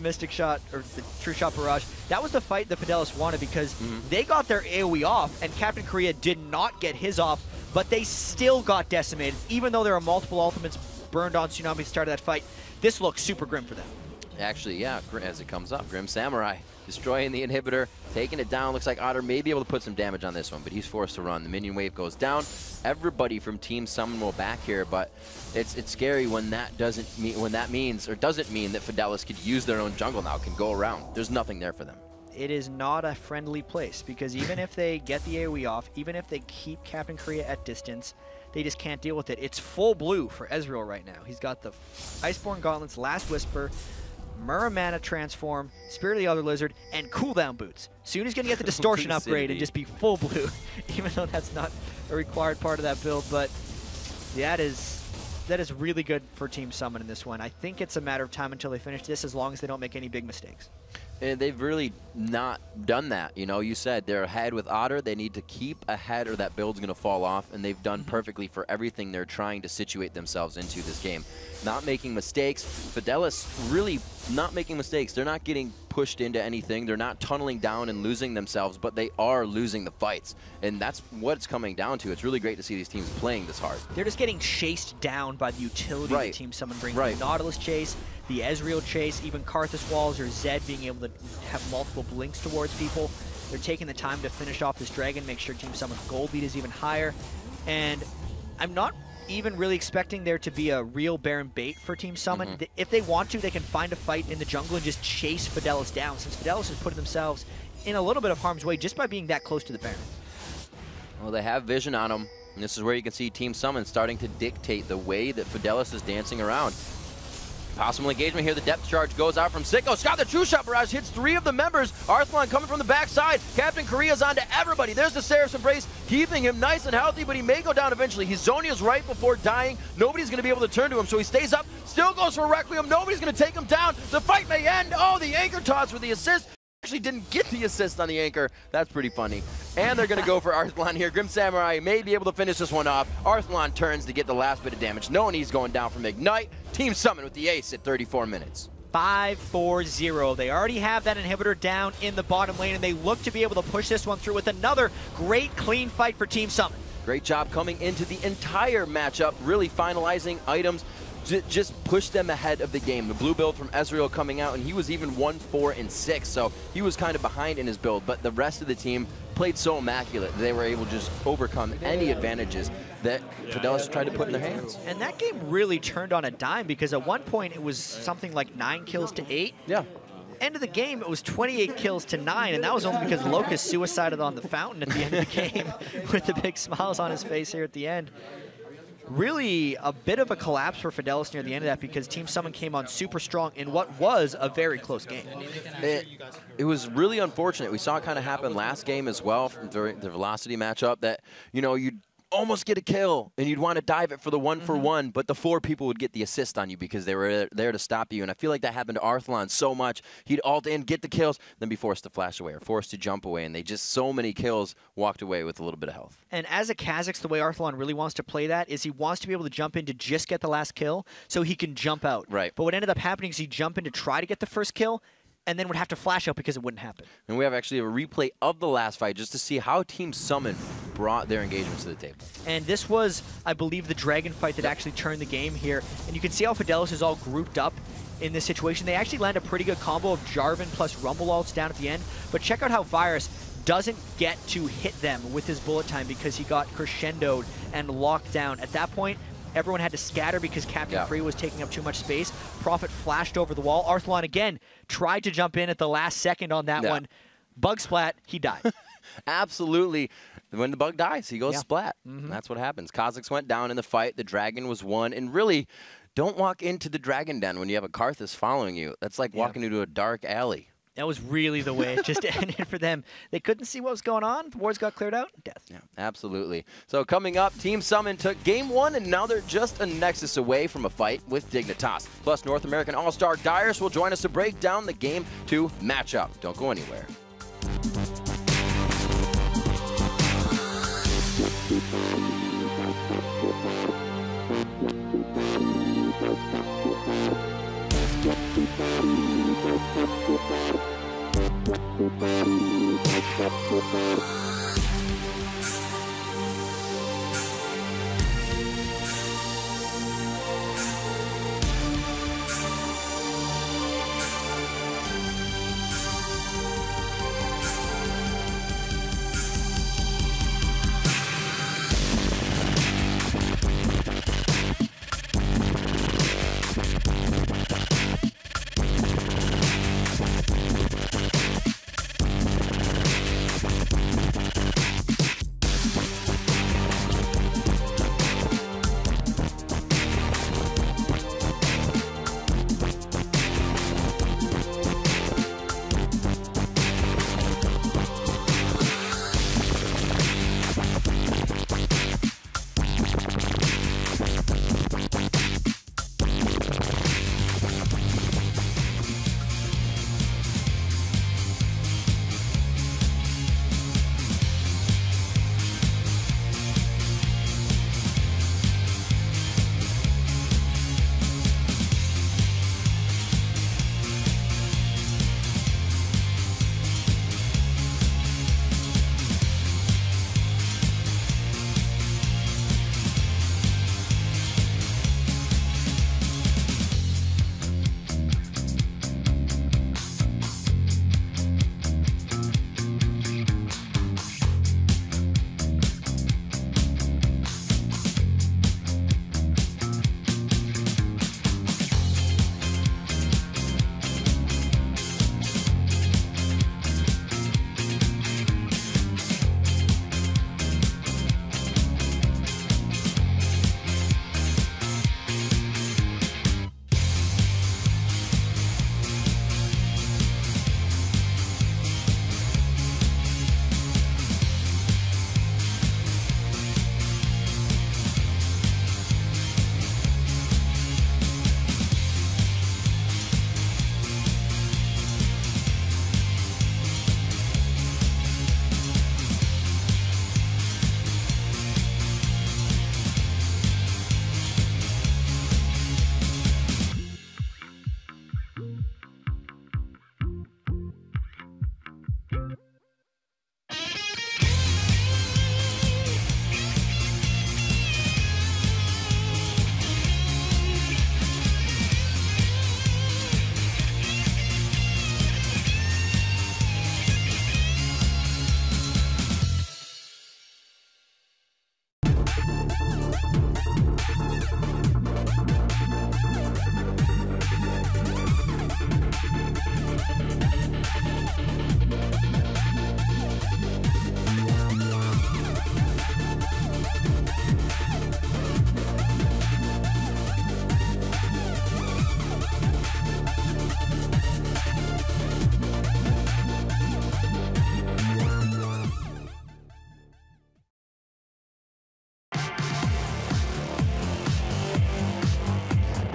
Mystic Shot, or the True Shot Barrage. That was the fight that Fidelis wanted because they got their AoE off, and Captain Korea did not get his off, but they still got decimated. Even though there are multiple ultimates burned on Tsunami at the start of that fight, this looks super grim for them. Actually, yeah, as it comes up, Grim Samurai destroying the inhibitor, taking it down. Looks like Otter may be able to put some damage on this one, but he's forced to run. The minion wave goes down. Everybody from Team Summon will back here, but it's scary when that doesn't mean that means that Fidelis could use their own jungle now, can go around. There's nothing there for them. It is not a friendly place because even if they get the AoE off, even if they keep Captain Korea at distance, they just can't deal with it. It's full blue for Ezreal right now. He's got the Iceborne Gauntlets, Last Whisper, Muramana Transform, Spirit of the Other Lizard, and Cooldown Boots. Soon he's going to get the Distortion upgrade and just be full blue, even though that's not a required part of that build. But that is really good for Team Summon in this one. I think it's a matter of time until they finish this, as long as they don't make any big mistakes. And they've really not done that. You know, you said they're ahead with Otter. They need to keep ahead or that build's going to fall off, and they've done perfectly for everything they're trying to situate themselves into this game. Not making mistakes. Fidelis really not making mistakes. They're not getting pushed into anything. They're not tunneling down and losing themselves, but they are losing the fights. And that's what it's coming down to. It's really great to see these teams playing this hard. They're just getting chased down by the utility that Team Summon brings. The Nautilus chase, the Ezreal chase, even Karthus walls or Zed being able to have multiple blinks towards people. They're taking the time to finish off this dragon, make sure Team Summon's gold lead is even higher. And I'm not even really expecting there to be a real Baron bait for Team Summon. If they want to, they can find a fight in the jungle and just chase Fidelis down, since Fidelis is putting themselves in a little bit of harm's way just by being that close to the Baron. Well, they have vision on them, and this is where you can see Team Summon starting to dictate the way that Fidelis is dancing around. Possible engagement here. The depth charge goes out from Sicko. Scott, the true shot barrage hits 3 of the members. Arthlon coming from the backside. Captain Korea's onto everybody. There's the Seraph's Embrace, keeping him nice and healthy, but he may go down eventually. His Zonia's right before dying. Nobody's going to be able to turn to him, so he stays up. Still goes for Requiem. Nobody's going to take him down. The fight may end. Oh, the anchor toss for the assist. Actually didn't get the assist on the anchor. That's pretty funny. And they're going to go for Arthlon here. Grim Samurai may be able to finish this one off. Arthlon turns to get the last bit of damage, knowing he's going down from Ignite. Team Summon with the ace at 34 minutes. 5-4-0. They already have that inhibitor down in the bottom lane, and they look to be able to push this one through with another great, clean fight for Team Summon. Great job coming into the entire matchup, really finalizing items. Just push them ahead of the game. The blue build from Ezreal coming out, and he was even 1-4-6, so he was kind of behind in his build, but the rest of the team played so immaculate that they were able to just overcome any advantages that Fidelis tried to put in their hands. And that game really turned on a dime, because at one point it was something like 9 kills to 8. Yeah. End of the game, it was 28 kills to 9, and that was only because Locust suicided on the fountain at the end of the game with the big smiles on his face here at the end. Really a bit of a collapse for Fidelis near the end of that, because Team Summon came on super strong in what was a very close game. It was really unfortunate. We saw it kind of happen last game as well during the Velocity matchup, that, you know, you'd almost get a kill and you'd want to dive it for the 1-for-1, but the 4 people would get the assist on you because they were there to stop you. And I feel like that happened to Arthlon so much. He'd ult in, get the kills, then be forced to flash away or forced to jump away, and they just so many kills walked away with a little bit of health. And as a Kha'Zix, the way Arthlon really wants to play that is he wants to be able to jump in to just get the last kill so he can jump out. Right. But what ended up happening is he'd jump in to try to get the first kill, and then would have to flash out because it wouldn't happen. And we have actually a replay of the last fight just to see how Team Summon brought their engagements to the table. And this was, I believe, the Dragon fight that actually turned the game here. And you can see how Fidelis is all grouped up in this situation. They actually land a pretty good combo of Jarvan plus Rumble ults down at the end. But check out how Virus doesn't get to hit them with his bullet time because he got crescendoed and locked down. At that point, everyone had to scatter because Captain Kree was taking up too much space. Prophet flashed over the wall. Arthlon, again, tried to jump in at the last second on that one. Bug splat, he died. Absolutely. When the bug dies, he goes splat. That's what happens. Kha'Zix went down in the fight. The Dragon was won. And really, don't walk into the Dragon Den when you have a Karthus following you. That's like walking into a dark alley. That was really the way it just ended for them. They couldn't see what was going on. The wards got cleared out. Death. Yeah, absolutely. So coming up, Team Summon took Game 1, and now they're just a nexus away from a fight with Dignitas. Plus, North American All-Star Dyrus will join us to break down the Game 2 matchup. Don't go anywhere.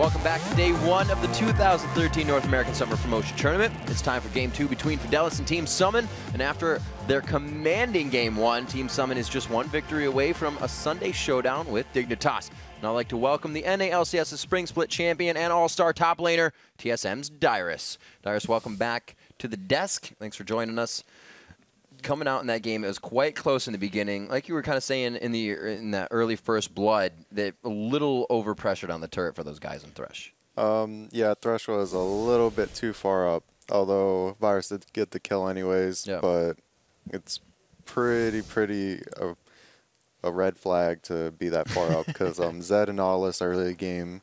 Welcome back to day one of the 2013 North American Summer Promotion Tournament. It's time for game 2 between Fidelis and Team Summon. And after their commanding game 1, Team Summon is just one victory away from a Sunday showdown with Dignitas. And I'd like to welcome the NALCS's Spring Split champion and all-star top laner, TSM's Dyrus. Dyrus, welcome back to the desk. Thanks for joining us. Coming out in that game, it was quite close in the beginning. Like you were kind of saying in that early first blood, that a little overpressured on the turret for those guys in Thresh. Yeah, Thresh was a little bit too far up, although Virus did get the kill anyways. Yeah. But it's pretty a red flag to be that far up because Zed and Nautilus early game,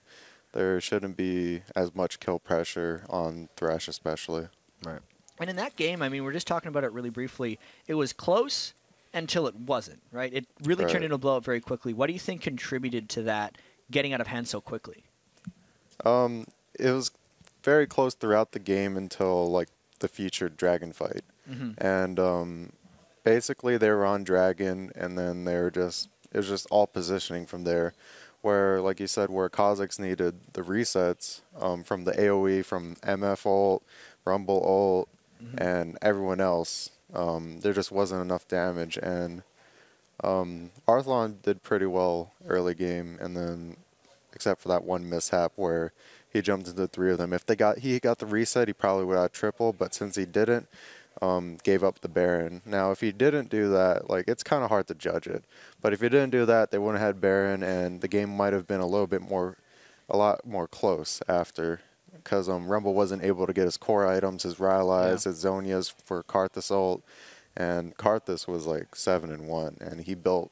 there shouldn't be as much kill pressure on Thresh especially. Right. And in that game, I mean, we're just talking about it really briefly. It was close until it wasn't, right? It really turned into a blowout very quickly. What do you think contributed to that getting out of hand so quickly? It was very close throughout the game until like the featured dragon fight. And basically they were on dragon and then it was just all positioning from there. Where, like you said, where Kha'Zix needed the resets from the AoE, from MF ult, Rumble ult, and everyone else, there just wasn't enough damage. And Arthlon did pretty well early game, and then except for that one mishap where he jumped into 3 of them. If he got the reset, he probably would have triple, but since he didn't, gave up the Baron. Now, if he didn't do that, like, it's kind of hard to judge it. But if he didn't do that, they wouldn't have had Baron, and the game might have been a lot more close after. Because Rumble wasn't able to get his core items, his Rylai's, his Zhonya's for Karthus ult, and Karthus was like 7-1, and he built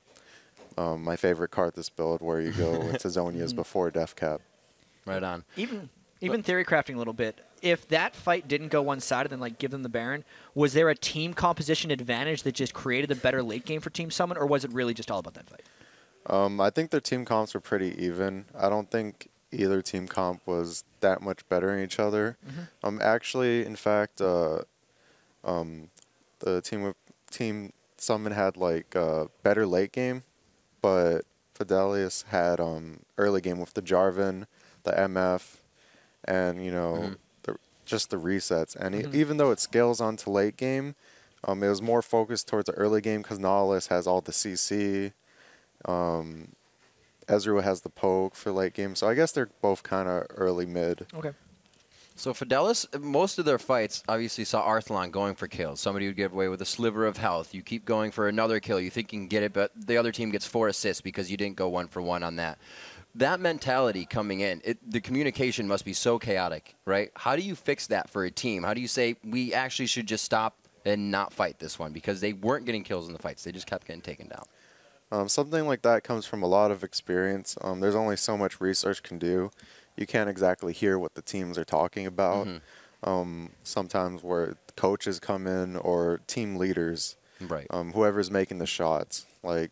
my favorite Karthus build where you go into Zhonya's before Def Cap. Right on. Even theory crafting a little bit. If that fight didn't go one-sided and like give them the Baron, was there a team composition advantage that just created a better late game for Team Summon, or was it really just all about that fight? I think their team comps were pretty even. I don't think either team comp was that much better than each other. Actually, in fact, the Team Summon had like better late game, but Fidelis had early game with the Jarvan, the MF, and just the resets. And even though it scales onto late game, it was more focused towards the early game because Nautilus has all the CC. Ezreal has the poke for late game, so I guess they're both kind of early mid. Okay. So Fidelis, most of their fights obviously saw Arthlon going for kills. Somebody would give away with a sliver of health. You keep going for another kill. You think you can get it, but the other team gets 4 assists because you didn't go 1-for-1 on that. That mentality coming in, the communication must be so chaotic, right? How do you fix that for a team? How do you say we actually should just stop and not fight this one? Because they weren't getting kills in the fights. They just kept getting taken down. Something like that comes from a lot of experience. There's only so much research can do. You can't exactly hear what the teams are talking about. Sometimes where coaches come in or team leaders, right? Whoever's making the shots. Like,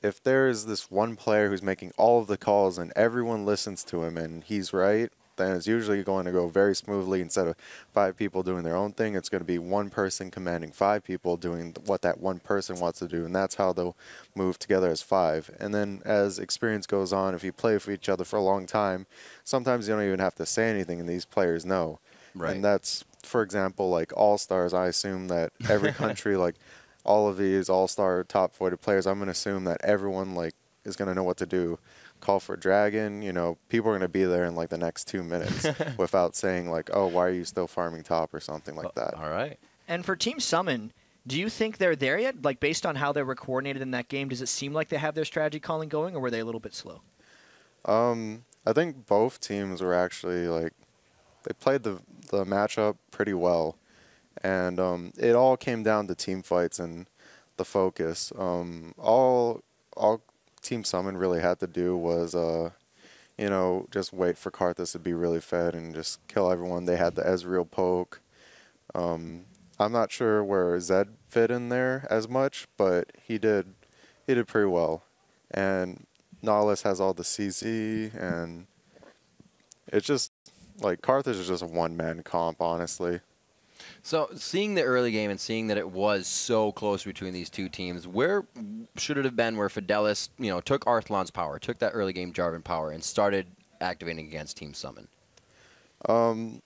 if there is this one player who's making all of the calls and everyone listens to him and he's right, then it's usually going to go very smoothly. Instead of 5 people doing their own thing, it's going to be one person commanding 5 people doing what that one person wants to do, and that's how they'll move together as 5. And then as experience goes on, if you play with each other for a long time, sometimes you don't even have to say anything, and these players know. Right. And that's, for example, like All-Stars, I assume that every country, like all of these All-Star top-voted players, I'm going to assume that everyone like is going to know what to do. Call for dragon, people are going to be there in like the next 2 minutes without saying like, oh, why are you still farming top or something like that. All right. And for Team Summon, do you think they're there yet? Like, based on how they were coordinated in that game, does it seem like they have their strategy calling going, or were they a little bit slow? I think both teams were actually like, they played the matchup pretty well. And it all came down to team fights and the focus. All Team Summon really had to do was, just wait for Karthus to be really fed and just kill everyone. They had the Ezreal poke. I'm not sure where Zed fit in there as much, but he did pretty well. And Nautilus has all the CC, and it's just, like, Karthus is just a one-man comp, honestly. So seeing the early game and seeing that it was so close between these two teams, where should it have been where Fidelis, took Arthlon's power, took that early game Jarvan power, and started activating against Team Summon?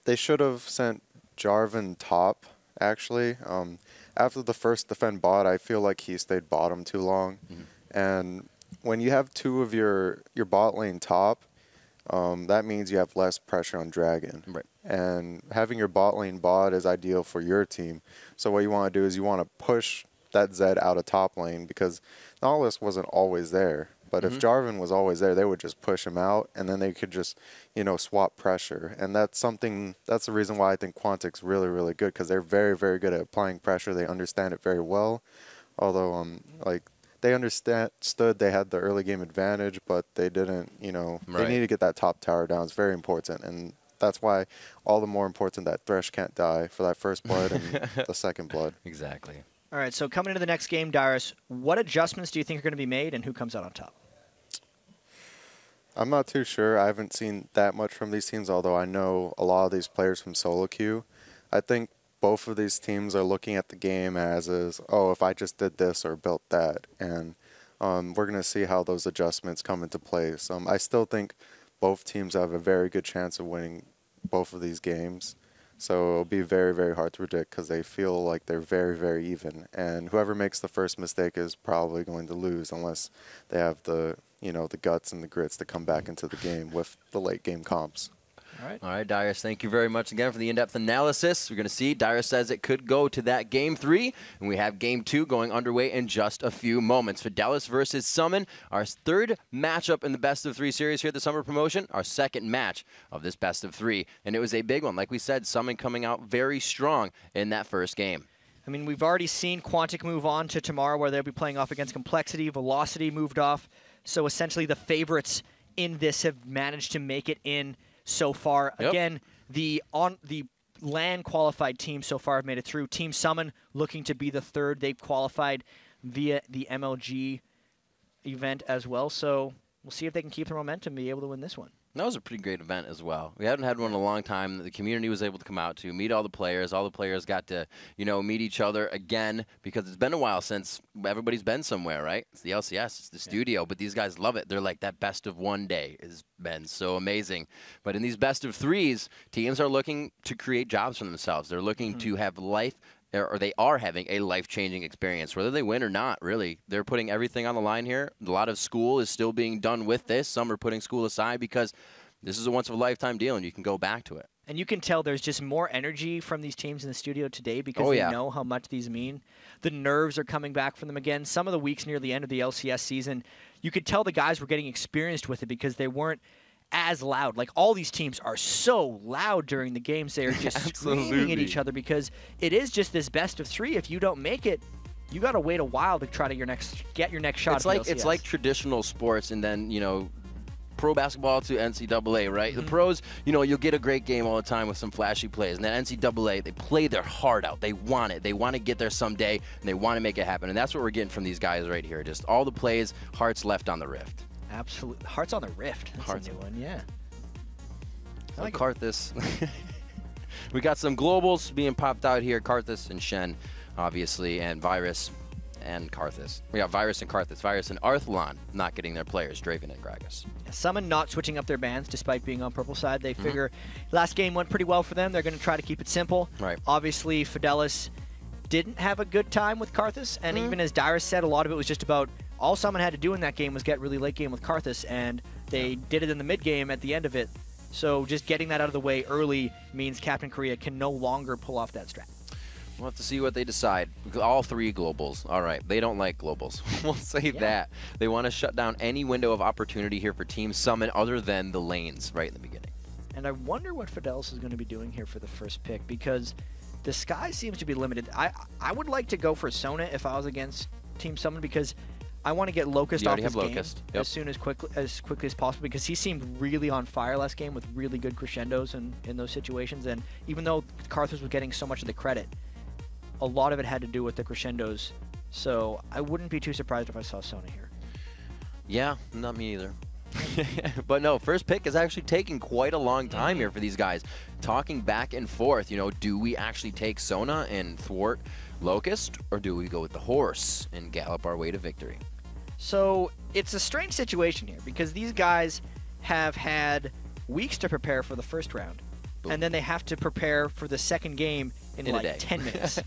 They should have sent Jarvan top, actually. After the first defend bot, I feel like he stayed bottom too long. And when you have two of your bot lane top, that means you have less pressure on Dragon. Right. And having your bot lane bot is ideal for your team. So what you want to do is you want to push that Zed out of top lane, because Nautilus wasn't always there. But if Jarvan was always there, they would just push him out, and then they could just, swap pressure. And that's the reason why I think Quantic's really, really good, because they're very, very good at applying pressure. They understand it very well. Although, they understood they had the early game advantage, but they didn't, they need to get that top tower down. It's very important. And that's why all the more important that Thresh can't die for that first blood and the second blood. Exactly. All right, so coming into the next game, Darius, what adjustments do you think are going to be made, and who comes out on top? I'm not too sure. I haven't seen that much from these teams, although I know a lot of these players from solo queue. I think both of these teams are looking at the game as is, oh, if I just did this or built that. And we're going to see how those adjustments come into place. I still think both teams have a very good chance of winning both of these games. So it'll be very, very hard to predict, because they feel like they're very, very even. And whoever makes the first mistake is probably going to lose, unless they have the guts and the grits to come back into the game with the late game comps. All right, Darius, thank you very much again for the in-depth analysis. We're going to see. Darius says it could go to that Game 3, and we have Game 2 going underway in just a few moments. Fidelis versus Summon, our third matchup in the Best of 3 series here at the Summer Promotion, our second match of this Best of 3, and it was a big one. Like we said, Summon coming out very strong in that first game. I mean, we've already seen Quantic move on to tomorrow, where they'll be playing off against Complexity. Velocity moved off. So essentially the favorites in this have managed to make it in so far. Yep. Again, the LAN qualified teams so far have made it through. Team Summon looking to be the third. They've qualified via the MLG event as well. So we'll see if they can keep the momentum and be able to win this one. That was a pretty great event as well. We haven't had one in a long time that the community was able to come out to, meet all the players. All the players got to, meet each other again, because it's been a while since everybody's been somewhere, right? It's the LCS, it's the studio, but these guys love it. They're like, that best of 1 day has been so amazing. But in these best of 3s, teams are looking to create jobs for themselves. They're looking to have life, or they are having a life-changing experience. Whether they win or not, really, they're putting everything on the line here. A lot of school is still being done with this. Some are putting school aside, because this is a once-of-a-lifetime deal, and you can go back to it. And you can tell there's just more energy from these teams in the studio today, because they know how much these mean. The nerves are coming back from them again. Some of the weeks near the end of the LCS season, you could tell the guys were getting experienced with it, because they weren't as loud. Like, all these teams are so loud during the games. They are just screaming at each other, because it is just this best of 3. If you don't make it, you got to wait a while to try to get your next shot. It's like traditional sports, and then, pro basketball to NCAA, right? The pros, you'll get a great game all the time with some flashy plays. And then NCAA, they play their heart out. They want it. They want to get there someday, and they want to make it happen. And that's what we're getting from these guys right here. Just all the plays, hearts left on the rift. Absolutely. Hearts on the rift. That's a new one, yeah. So like Karthus. We got some globals being popped out here. Karthus and Shen, obviously, and Virus and Karthus. We got Virus and Karthus. Virus and Arthalon not getting their players, Draven and Gragas. Summon not switching up their bans despite being on purple side. They figure last game went pretty well for them. They're going to try to keep it simple. Right. Obviously, Fidelis didn't have a good time with Karthus, and even as Darius said, a lot of it was just about all Summon had to do in that game was get really late game with Karthus, and they did it in the mid game at the end of it. So just getting that out of the way early means Captain Korea can no longer pull off that strat. We'll have to see what they decide. All 3 globals. All right, they don't like globals. We'll say that. They want to shut down any window of opportunity here for Team Summon other than the lanes right in the beginning. And I wonder what Fidelis is going to be doing here for the first pick, because the sky seems to be limited. I would like to go for Sona if I was against Team Summon, because I want to get Locust off his game as quickly as possible, because he seemed really on fire last game with really good crescendos in those situations. And even though Karthus was getting so much of the credit, a lot of it had to do with the crescendos. So I wouldn't be too surprised if I saw Sona here. Yeah, not me either. But no, first pick is actually taking quite a long time here for these guys. Talking back and forth, do we actually take Sona and thwart Locust, or do we go with the horse and gallop our way to victory? So it's a strange situation here, because these guys have had weeks to prepare for the first round. Boom. And then they have to prepare for the second game in a like day. 10 minutes.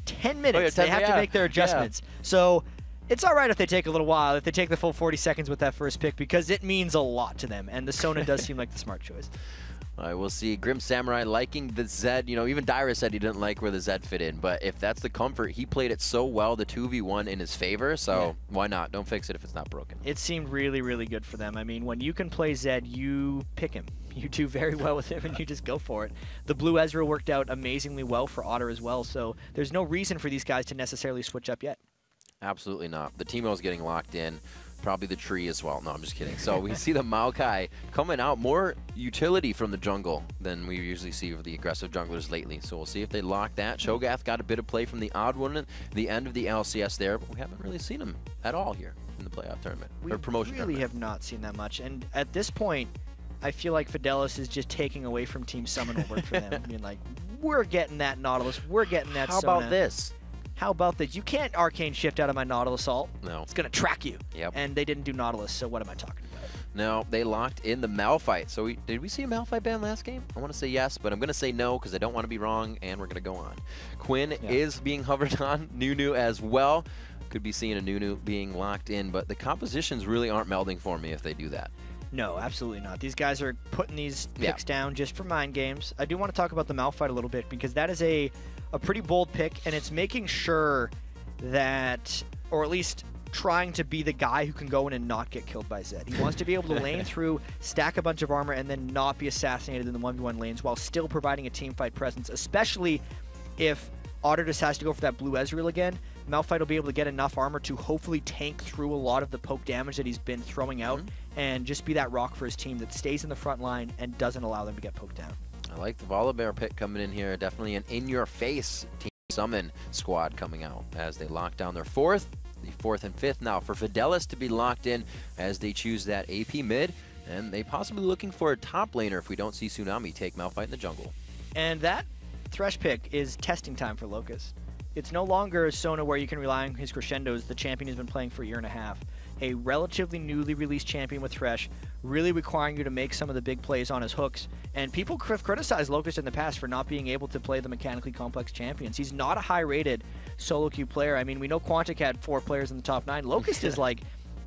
10 minutes. 10 They have to make their adjustments. So it's all right if they take a little while, if they take the full 40 seconds with that first pick, because it means a lot to them. And the Sona does seem like the smart choice. All right, we'll see. Grim Samurai liking the Zed. You know, even Dyrus said he didn't like where the Zed fit in. But if that's the comfort, he played it so well, the 2v1 in his favor. So why not? Don't fix it if it's not broken. It seemed really, really good for them. I mean, when you can play Zed, you pick him. You do very well with him, and you just go for it. The Blue Ezreal worked out amazingly well for Otter as well. So there's no reason for these guys to necessarily switch up yet. Absolutely not. The Teemo's getting locked in. Probably the tree as well. No, I'm just kidding. So we see the Maokai coming out. More utility from the jungle than we usually see with the aggressive junglers lately. So we'll see if they lock that. Shogath got a bit of play from the odd one at the end of the LCS there, but we haven't really seen him at all here in the playoff tournament. Or promotion We really tournament. have not seen that much. And at this point, I feel like Fidelis is just taking away from Team Summon what worked for them. Being like, we're getting that Nautilus. We're getting that How Sona. about this? How about that? You can't Arcane Shift out of my Nautilus ult. No. It's going to track you. Yep. And they didn't do Nautilus, so what am I talking about? No, they locked in the Malphite. So did we see a Malphite ban last game? I want to say yes, but I'm going to say no because I don't want to be wrong, and we're going to go on. Quinn is being hovered on. Nunu as well. Could be seeing a Nunu being locked in, but the compositions really aren't melding for me if they do that. No, absolutely not. These guys are putting these picks down just for mind games. I do want to talk about the Malphite a little bit because that is a pretty bold pick, and it's making sure that, or at least trying to be the guy who can go in and not get killed by Zed. He wants to be able to lane through, stack a bunch of armor, and then not be assassinated in the 1v1 lanes while still providing a teamfight presence, especially if Otter just has to go for that blue Ezreal again. Malphite will be able to get enough armor to hopefully tank through a lot of the poke damage that he's been throwing out and just be that rock for his team that stays in the front line and doesn't allow them to get poked down. I like the Volibear pick coming in here. Definitely an in-your-face Team Summon squad coming out as they lock down their fourth, the fourth and fifth now for Fidelis to be locked in as they choose that AP mid, and they possibly looking for a top laner if we don't see Tsunami take Malphite in the jungle. And that Thresh pick is testing time for Locust. It's no longer a Sona where you can rely on his crescendos, the champion he's been playing for a year and a half. A relatively newly released champion with Thresh, really requiring you to make some of the big plays on his hooks. And people have criticized Locust in the past for not being able to play the mechanically complex champions. He's not a high-rated solo queue player. I mean, we know Quantic had 4 players in the top 9. Locust is like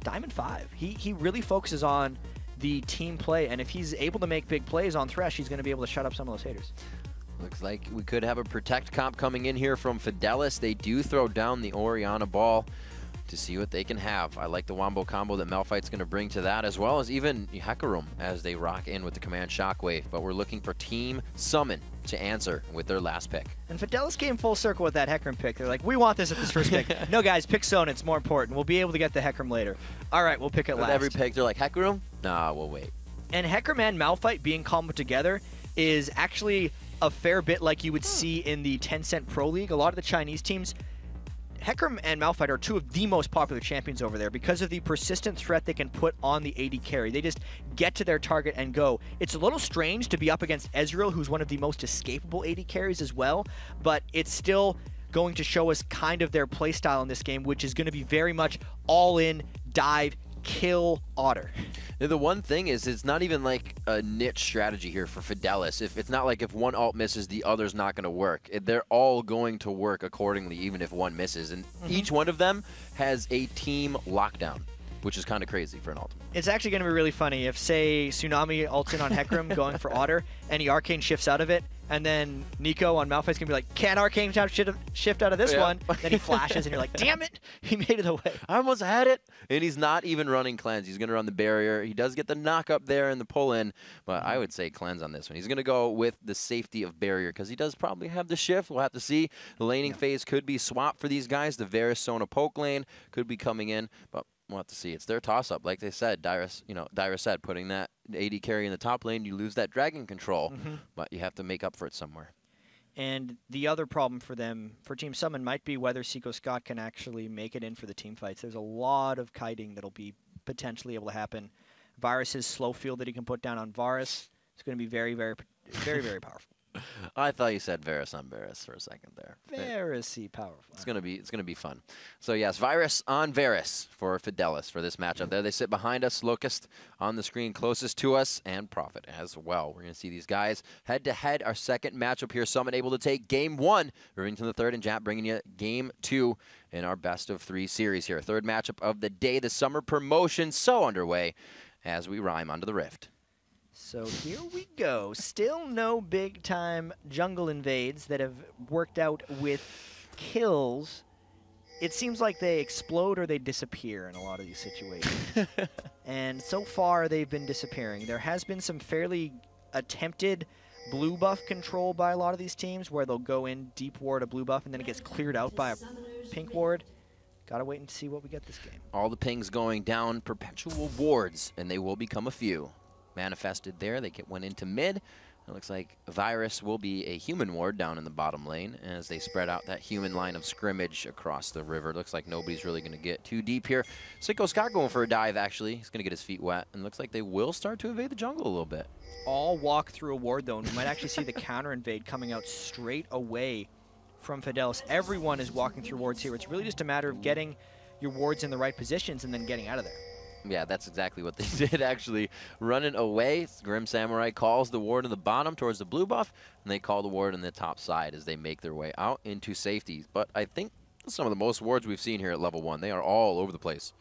Diamond 5. He really focuses on the team play, and if he's able to make big plays on Thresh, he's going to be able to shut up some of those haters. Looks like we could have a Protect comp coming in here from Fidelis. They do throw down the Orianna ball to see what they can have. I like the Wombo combo that Malphite's going to bring to that, as well as even Hecarim as they rock in with the Command Shockwave. But we're looking for Team Summon to answer with their last pick. And Fidelis came full circle with that Hecarim pick. They're like, we want this at this first pick. No, guys, pick Sona. It's more important. We'll be able to get the Hecarim later. All right, we'll pick it With last. every pick, they're like, Hecarim? Nah, we'll wait. And Hecarim and Malphite being comboed together is actually a fair bit like you would see in the Tencent Pro League. A lot of the Chinese teams, Hecarim and Malphite are 2 of the most popular champions over there because of the persistent threat they can put on the AD carry. They just get to their target and go. It's a little strange to be up against Ezreal, who's one of the most escapable AD carries as well, but it's still going to show us kind of their playstyle in this game, which is going to be very much all-in, dive, kill Otter. The one thing is, it's not even like a niche strategy here for Fidelis. It's not like if one ult misses, the other's not going to work. They're all going to work accordingly, even if one misses. And each one of them has a team lockdown, which is kind of crazy for an ultimate. It's actually going to be really funny if, say, Tsunami ults in on Hecarim going for Otter, and he Arcane shifts out of it, and then Nico on Malphite's going to be like, can Arcane shift out of this one? Then he flashes, and you're like, damn it, he made it away. I almost had it. And he's not even running Cleanse. He's going to run the barrier. He does get the knock up there and the pull in, but I would say Cleanse on this one. He's going to go with the safety of barrier because he does probably have the shift. We'll have to see. The laning phase could be swapped for these guys. The Varus Sona poke lane could be coming in, but we'll have to see. It's their toss-up. Like they said, Dyrus said, putting that AD carry in the top lane, you lose that dragon control, but you have to make up for it somewhere. And the other problem for them, for Team Summon, might be whether Seiko Scott can actually make it in for the team fights. There's a lot of kiting that'll be potentially able to happen. Varus's slow field that he can put down on Varus is going to be very, very, very, very powerful. I thought you said Varus on Varus for a second there. Varus-y powerful. It's gonna be fun. So yes, Virus on Varus for Fidelis for this matchup. There they sit behind us. Locust on the screen closest to us, and Prophet as well. We're gonna see these guys head to head. Our second matchup here. Summon able to take game 1. Irvington the third, and Jap bringing you game 2 in our best of 3 series here. Third matchup of the day. The summer promotion so underway as we rhyme onto the Rift. So here we go. Still no big-time jungle invades that have worked out with kills. It seems like they explode or they disappear in a lot of these situations. And so far, they've been disappearing. There has been some fairly attempted blue buff control by a lot of these teams where they'll go in, deep ward a blue buff, and then it gets cleared out by a pink ward. Gotta wait and see what we get this game. All the pings going down, perpetual wards, and they will become a few. Manifested there, they get one into mid. It looks like Virus will be a human ward down in the bottom lane as they spread out that human line of scrimmage across the river. Looks like nobody's really going to get too deep here. Sicko Scott going for a dive, actually. He's going to get his feet wet, and looks like they will start to invade the jungle a little bit. All walk through a ward, though, and we might actually see the counter invade coming out straight away from Fidelis. Everyone is walking through wards here. It's really just a matter of getting your wards in the right positions and then getting out of there. Yeah, that's exactly what they did, actually. Running away, Grim Samurai calls the ward in the bottom towards the blue buff, and they call the ward on the top side as they make their way out into safety. But I think some of the most wards we've seen here at level 1. They are all over the place.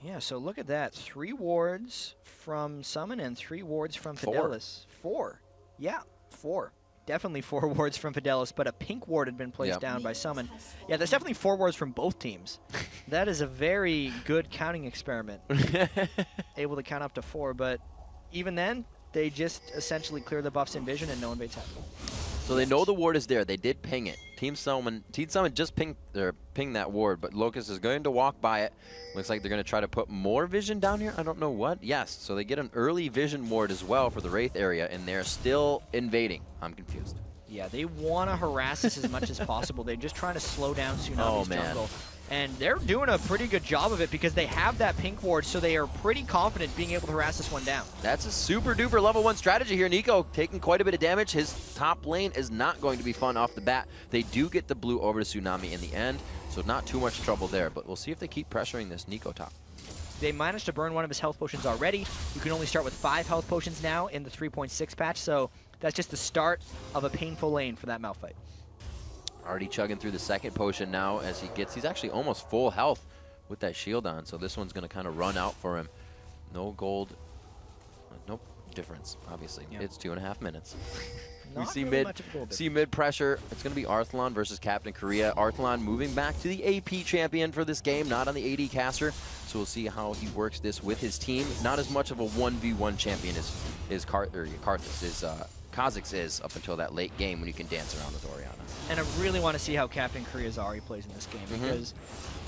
Yeah, so look at that. 3 wards from Summon and 3 wards from Fidelis. 4. Yeah, 4. Definitely 4 wards from Fidelis, but a pink ward had been placed down by Summon. Yeah, there's definitely 4 wards from both teams. That is a very good counting experiment. Able to count up to 4, but even then, they just essentially clear the buffs in vision and no invades happen. So they know the ward is there. They did ping it. Team Summon just pinged that ward, but Locust is going to walk by it. Looks like they're going to try to put more vision down here. I don't know what. Yes, so they get an early vision ward as well for the Wraith area, and they're still invading. I'm confused. Yeah, they want to harass us as much as possible. They're just trying to slow down Tsunami's jungle. And they're doing a pretty good job of it because they have that pink ward, so they are pretty confident being able to harass this one down. That's a super duper level 1 strategy here. Nico taking quite a bit of damage. His top lane is not going to be fun off the bat. They do get the blue over to Tsunami in the end, so not too much trouble there. But we'll see if they keep pressuring this Nico top. They managed to burn one of his health potions already. You can only start with 5 health potions now in the 3.6 patch, so that's just the start of a painful lane for that Malphite. Already chugging through the second potion now as he's actually almost full health with that shield on, so this one's going to kind of run out for him. No gold, no difference, obviously. Yep. It's 2.5 minutes. We see really mid pressure. It's going to be Arthalon versus Captain Korea. Arthalon moving back to the AP champion for this game, not on the AD caster. So we'll see how he works this with his team. Not as much of a 1v1 champion as Kha'Zix is up until that late game when you can dance around with Orianna. And I really want to see how Captain Korea's Ahri plays in this game because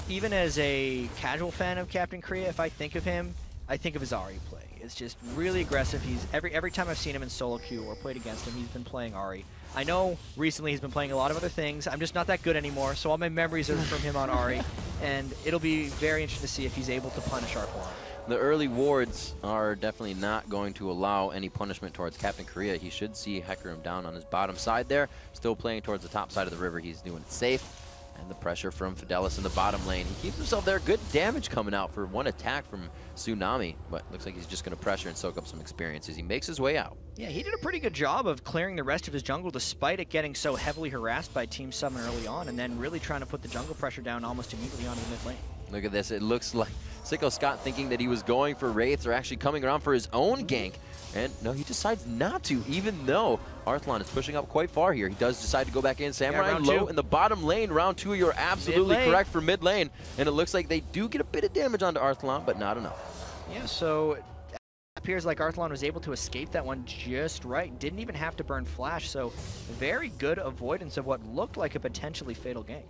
even as a casual fan of Captain Korea, if I think of him, I think of his Ahri play. It's just really aggressive. He's every time I've seen him in solo queue or played against him, he's been playing Ahri. I know recently he's been playing a lot of other things. I'm just not that good anymore, so all my memories are from him on Ahri, and it'll be very interesting to see if he's able to punish Arthalon. The early wards are definitely not going to allow any punishment towards Captain Korea. He should see Hecarim down on his bottom side there. Still playing towards the top side of the river. He's doing it safe. And the pressure from Fidelis in the bottom lane. He keeps himself there. Good damage coming out for one attack from Tsunami. But looks like he's just going to pressure and soak up some experience as he makes his way out. Yeah, he did a pretty good job of clearing the rest of his jungle despite it getting so heavily harassed by Team Summon early on. And then really trying to put the jungle pressure down almost immediately onto the mid lane. Look at this. It looks like Sicko Scott thinking that he was going for Wraiths or actually coming around for his own gank. And no, he decides not to, even though Arthalon is pushing up quite far here. He does decide to go back in. Samurai low in the bottom lane. Round 2, you're absolutely correct for mid lane. And it looks like they do get a bit of damage onto Arthalon, but not enough. Yeah, so it appears like Arthalon was able to escape that one just right. Didn't even have to burn Flash, so very good avoidance of what looked like a potentially fatal gank.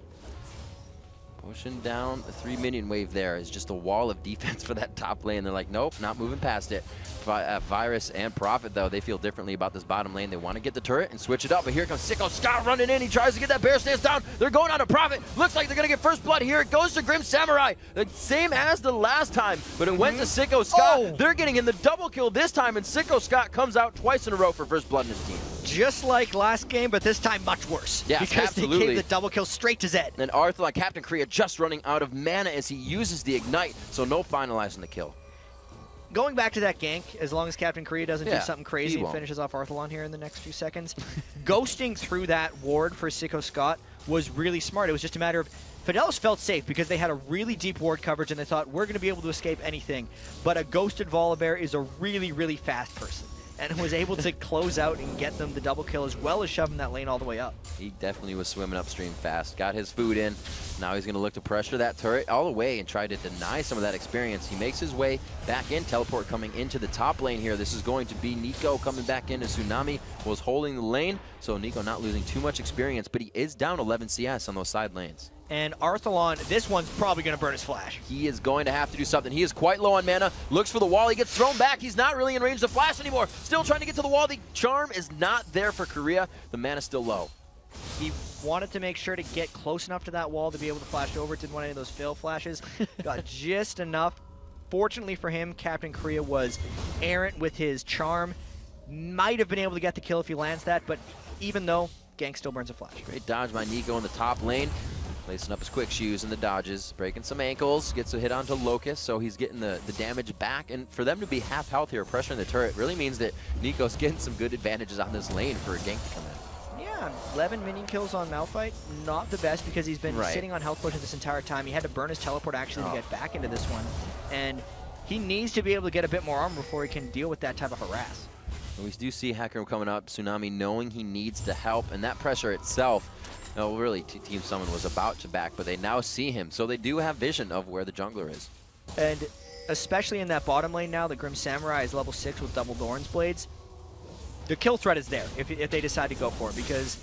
Pushing down the 3-minion wave there is just a wall of defense for that top lane. They're like, nope, not moving past it. Virus and Prophet, though, they feel differently about this bottom lane. They want to get the turret and switch it up, but here comes Sicko Scott running in. He tries to get that bear stance down. They're going on to Prophet. Looks like they're going to get first blood here. It goes to Grim Samurai. The same as the last time, but it went to Sicko Scott. They're getting in the double kill this time, and Sicko Scott comes out twice in a row for first blood in his team. just like last game, but this time much worse. Yes, because absolutely. they gave the double kill straight to Zed. And Arthalon, Captain Korea, just running out of mana as he uses the Ignite, so no finalizing the kill. Going back to that gank, as long as Captain Korea doesn't do something crazy and won't. finishes off Arthalon here in the next few seconds, ghosting through that ward for Sicko Scott was really smart. It was just a matter of Fidelis felt safe because they had a really deep ward coverage and they thought, we're going to be able to escape anything. But a ghosted Volibear is a really, really fast person and was able to close out and get them the double kill as well as shoving that lane all the way up. He definitely was swimming upstream fast, got his food in. Now he's going to look to pressure that turret all the way and try to deny some of that experience. He makes his way back in, teleport coming into the top lane here. This is going to be Nico coming back in as Tsunami was holding the lane. So Nico not losing too much experience, but he is down 11 CS on those side lanes. And Arthalon, this one's probably going to burn his flash. He is going to have to do something. He is quite low on mana. Looks for the wall. He gets thrown back. He's not really in range of flash anymore. Still trying to get to the wall. The charm is not there for Korea. The mana's still low. He wanted to make sure to get close enough to that wall to be able to flash over. Didn't want any of those fail flashes. Got just enough. Fortunately for him, Captain Korea was errant with his charm. Might have been able to get the kill if he lands that, but even though, gank still burns a flash. Great dodge by Nico in the top lane. Placing up his quick shoes and the dodges, breaking some ankles, gets a hit onto Locust, so he's getting the damage back. And for them to be half health here, pressuring the turret, really means that Nico's getting some good advantages on this lane for a gank to come in. Yeah, 11 minion kills on Malphite. Not the best because he's been sitting on health potion this entire time. He had to burn his teleport actually to get back into this one. And he needs to be able to get a bit more armor before he can deal with that type of harass. We do see Hecarim coming up, Tsunami knowing he needs to help, and that pressure itself, no, really, Team Summon was about to back, but they now see him, so they do have vision of where the jungler is. And especially in that bottom lane now, the Grim Samurai is level 6 with double Doran's blades. The kill threat is there if they decide to go for it, because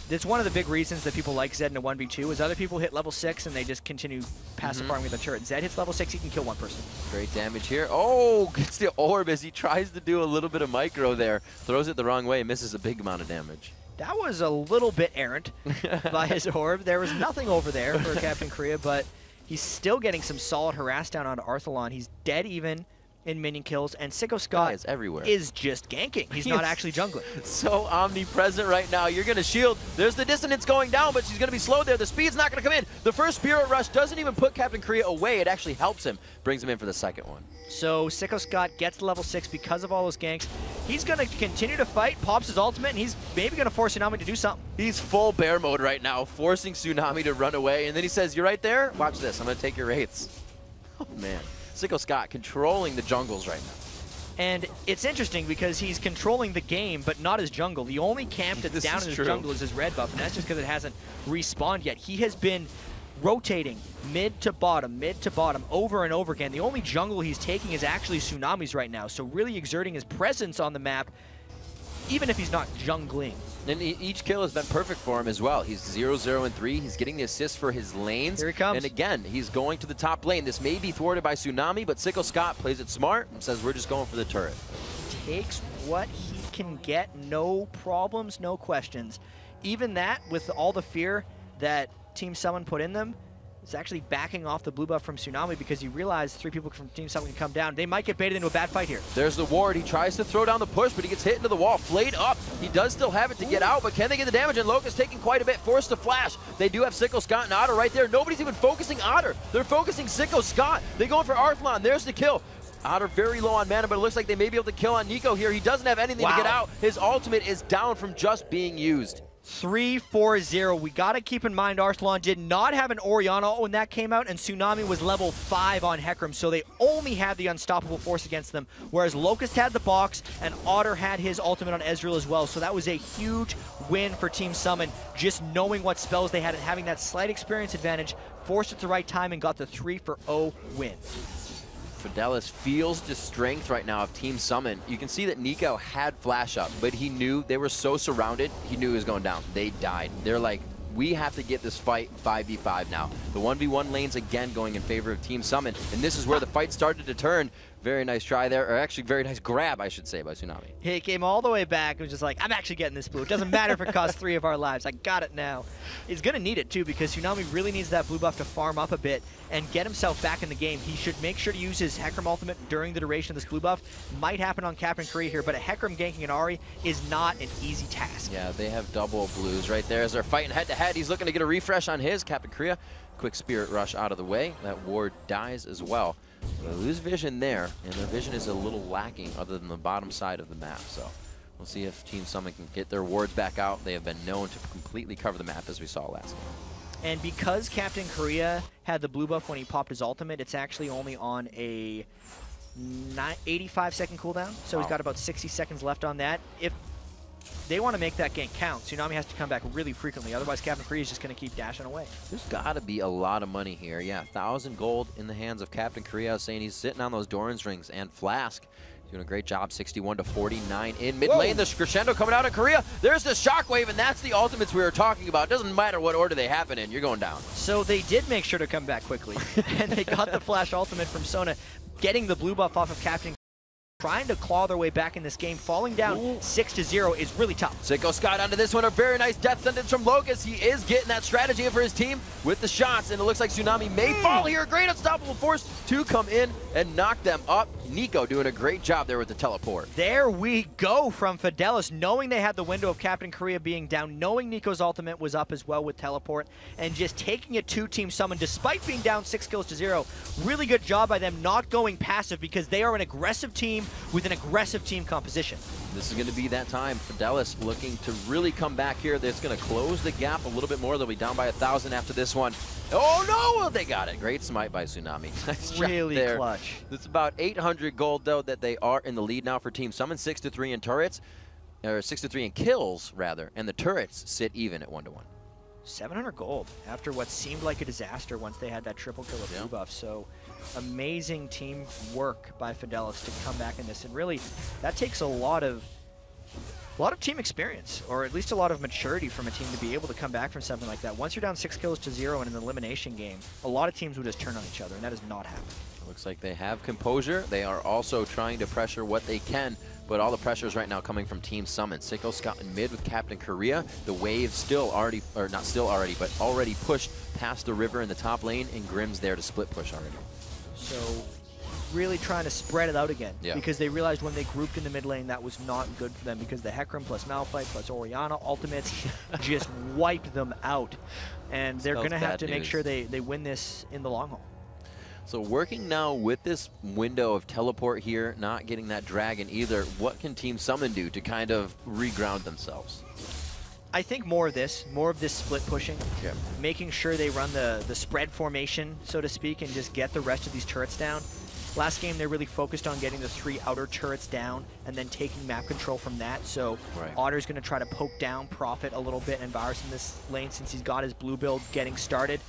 it's one of the big reasons that people like Zed in a 1v2 is other people hit level 6 and they just continue passive farming with the turret. Zed hits level 6, he can kill one person. Great damage here. Oh, gets the orb as he tries to do a little bit of micro there. Throws it the wrong way, misses a big amount of damage. That was a little bit errant by his orb. There was nothing over there for Captain Korea, but he's still getting some solid harass down onto Arthalon. He's dead even in minion kills, and Sicko Scott is everywhere. Is just ganking. He's not actually jungling. So omnipresent right now. You're going to shield. There's the dissonance going down, but she's going to be slowed there. The speed's not going to come in. The first Spirit Rush doesn't even put Captain Korea away. It actually helps him. Brings him in for the second one. So Sicko Scott gets to level 6 because of all those ganks. He's going to continue to fight, pops his ultimate, and he's maybe going to force Tsunami to do something. He's full bear mode right now, forcing Tsunami to run away, and then he says, "You're right there? Watch this. I'm going to take your wraiths." Oh, man. Sicko Scott controlling the jungles right now. And it's interesting because he's controlling the game, but not his jungle. The only camp that's down in his jungle is his red buff, and that's just because it hasn't respawned yet. He has been rotating mid to bottom, over and over again. The only jungle he's taking is actually Tsunami's right now, so really exerting his presence on the map, even if he's not jungling. And each kill has been perfect for him as well. He's 0-0 and 3. He's getting the assist for his lanes. Here he comes. And again, he's going to the top lane. This may be thwarted by Tsunami, but Sicko Scott plays it smart and says, "We're just going for the turret." Takes what he can get, no problems, no questions. Even that, with all the fear that Team Summon put in them, is actually backing off the blue buff from Tsunami because he realized 3 people from Team Summon can come down. They might get baited into a bad fight here. There's the ward. He tries to throw down the push, but he gets hit into the wall. Flayed up. He does still have it to get out, but can they get the damage? And Locust taking quite a bit, forced to flash. They do have Sicko Scott and Otter right there. Nobody's even focusing Otter. They're focusing Sicko Scott. They going for Arthalon. There's the kill. Otter very low on mana, but it looks like they may be able to kill on Nico here. He doesn't have anything to get out. His ultimate is down from just being used. 3-4-0. We got to keep in mind Arthalon did not have an Orianna when that came out, and Tsunami was level 5 on Hecarim, so they only had the unstoppable force against them, whereas Locust had the box, and Otter had his ultimate on Ezreal as well, so that was a huge win for Team Summon, just knowing what spells they had and having that slight experience advantage, forced at the right time and got the 3-0 win. Fidelis feels the strength right now of Team Summon. You can see that Nico had flash up, but he knew they were so surrounded, he knew he was going down. They died. They're like, we have to get this fight 5v5 now. The 1v1 lanes again going in favor of Team Summon, and this is where the fight started to turn. Very nice try there, or actually very nice grab, I should say, by Tsunami. He came all the way back and was just like, I'm actually getting this blue. It doesn't matter if it costs 3 of our lives. I got it now. He's going to need it, too, because Tsunami really needs that blue buff to farm up a bit and get himself back in the game. He should make sure to use his Hecarim ultimate during the duration of this blue buff. Might happen on Captain Korea here, but a Hecarim ganking an Ahri is not an easy task. Yeah, they have double blues right there as they're fighting head-to-head. He's looking to get a refresh on his. Captain Korea, quick Spirit Rush out of the way. That ward dies as well. They lose vision there, and their vision is a little lacking other than the bottom side of the map. So we'll see if Team Summon can get their wards back out. They have been known to completely cover the map, as we saw last game. And because Captain Korea had the blue buff when he popped his ultimate, it's actually only on a 85-second cooldown. So he's got about 60 seconds left on that. If they want to make that gank count, Tsunami has to come back really frequently. Otherwise, Captain Korea is just going to keep dashing away. There's got to be a lot of money here. Yeah, 1,000 gold in the hands of Captain Korea. I was saying he's sitting on those Doran's rings, and Flask doing a great job, 61 to 49 in mid lane. The crescendo coming out of Korea. There's the shockwave, and that's the ultimates we were talking about. It doesn't matter what order they happen in, you're going down. So they did make sure to come back quickly, and they got the flash ultimate from Sona, getting the blue buff off of Captain. Trying to claw their way back in this game. Falling down 6-0 is really tough. Sicko Scott onto this one. A very nice death sentence from Locust. He is getting that strategy in for his team with the shots, and it looks like Tsunami may fall here. Great unstoppable force to come in and knock them up. Nico doing a great job there with the teleport. There we go from Fidelis, knowing they had the window of Captain Korea being down, knowing Nico's ultimate was up as well with teleport, and just taking it to Team Summon despite being down 6-0. Really good job by them not going passive, because they are an aggressive team with an aggressive team composition. This is going to be that time. Fidelis looking to really come back here. That's going to close the gap a little bit more. They'll be down by 1,000 after this one. Oh no, they got it. Great smite by Tsunami. Nice job really there. Clutch. It's about 800 gold though that they are in the lead now for Team Summon. 6-3 in turrets, or 6-3 in kills rather, and the turrets sit even at 1-1. 700 gold after what seemed like a disaster once they had that triple kill of blue buff. So amazing team work by Fidelis to come back in this, and really that takes a lot of team experience, or at least a lot of maturity from a team to be able to come back from something like that. Once you're down 6-0 in an elimination game, a lot of teams would just turn on each other, and that has not happened. Looks like they have composure. They are also trying to pressure what they can, but all the pressure is right now coming from Team Summon. Sicko Scott in mid with Captain Korea. The wave still already, or not still already, but already pushed past the river in the top lane, and Grim's there to split push already. So really trying to spread it out again, because they realized when they grouped in the mid lane that was not good for them, because the Hecarim plus Malphite plus Orianna ultimates just wiped them out, and they're going to have to make sure they win this in the long haul. So working now with this window of teleport here, not getting that dragon either, what can Team Summon do to kind of reground themselves? I think more of this split pushing, making sure they run the spread formation, so to speak, and just get the rest of these turrets down. Last game, they really focused on getting the 3 outer turrets down and then taking map control from that. So Otter's going to try to poke down Prophet a little bit and Virus in this lane since he's got his blue build getting started.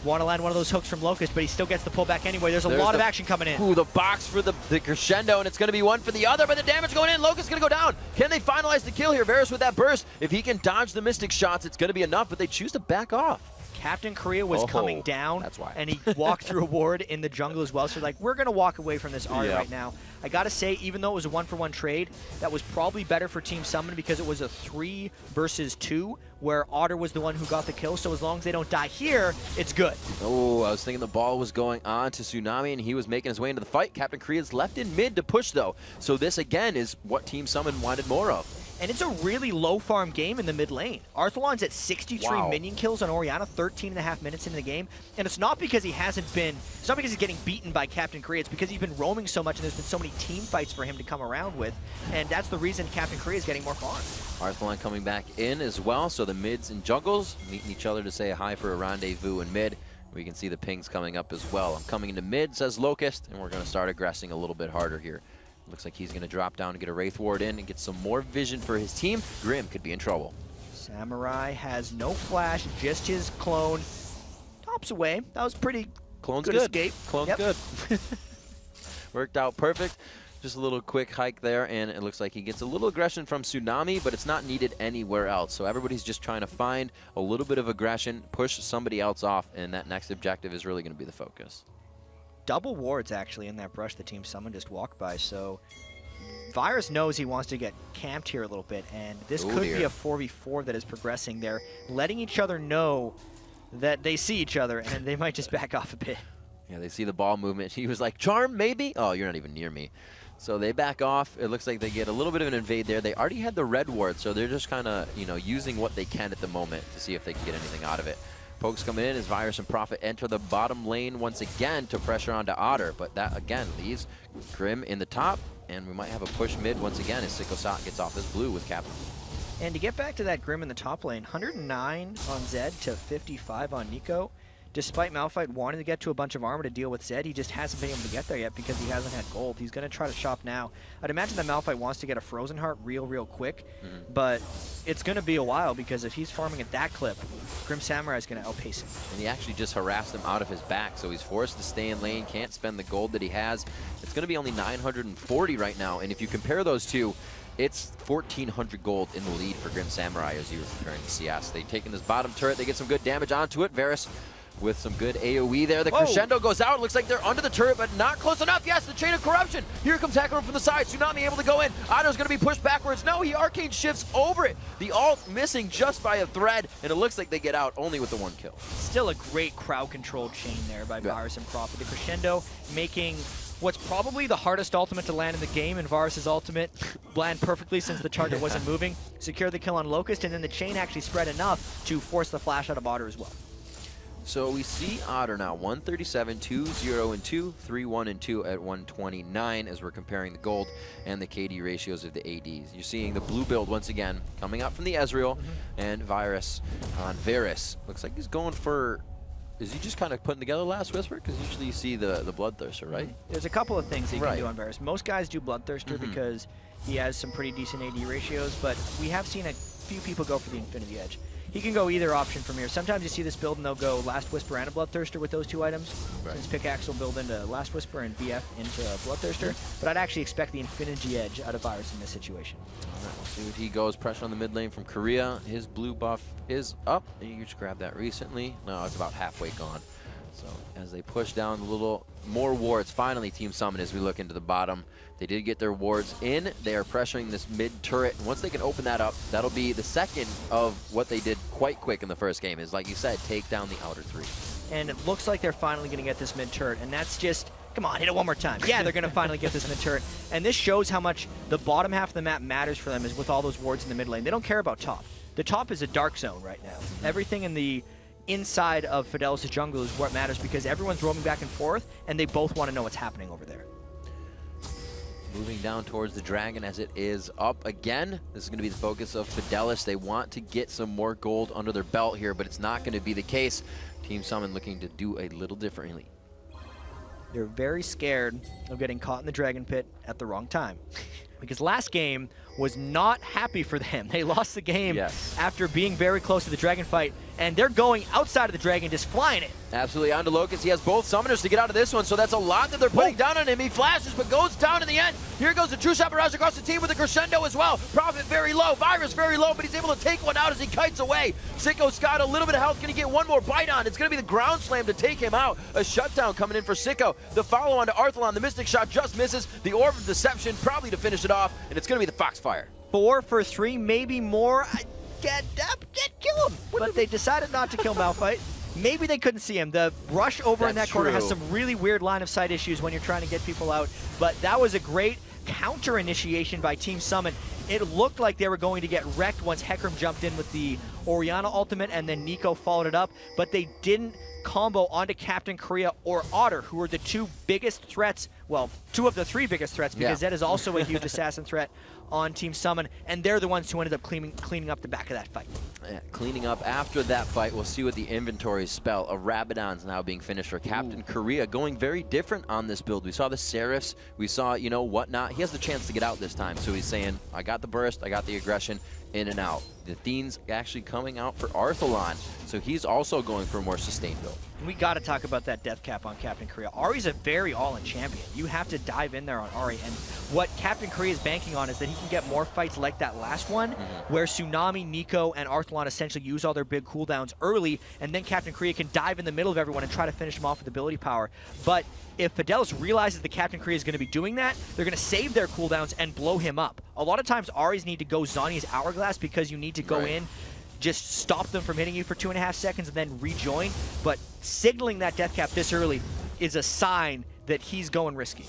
Want to land one of those hooks from Locust, but he still gets the pullback anyway. There's a lot of action coming in. Ooh, the box for the crescendo, and it's going to be one for the other, but the damage going in. Locust's going to go down. Can they finalize the kill here? Varus with that burst. If he can dodge the Mystic shots, it's going to be enough, but they choose to back off. Captain Korea was coming down, and he walked through a ward in the jungle as well. So like, we're going to walk away from this Ahri right now. I got to say, even though it was a 1-for-1 trade, that was probably better for Team Summon because it was a 3 versus 2 where Otter was the one who got the kill. So as long as they don't die here, it's good. Oh, I was thinking the ball was going on to Tsunami, and he was making his way into the fight. Captain Korea's left in mid to push, though. So this, again, is what Team Summon wanted more of. And it's a really low farm game in the mid lane. Arthalon's at 63 minion kills on Orianna, 13.5 minutes into the game. And it's not because he hasn't been, it's not because he's getting beaten by Captain Korea, it's because he's been roaming so much and there's been so many team fights for him to come around with. And that's the reason Captain Korea is getting more farm. Arthalon coming back in as well, so the mids and jungles meeting each other to say hi for a rendezvous in mid. We can see the pings coming up as well. I'm coming into mid, says Locust, and we're going to start aggressing a little bit harder here. Looks like he's going to drop down and get a Wraith Ward in and get some more vision for his team. Grim could be in trouble. Samurai has no flash, just his clone. Tops away. That was pretty Clone's good escape. Clone's good. Worked out perfect. Just a little quick hike there, and it looks like he gets a little aggression from Tsunami, but it's not needed anywhere else. So everybody's just trying to find a little bit of aggression, push somebody else off, and that next objective is really going to be the focus. double wards actually in that brush the Team Summon just walked by. So Virus knows he wants to get camped here a little bit, and this could be a 4v4 that is progressing. They're letting each other know that they see each other, and they might just back off a bit. Yeah, they see the ball movement. He was like, charm, maybe? Oh, you're not even near me. So they back off. It looks like they get a little bit of an invade there. They already had the red ward, so they're just kind of, you know, using what they can at the moment to see if they can get anything out of it. Pokes coming in as Virus and Prophet enter the bottom lane once again to pressure onto Otter, but that again leaves Grim in the top, and we might have a push mid once again as Sikosat gets off his blue with Captain. And to get back to that Grim in the top lane, 109 on Zed to 55 on Nico. Despite Malphite wanting to get to a bunch of armor to deal with Zed, he just hasn't been able to get there yet because he hasn't had gold. He's going to try to shop now. I'd imagine that Malphite wants to get a Frozen Heart real quick, but it's going to be a while because if he's farming at that clip, Grim Samurai is going to outpace him. And he actually just harassed him out of his back, so he's forced to stay in lane, can't spend the gold that he has. It's going to be only 940 right now, and if you compare those two, it's 1,400 gold in the lead for Grim Samurai as you were comparing to CS. They've taken this bottom turret, they get some good damage onto it. Varus with some good AoE there. The crescendo goes out. Looks like they're under the turret, but not close enough. Yes, the Chain of Corruption. Here comes Hecarim from the side. Tsunami able to go in. Otto's going to be pushed backwards. No, he arcane shifts over it. The ult missing just by a thread, and it looks like they get out only with the one kill. Still a great crowd-controlled chain there by Virus and Prophet. The crescendo making what's probably the hardest ultimate to land in the game, and Varus' ultimate land perfectly since the target wasn't moving. Secure the kill on Locust, and then the chain actually spread enough to force the flash out of Otter as well. So we see Otter now 137, 2-0 and 2, 3-1 and 2 at 129 as we're comparing the gold and the KD ratios of the ADs. You're seeing the blue build once again coming out from the Ezreal and Virus on Varus. Looks like he's going for, is he just kind of putting together Last Whisper? Because usually you see the Bloodthirster, right? There's a couple of things he can do on Varus. Most guys do Bloodthirster because he has some pretty decent AD ratios, but we have seen a few people go for the Infinity Edge. He can go either option from here. Sometimes you see this build and they'll go Last Whisper and a Bloodthirster with those two items. Since Pickaxe will build into Last Whisper and BF into Bloodthirster. But I'd actually expect the Infinity Edge out of Virus in this situation. All right, we'll see what he goes. Pressure on the mid lane from Korea. His blue buff is up. You just grabbed that recently. No, it's about halfway gone. So as they push down a little more wards, finally Team Summon as we look into the bottom. They did get their wards in. They are pressuring this mid turret, and once they can open that up, that'll be the second of what they did quite quick in the first game, is like you said, take down the outer three. And it looks like they're finally going to get this mid turret, and that's just, come on, hit it one more time. Yeah, they're going to finally get this mid turret. And this shows how much the bottom half of the map matters for them, is with all those wards in the mid lane. They don't care about top. The top is a dark zone right now. Everything in the inside of Fidelis' jungle is what matters because everyone's roaming back and forth, and they both want to know what's happening over there. Moving down towards the dragon as it is up again. This is going to be the focus of Fidelis. They want to get some more gold under their belt here, but it's not going to be the case. Team Summon looking to do a little differently. They're very scared of getting caught in the dragon pit at the wrong time. Because last game was not happy for them. They lost the game after being very close to the dragon fight, and they're going outside of the dragon, just flying it. Absolutely, onto Locust. He has both summoners to get out of this one, so that's a lot that they're putting down on him. He flashes, but goes down in the end. Here goes the true shot barrage across the team with a crescendo as well. Prophet very low, Virus very low, but he's able to take one out as he kites away. Sicko's got a little bit of health. Going to get one more bite on. It's going to be the ground slam to take him out. A shutdown coming in for Sicko. The follow on to Arthalon. The Mystic Shot just misses. The Orb of Deception probably to finish it off, and it's going to be the Foxfire. 4 for 3, maybe more. Get kill him. But they decided not to kill Malphite. Maybe they couldn't see him. The rush over in that corner has some really weird line of sight issues when you're trying to get people out. But that was a great counter initiation by Team Summon. It looked like they were going to get wrecked once Hecarim jumped in with the Orianna ultimate and then Nico followed it up. But they didn't combo onto Captain Korea or Otter, who are the two biggest threats. Well, 2 of the 3 biggest threats, because Zed is also a huge assassin threat on Team Summon, and they're the ones who ended up cleaning up the back of that fight. Yeah, cleaning up after that fight, we'll see what the inventories spell. A Rabadon's now being finished for Captain Korea, going very different on this build. We saw the Seraphs, we saw, you know, whatnot. He has the chance to get out this time, so he's saying, I got the burst, I got the aggression, in and out. The Thene's actually coming out for Arthalon, so he's also going for a more sustained build. We got to talk about that death cap on Captain Korea. Ari's a very all-in champion. You have to dive in there on Ari, and what Captain Korea is banking on is that he can get more fights like that last one, where Tsunami, Nico, and Arthalon essentially use all their big cooldowns early, and then Captain Korea can dive in the middle of everyone and try to finish them off with ability power. But if Fidelis realizes that Captain Korea is going to be doing that, they're going to save their cooldowns and blow him up. A lot of times, Aris need to go Zhonya's Hourglass because you need to go in, just stop them from hitting you for 2.5 seconds and then rejoin. But signaling that death cap this early is a sign that he's going risky.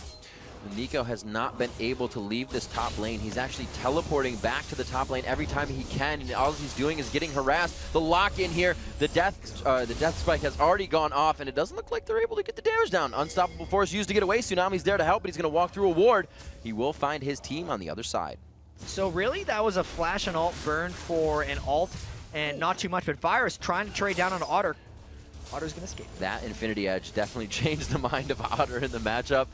Nico has not been able to leave this top lane. He's actually teleporting back to the top lane every time he can, and all he's doing is getting harassed. The lock in here, the death spike has already gone off, and it doesn't look like they're able to get the damage down. Unstoppable force used to get away. Tsunami's there to help, but he's going to walk through a ward. He will find his team on the other side. So really, that was a flash and ult burn for an ult, and not too much, but Virus trying to trade down on Otter. Otter's going to escape. That Infinity Edge definitely changed the mind of Otter in the matchup.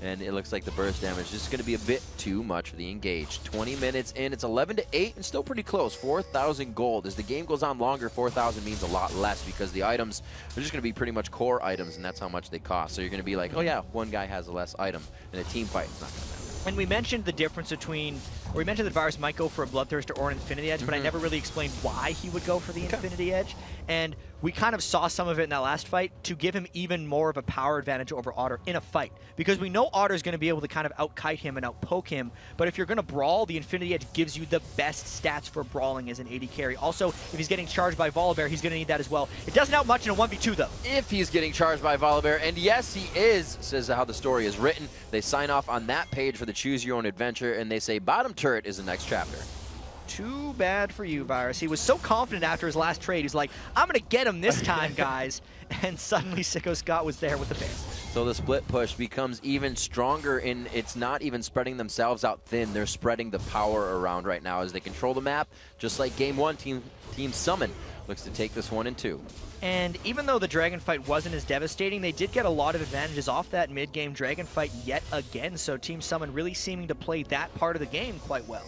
And it looks like the burst damage is just going to be a bit too much for the engage. 20 minutes in, it's 11-8 and still pretty close. 4,000 gold. As the game goes on longer, 4,000 means a lot less because the items are just going to be pretty much core items, and that's how much they cost. So you're going to be like, oh yeah, one guy has a less item. In a team fight, it's not going to matter. And we mentioned the difference between, or we mentioned that Virus might go for a Bloodthirster or an Infinity Edge, but I never really explained why he would go for the Infinity Edge. And we kind of saw some of it in that last fight to give him even more of a power advantage over Otter in a fight. Because we know Otter's going to be able to kind of out-kite him and out-poke him, but if you're going to brawl, the Infinity Edge gives you the best stats for brawling as an AD carry. Also, if he's getting charged by Volibear, he's going to need that as well. It doesn't help much in a 1v2, though. If he's getting charged by Volibear, and yes, he is, says how the story is written. They sign off on that page for the Choose Your Own Adventure, and they say bottom turret is the next chapter. Too bad for you, Virus. He was so confident after his last trade. He's like, I'm going to get him this time, guys. And suddenly Sicko Scott was there with the base. So the split push becomes even stronger, and it's not even spreading themselves out thin. They're spreading the power around right now as they control the map. Just like Game 1, Team Summon looks to take this 1 and 2. And even though the Dragon fight wasn't as devastating, they did get a lot of advantages off that mid-game Dragon fight yet again. So Team Summon really seeming to play that part of the game quite well.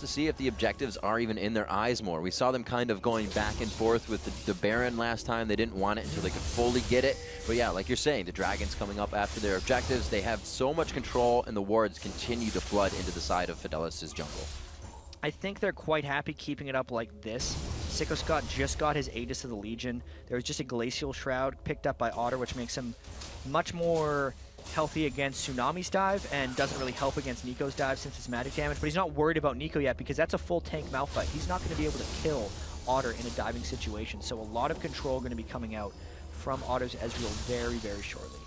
To see if the objectives are even in their eyes more. We saw them kind of going back and forth with the Baron last time. They didn't want it until they could fully get it. But yeah, like you're saying, the Dragons coming up after their objectives. They have so much control, and the wards continue to flood into the side of Fidelis' jungle. I think they're quite happy keeping it up like this. Sicko Scott just got his Aegis of the Legion. There was just a Glacial Shroud picked up by Otter, which makes him much more healthy against Tsunami's dive and doesn't really help against Nico's dive since it's magic damage, but he's not worried about Nico yet because that's a full tank Malphite. He's not going to be able to kill Otter in a diving situation, so a lot of control going to be coming out from Otter's Ezreal very, very shortly.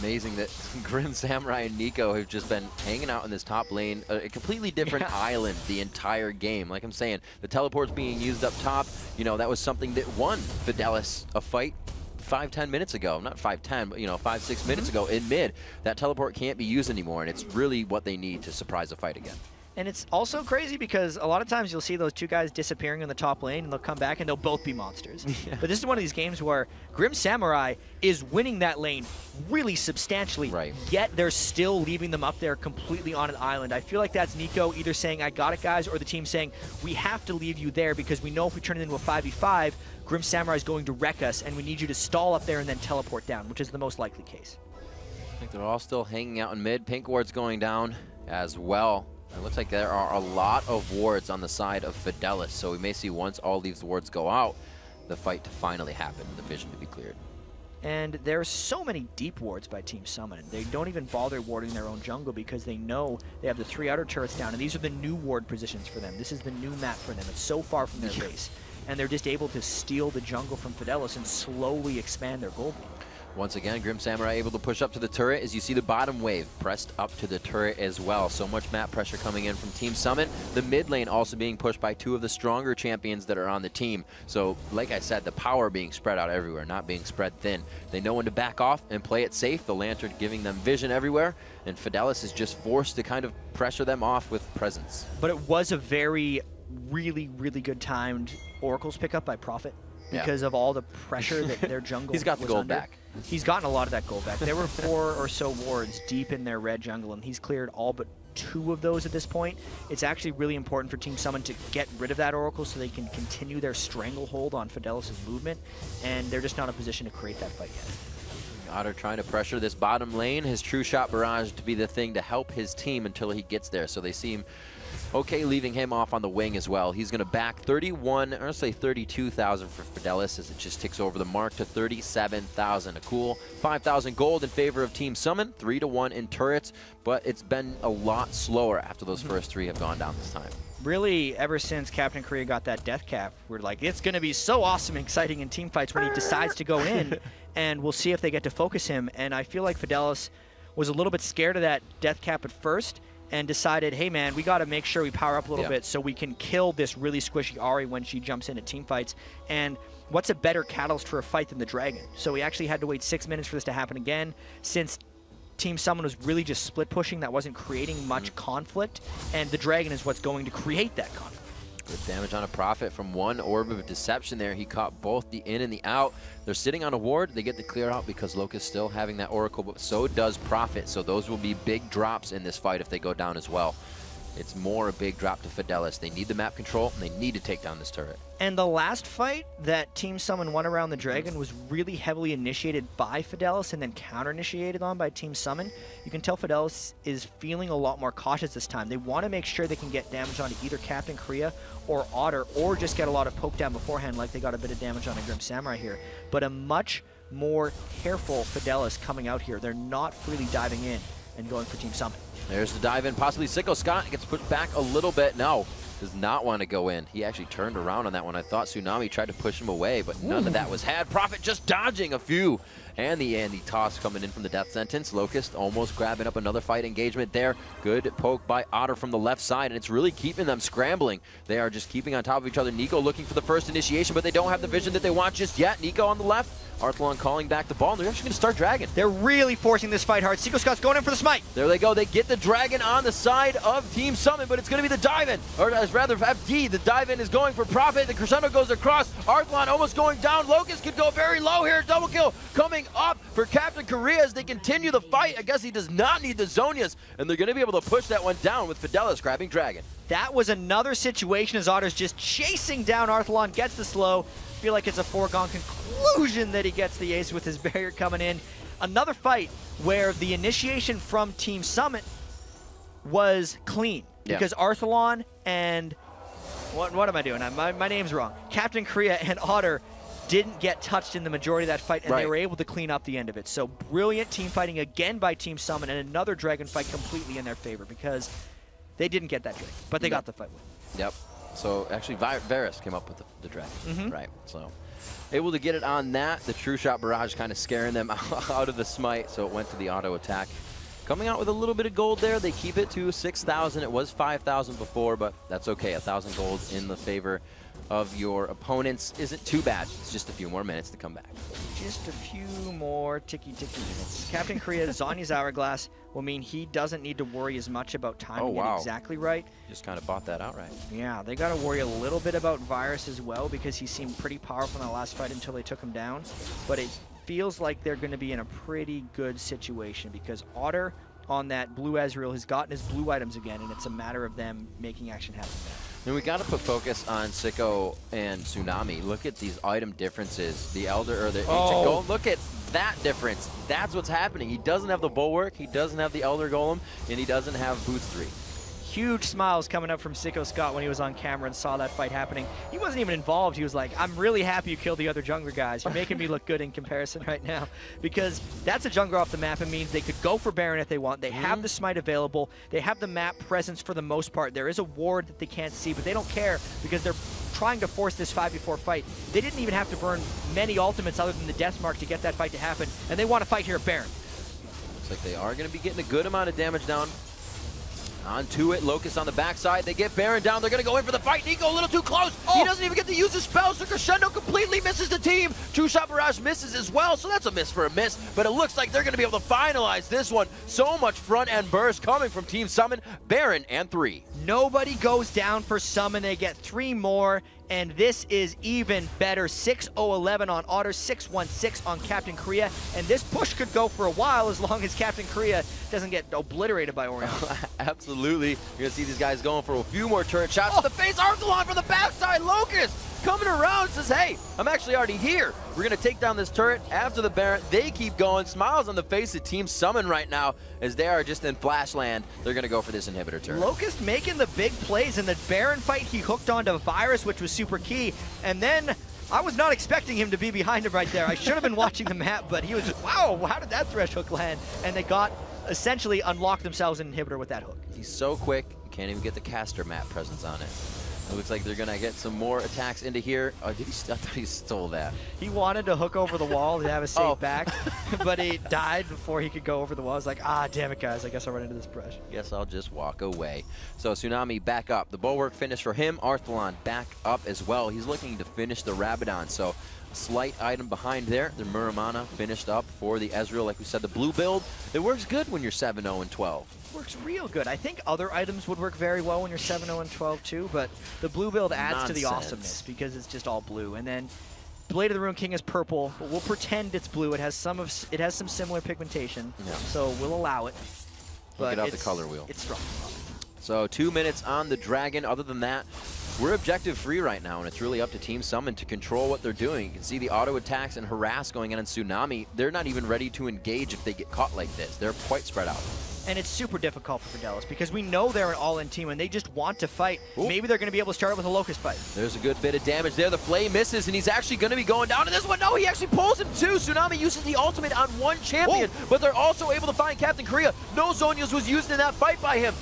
Amazing that Grim Samurai and Nico have just been hanging out in this top lane, a completely different island the entire game. Like I'm saying, the teleport's being used up top. You know, that was something that won Fidelis a fight 5-10 minutes ago. Not 5-10, but 5-6 minutes ago in mid. That teleport can't be used anymore, and it's really what they need to surprise a fight again. And it's also crazy because a lot of times you'll see those two guys disappearing in the top lane and they'll come back and they'll both be monsters. Yeah. But this is one of these games where Grim Samurai is winning that lane really substantially, yet they're still leaving them up there completely on an island. I feel like that's Nico either saying, I got it, guys, or the team saying, we have to leave you there because we know if we turn it into a 5v5, Grim Samurai is going to wreck us, and we need you to stall up there and then teleport down, which is the most likely case. I think they're all still hanging out in mid. Pink ward's going down as well. It looks like there are a lot of wards on the side of Fidelis, so we may see once all these wards go out, the fight to finally happen, the vision to be cleared. And there are so many deep wards by Team Summon. They don't even bother warding their own jungle because they know they have the 3 outer turrets down, and these are the new ward positions for them. This is the new map for them. It's so far from their base. And they're just able to steal the jungle from Fidelis and slowly expand their gold lead. Once again, Grim Samurai able to push up to the turret as you see the bottom wave pressed up to the turret as well. So much map pressure coming in from Team Summon. The mid lane also being pushed by 2 of the stronger champions that are on the team. So, like I said, the power being spread out everywhere, not being spread thin. They know when to back off and play it safe. The Lantern giving them vision everywhere. And Fidelis is just forced to kind of pressure them off with presence. But it was a very really, really good timed Oracle's pickup by Prophet because of all the pressure that their jungle He's got the was gold under. back. He's gotten a lot of that gold back. There were 4 or so wards deep in their red jungle, and he's cleared all but 2 of those at this point. It's actually really important for Team Summon to get rid of that Oracle so they can continue their stranglehold on Fidelis' movement, and they're just not in a position to create that fight yet. Otter trying to pressure this bottom lane. His True Shot Barrage to be the thing to help his team until he gets there. So they seem okay leaving him off on the wing as well. He's going to back 31, or say 32,000 for Fidelis as it just ticks over the mark to 37,000. A cool 5,000 gold in favor of Team Summon, 3-1 in turrets, but it's been a lot slower after those first 3 have gone down this time. Really, ever since Captain Korea got that death cap, we're like, it's going to be so awesome and exciting in team fights when he decides to go in, and we'll see if they get to focus him. And I feel like Fidelis was a little bit scared of that death cap at first and decided, hey man, we got to make sure we power up a little bit so we can kill this really squishy Ahri when she jumps into team fights. And what's a better catalyst for a fight than the dragon? So we actually had to wait 6 minutes for this to happen again, since Team Summon was really just split pushing. That wasn't creating much conflict, and the dragon is what's going to create that conflict. Good damage on a Prophet from one Orb of Deception there. He caught both the in and the out. They're sitting on a ward. They get the clear out because Locust still having that Oracle, but so does Prophet. So those will be big drops in this fight if they go down as well. It's more a big drop to Fidelis. They need the map control, and they need to take down this turret. And the last fight that Team Summon won around the dragon was really heavily initiated by Fidelis and then counter-initiated on by Team Summon. You can tell Fidelis is feeling a lot more cautious this time. They want to make sure they can get damage onto either Captain Korea or Otter, or just get a lot of poke down beforehand like they got a bit of damage on a Grim Samurai here. But a much more careful Fidelis coming out here. They're not freely diving in and going for Team Summon. There's the dive in, possibly Sicko Scott gets pushed back a little bit. No, does not want to go in. He actually turned around on that one. I thought Tsunami tried to push him away, but none of that was had. Prophet just dodging a few. And the toss coming in from the death sentence. Locust almost grabbing up another fight engagement there. Good poke by Otter from the left side, and it's really keeping them scrambling. They are just keeping on top of each other. Nico looking for the first initiation, but they don't have the vision that they want just yet. Nico on the left. Arthlon calling back the ball, and they're actually going to start Dragon. They're really forcing this fight hard. Sicko Scott's going in for the smite. There they go. They get the Dragon on the side of Team Summon, but it's going to be the dive-in. Or rather, FD. The dive-in is going for Prophet. The crescendo goes across. Arthlon almost going down. Locust could go very low here. Double kill coming up for Captain Korea as they continue the fight. I guess he does not need the Zonias, and they're going to be able to push that one down with Fidelis grabbing Dragon. That was another situation as Otter's just chasing down Arthlon, gets the slow. Feel like it's a foregone conclusion that he gets the ace with his barrier coming in. Another fight where the initiation from Team Summit was clean because Arthlon and what am I doing? My name's wrong. Captain Korea and Otter didn't get touched in the majority of that fight, and they were able to clean up the end of it. So brilliant team fighting again by Team Summon, and another dragon fight completely in their favor because they didn't get that dragon, but they got the fight win. Yep. So actually, Varus came up with the dragon, right? So able to get it on that. The True Shot Barrage kind of scaring them out of the smite, so it went to the auto attack. Coming out with a little bit of gold there. They keep it to 6,000. It was 5,000 before, but that's okay. 1,000 gold in the favor of your opponents isn't too bad. It's just a few more minutes to come back. Just a few more ticky minutes. Captain Korea's Zanya's Hourglass will mean he doesn't need to worry as much about timing it exactly right. Just kind of bought that outright. Yeah, they got to worry a little bit about Virus as well because he seemed pretty powerful in the last fight until they took him down. But it feels like they're going to be in a pretty good situation because Otter on that blue Ezreal has gotten his blue items again, and it's a matter of them making action happen there. And we got to put focus on Sicko and Tsunami. Look at these item differences. The Elder or the Ancient Golem. Look at that difference. That's what's happening. He doesn't have the Bulwark, he doesn't have the Elder Golem, and he doesn't have Boots 3. Huge smiles coming up from Sicko Scott when he was on camera and saw that fight happening. He wasn't even involved. He was like, I'm really happy you killed the other jungler guys. You're making me look good in comparison right now. Because that's a jungler off the map. It means they could go for Baron if they want. They have the smite available. They have the map presence for the most part. There is a ward that they can't see, but they don't care because they're trying to force this 5v4 fight. They didn't even have to burn many ultimates other than the death mark to get that fight to happen, and they want to fight here at Baron. Looks like they are going to be getting a good amount of damage down. Onto it, Locust on the backside. They get Baron down. They're going to go in for the fight. Nico a little too close. He doesn't even get to use his spell, so Crescendo completely misses the team. Two-Shot Barrage misses as well, so that's a miss for a miss. But it looks like they're going to be able to finalize this one. So much front-end burst coming from Team Summon. Baron and 3. Nobody goes down for Summon. They get 3 more, and this is even better. 6-0-11 on Otter, 6-1-6 on Captain Korea, and this push could go for a while as long as Captain Korea doesn't get obliterated by Orion. Absolutely. You're going to see these guys going for a few more turret shots to the face. Arthalon from the backside. Locust coming around, says, hey, I'm actually already here. We're going to take down this turret after the Baron. They keep going. Smiles on the face of Team Summon right now as they are just in Flashland. They're going to go for this inhibitor turret. Locust making the big plays in the Baron fight. He hooked onto Virus, which was super key. And then I was not expecting him to be behind him right there. I should have been watching the map, but he was, wow, how did that thresh hook land? And they got essentially unlocked themselves an inhibitor with that hook. He's so quick, you can't even get the caster map presence on it. It looks like they're going to get some more attacks into here. Oh, did he? I thought he stole that. He wanted to hook over the wall to have a safe back, but he died before he could go over the wall. I was like, ah, damn it, guys. I guess I'll run into this brush. Guess I'll just walk away. So Tsunami back up. The Bulwark finish for him. Arthalon back up as well. He's looking to finish the Rabadon. So a slight item behind there. The Muramana finished up for the Ezreal. Like we said, the blue build, it works good when you're 7-0-12. Works real good. I think other items would work very well when you're 7-0-12 too, but the blue build adds to the awesomeness because it's just all blue. And then Blade of the Ruined King is purple, but we'll pretend it's blue. It has some similar pigmentation, so we'll allow it. But out the color wheel. It's strong. So 2 minutes on the Dragon. Other than that, we're objective free right now, and it's really up to Team Summon to control what they're doing. You can see the auto attacks and harass going on Tsunami. They're not even ready to engage if they get caught like this. They're quite spread out. And it's super difficult for Fidelis because we know they're an all-in team and they just want to fight. Ooh. Maybe they're going to be able to start with a Locust fight. There's a good bit of damage there. The Flame misses, and he's actually going to be going down to this one. No, he actually pulls him too. Tsunami uses the ultimate on one champion, but they're also able to find Captain Korea. No Zonias was used in that fight by him.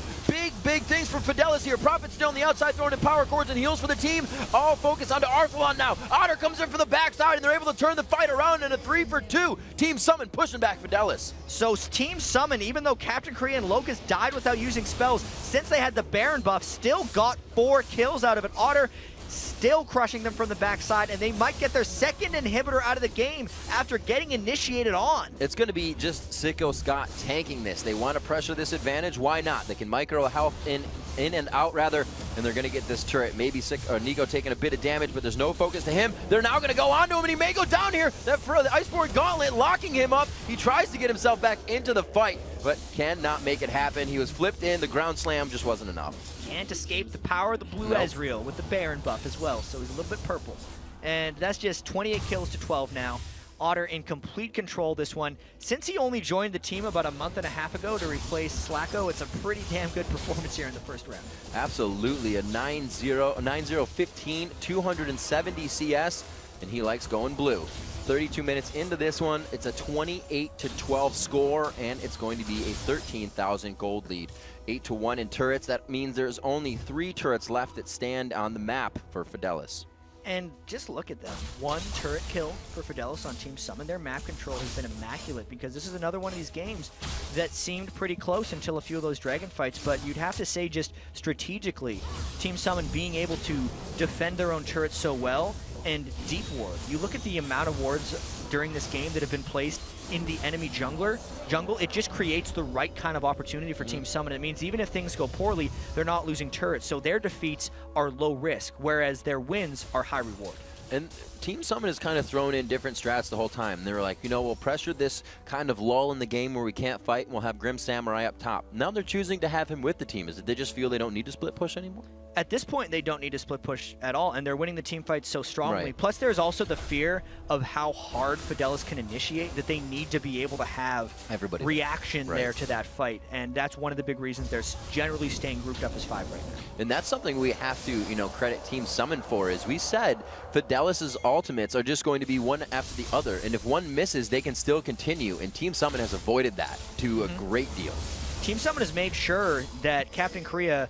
Big things from Fidelis here. Prophet still on the outside throwing in power chords and heals for the team. All focus onto Arthalon now. Otter comes in for the backside and they're able to turn the fight around in a 3-for-2. Team Summon pushing back Fidelis. So Team Summon, even though Captain Korea and Locust died without using spells, since they had the Baron buff, still got 4 kills out of it. Otter still crushing them from the backside, and they might get their second inhibitor out of the game after getting initiated on. It's going to be just Sicko Scott tanking this. They want to pressure this advantage. Why not? They can micro health in and out rather, and they're going to get this turret. Maybe Nico taking a bit of damage, but there's no focus to him. They're now going to go on to him, and he may go down here. That for the Iceborne Gauntlet locking him up. He tries to get himself back into the fight, but cannot make it happen. He was flipped in. The ground slam just wasn't enough. Can't escape the power of the blue Ezreal with the Baron buff as well, so he's a little bit purple. And that's just 28 kills to 12 now. Otter in complete control this one. Since he only joined the team about a month and a half ago to replace Slacko, it's a pretty damn good performance here in the first round. Absolutely, a 9-0-15, 270 CS, and he likes going blue. 32 minutes into this one, it's a 28-12 score, and it's going to be a 13,000 gold lead. 8-1 in turrets. That means there's only 3 turrets left that stand on the map for Fidelis. And just look at them. 1 turret kill for Fidelis on Team Summon. Their map control has been immaculate because this is another one of these games that seemed pretty close until a few of those dragon fights, but you'd have to say just strategically, Team Summon being able to defend their own turrets so well and deep ward. You look at the amount of wards during this game that have been placed in the enemy jungle, it just creates the right kind of opportunity for Team Summon. It means even if things go poorly, they're not losing turrets. So their defeats are low risk, whereas their wins are high reward. And Team Summon has kind of thrown in different strats the whole time. They were like, you know, we'll pressure this kind of lull in the game where we can't fight, and we'll have Grim Samurai up top. Now they're choosing to have him with the team. Is it they just feel they don't need to split push anymore? At this point, they don't need to split push at all, and they're winning the team fights so strongly. Right. Plus, there's also the fear of how hard Fidelis can initiate, that they need to be able to have reaction there to that fight, and that's one of the big reasons they're generally staying grouped up as 5 right now. And that's something we have to, you know, credit Team Summon for. Is we said Fidelis's ultimates are just going to be one after the other, and if one misses, they can still continue, and Team Summon has avoided that to a great deal. Team Summon has made sure that Captain Korea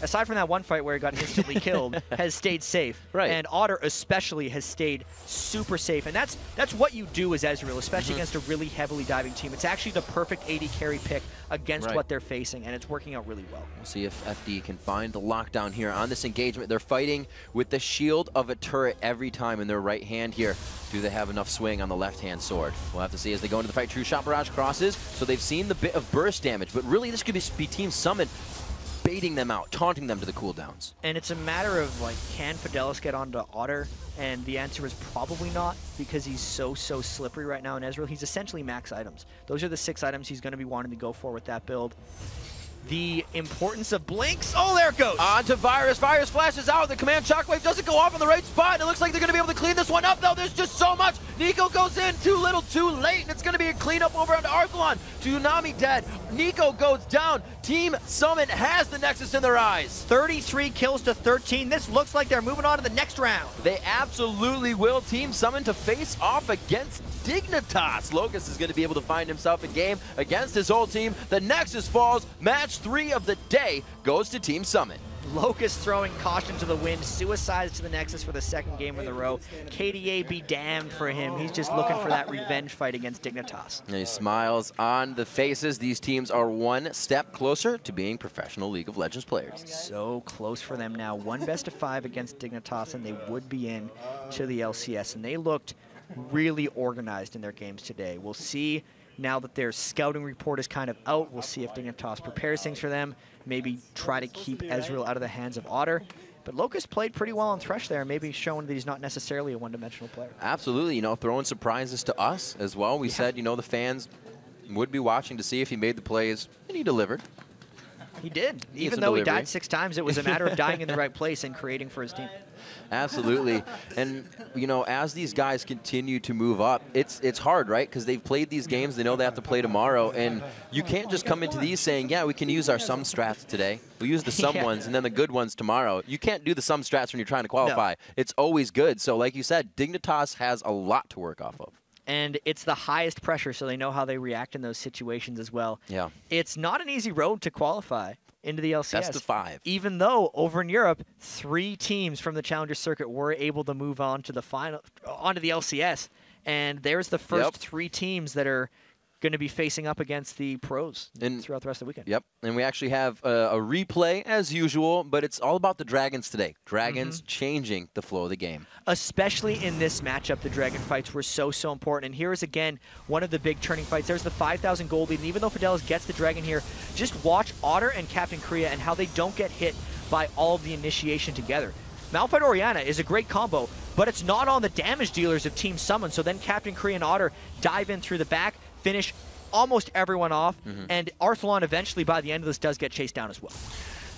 aside from that one fight where he got instantly killed, has stayed safe. Right. And Otter especially has stayed super safe. And that's what you do as Ezreal, especially against a really heavily diving team. It's actually the perfect AD carry pick against what they're facing, and it's working out really well. We'll see if FD can find the lockdown here on this engagement. They're fighting with the shield of a turret every time in their right hand here. Do they have enough swing on the left-hand sword? We'll have to see as they go into the fight. True Shot Barrage crosses, so they've seen the bit of burst damage, but really this could be Team Summon baiting them out, taunting them to the cooldowns. And it's a matter of, like, can Fidelis get onto Otter? And the answer is probably not, because he's so slippery right now in Ezreal. He's essentially max items. Those are the 6 items he's going to be wanting to go for with that build. The importance of blinks. Oh, there it goes. On to Virus. Virus flashes out. The command shockwave doesn't go off in the right spot. And it looks like they're going to be able to clean this one up, though. There's just so much. Nico goes in too little, too late. And it's going to be a cleanup over onto Arthalon. Tsunami dead. Nico goes down. Team Summon has the Nexus in their eyes. 33 kills to 13. This looks like they're moving on to the next round. They absolutely will. Team Summon to face off against Dignitas. Locust is going to be able to find himself a game against his whole team. The Nexus falls. Match 3 of the day goes to Team Summon. Locust throwing caution to the wind, suicides to the Nexus for the 2nd game in a row. KDA be damned for him. He's just looking for that revenge fight against Dignitas. And he smiles on the faces. These teams are one step closer to being professional League of Legends players. So close for them now. 1 best-of-5 against Dignitas, and they would be in to the LCS. And they looked really organized in their games today. We'll see now that their scouting report is kind of out. We'll see if Dignitas prepares things for them. Maybe try to keep Ezreal out of the hands of Otter. But Locust played pretty well on Thresh there, maybe showing that he's not necessarily a one-dimensional player. Absolutely, you know, throwing surprises to us as well. We said, you know, the fans would be watching to see if he made the plays, and he delivered. He did. Even though he died 6 times, it was a matter of dying in the right place and creating for his team. Absolutely. And, you know, as these guys continue to move up, it's hard, right? Because they've played these games. They know they have to play tomorrow. And you can't just come into these saying, yeah, we can use our sum strats today. We'll use the sum ones and then the good ones tomorrow. You can't do the sum strats when you're trying to qualify. No. It's always good. So like you said, Dignitas has a lot to work off of. And it's the highest pressure, so they know how they react in those situations as well. Yeah. It's not an easy road to qualify into the LCS. Best of 5. Even though over in Europe, 3 teams from the Challenger circuit were able to move on to the final, onto the LCS, and there's the first 3 teams that are going to be facing up against the pros throughout the rest of the weekend. Yep, and we actually have a replay as usual, but it's all about the Dragons today. Dragons changing the flow of the game. Especially in this matchup, the Dragon fights were so important. And here is, again, one of the big turning fights. There's the 5,000 gold lead, and even though Fidelis gets the Dragon here, just watch Otter and Captain Korea and how they don't get hit by all of the initiation together. Malphite Orianna is a great combo, but it's not on the damage dealers of Team Summon, so then Captain Korea and Otter dive in through the back, finish almost everyone off, and Arthalon eventually, by the end of this, does get chased down as well.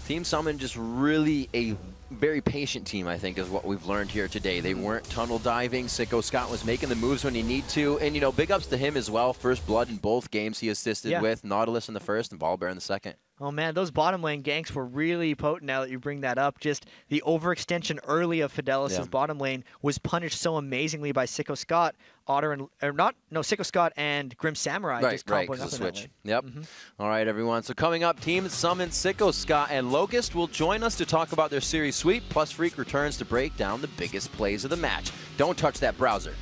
Team Summon just really a very patient team, I think, is what we've learned here today. They weren't tunnel diving. Sicko Scott was making the moves when he need to, and, you know, big ups to him as well. First blood in both games he assisted with. Nautilus in the first and Ballbear in the second. Oh, man, those bottom lane ganks were really potent now that you bring that up. Just the overextension early of Fidelis' bottom lane was punished so amazingly by Sicko Scott, Sicko Scott and Grim Samurai just comboing up in switch. That lane. Yep. All right, everyone. So coming up, Team Summon, Sicko Scott, and Locust will join us to talk about their series sweep, plus Freak returns to break down the biggest plays of the match. Don't touch that browser.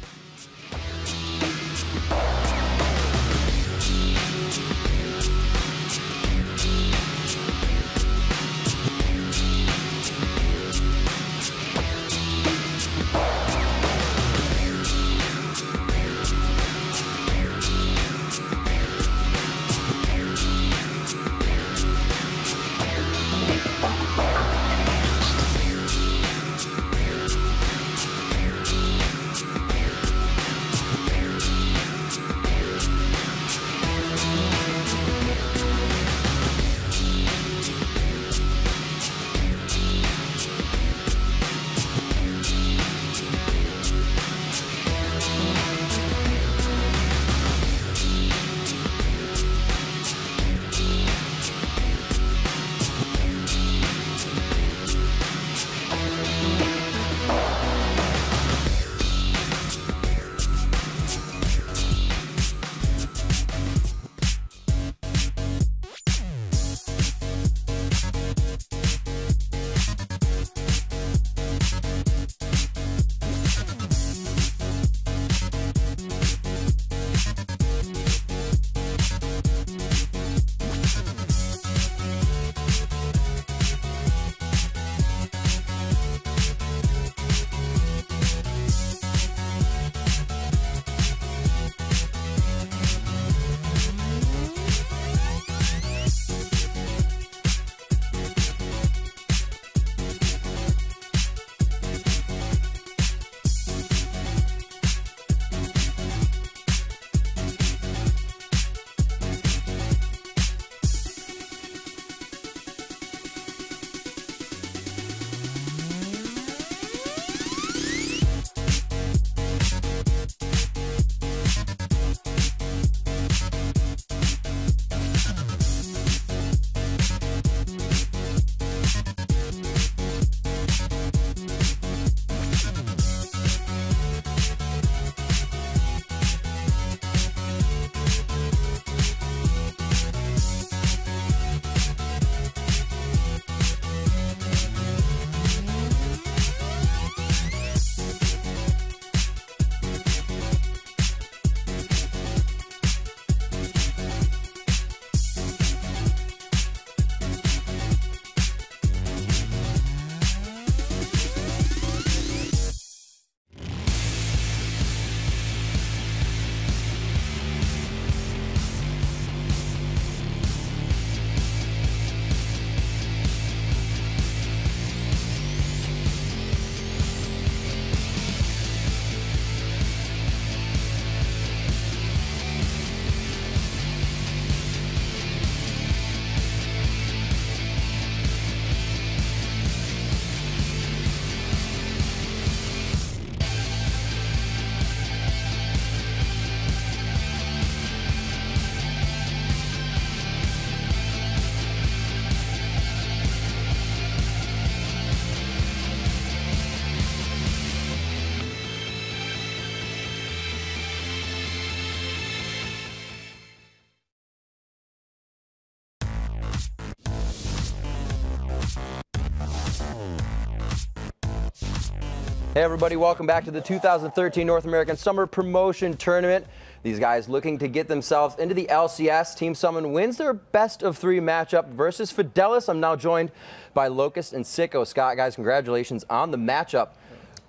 Hey everybody, welcome back to the 2013 North American Summer Promotion Tournament. These guys looking to get themselves into the LCS. Team Summon wins their best of 3 matchup versus Fidelis. I'm now joined by Locust and Sicko. Scott, guys, congratulations on the matchup.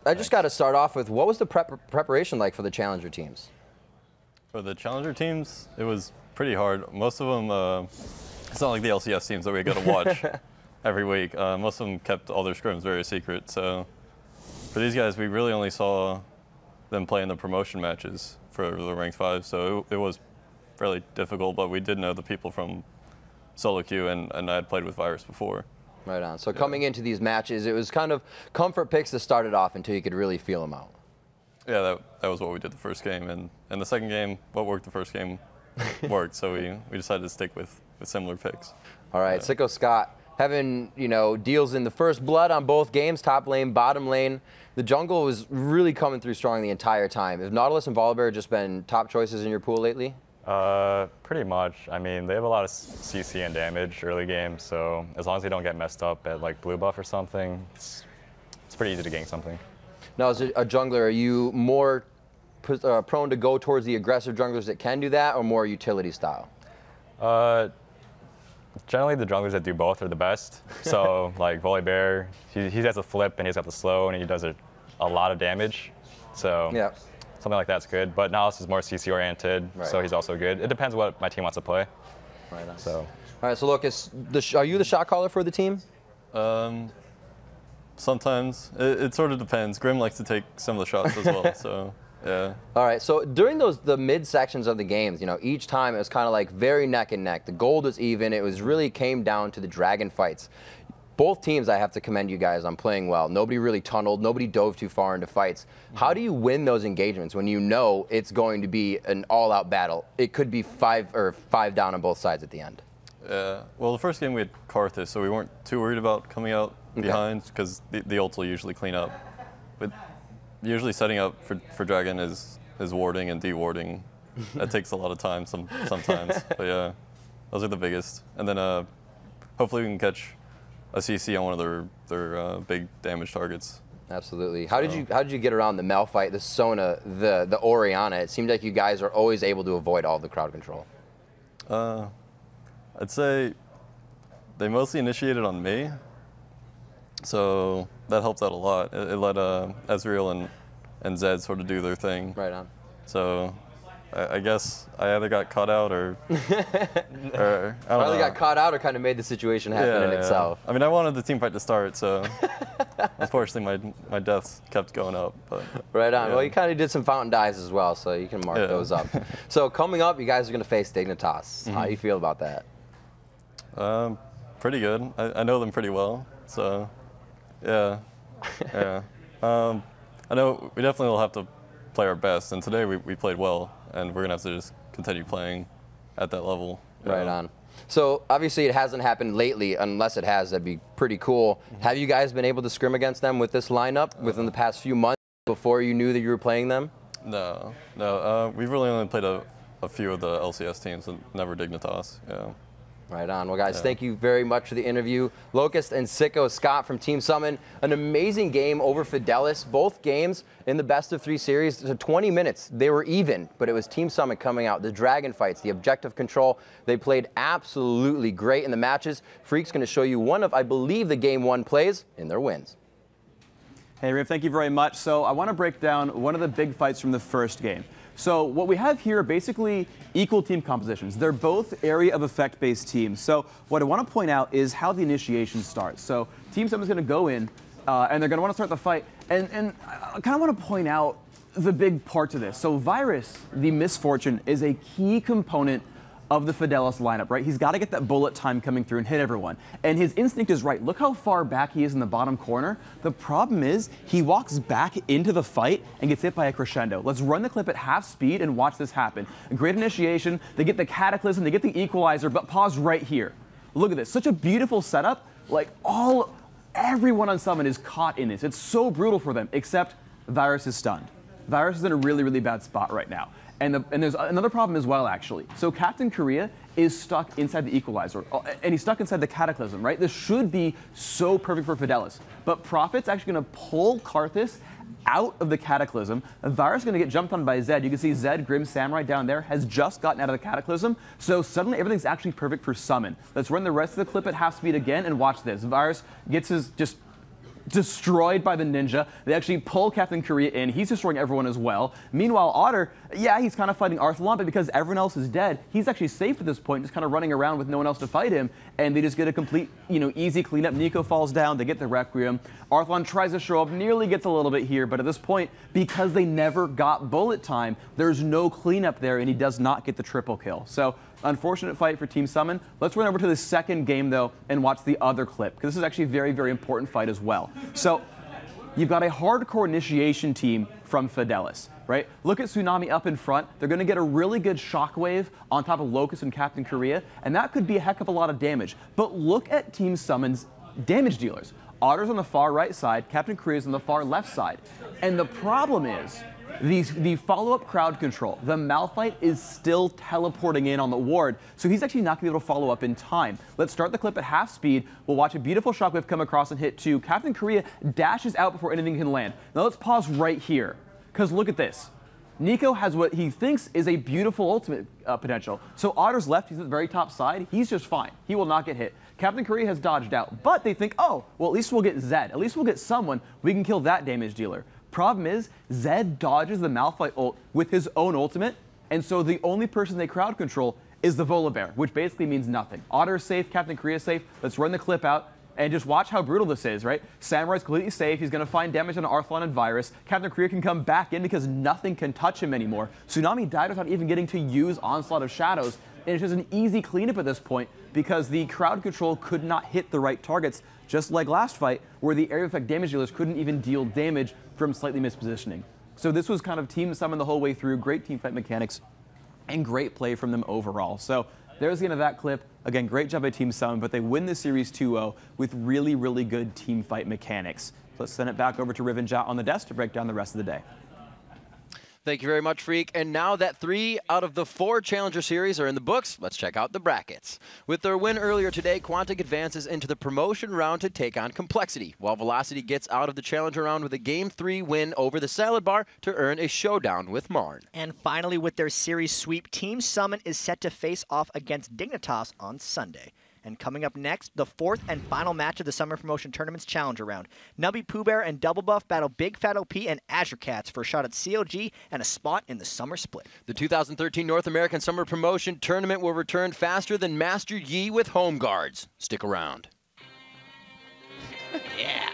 I just got to start off with, what was the preparation like for the Challenger teams? For the Challenger teams, it was pretty hard. Most of them, it's not like the LCS teams that we got to watch every week. Most of them kept all their scrims very secret. So for these guys, we really only saw them play in the promotion matches for the ranked 5. So it was fairly difficult, but we did know the people from solo queue, and I had played with Virus before. Right on. So coming into these matches, it was kind of comfort picks to start it off until you could really feel them out. Yeah, that was what we did the first game. And the second game, what worked the first game worked. So we decided to stick with similar picks. All right, Sicko, Scott, having, you know, deals in the first blood on both games, top lane, bottom lane. The jungle was really coming through strong the entire time. Have Nautilus and Volibear just been top choices in your pool lately? Pretty much. I mean, they have a lot of CC and damage early game, so as long as they don't get messed up at like blue buff or something, it's pretty easy to gank something. Now, as a jungler, are you more prone to go towards the aggressive junglers that can do that, or more utility style? Generally, the junglers that do both are the best. So, like Volibear, he has a flip and he's got the slow and he does a lot of damage. So, yeah, something like that's good. But Nautilus is more CC oriented, so he's also good. It depends what my team wants to play. Right on. So, all right. So, Lucas, are you the shot caller for the team? Sometimes it sort of depends. Grim likes to take some of the shots as well. So. Yeah. All right, so during the mid sections of the games, you know, each time it was kind of like very neck and neck. The gold was even. It was really came down to the dragon fights. Both teams, I have to commend you guys on playing well. Nobody really tunneled. Nobody dove too far into fights. How do you win those engagements when you know it's going to be an all-out battle? It could be five down on both sides at the end. Yeah. Well, the first game we had Karthus, so we weren't too worried about coming out behind because the ults will usually clean up. But usually setting up for Dragon is warding and de-warding. That takes a lot of time sometimes. But yeah, those are the biggest. And then hopefully we can catch a CC on one of their big damage targets. Absolutely. How did you get around the Malphite, the Sona, the Orianna? It seemed like you guys are always able to avoid all the crowd control. I'd say they mostly initiated on me. So that helped out a lot. It let Ezreal and Zed sort of do their thing. Right on. So I guess I either got caught out or I don't know. Either got caught out or kind of made the situation happen in itself. I mean, I wanted the team fight to start, so unfortunately my deaths kept going up. But right on. Yeah. Well, you kind of did some fountain dives as well, so you can mark those up. So coming up, you guys are going to face Dignitas. How do you feel about that? Pretty good. I know them pretty well, so. Yeah, yeah. I know we definitely will have to play our best, and today we played well, and we're gonna have to just continue playing at that level. Right on. So obviously it hasn't happened lately. Unless it has, that'd be pretty cool. Have you guys been able to scrim against them with this lineup within the past few months before you knew that you were playing them? No. We've really only played a few of the LCS teams, and never Dignitas. Yeah. Right on. Well, guys, thank you very much for the interview. Locust and Sicko, Scott from Team Summon. An amazing game over Fidelis. Both games in the best of 3 series. So 20 minutes. They were even, but it was Team Summon coming out. The dragon fights, the objective control. They played absolutely great in the matches. Freak's going to show you one of, I believe, the Game 1 plays in their wins. Hey, Riv, thank you very much. So I want to break down one of the big fights from the first game. So what we have here are basically equal team compositions. They're both area of effect based teams. So what I want to point out is how the initiation starts. So Team 7 is going to go in and they're going to want to start the fight. And I kind of want to point out the big parts of this. So Virus, the Misfortune, is a key component of the Fidelis lineup, right? He's got to get that bullet time coming through and hit everyone. And his instinct is right. Look how far back he is in the bottom corner. The problem is he walks back into the fight and gets hit by a crescendo. Let's run the clip at half speed and watch this happen. A great initiation. They get the Cataclysm, they get the Equalizer, but pause right here. Look at this. Such a beautiful setup. Like everyone on Summon is caught in this. It's so brutal for them, except Virus is stunned. Virus is in a really, really bad spot right now. And there's another problem as well, actually. So Captain Korea is stuck inside the Equalizer, and he's stuck inside the Cataclysm, right? This should be so perfect for Fidelis. But Prophet's actually going to pull Karthus out of the Cataclysm. Virus is going to get jumped on by Zed. You can see Zed, Grim Samurai down there, has just gotten out of the Cataclysm. So suddenly everything's actually perfect for Summon. Let's run the rest of the clip at half speed again and watch this. Virus gets his just destroyed by the ninja. They actually pull Captain Korea in. He's destroying everyone as well. Meanwhile, Otter, yeah, he's kind of fighting Arthalon, but because everyone else is dead, he's actually safe at this point, just kind of running around with no one else to fight him, and they just get a complete, easy cleanup. Nico falls down, they get the Requiem. Arthalon tries to show up, nearly gets a little bit here, but at this point, because they never got bullet time, there's no cleanup there, and he does not get the triple kill. So, unfortunate fight for Team Summon. Let's run over to the second game, though, and watch the other clip, because this is actually a very, very important fight as well. So, you've got a hardcore initiation team from Fidelis, right? Look at Tsunami up in front. They're going to get a really good shockwave on top of Locust and Captain Korea, and that could be a heck of a lot of damage. But look at Team Summon's damage dealers. Otter's on the far right side, Captain Korea's on the far left side. And the problem is, the follow-up crowd control, the Malphite is still teleporting in on the ward, so he's actually not going to be able to follow up in time. Let's start the clip at half speed. We'll watch a beautiful shockwave come across and hit 2. Captain Korea dashes out before anything can land. Now let's pause right here, because look at this. Nico has what he thinks is a beautiful ultimate potential. So Otter's left, he's at the very top side. He's just fine. He will not get hit. Captain Korea has dodged out, but they think, oh, well, at least we'll get Zed. At least we'll get someone. We can kill that damage dealer. Problem is, Zed dodges the Malphite ult with his own ultimate, and so the only person they crowd control is the Volibear, which basically means nothing. Otter is safe, Captain Korea is safe. Let's run the clip out and just watch how brutal this is, right? Samurai's completely safe. He's going to find damage on Arthalon and Virus. Captain Korea can come back in because nothing can touch him anymore. Tsunami died without even getting to use Onslaught of Shadows, and it's just an easy cleanup at this point because the crowd control could not hit the right targets, just like last fight, where the area effect damage dealers couldn't even deal damage from slightly mispositioning. So this was kind of Team Summon the whole way through, great team fight mechanics, and great play from them overall. So there's the end of that clip. Again, great job by Team Summon, but they win the series 2-0 with really, really good team fight mechanics. Let's send it back over to Riv and Jot on the desk to break down the rest of the day. Thank you very much, Freak. And now that 3 out of the 4 Challenger Series are in the books, let's check out the brackets. With their win earlier today, Quantic advances into the promotion round to take on Complexity, while Velocity gets out of the Challenger round with a Game 3 win over the Salad Bar to earn a showdown with Marn. And finally, with their series sweep, Team Summon is set to face off against Dignitas on Sunday. And coming up next, the 4th and final match of the Summer Promotion Tournament's Challenger Round. Nubby Pooh Bear and Double Buff battle Big Fat OP and Azure Cats for a shot at COG and a spot in the Summer Split. The 2013 North American Summer Promotion Tournament will return faster than Master Yi with Home Guards. Stick around. Yeah.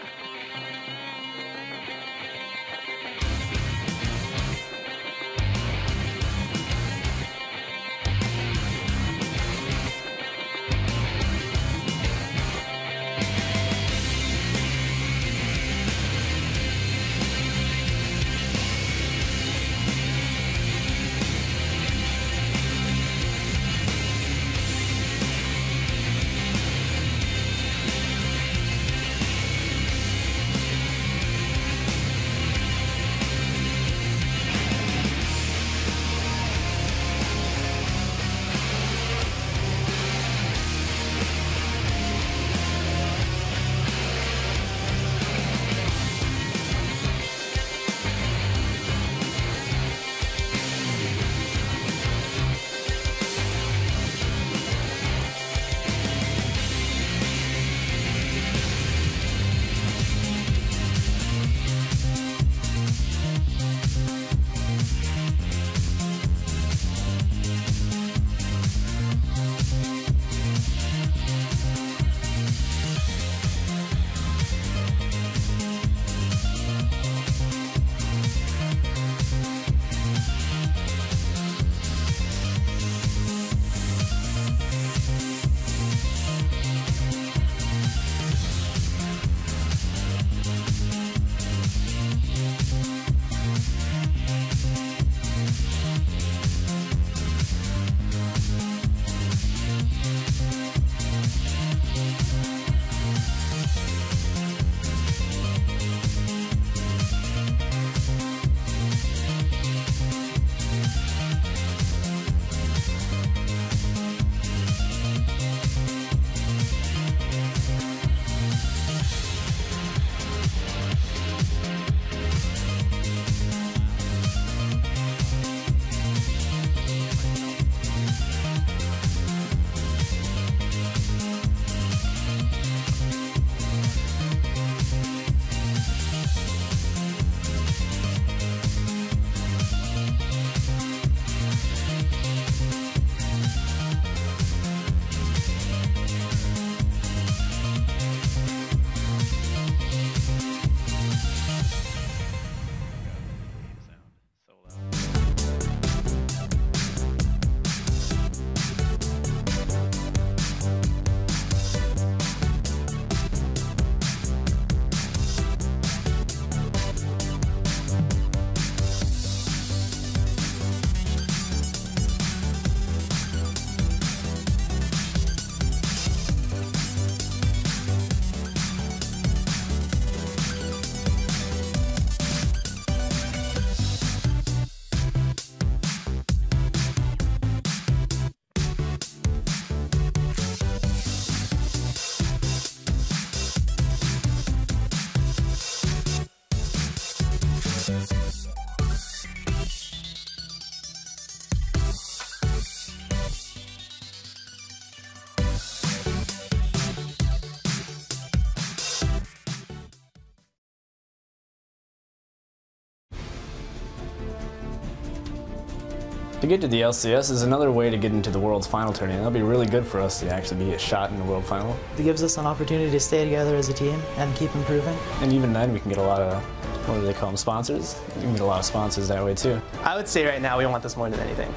To get to the LCS is another way to get into the World's Final tournament. That'll be really good for us to actually be a shot in the World Final. It gives us an opportunity to stay together as a team and keep improving. And even then, we can get a lot of, what do they call them, sponsors? We can get a lot of sponsors that way too. I would say right now we want this more than anything.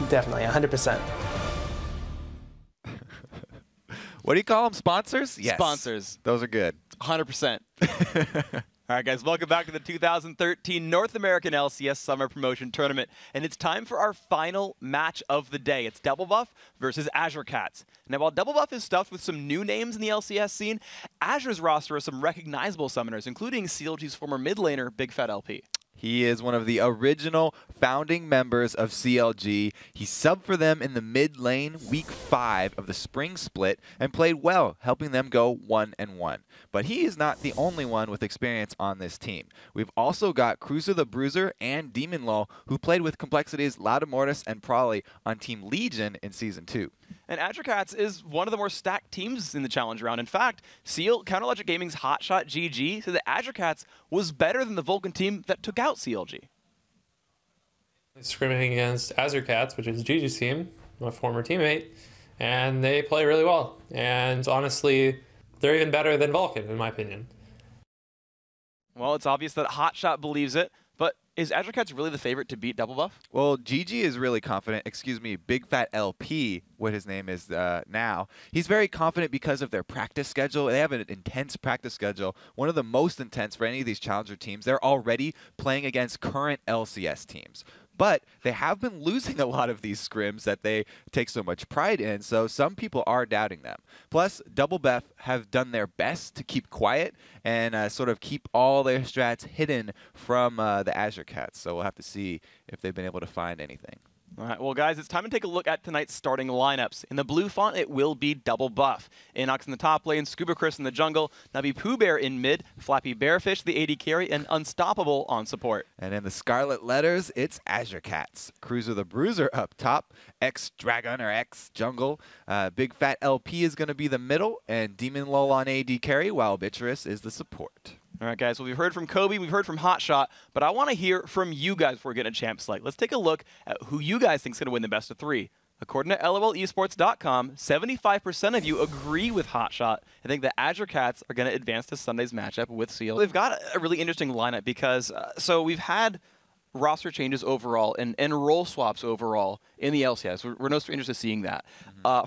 Definitely, 100%. What do you call them? Sponsors? Yes. Sponsors. Those are good. 100%. All right, guys, welcome back to the 2013 North American LCS Summer Promotion Tournament. And it's time for our final match of the day. It's Double Buff versus Azure Cats. Now, while Double Buff is stuffed with some new names in the LCS scene, Azure's roster has some recognizable summoners, including CLG's former mid laner, Big Fat LP. He is one of the original founding members of CLG. He subbed for them in the mid lane week 5 of the spring split and played well, helping them go 1-1. But he is not the only one with experience on this team. We've also got Cruiser the Bruiser and Demon Lull, who played with Complexity's Loudamortis and Prolly on Team Legion in Season 2. And Azure Cats is one of the more stacked teams in the challenge round. In fact, Counterlogic Gaming's Hotshot GG said that Azure Cats was better than the Vulcan team that took out CLG. Scrimming against Azure Cats, which is GG's team, my former teammate, and they play really well. And honestly, they're even better than Vulcan, in my opinion. Well, it's obvious that Hotshot believes it, but is Azure Cats really the favorite to beat Double Buff? Well, GG is really confident. Excuse me, Big Fat LP, what his name is now. He's very confident because of their practice schedule. They have an intense practice schedule, one of the most intense for any of these challenger teams. They're already playing against current LCS teams. But they have been losing a lot of these scrims that they take so much pride in, so some people are doubting them. Plus, Double Buff have done their best to keep quiet and sort of keep all their strats hidden from the Azure Cats, so we'll have to see if they've been able to find anything. All right, well, guys, it's time to take a look at tonight's starting lineups. In the blue font, it will be Double Buff. Inox in the top lane, Scuba Chris in the jungle, Nubby Pooh Bear in mid, Flappy Bearfish, the AD carry, and Unstoppable on support. And in the scarlet letters, it's Azure Cats. Cruiser the Bruiser up top, X-Dragon or X-Jungle. Big Fat LP is going to be the middle, and Demon Lull on AD carry, while Bitcherous is the support. All right, guys, well, we've heard from Kobe, we've heard from Hotshot, but I want to hear from you guys before we get a champ select. Let's take a look at who you guys think is going to win the best of 3. According to LOLesports.com, 75% of you agree with Hotshot and think that Azure Cats are going to advance to Sunday's matchup with CL. They've got a really interesting lineup because, so we've had roster changes overall and role swaps overall in the LCS. We're no strangers to seeing that.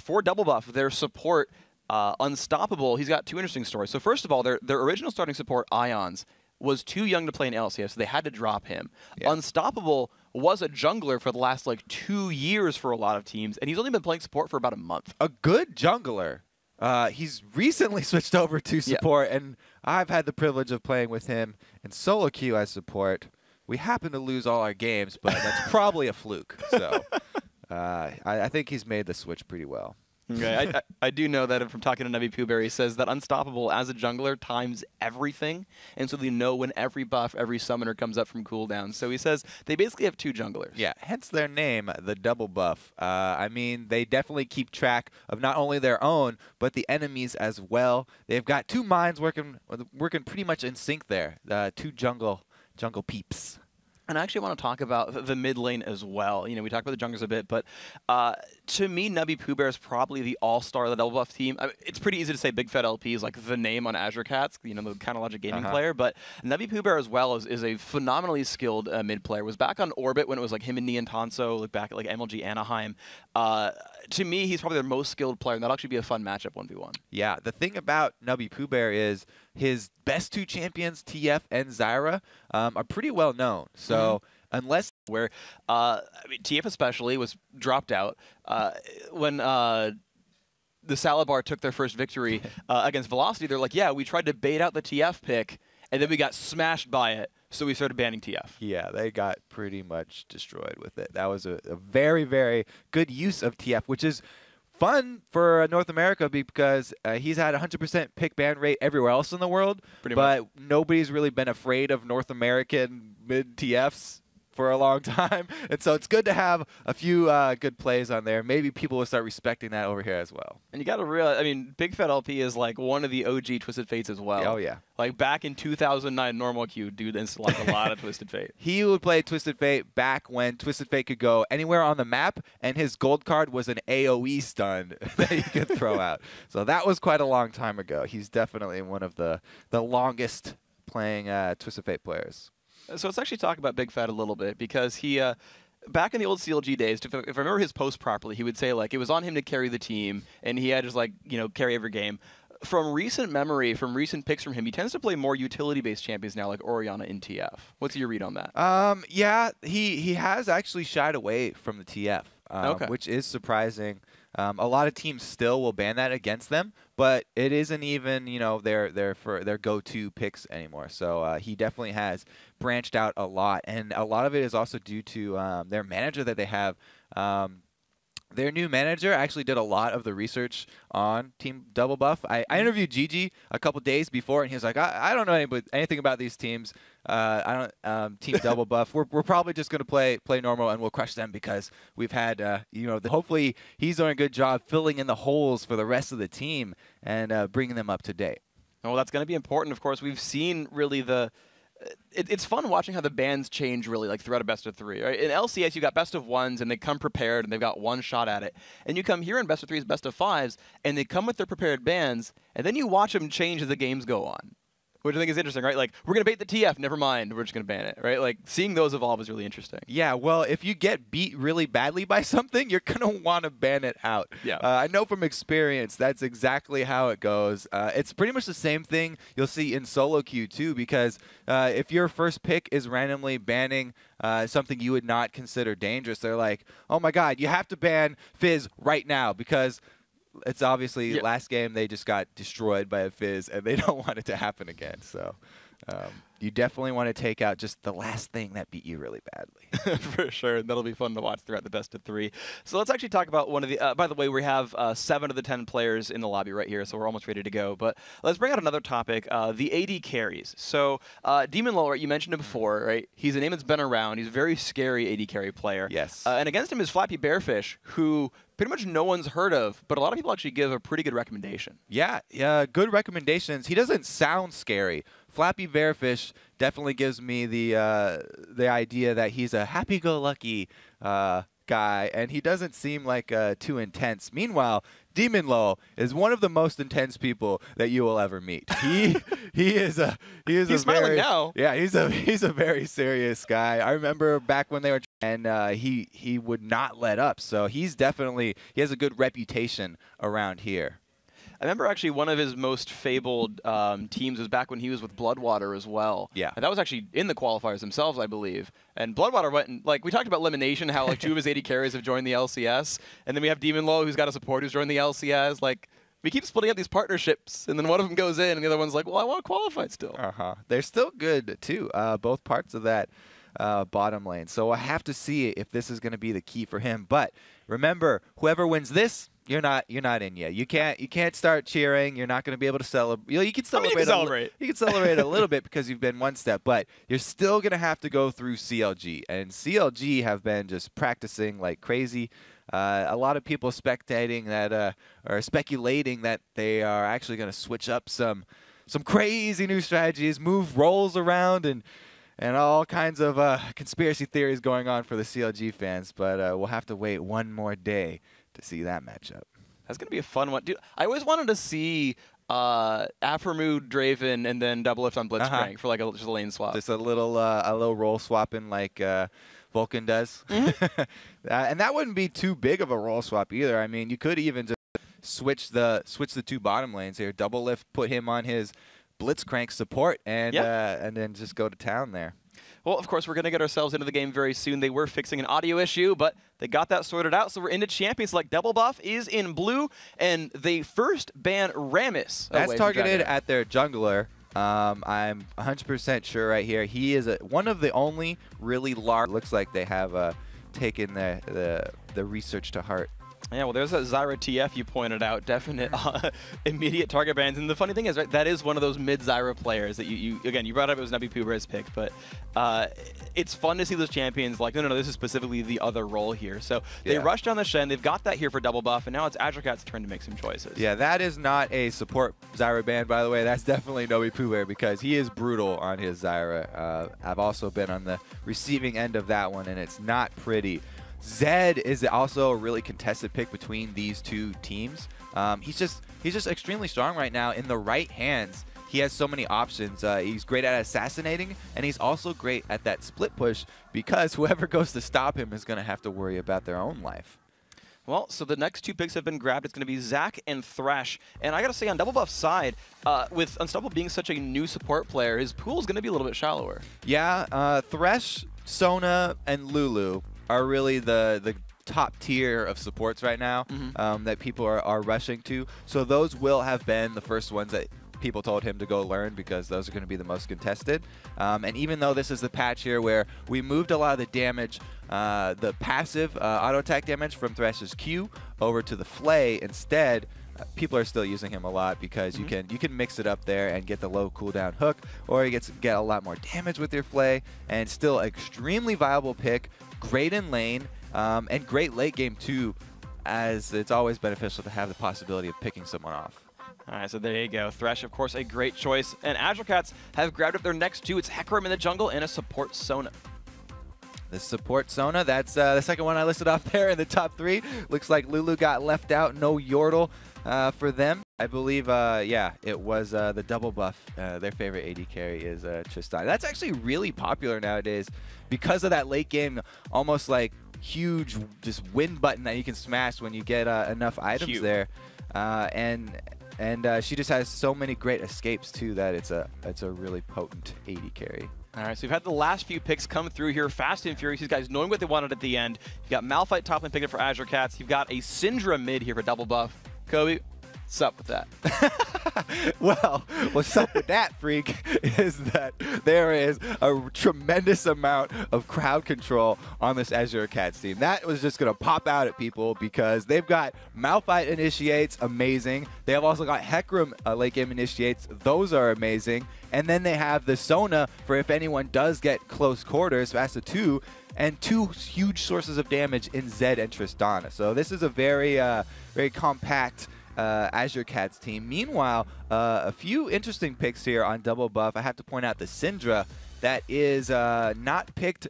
For Double Buff, their support, Unstoppable, he's got 2 interesting stories. So first of all, their original starting support, Ions, was too young to play in LCS, so they had to drop him. Yeah. Unstoppable was a jungler for the last, 2 years for a lot of teams, and he's only been playing support for about a month. A good jungler. He's recently switched over to support, and I've had the privilege of playing with him in solo queue as support. We happen to lose all our games, but that's probably a fluke. So I think he's made the switch pretty well. Okay, I do know that from talking to Nubby Pooh Bear, he says that Unstoppable as a jungler times everything, and so they know when every buff, every summoner comes up from cooldown. So he says they basically have 2 junglers. Yeah, hence their name, the Double Buff. I mean, they definitely keep track of not only their own, but the enemies as well. They've got 2 minds working pretty much in sync there. 2 jungle peeps. And I actually want to talk about the mid lane as well. You know, we talked about the junglers a bit, but to me, Nubby Pooh Bear is probably the all-star of the Double Buff team. I mean, it's pretty easy to say Big Fat LP is like the name on Azure Cats, you know, the Counterlogic Gaming player, but Nubby Pooh Bear as well is a phenomenally skilled mid player. Was back on Orbit when it was like him and Nian Tanso, back at MLG Anaheim. To me, he's probably their most skilled player, and that'll actually be a fun matchup 1v1. Yeah, the thing about Nubby Pooh Bear is his best 2 champions, TF and Zyra, are pretty well known. So unless where I mean, TF especially was dropped out when the Salabar took their first victory against Velocity. They're like, yeah, we tried to bait out the TF pick, and then we got smashed by it. So we started banning TF. Yeah, they got pretty much destroyed with it. That was a very, very good use of TF, which is fun for North America because he's had 100% pick ban rate everywhere else in the world, but nobody's really been afraid of North American mid TFs for a long time. And so it's good to have a few good plays on there. Maybe people will start respecting that over here as well. And you got to realize, I mean, Big Fat LP is like one of the OG Twisted Fates as well. Oh, yeah. Like back in 2009 normal queue, dude, it's like a lot of Twisted Fate. He would play Twisted Fate back when Twisted Fate could go anywhere on the map, and his gold card was an AoE stun that he could throw out. So that was quite a long time ago. He's definitely one of the longest playing Twisted Fate players. So let's actually talk about Big Fat a little bit, because he, back in the old CLG days, if I remember his post properly, he would say like it was on him to carry the team, and he had just like, you know, carry every game. From recent memory, from recent picks from him, he tends to play more utility-based champions now, like Orianna in TF. What's your read on that? Yeah, he has actually shied away from the TF, which is surprising. A lot of teams still will ban that against them, but it isn't even, you know, their go-to picks anymore. So he definitely has branched out a lot, and a lot of it is also due to their manager that they have. Their new manager actually did a lot of the research on Team Double Buff. I interviewed Gigi a couple days before, and he was like, I don't know anything about these teams. I don't Team Double Buff. We're probably just going to play normal, and we'll crush them because we've had, you know, hopefully he's doing a good job filling in the holes for the rest of the team and bringing them up to date. Well, that's going to be important. Of course, we've seen really it's fun watching how the bans change really like throughout a best of 3. Right? In LCS, you got best of 1s, and they come prepared, and they've got one shot at it. And you come here in best of 3s, best of 5s, and they come with their prepared bans, and then you watch them change as the games go on, which I think is interesting, right? Like, we're going to bait the TF, never mind, we're just going to ban it, right? Like, seeing those evolve is really interesting. Yeah, well, if you get beat really badly by something, you're going to want to ban it out. Yeah. I know from experience that's exactly how it goes. It's pretty much the same thing you'll see in solo queue, too, because if your first pick is randomly banning something you would not consider dangerous, they're like, oh, my God, you have to ban Fizz right now because it's obviously last game they just got destroyed by a Fizz, and they don't want it to happen again. So you definitely want to take out just the last thing that beat you really badly. For sure. That'll be fun to watch throughout the best of 3. So let's actually talk about one of the by the way, we have 7 of the 10 players in the lobby right here, so we're almost ready to go. But let's bring out another topic, the AD carries. So Demon Low, right, you mentioned him before, right? He's a name that's been around. He's a very scary AD carry player. Yes. And against him is Flappy Bearfish, who pretty much no one's heard of, but a lot of people actually give a pretty good recommendation. Yeah, good recommendations. He doesn't sound scary. Flappy Bearfish definitely gives me the idea that he's a happy-go-lucky guy, and he doesn't seem like too intense. Meanwhile, Demon Low is one of the most intense people that you will ever meet. He's smiling now. Yeah, he's a very serious guy. I remember back when they were, and he would not let up. So he has a good reputation around here. I remember actually one of his most fabled teams was back when he was with Bloodwater as well. Yeah. And that was actually in the qualifiers themselves, I believe. And Bloodwater went, and, like, we talked about elimination, how, like, 2 of his 80 carries have joined the LCS. And then we have Demon Low, who's got a support who's joined the LCS. Like, we keep splitting up these partnerships, and then one of them goes in, and the other one's like, well, I want to qualify still. They're still good, too, both parts of that bottom lane. So we'll have to see if this is going to be the key for him. But remember, whoever wins this, you're not in yet. You can't start cheering. You're not going to be able to celebrate. You can celebrate. You can celebrate a little bit because you've been one step, but you're still going to have to go through CLG. And CLG have been just practicing like crazy. A lot of people speculating that they are actually going to switch up some crazy new strategies, move roles around, and all kinds of conspiracy theories going on for the CLG fans. But we'll have to wait one more day to see that matchup. That's going to be a fun one. Dude, I always wanted to see Aphromoo, Draven, and then Double Lift on Blitzcrank for like just a lane swap. Just a little role swapping like Vulcan does. And that wouldn't be too big of a role swap either. I mean, you could even just switch the 2 bottom lanes here. Double Lift, put him on his Blitzcrank support, and then just go to town there. Well, of course, we're going to get ourselves into the game very soon. They were fixing an audio issue, but they got that sorted out, so we're into champions. Like Double Buff is in blue, and they first ban Rammus. That's targeted at their jungler. I'm 100% sure right here. He is one of the only really large. Looks like they have taken the research to heart. Yeah, well, there's that Zyra TF you pointed out. Definite immediate target bans. And the funny thing is, right, that is one of those mid-Zyra players that you again, you brought up it was Nabi Puber's pick, but it's fun to see those champions like, no, this is specifically the other role here. So they rushed down the Shen. They've got that here for double buff, and now it's Azure Cat's turn to make some choices. Yeah, that is not a support Zyra ban, by the way. That's definitely Nabi Puber because he is brutal on his Zyra. I've also been on the receiving end of that one, and it's not pretty. Zed is also a really contested pick between these two teams. He's just extremely strong right now in the right hands. He has so many options. He's great at assassinating, and he's also great at that split push because whoever goes to stop him is going to have to worry about their own life. Well, so the next two picks have been grabbed. It's going to be Zach and Thresh. And I got to say, on Double Buff's side, with Unstoppable being such a new support player, his pool is going to be a little bit shallower. Yeah, Thresh, Sona, and Lulu are really the top tier of supports right now that people are rushing to. So those will have been the first ones that people told him to go learn because those are going to be the most contested. And even though this is the patch here where we moved a lot of the damage, the passive auto attack damage from Thresh's Q over to the Flay instead, people are still using him a lot because you can mix it up there and get the low cooldown hook, or you get a lot more damage with your Flay, and still extremely viable pick, great in lane, and great late game too, as it's always beneficial to have the possibility of picking someone off. All right, so there you go. Thresh, of course, a great choice. And Azure Cats have grabbed up their next two. It's Hecarim in the jungle and a support Sona. The support Sona, that's the second one I listed off there in the top three. Looks like Lulu got left out. No Yordle for them. I believe, yeah, it was the double buff. Their favorite AD carry is Tristan. That's actually really popular nowadays because of that late game, almost like huge just win button that you can smash when you get enough items there. And she just has so many great escapes too that it's a really potent AD carry. All right, so we've had the last few picks come through here, fast and furious. These guys knowing what they wanted at the end. You've got Malphite top lane picking for Azure Cats. You've got a Syndra mid here for double buff. Kobe, what's up with that? Well, what's up with that, Freak, is that there is a tremendous amount of crowd control on this Azure Cats team. That was just going to pop out at people because they've got Malphite initiates, amazing. They have also got Hecarim late game initiates. Those are amazing. And then they have the Sona for if anyone does get close quarters, Fasta 2, and two huge sources of damage in Zed and Tristana. So this is a very, very compact Azure Cats team. Meanwhile, a few interesting picks here on double buff. I have to point out the Syndra that is not picked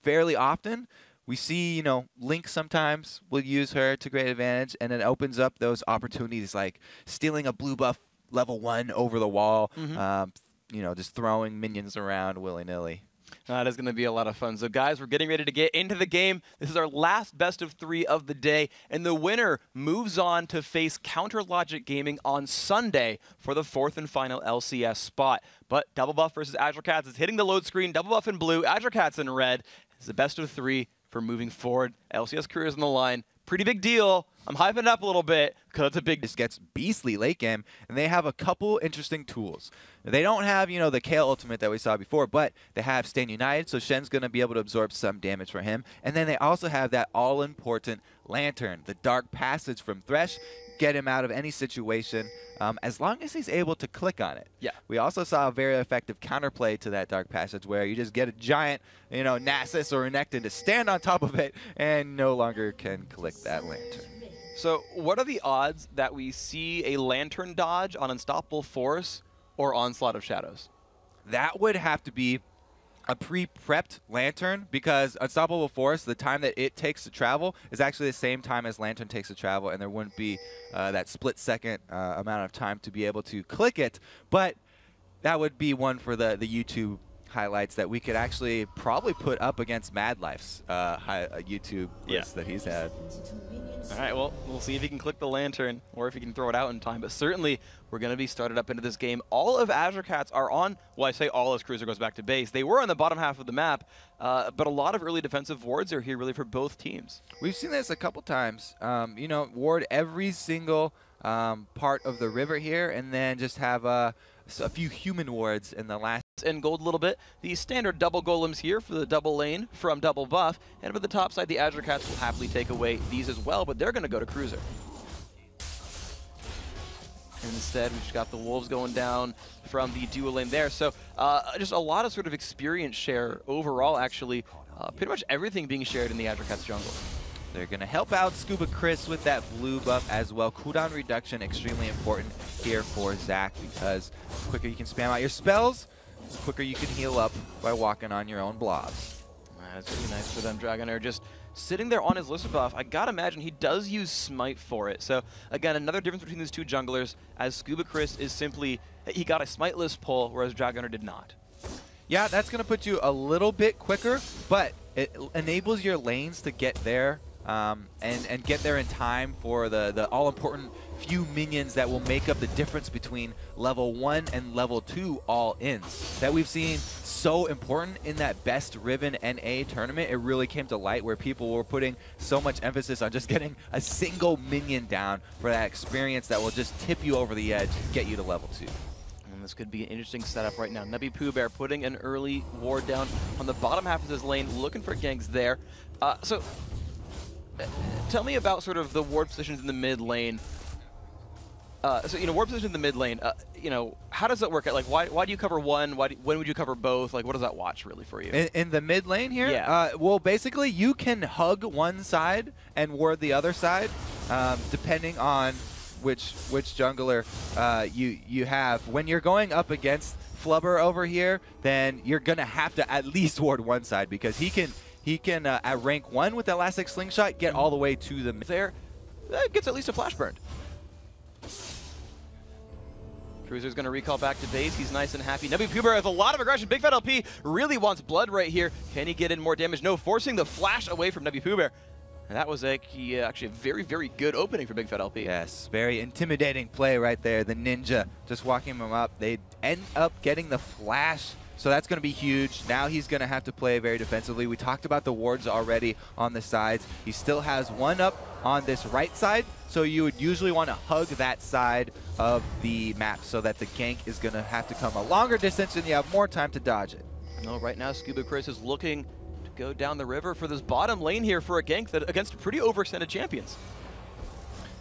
fairly often. We see, you know, Link sometimes will use her to great advantage, and it opens up those opportunities like stealing a blue buff level 1 over the wall, you know, just throwing minions around willy-nilly. That is going to be a lot of fun. So, guys, we're getting ready to get into the game. This is our last best of 3 of the day, and the winner moves on to face Counter Logic Gaming on Sunday for the 4th and final LCS spot. But Double Buff versus Azure Cats is hitting the load screen. Double Buff in blue, Azure Cats in red. It's the best of 3 for moving forward. LCS careers on the line. Pretty big deal. I'm hyping it up a little bit because it's a big... This gets beastly late game, and they have a couple interesting tools. They don't have, you know, the Kale ultimate that we saw before, but they have Stand United, so Shen's going to be able to absorb some damage for him. And then they also have that all-important Lantern, the Dark Passage from Thresh. Get him out of any situation as long as he's able to click on it. Yeah. We also saw a very effective counterplay to that Dark Passage where you just get a giant, you know, Nasus or Renekton to stand on top of it and no longer can click that Lantern. So what are the odds that we see a Lantern dodge on Unstoppable Force or Onslaught of Shadows? That would have to be a pre-prepped Lantern because Unstoppable Force, the time that it takes to travel is actually the same time as Lantern takes to travel, and there wouldn't be that split-second amount of time to be able to click it. But that would be one for the YouTube highlights that we could actually probably put up against Mad Life's YouTube list that he's had. All right, well, we'll see if he can click the Lantern or if he can throw it out in time. But certainly, we're going to be started up into this game. All of Azure Cats are on, well, I say all as Cruiser goes back to base. They were on the bottom half of the map, but a lot of early defensive wards are here really for both teams. We've seen this a couple times. You know, ward every single part of the river here and then just have a few human wards in the last white and gold a little bit. The standard double golems here for the double lane from double buff. And over the top side, the Azure Cats will happily take away these as well, but they're going to go to Cruiser. Instead, we've just got the Wolves going down from the duo lane there. So just a lot of sort of experience share overall, actually. Pretty much everything being shared in the Azure Cats jungle. They're going to help out Scuba Chris with that blue buff as well. Cooldown reduction, extremely important here for Zach, because the quicker you can spam out your spells, the quicker you can heal up by walking on your own blobs. That's really nice for them. Dragonair just sitting there on his Lissa buff. I gotta imagine he does use Smite for it. So again, another difference between these two junglers, as Scuba Chris is simply, he got a Smiteless pull, whereas Dragonair did not. Yeah, that's going to put you a little bit quicker, but it enables your lanes to get there and get there in time for the all-important few minions that will make up the difference between level 1 and level 2 all-ins that we've seen so important in that best Riven NA tournament. It really came to light where people were putting so much emphasis on just getting a single minion down for that experience that will just tip you over the edge and get you to level 2. This could be an interesting setup right now. Nubby Pooh Bear putting an early ward down on the bottom half of his lane, looking for ganks there. Tell me about sort of the ward positions in the mid lane. Ward position in the mid lane, how does that work? Like, why do you cover one? When would you cover both? Like, what does that watch really for you? In the mid lane here? Yeah. Well, basically, you can hug one side and ward the other side, depending on which jungler you have. When you're going up against Flubber over here, then you're gonna have to at least ward one side, because he can at rank 1 with Elastic Slingshot get all the way to the mid. There, that gets at least a flash burned. Cruiser's going to recall back to base. He's nice and happy. Nubby Pooh Bear has a lot of aggression. Big Fat LP really wants blood right here. Can he get in more damage? No, forcing the flash away from Nubby Pooh Bear. And that was actually a very, very good opening for Big Fat LP. Yes, very intimidating play right there. The Ninja just walking him up. They end up getting the flash, so that's going to be huge. Now he's going to have to play very defensively. We talked about the wards already on the sides. He still has one up on this right side, so you would usually want to hug that side of the map so that the gank is going to have to come a longer distance and you have more time to dodge it. No, right now Scuba Chris is looking to go down the river for this bottom lane here for a gank that against pretty overextended champions.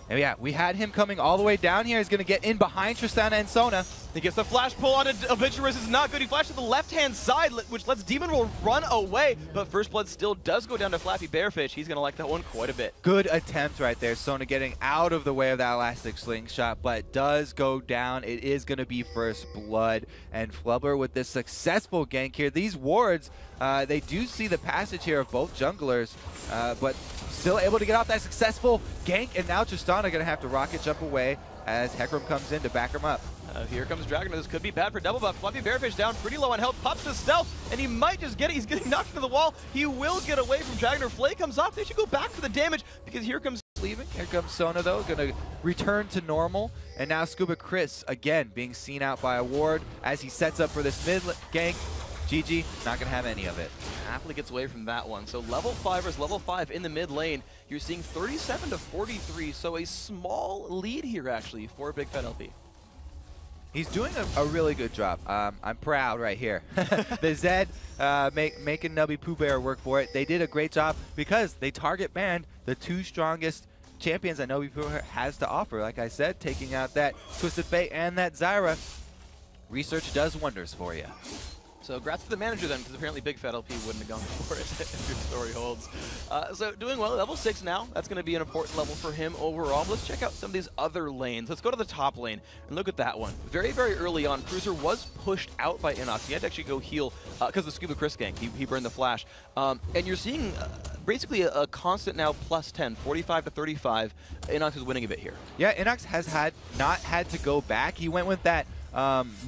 And yeah, we had him coming all the way down here. He's going to get in behind Tristana and Sona. He gets the flash pull on Adventurous. Is not good. He flashed to the left-hand side, which lets Demon Roll run away. But First Blood still does go down to Flappy Bearfish. He's going to like that one quite a bit. Good attempt right there. Sona getting out of the way of that Elastic Slingshot, but does go down. It is going to be First Blood. And Flubber with this successful gank here. These wards, they do see the passage here of both junglers, but still able to get off that successful gank. And now Tristana going to have to rocket jump away as Hecarim comes in to back him up. Here comes Dragon. This could be bad for double buff. Fluffy Bearfish down pretty low on health. Pops the stealth, and he might just get it. He's getting knocked into the wall. He will get away from Dragon. Flay comes off. They should go back for the damage, because here comes leaving. Here comes Sona, though, going to return to normal. And now Scuba Chris, again, being seen out by a ward as he sets up for this mid gank. GG, not going to have any of it. Happily gets away from that one. So level 5 versus level 5 in the mid lane. You're seeing 37 to 43, so a small lead here, actually, for Big Fat LP. He's doing a really good job. I'm proud right here. The Zed making Nubby Pooh Bear work for it. They did a great job because they target banned the two strongest champions that Nubby Pooh Bear has to offer. Like I said, taking out that Twisted Fate and that Zyra. Research does wonders for you. So congrats to the manager then, because apparently Big Fat LP wouldn't have gone for it if your story holds. So doing well, level 6 now. That's going to be an important level for him overall. Let's check out some of these other lanes. Let's go to the top lane and look at that one. Very, very early on, Cruiser was pushed out by Inox. He had to actually go heal because of the Scuba Chris gank. He burned the flash. And you're seeing basically a constant now plus 10, 45 to 35. Inox is winning a bit here. Yeah, Inox has not had to go back. He went with that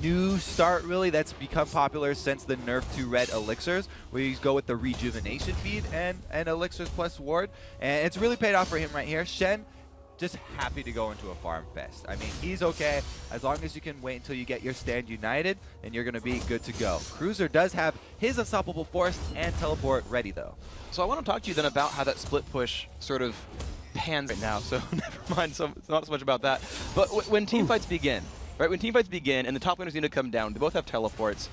new start, really, that's become popular since the nerf to red elixirs, where you go with the rejuvenation feed and elixirs plus ward, and it's really paid off for him right here. Shen just happy to go into a farm fest. I mean, he's okay as long as you can wait until you get your stand united, and you're going to be good to go. Cruiser does have his unstoppable force and teleport ready, though. So I want to talk to you then about how that split push sort of pans right now, so never mind, so it's not so much about that. But when team fights begin, right, when teamfights begin and the top laners need to come down, they both have teleports.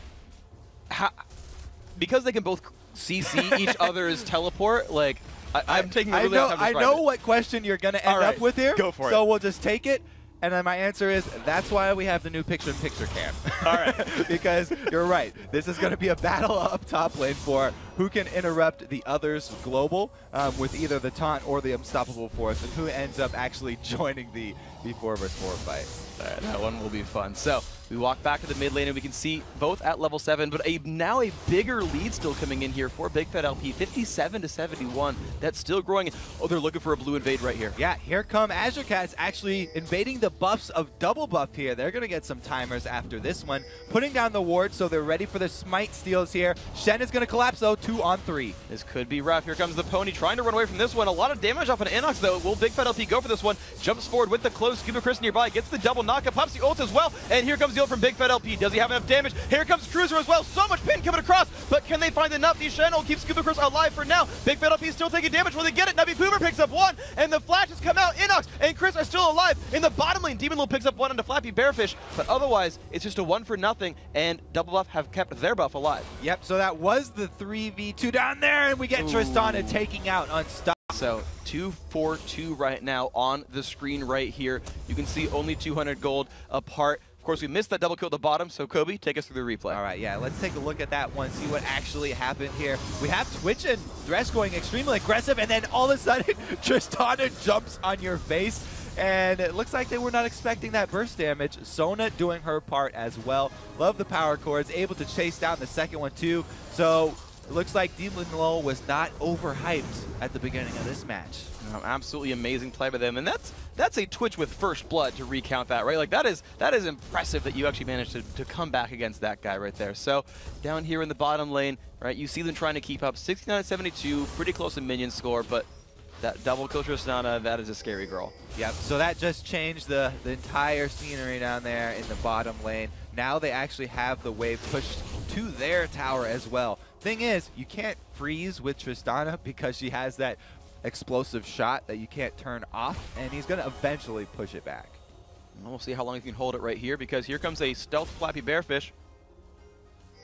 because they can both CC each other's teleport, like, I'm taking a really long time to I describe know it. what question you're going to end up with here. Go for it. So we'll just take it. And then my answer is, that's why we have the new picture-in-picture cam. All right. Because you're right. This is going to be a battle up top lane for who can interrupt the other's global with either the taunt or the unstoppable force, and who ends up actually joining the 4 vs 4 fight. All right, that one will be fun. So we walk back to the mid lane, and we can see both at level 7, but now a bigger lead still coming in here for Big Fat LP, 57-71. That's still growing. Oh, they're looking for a blue invade right here. Yeah, here come Azure Cats actually invading the buffs of double buff here. They're going to get some timers after this one. Putting down the ward, so they're ready for the smite steals here. Shen is going to collapse, though, 2-on-3. This could be rough. Here comes the Pony trying to run away from this one. A lot of damage off an Inox, though. Will Big Fat LP go for this one? Jumps forward with the close. Scuba Chris nearby, gets the double knockup, pops the ult as well, and here comes the ult from Big Fat LP. Does he have enough damage? Here comes Cruiser as well. So much pin coming across, but can they find enough? The Shen will keep Scuba Chris alive for now. Big Fat LP is still taking damage. Will they get it? Nubby Pooper picks up one, and the flashes come out. Inox and Chris are still alive. In the bottom lane, Demon Lil picks up one onto Flappy Bearfish, but otherwise, it's just a 1-for-0, and Double Buff have kept their buff alive. Yep, so that was the 3v2 down there, and we get Tristana taking out Unstoppable. So 2-4-2 right now on the screen right here. You can see only 200 gold apart. Of course, we missed that double kill at the bottom, so Kobe, take us through the replay. All right, yeah, let's take a look at that one, see what actually happened here. We have Twitch and Thresh going extremely aggressive, and then all of a sudden, Tristana jumps on your face, and it looks like they were not expecting that burst damage. Sona doing her part as well. Love the power chords, able to chase down the second one too. So it looks like Demon Lil was not overhyped at the beginning of this match. Absolutely amazing play by them, and that's a Twitch with first blood to recount that, right? Like that is impressive that you actually managed to come back against that guy right there. So down here in the bottom lane, right, you see them trying to keep up 69-72, pretty close to minion score, but that double kill Tristana, that is a scary girl. Yep, so that just changed the entire scenery down there in the bottom lane. Now they actually have the wave pushed to their tower as well. Thing is, you can't freeze with Tristana because she has that explosive shot that you can't turn off, and he's going to eventually push it back. We'll see how long he can hold it right here, because here comes a stealth Flappy Bearfish.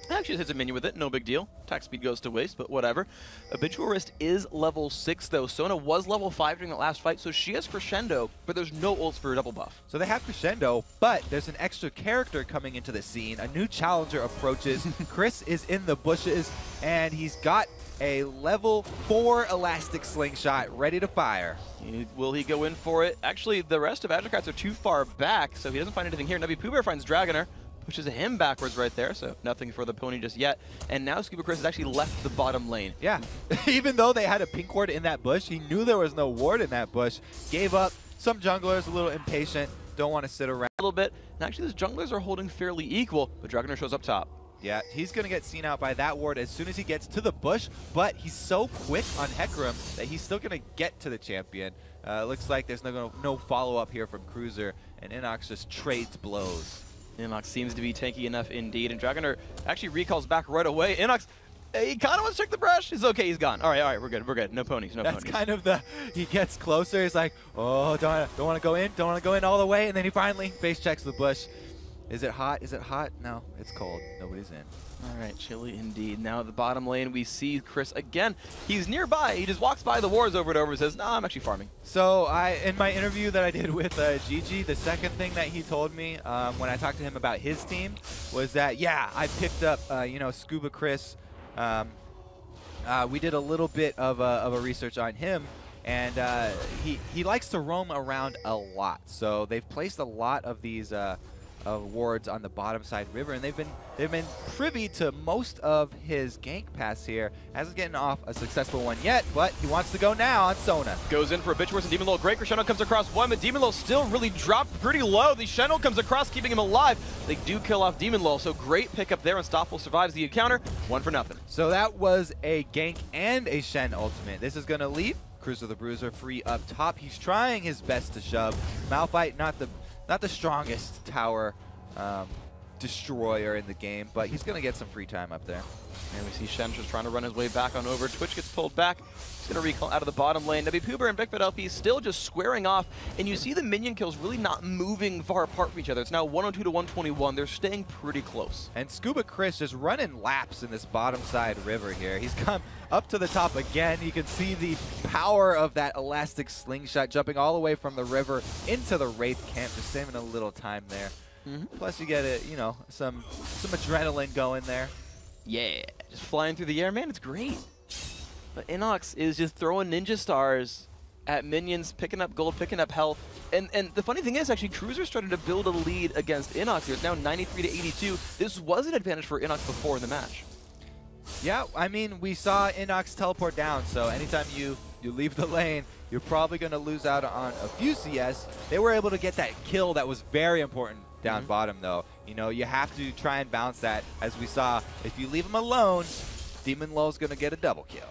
Actually hits a minion with it, no big deal. Attack speed goes to waste, but whatever. Habitual Wrist is level 6 though. Sona was level 5 during that last fight, so she has Crescendo, but there's no ults for a double buff. So they have Crescendo, but there's an extra character coming into the scene. A new challenger approaches. Chris is in the bushes, and he's got a level 4 elastic slingshot ready to fire. Will he go in for it? Actually, the rest of Azure Cats are too far back, so he doesn't find anything here. Nubby Pooh Bear finds Dragoner, pushes him backwards right there, so nothing for the Pony just yet. And now Scuba Chris has actually left the bottom lane. Yeah, even though they had a pink ward in that bush, he knew there was no ward in that bush, gave up. Some junglers a little impatient, don't want to sit around. A little bit, and actually those junglers are holding fairly equal, but Dragoner shows up top. Yeah, he's going to get seen out by that ward as soon as he gets to the bush, but he's so quick on Hecarim that he's still going to get to the champion. Looks like there's no follow-up here from Cruiser, and Inox just trades blows. Inox seems to be tanky enough indeed, and Dragoner actually recalls back right away. Inox, he kind of wants to check the brush. It's okay, he's gone. All right, we're good. No ponies, no ponies. That's kind of he gets closer. He's like, oh, don't want to go in all the way, and then he finally face checks the bush. Is it hot? Is it hot? No, it's cold. Nobody's in. All right, chilly indeed. Now at the bottom lane, we see Chris again. He's nearby. He just walks by the wards over and over and says, "No, I'm actually farming." So in my interview that I did with Gigi, the second thing that he told me when I talked to him about his team was that, yeah, I picked up, Scuba Chris. We did a little bit of a research on him, and he likes to roam around a lot. So they've placed a lot of these wards on the bottom side river, and they've been privy to most of his gank pass here. Hasn't gotten off a successful one yet, but he wants to go now on Sona. Goes in for a Bitchworse and Demon Lil. Great Crescendo comes across one, but Demon Lil still really dropped pretty low. The Shenel comes across, keeping him alive. They do kill off Demon Lil, so great pickup there. Unstoppable survives the encounter, 1-for-0. So that was a gank and a Shen ultimate. This is going to leave Cruiser the Bruiser free up top. He's trying his best to shove. Malphite, not the strongest tower destroyer in the game, but he's going to get some free time up there. And we see Shen just trying to run his way back on over. Twitch gets hold back. He's going to recall out of the bottom lane. Puber and Big Fat LP still just squaring off, and you see the minion kills really not moving far apart from each other. It's now 102 to 121. They're staying pretty close. And Scuba Chris just running laps in this bottom side river here. He's come up to the top again. You can see the power of that elastic slingshot jumping all the way from the river into the Wraith camp, just saving a little time there. Plus you get some adrenaline going there. Yeah, just flying through the air, man, it's great. But Inox is just throwing ninja stars at minions, picking up gold, picking up health. And the funny thing is, actually, Cruiser's starting to build a lead against Inox here. It's now 93 to 82. This was an advantage for Inox before in the match. Yeah, I mean, we saw Inox teleport down, so anytime you leave the lane, you're probably going to lose out on a few CS. They were able to get that kill that was very important down bottom, though. You know, you have to try and bounce that. As we saw, if you leave him alone, Demon Low's going to get a double kill.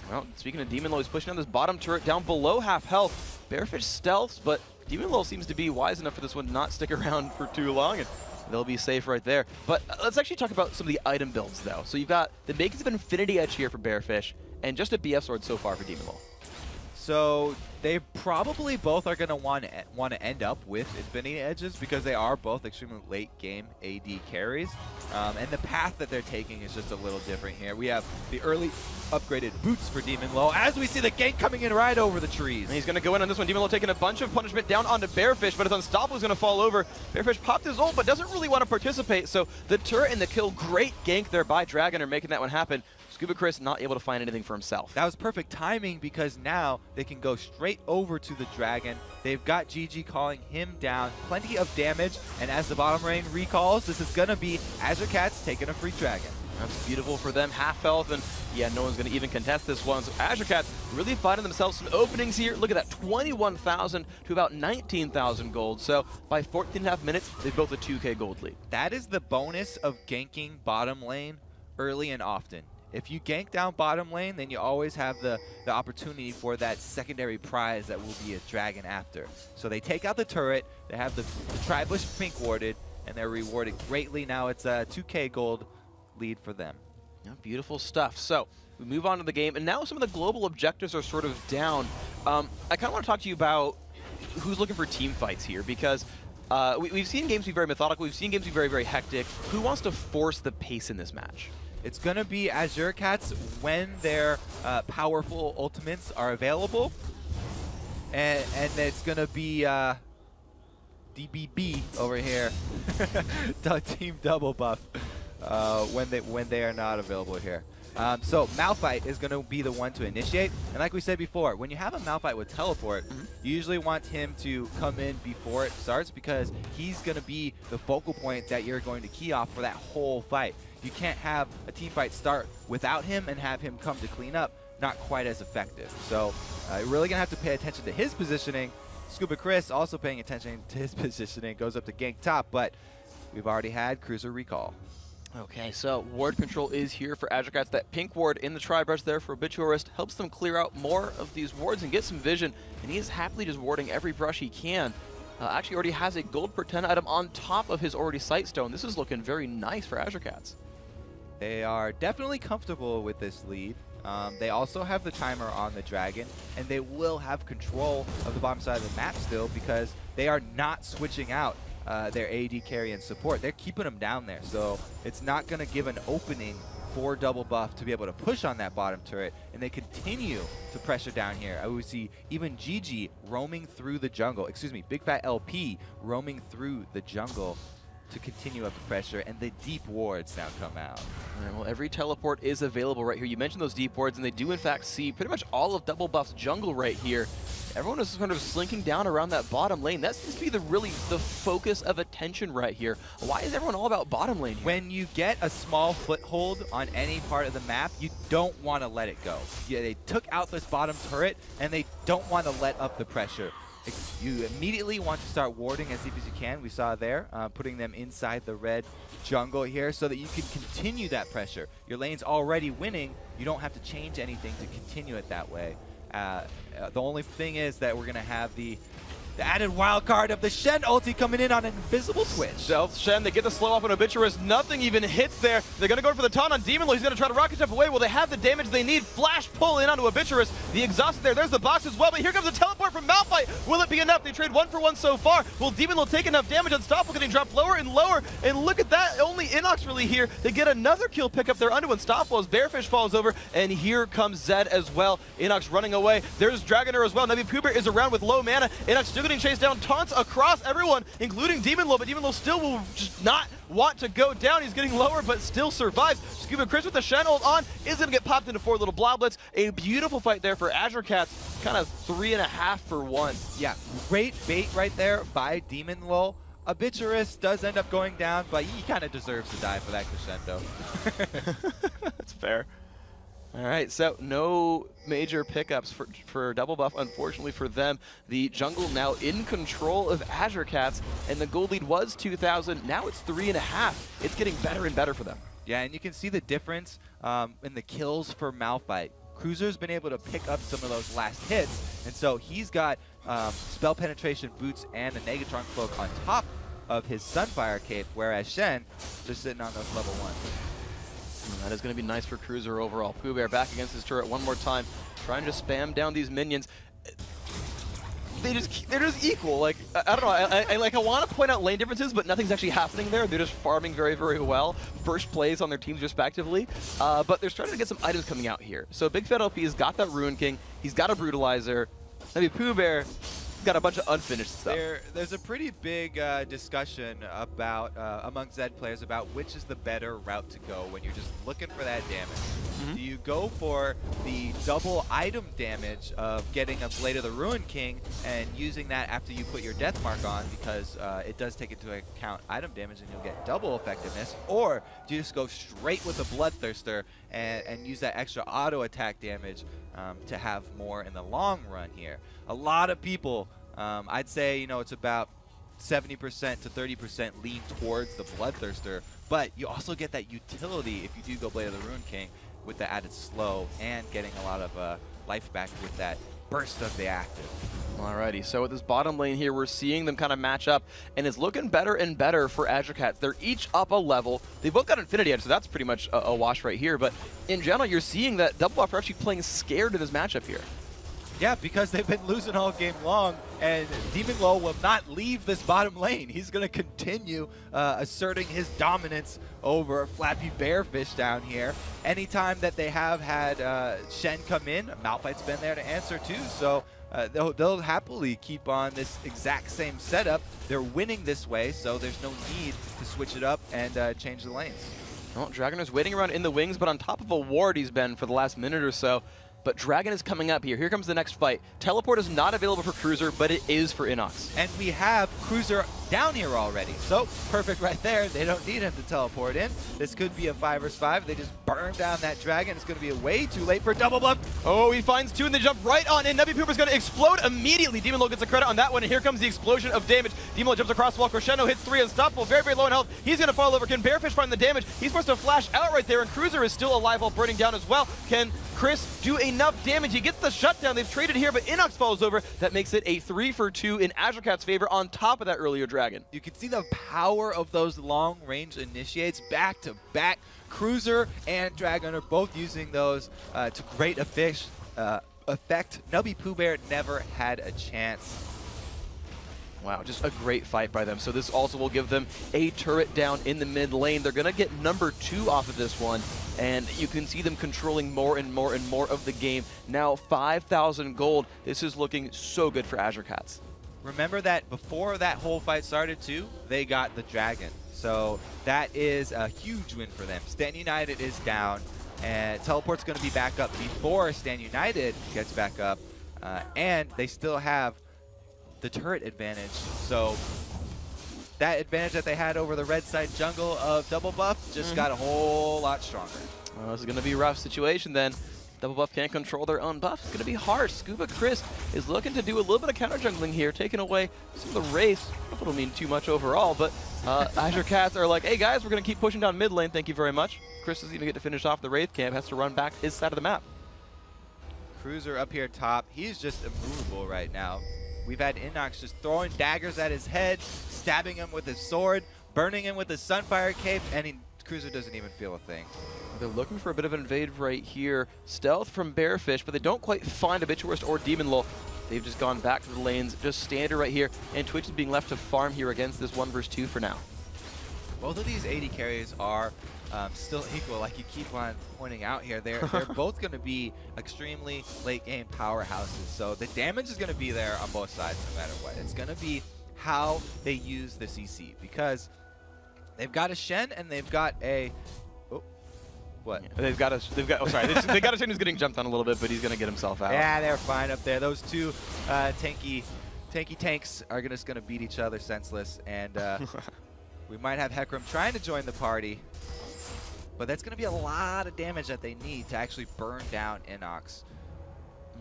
Well, speaking of Demon Low, he's pushing down this bottom turret down below half health. Bearfish stealths, but Demon Low seems to be wise enough for this one to not stick around for too long, and they'll be safe right there. But let's actually talk about some of the item builds, though. So you've got the Makings of Infinity Edge here for Bearfish, and just a BF Sword so far for Demon Low. So they probably both are going to want to end up with Infinity Edges because they are both extremely late game AD carries. And the path that they're taking is just a little different here. We have the early upgraded boots for Demon Low as we see the gank coming in right over the trees. And he's going to go in on this one. Demon Low taking a bunch of punishment down onto Bearfish, but it's unstoppable. He's going to fall over. Bearfish popped his ult, but doesn't really want to participate. So the turret and the kill, great gank there by Dragon are making that one happen. Scuba Chris not able to find anything for himself. That was perfect timing because now they can go straight over to the Dragon. They've got GG calling him down. Plenty of damage, and as the bottom lane recalls, this is going to be Azure Cats taking a free Dragon. That's beautiful for them. Half health, and yeah, no one's going to even contest this one. So Azure Cats really finding themselves some openings here. Look at that, 21,000 to about 19,000 gold. So by 14.5 minutes, they've built a 2K gold lead. That is the bonus of ganking bottom lane early and often. If you gank down bottom lane, then you always have the opportunity for that secondary prize that will be a Dragon after. So they take out the turret, they have the Tribush pink warded, and they're rewarded greatly. Now it's a 2K gold lead for them. Yeah, beautiful stuff. So we move on to the game, and now some of the global objectives are sort of down. I kind of want to talk to you about who's looking for team fights here, because we've seen games be very methodical, we've seen games be very, very hectic. Who wants to force the pace in this match? It's going to be Azure Cats when their powerful ultimates are available. And it's going to be DBB over here, Team Double Buff, when they are not available here. So Malphite is going to be the one to initiate. And like we said before, when you have a Malphite with teleport, you usually want him to come in before it starts because he's going to be the focal point that you're going to key off for that whole fight. You can't have a team fight start without him and have him come to clean up. Not quite as effective. So you're really going to have to pay attention to his positioning. Scuba Chris also paying attention to his positioning. Goes up to gank top, but we've already had Cruiser recall. Okay, so ward control is here for Azure Cats. That pink ward in the Tribrush there for Obituarist helps them clear out more of these wards and get some vision. And he is happily just warding every brush he can. Actually already has a gold per 10 item on top of his already Sightstone. This is looking very nice for Azure Cats. They are definitely comfortable with this lead. They also have the timer on the Dragon, and they will have control of the bottom side of the map still because they are not switching out their AD carry and support. They're keeping them down there, so it's not going to give an opening for Double Buff to be able to push on that bottom turret, and they continue to pressure down here. I would see even GG roaming through the jungle, excuse me, Big Fat LP roaming through the jungle to continue up the pressure, and the deep wards now come out. All right, well, every teleport is available right here. You mentioned those deep wards, and they do in fact see pretty much all of Double Buff's jungle right here. Everyone is kind of slinking down around that bottom lane. That seems to be the focus of attention right here. Why is everyone all about bottom lane here? When you get a small foothold on any part of the map, you don't want to let it go. Yeah, they took out this bottom turret, and they don't want to let up the pressure. You immediately want to start warding as deep as you can. We saw there, putting them inside the red jungle here so that you can continue that pressure. Your lane's already winning. You don't have to change anything to continue it that way. The only thing is that we're going to have the the added wild card of the Shen ulti coming in on an invisible switch. Stealth Shen, they get the slow off on Obituarist. Nothing even hits there. They're going to go for the taunt on Demon Lord. He's going to try to rocket jump away. Will they have the damage they need? Flash pull in onto Obituarist. The exhaust is there. There's the box as well, but here comes the teleport from Malphite. Will it be enough? They trade 1-for-1 so far. Will Demon Lord take enough damage? Unstoppable getting dropped lower and lower. And look at that. Only Inox really here. They get another kill pickup there onto Unstoppable as Bearfish falls over. And here comes Zed as well. Inox running away. There's Dragoner as well. Navi Puber is around with low mana. Inox still getting chased down. Taunts across everyone, including Demon Lord, but Demon Lord still will just not want to go down. He's getting lower, but still survives. Scuba Chris with the Shen ult on is going to get popped into 4 little Bloblets. A beautiful fight there for Azure Cats. Kind of 3.5 for 1. Yeah, great bait right there by Demon Lord. Obituarist does end up going down, but he kind of deserves to die for that crescendo. That's fair. All right, so no major pickups for Double Buff, unfortunately for them. The jungle now in control of Azure Cats, and the gold lead was 2,000. Now it's 3.5. It's getting better and better for them. Yeah, and you can see the difference in the kills for Malphite. Cruiser's been able to pick up some of those last hits, and so he's got spell penetration boots and a Negatron cloak on top of his Sunfire cape, whereas Shen just sitting on those level 1. That is going to be nice for Cruiser overall. Pooh Bear back against his turret one more time, trying to spam down these minions. They're just equal. Like I don't know. I want to point out lane differences, but nothing's actually happening there. They're just farming very, very well. First plays on their teams respectively, but they're starting to get some items coming out here. So Big Fat LP has got that Ruin King. He's got a Brutalizer. Maybe Pooh Bear got a bunch of unfinished stuff. There's a pretty big discussion about among Zed players about which is the better route to go when you're just looking for that damage. Do you go for the double item damage of getting a Blade of the Ruin King and using that after you put your Death Mark on, because it does take into account item damage and you'll get double effectiveness, or do you just go straight with the Bloodthirster and use that extra auto attack damage to have more in the long run here? A lot of people, I'd say, it's about 70% to 30% lean towards the Bloodthirster, but you also get that utility if you do go Blade of the Ruin King with the added slow and getting a lot of life back with that burst of the active. Alrighty, so with this bottom lane here, we're seeing them kind of match up, and it's looking better and better for Azure Cat. They're each up a level. They both got Infinity Edge, so that's pretty much a wash right here, but in general, you're seeing that Double Buff are actually playing scared in this matchup here. Yeah, because they've been losing all game long, and Demon Lord will not leave this bottom lane. He's going to continue asserting his dominance over Flappy Bearfish down here. Anytime that they have had Shen come in, Malphite's been there to answer too, so they'll happily keep on this exact same setup. They're winning this way, so there's no need to switch it up and change the lanes. Well, Dragoner's waiting around in the wings, but on top of a ward he's been for the last minute or so. But Dragon is coming up here. Here comes the next fight. Teleport is not available for Cruiser, but it is for Inox. And we have Cruiser down here already. So perfect right there. They don't need him to teleport in. This could be a 5 vs 5. They just burn down that Dragon. It's going to be way too late for Double Buff. Oh, he finds 2 and they jump right on in. Nebby Pooper's going to explode immediately. Demon Lord gets a credit on that one. And here comes the explosion of damage. Demon Lord jumps across the wall. Crescendo hits 3 unstoppable. Very, very low in health. He's going to fall over. Can Bearfish find the damage? He's supposed to flash out right there. And Cruiser is still alive while burning down as well. Can Chris do enough damage? He gets the shutdown. They've traded here, but Inox falls over. That makes it a 3 for 2 in Azure Cat's favor on top of that earlier Dragon. You can see the power of those long-range initiates back to back. Cruiser and Dragon are both using those to great effect. Nubby Pooh Bear never had a chance. Wow, just a great fight by them. So this also will give them a turret down in the mid lane. They're going to get number 2 off of this one, and you can see them controlling more and more and more of the game. Now 5,000 gold. This is looking so good for Azure Cats. Remember that before that whole fight started too, they got the Dragon. So that is a huge win for them. Stand United is down, and Teleport's going to be back up before Stand United gets back up, and they still have the turret advantage. So that advantage that they had over the red side jungle of Double Buff just got a whole lot stronger. Well, this is going to be a rough situation then. Double Buff can't control their own buff. It's going to be harsh. Scuba Chris is looking to do a little bit of counter jungling here, taking away some of the Wraiths. I don't know if it'll mean too much overall, but Azure Cats are like, hey guys, we're going to keep pushing down mid lane. Thank you very much. Chris doesn't even get to finish off the Wraith camp, has to run back his side of the map. Cruiser up here top. He's just immovable right now. we've had Inox just throwing daggers at his head, stabbing him with his sword, burning him with his Sunfire Cape, and Cruiser doesn't even feel a thing. They're looking for a bit of an invade right here. Stealth from Bearfish, but they don't quite find Obituarist or Demon Lol. They've just gone back to the lanes, just standard right here, and Twitch is being left to farm here against this 1 versus 2 for now. Both of these AD carries are still equal, like you keep on pointing out here. They're both going to be extremely late game powerhouses, so the damage is going to be there on both sides no matter what. It's going to be how they use the CC, because they've got a Shen and they've got a... Oh, what? Yeah, they got a Shen who's getting jumped on a little bit, but he's going to get himself out. Yeah, they're fine up there. Those two tanky tanks are just going to beat each other senseless, and we might have Hecarim trying to join the party, but that's going to be a lot of damage that they need to actually burn down Inox.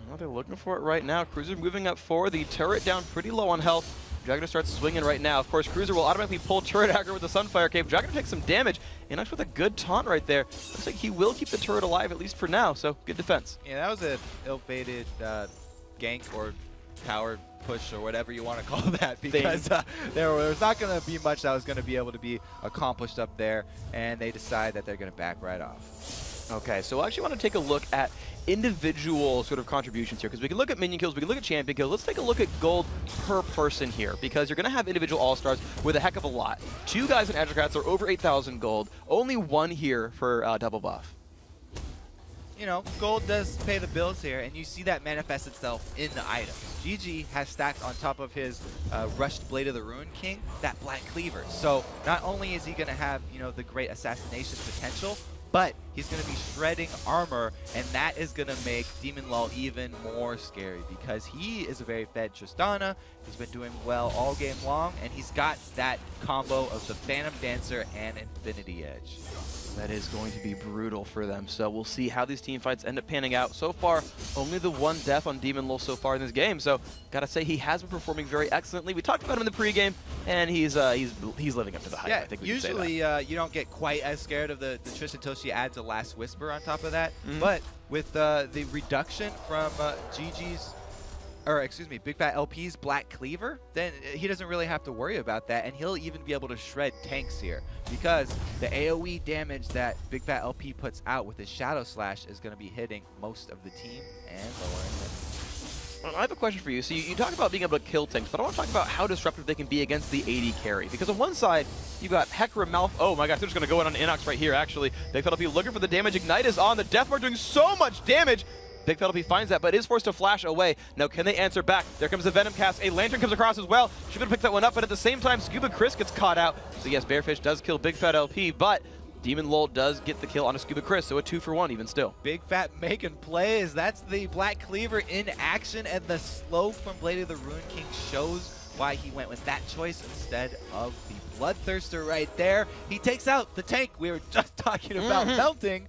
Well, they're looking for it right now. Cruiser moving up forward. The turret down pretty low on health. Dragoner starts swinging right now. Of course, Cruiser will automatically pull turret aggro with the Sunfire Cape. Dragoner takes some damage. Inox with a good taunt right there. Looks like he will keep the turret alive, at least for now, so good defense. Yeah, that was an ill-fated gank or power push or whatever you want to call that, because there was not going to be much that was going to be able to be accomplished up there, and they decide that they're going to back right off. Okay, so I actually want to take a look at individual sort of contributions here, because we can look at minion kills, we can look at champion kills. Let's take a look at gold per person here, because you're going to have individual all-stars with a heck of a lot. 2 guys in Adrocats are over 8,000 gold, only 1 here for double buff. You know, gold does pay the bills here, and you see that manifest itself in the items. GG has stacked on top of his rushed Blade of the Ruin King that Black Cleaver. So not only is he going to have, you know, the great assassination potential, but he's going to be shredding armor, and that is going to make Demon Lol even more scary, because he is a very fed Tristana. He's been doing well all game long, and he's got that combo of the Phantom Dancer and Infinity Edge. That is going to be brutal for them, so we'll see how these team fights end up panning out. So far, only the 1 death on Demon Lol so far in this game, so gotta say he has been performing very excellently. We talked about him in the pregame, and he's living up to the hype. Yeah, I think we usually can say that. You don't get quite as scared of the Trish until she adds a Last Whisper on top of that, but with the reduction from Big Fat LP's Black Cleaver, then he doesn't really have to worry about that, and he'll even be able to shred tanks here, because the AoE damage that Big Fat LP puts out with his Shadow Slash is going to be hitting most of the team and lowering it. Well, I have a question for you. So you talk about being able to kill tanks, but I want to talk about how disruptive they can be against the AD carry, because on one side, you've got Hecarim, oh my gosh, they're just going to go in on Inox right here, actually. Big Fat LP looking for the damage. Ignite is on. The Deathmark doing so much damage. Big Fat LP finds that, but is forced to flash away. Now, can they answer back? There comes the Venom cast. A Lantern comes across as well. Should have picked that one up, but at the same time, Scuba Chris gets caught out. So yes, Bearfish does kill Big Fat LP, but Demon Lol does get the kill on a Scuba Chris, so a 2-for-1 even still. Big Fat making plays. That's the Black Cleaver in action, and the slow from Blade of the Ruin King shows why he went with that choice instead of the Bloodthirster right there. He takes out the tank we were just talking about melting.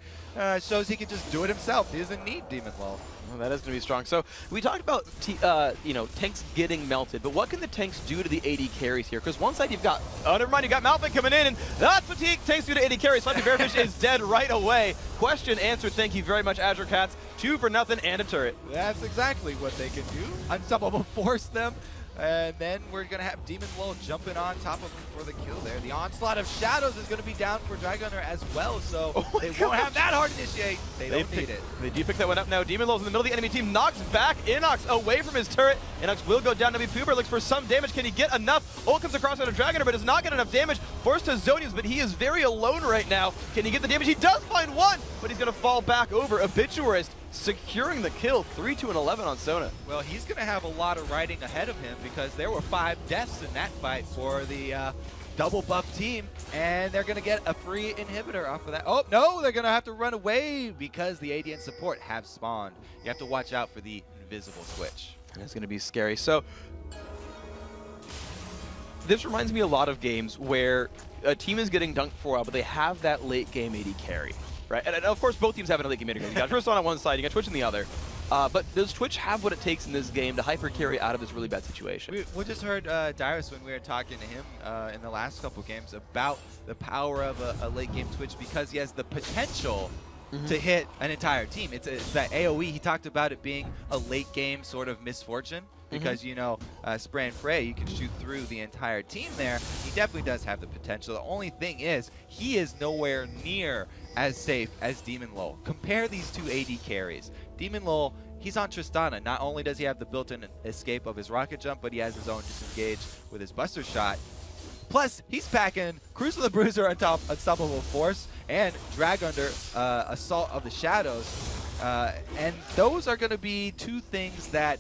Shows he can just do it himself. He doesn't need Demon Lol. Well, that is going to be strong. So we talked about tanks getting melted, but what can the tanks do to the AD carries here? Because one side you've got, never mind, you got Malphite coming in, and that's what tanks do to AD carries. Fluffy Bearfish is dead right away. Question answered. Thank you very much, Azure Cats. 2 for nothing and a turret. That's exactly what they can do. Unstoppable force them. And then we're going to have Demon Lol jumping on top of him for the kill there. The Onslaught of Shadows is going to be down for Dragoner as well, so they won't have that hard initiate. They don't need it. They do pick that one up now. Demon Lol's in the middle of the enemy team, knocks back Inox away from his turret. Inox will go down. Navi Puber looks for some damage. Can he get enough? Ult comes across on a Dragoner, but does not get enough damage. Forced to Zonius, but he is very alone right now. Can he get the damage? He does find one, but he's going to fall back over. Obituarist securing the kill, 3-2-11 on Sona. Well, he's going to have a lot of riding ahead of him, because there were 5 deaths in that fight for the double buff team, and they're going to get a free inhibitor off of that. Oh, no, they're going to have to run away because the AD and support have spawned. You have to watch out for the invisible Twitch. It's going to be scary. So this reminds me a lot of games where a team is getting dunked for a while, but they have that late game AD carry. Right, and of course both teams have an late game AD carry. You got Tristan on one side, you got Twitch on the other. But does Twitch have what it takes in this game to hyper carry out of this really bad situation? We just heard Dyrus when we were talking to him in the last couple games about the power of a late game Twitch, because he has the potential to hit an entire team. It's that AoE. He talked about it being a late game sort of misfortune because, you know, Spray and Pray, you can shoot through the entire team there. He definitely does have the potential. The only thing is he is nowhere near as safe as Demon Lol. Compare these two AD carries. Demon Lol, he's on Tristana. Not only does he have the built-in escape of his rocket jump, but he has his own disengage with his Buster Shot. Plus, he's packing Cruiser the Bruiser on top Unstoppable Force and Drag Under Assault of the Shadows. And those are going to be two things that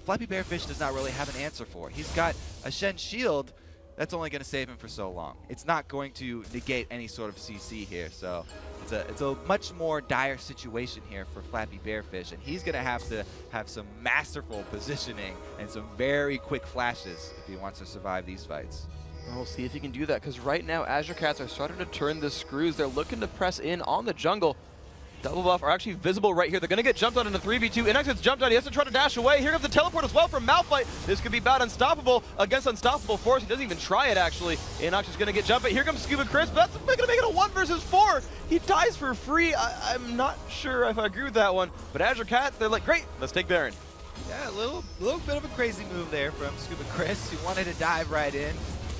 Flappy Bearfish does not really have an answer for. He's got a Shen Shield that's only going to save him for so long. It's not going to negate any sort of CC here, so it's a much more dire situation here for Flappy Bearfish, and he's going to have some masterful positioning and some very quick flashes if he wants to survive these fights. We'll see if he can do that, because right now Azure Cats are starting to turn the screws. They're looking to press in on the jungle. Double Buff are actually visible right here. They're going to get jumped on in a 3v2. Inox gets jumped on. He has to try to dash away. Here comes the teleport as well from Malphite. This could be bad. Unstoppable against Unstoppable Force. He doesn't even try it, actually. Inox is going to get jumped. But here comes Scuba Chris. But that's going to make it a 1 versus 4. He dies for free. I'm not sure if I agree with that one. But Azure Cats, they're like, great, let's take Baron. Yeah, a little bit of a crazy move there from Scuba Chris, who wanted to dive right in.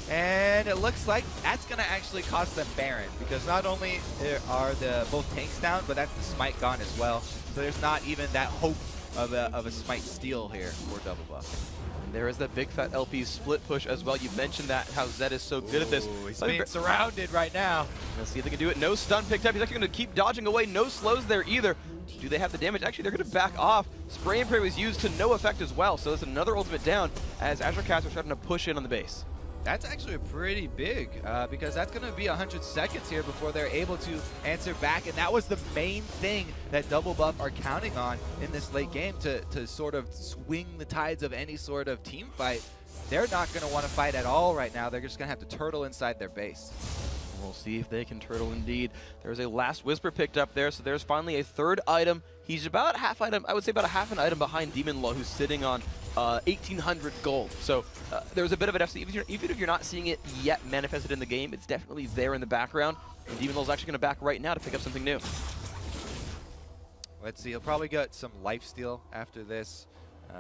And it looks like that's going to actually cost them Baron, because not only are both tanks down, but that's the Smite gone as well. So there's not even that hope of a Smite steal here for Double Buff. And there is that big fat LP split push as well. You mentioned that, how Zed is so good at this. He's being surrounded right now. Let's see if they can do it. No stun picked up. He's actually going to keep dodging away. No slows there either. Do they have the damage? Actually, they're going to back off. Spray and Pray was used to no effect as well. So that's another ultimate down as Azure Cats are starting to push in on the base. That's actually pretty big because that's going to be 100 seconds here before they're able to answer back. And that was the main thing that Double Buff are counting on in this late game to sort of swing the tides of any sort of team fight. They're not going to want to fight at all right now. They're just going to have to turtle inside their base. We'll see if they can turtle indeed. There's a last Whisper picked up there, so there's finally a third item. He's about half item, I would say about a half an item behind Demon Law, who's sitting on 1,800 gold. So there's a bit of an FC. Even if you're not seeing it yet manifested in the game, it's definitely there in the background. And Demon Law is actually going to back right now to pick up something new. Let's see. He'll probably get some lifesteal after this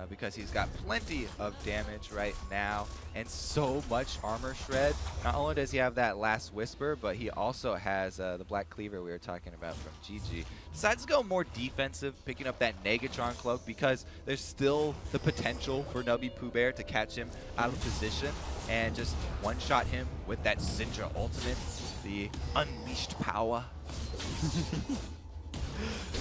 because he's got plenty of damage right now and so much armor shred. Not only does he have that last Whisper, but he also has the Black Cleaver we were talking about from GG. Decides to go more defensive, picking up that Negatron Cloak because there's still the potential for Nubby Pooh Bear to catch him out of position and just one-shot him with that Syndra ultimate, the unleashed power.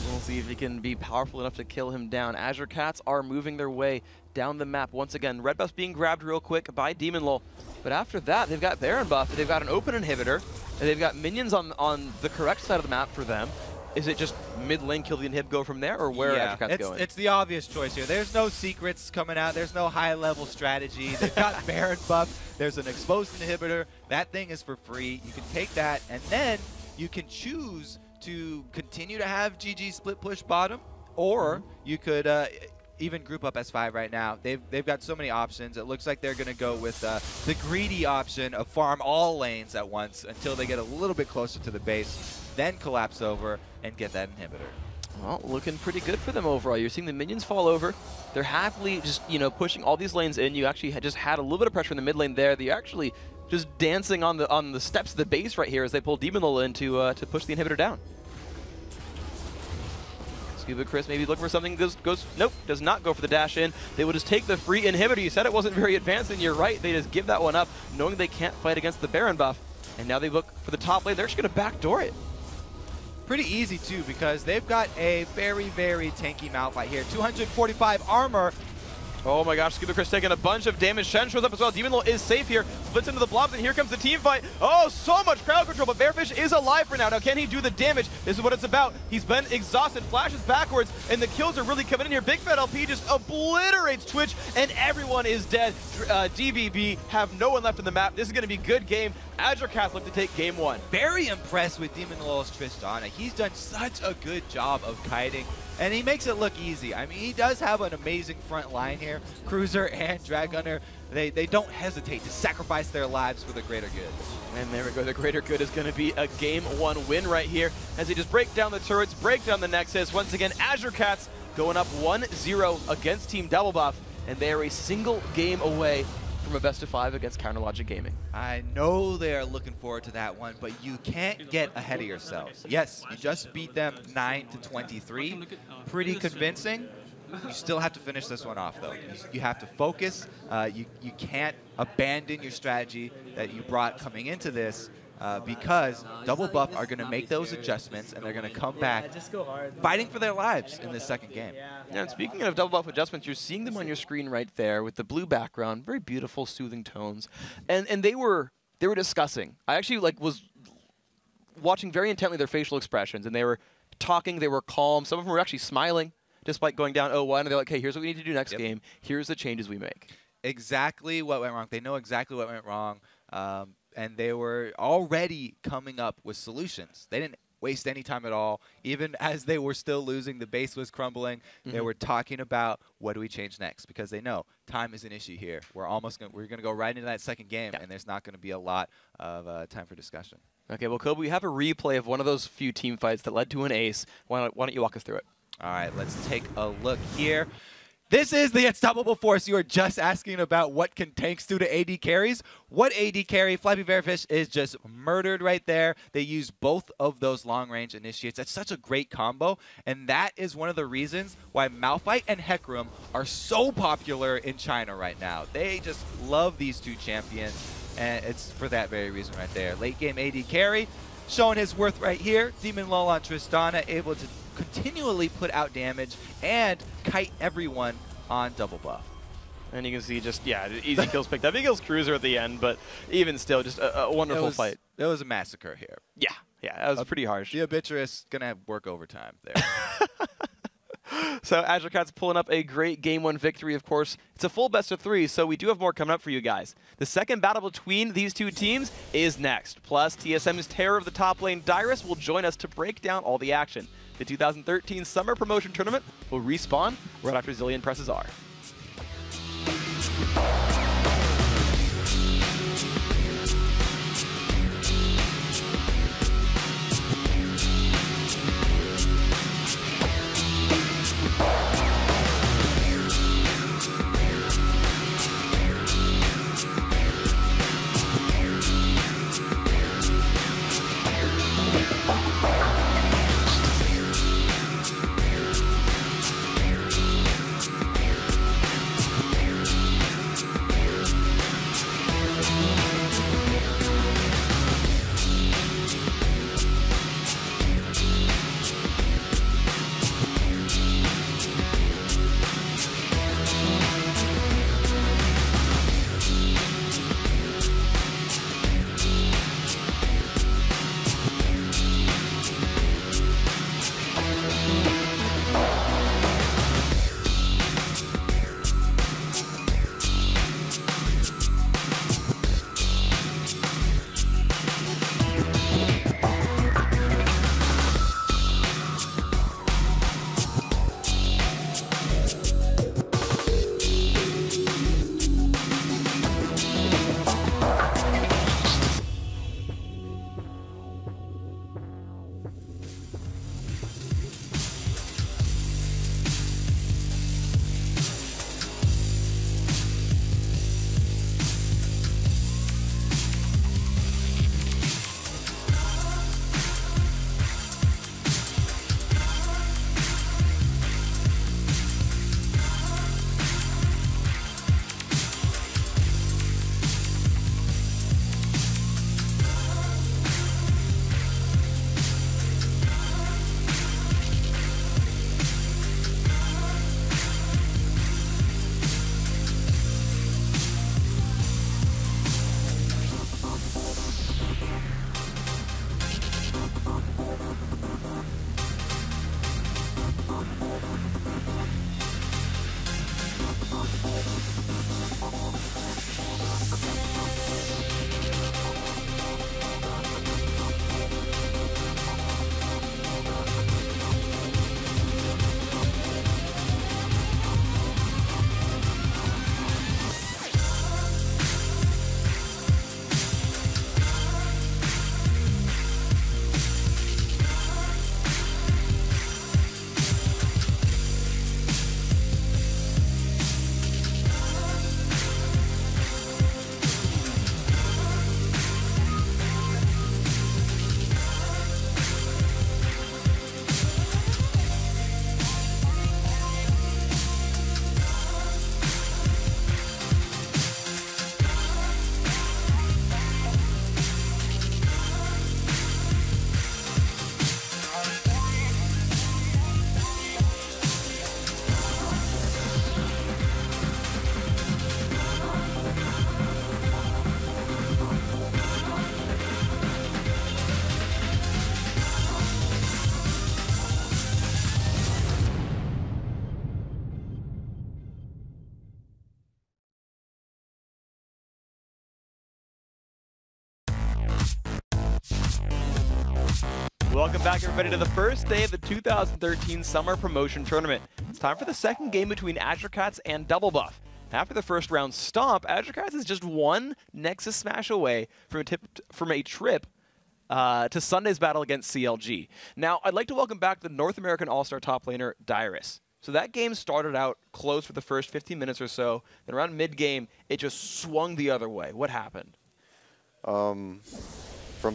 We'll see if he can be powerful enough to kill him down. Azure Cats are moving their way down the map once again. Red buff's being grabbed real quick by Demon Lol. But after that, they've got Baron buff, they've got an open inhibitor, and they've got minions on the correct side of the map for them. Is it just mid lane, kill the inhib, go from there, or where are Azure Cats going? It's the obvious choice here. There's no secrets coming out. There's no high-level strategy. They've got Baron buff. There's an exposed inhibitor. That thing is for free. You can take that, and then you can choose to continue to have GG split push bottom, or you could even group up S5 right now. They've got so many options. It looks like they're going to go with the greedy option of farm all lanes at once until they get a little bit closer to the base, then collapse over and get that inhibitor. Well, looking pretty good for them overall. You're seeing the minions fall over. They're happily just, pushing all these lanes in. You actually just had a little bit of pressure in the mid lane there. They're actually just dancing on the steps of the base right here as they pull Demon Lol in to push the inhibitor down. Scuba Chris maybe looking for something, nope, does not go for the dash in. They will just take the free inhibitor. You said it wasn't very advanced, and you're right. They just give that one up, knowing they can't fight against the Baron buff. And now they look for the top lane. They're just going to backdoor it. Pretty easy, too, because they've got a very, very tanky Malphite here. 245 armor. Oh my gosh, Scuba Chris taking a bunch of damage. Shen shows up as well. Demon Lol is safe here. Splits into the blobs, and here comes the team fight. Oh, so much crowd control, but Bearfish is alive for now. Now, can he do the damage? This is what it's about. He's been exhausted, flashes backwards, and the kills are really coming in here. Big Fat LP just obliterates Twitch, and everyone is dead. DBB have no one left in the map. This is going to be a good game. Azure Cats look to take game one. Very impressed with Demon Lol's Tristana. He's done such a good job of kiting. And he makes it look easy. I mean, he does have an amazing front line here. Cruiser and Drag Gunner, they don't hesitate to sacrifice sacrifice their lives for the greater good. And there we go. The greater good is going to be a Game 1 win right here as they just break down the turrets, break down the Nexus. Once again, Azure Cats going up 1-0 against Team Double Buff, and they are a single game away from a best of 5 against Counterlogic Gaming. I know they are looking forward to that one, but you can't get ahead of yourselves. Yes, you just beat them 9-23. Pretty convincing. You still have to finish this one off, though. You have to focus. You can't abandon your strategy that you brought coming into this because Double Buff are going to make those adjustments, and they're going to come back fighting for their lives in this second game. Yeah, and speaking of Double Buff adjustments, you're seeing them on your screen right there with the blue background, very beautiful, soothing tones. And they were discussing. I actually was watching very intently their facial expressions, and they were talking, they were calm. Some of them were actually smiling despite going down 0-1, and they're like, hey, here's what we need to do next game. Here's the changes we make. Exactly what went wrong. They know exactly what went wrong. And they were already coming up with solutions. They didn't waste any time at all. Even as they were still losing, the base was crumbling. They were talking about what do we change next, because they know time is an issue here. We're gonna go right into that second game, and there's not going to be a lot of time for discussion. Okay, well, Kobe, we have a replay of one of those few team fights that led to an ace. Why don't you walk us through it? All right, let's take a look here. This is the Unstoppable Force. You were just asking about what can tanks do to AD carries. What AD carry? Flappy Bearfish is just murdered right there. They use both of those long-range initiates. That's such a great combo, and that is one of the reasons why Malphite and Hecarim are so popular in China right now. They just love these two champions, and it's for that very reason right there. Late game AD carry, showing his worth right here. Demon Lull on Tristana, able to continually put out damage and kite everyone on Double Buff. And you can see just, easy kills picked up. He kills Cruiser at the end, but even still, just a wonderful fight. It was a massacre here. Yeah, that was pretty harsh. The Obituous going to have work overtime there. So Azure Cats pulling up a great Game 1 victory, of course. It's a full best of 3, so we do have more coming up for you guys. The second battle between these two teams is next. Plus, TSM's terror of the top lane, Dyrus, will join us to break down all the action. The 2013 Summer Promotion Tournament will respawn right after Zillion presses R. Welcome back, everybody, to the first day of the 2013 Summer Promotion Tournament. It's time for the second game between Azure Cats and Double Buff. After the first round stomp, Azure Cats is just one Nexus Smash away from a trip to Sunday's battle against CLG. Now, I'd like to welcome back the North American All-Star top laner, Dyrus. So that game started out close for the first 15 minutes or so. Then around mid-game, it just swung the other way. What happened? From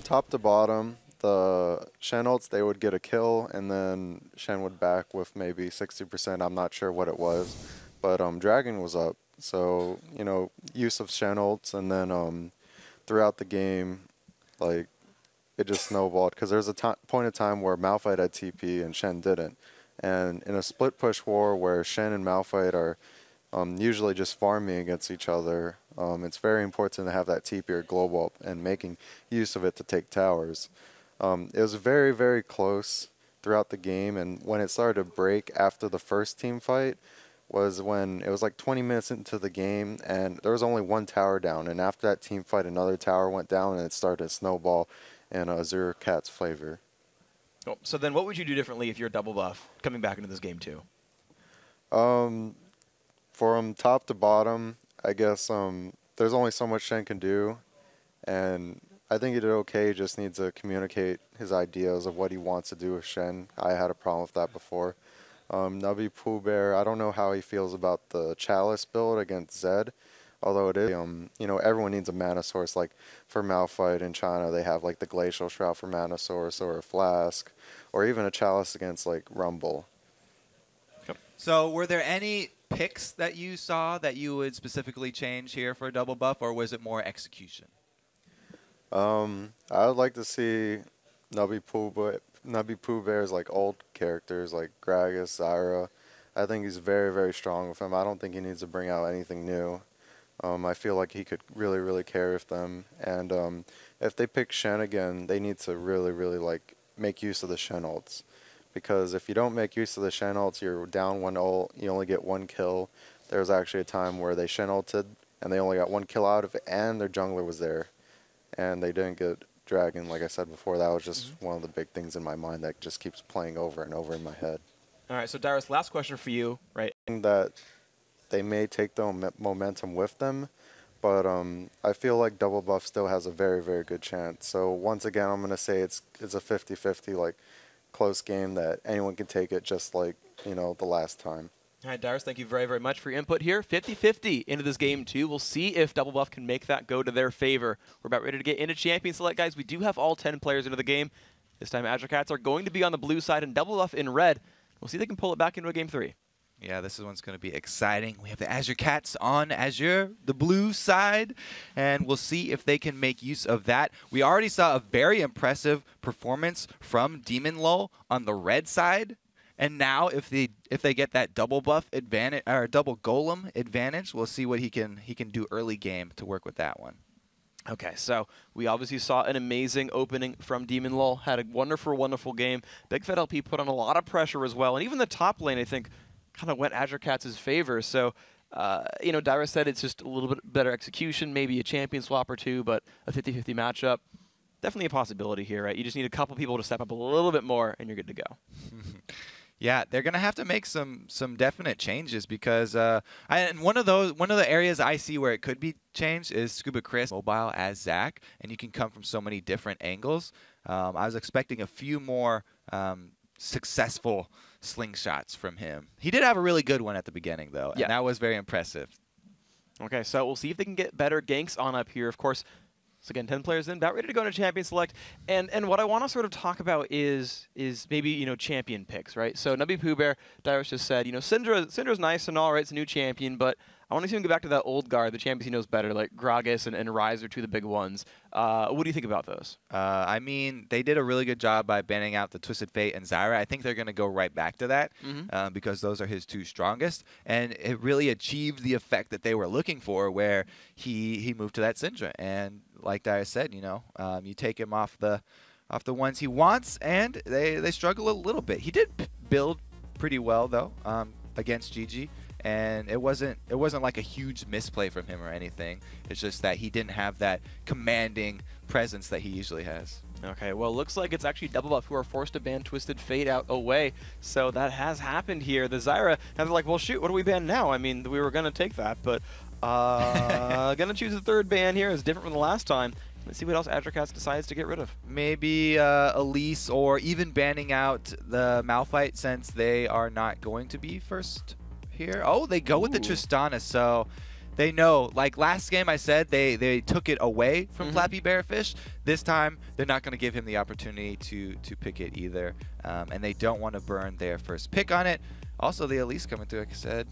top to bottom, the Shen ults, they would get a kill, and then Shen would back with maybe 60%. I'm not sure what it was. But Dragon was up. So, you know, use of Shen ults, and then throughout the game, like, it just snowballed. Because there was a point of time where Malphite had TP and Shen didn't. And in a split push war where Shen and Malphite are usually just farming against each other, it's very important to have that TP or global up and making use of it to take towers. It was very, very close throughout the game, and when it started to break after the first team fight was when it was like 20 minutes into the game, and there was only one tower down, and after that team fight, another tower went down, and it started to snowball in Azure Cat's favor. Oh, so then what would you do differently if you're Double Buff coming back into this game too? From top to bottom, I guess there's only so much Shen can do, and I think he did okay. He just needs to communicate his ideas of what he wants to do with Shen. I had a problem with that before. Nubby Pooh Bear, I don't know how he feels about the Chalice build against Zed, although it is, you know, everyone needs a mana source. Like for Malphite in China, they have like the Glacial Shroud for mana source, or a Flask, or even a Chalice against like Rumble. So were there any picks that you saw that you would specifically change here for Double Buff, or was it more execution? I would like to see Nubby Pooh Bear's like old characters like Gragas, Zyra. I think he's very, very strong with him. I don't think he needs to bring out anything new. I feel like he could really, really carry with them. And if they pick Shen again, they need to really, really like make use of the Shen ults. Because if you don't make use of the Shen ults, you're down one ult, you only get one kill. There was actually a time where they Shen ulted and they only got one kill out of it, and their jungler was there. And they didn't get Dragon, like I said before. That was just one of the big things in my mind that just keeps playing over and over in my head. All right, so Dyrus, last question for you, right? That they may take the momentum with them, but I feel like Double Buff still has a very, very good chance. So once again, I'm going to say it's a 50-50, like, close game that anyone can take it, just like, you know, the last time. All right, Dyrus, thank you very, very much for your input here. 50-50 into this game, too. We'll see if Double Buff can make that go to their favor. We're about ready to get into Champion Select, guys. We do have all 10 players into the game. This time, Azure Cats are going to be on the blue side and Double Buff in red. We'll see if they can pull it back into a Game 3. Yeah, this one's going to be exciting. We have the Azure Cats on Azure, the blue side, and we'll see if they can make use of that. We already saw a very impressive performance from Demon Lull on the red side. And now, if they get that double buff advantage or double golem advantage, we'll see what he can do early game to work with that one. Okay, so we obviously saw an amazing opening from Demon Lull. Had a wonderful, wonderful game. Big Fat LP put on a lot of pressure as well, and even the top lane, I think, kind of went Azure Cats' favor. So, you know, Dyrus said it's just a little bit better execution, maybe a champion swap or two, but a 50-50 matchup. Definitely a possibility here, right? You just need a couple people to step up a little bit more, and you're good to go. Yeah, they're gonna have to make some definite changes because and one of the areas I see where it could be changed is Scuba Chris mobile as Zach, and you can come from so many different angles. I was expecting a few more successful slingshots from him. He did have a really good one at the beginning though, and that was very impressive. Okay, so we'll see if they can get better ganks on up here. Of course, so again, 10 players in, about ready to go into Champion Select. And what I want to sort of talk about is maybe, you know, champion picks, right? So Nubby Pooh Bear, Dyrus just said, you know, Syndra's nice and all right, it's a new champion, but I want to see him go back to that old guard, the champions he knows better, like Gragas and Ryze are two of the big ones. What do you think about those? I mean, they did a really good job by banning out the Twisted Fate and Zyra. I think they're going to go right back to that because those are his two strongest. And it really achieved the effect that they were looking for where he moved to that Syndra. And like Dyrus said, you know, you take him off the ones he wants, and they struggle a little bit. He did build pretty well, though, against GG. And it wasn't like a huge misplay from him or anything. It's just that he didn't have that commanding presence that he usually has. Okay, well, looks like it's actually Double Buff who are forced to ban Twisted Fate out away. So that has happened here. The Zyra, now they're like, well, shoot, what do we ban now? I mean, we were going to take that, but going to choose a third ban here. Is different from the last time. Let's see what else Azure Cats decides to get rid of. Maybe Elise, or even banning out the Malphite since they are not going to be first here. Oh, they go with the Tristana, so they know. Like last game I said, they took it away from Flappy Bearfish. This time, they're not going to give him the opportunity to pick it either. And they don't want to burn their first pick on it. Also, the Elise coming through, like I said,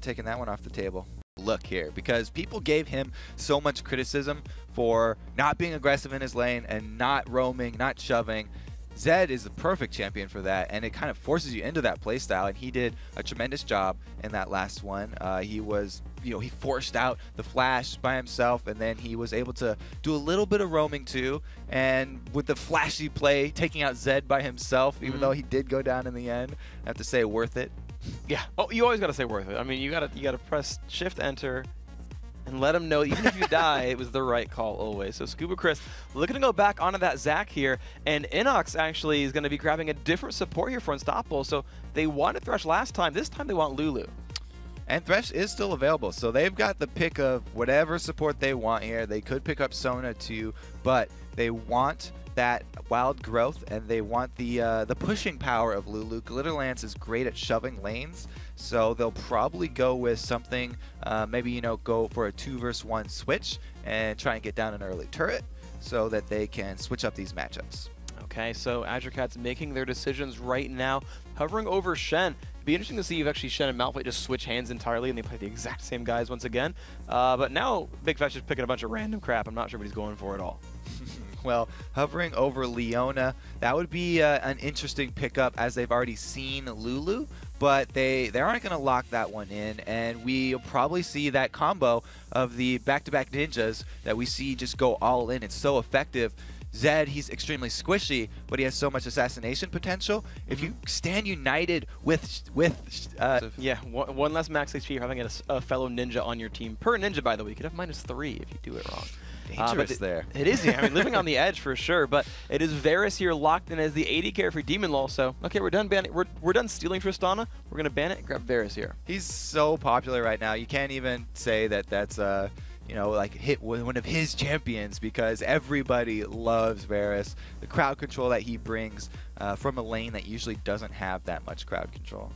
taking that one off the table. Look here, because people gave him so much criticism for not being aggressive in his lane and not roaming, not shoving. Zed is the perfect champion for that, and it kind of forces you into that playstyle, and he did a tremendous job in that last one. He was, he forced out the flash by himself, and then he was able to do a little bit of roaming too, and with the flashy play, taking out Zed by himself, even though he did go down in the end. I have to say, worth it. Yeah. Oh, you always got to say worth it. I mean, you gotta press Shift Enter and let them know even if you die, it was the right call always. So Scuba Chris looking to go back onto that Zac here, and Inox actually is going to be grabbing a different support here for Unstoppable. So they wanted Thresh last time. This time they want Lulu. And Thresh is still available, so they've got the pick of whatever support they want here. They could pick up Sona too, but they want that wild growth, and they want the pushing power of Lulu. Glitterlance is great at shoving lanes, so they'll probably go with something, maybe, go for a 2 versus 1 switch and try and get down an early turret so that they can switch up these matchups. Okay, so Azure Cats making their decisions right now, hovering over Shen. It'd be interesting to see if actually Shen and Malphite just switch hands entirely and they play the exact same guys once again. But now Big Fetch is picking a bunch of random crap. I'm not sure what he's going for at all. Well, hovering over Leona, that would be an interesting pickup, as they've already seen Lulu, but they aren't going to lock that one in, and we'll probably see that combo of the back-to-back ninjas that we see just go all in. It's so effective. Zed, he's extremely squishy, but he has so much assassination potential. If you stand united with one less max HP, you're having a fellow ninja on your team. Per ninja, by the way, you could have -3 if you do it wrong. Dangerous there. It is, I mean, living on the edge for sure, but it is Varus here locked in as the AD carry for Demon Law, so, okay, we're done banning, we're done stealing Tristana, we're going to ban it and grab Varus here. He's so popular right now, you can't even say that that's, like hit one of his champions, because everybody loves Varus. The crowd control that he brings from a lane that usually doesn't have that much crowd control.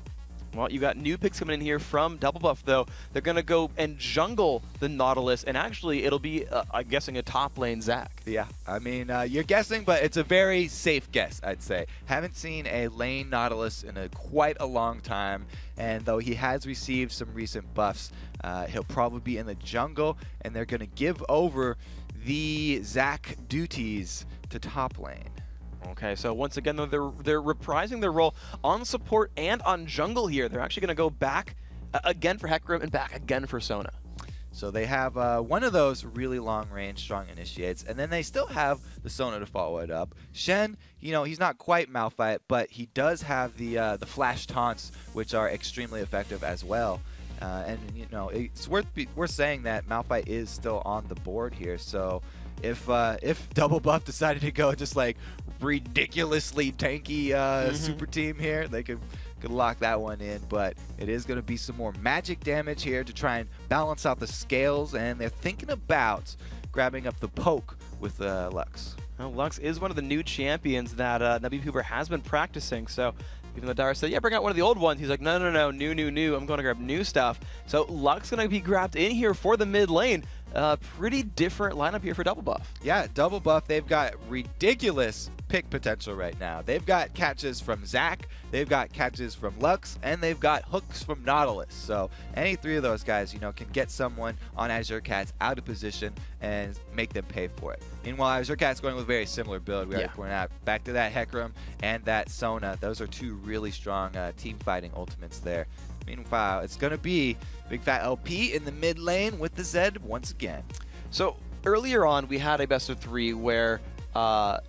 Well, you got new picks coming in here from Double Buff, though. They're going to go and jungle the Nautilus, and actually it'll be, I'm guessing, a top lane Zac. Yeah, I mean, you're guessing, but it's a very safe guess, I'd say. Haven't seen a lane Nautilus in quite a long time, and though he has received some recent buffs, he'll probably be in the jungle, and they're going to give over the Zac duties to top lane. Okay, so once again, though, they're reprising their role on support and on jungle here. They're actually going to go back again for Hecarim and back again for Sona. So they have one of those really long-range strong initiates, and then they still have the Sona to follow it up. Shen, he's not quite Malphite, but he does have the flash taunts, which are extremely effective as well. And it's worth saying that Malphite is still on the board here. So if Double Buff decided to go just like ridiculously tanky super team here, they could lock that one in. But it is going to be some more magic damage here to try and balance out the scales, and they're thinking about grabbing up the poke with Lux. Well, Lux is one of the new champions that NubbyPoober has been practicing, so even though Dara said, yeah, bring out one of the old ones, he's like, no, new, I'm going to grab new stuff. So Lux going to be grabbed in here for the mid lane. Pretty different lineup here for Double Buff. Yeah, Double Buff, they've got ridiculous pick potential right now. They've got catches from Zac, they've got catches from Lux, and they've got hooks from Nautilus. So any three of those guys, can get someone on Azure Cats out of position and make them pay for it. Meanwhile, Azure Cats going with a very similar build. We already pointed out. Back to that Hecarim and that Sona. Those are two really strong team fighting ultimates there. Meanwhile, it's going to be Big Fat LP in the mid lane with the Zed once again. So earlier on, we had a best of 3 where Salad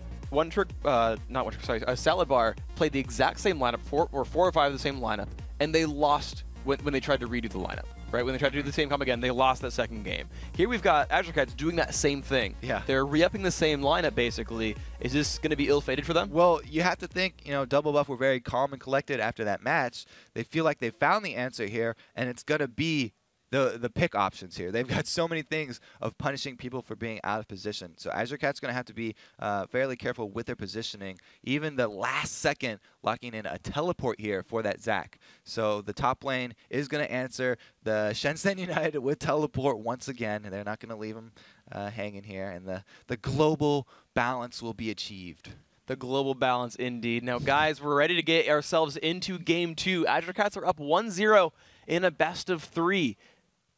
Bar played the exact same lineup, 4 or 5 of the same lineup, and they lost when they tried to redo the lineup, right? When they tried to do the same comp again, they lost that second game. Here we've got Azure Cats doing that same thing. Yeah. They're re-upping the same lineup, basically. Is this going to be ill-fated for them? Well, you have to think, Double Buff were very calm and collected after that match. They feel like they found the answer here, and it's going to be the pick options here. They've got so many things of punishing people for being out of position. So Azure Cat's going to have to be fairly careful with their positioning. Even the last second locking in a teleport here for that Zac. So the top lane is going to answer the Shenzhen United with teleport once again. And they're not going to leave them hanging here. And the global balance will be achieved. The global balance, indeed. Now, guys, we're ready to get ourselves into Game 2. Azure Cats are up 1-0 in a best-of-3.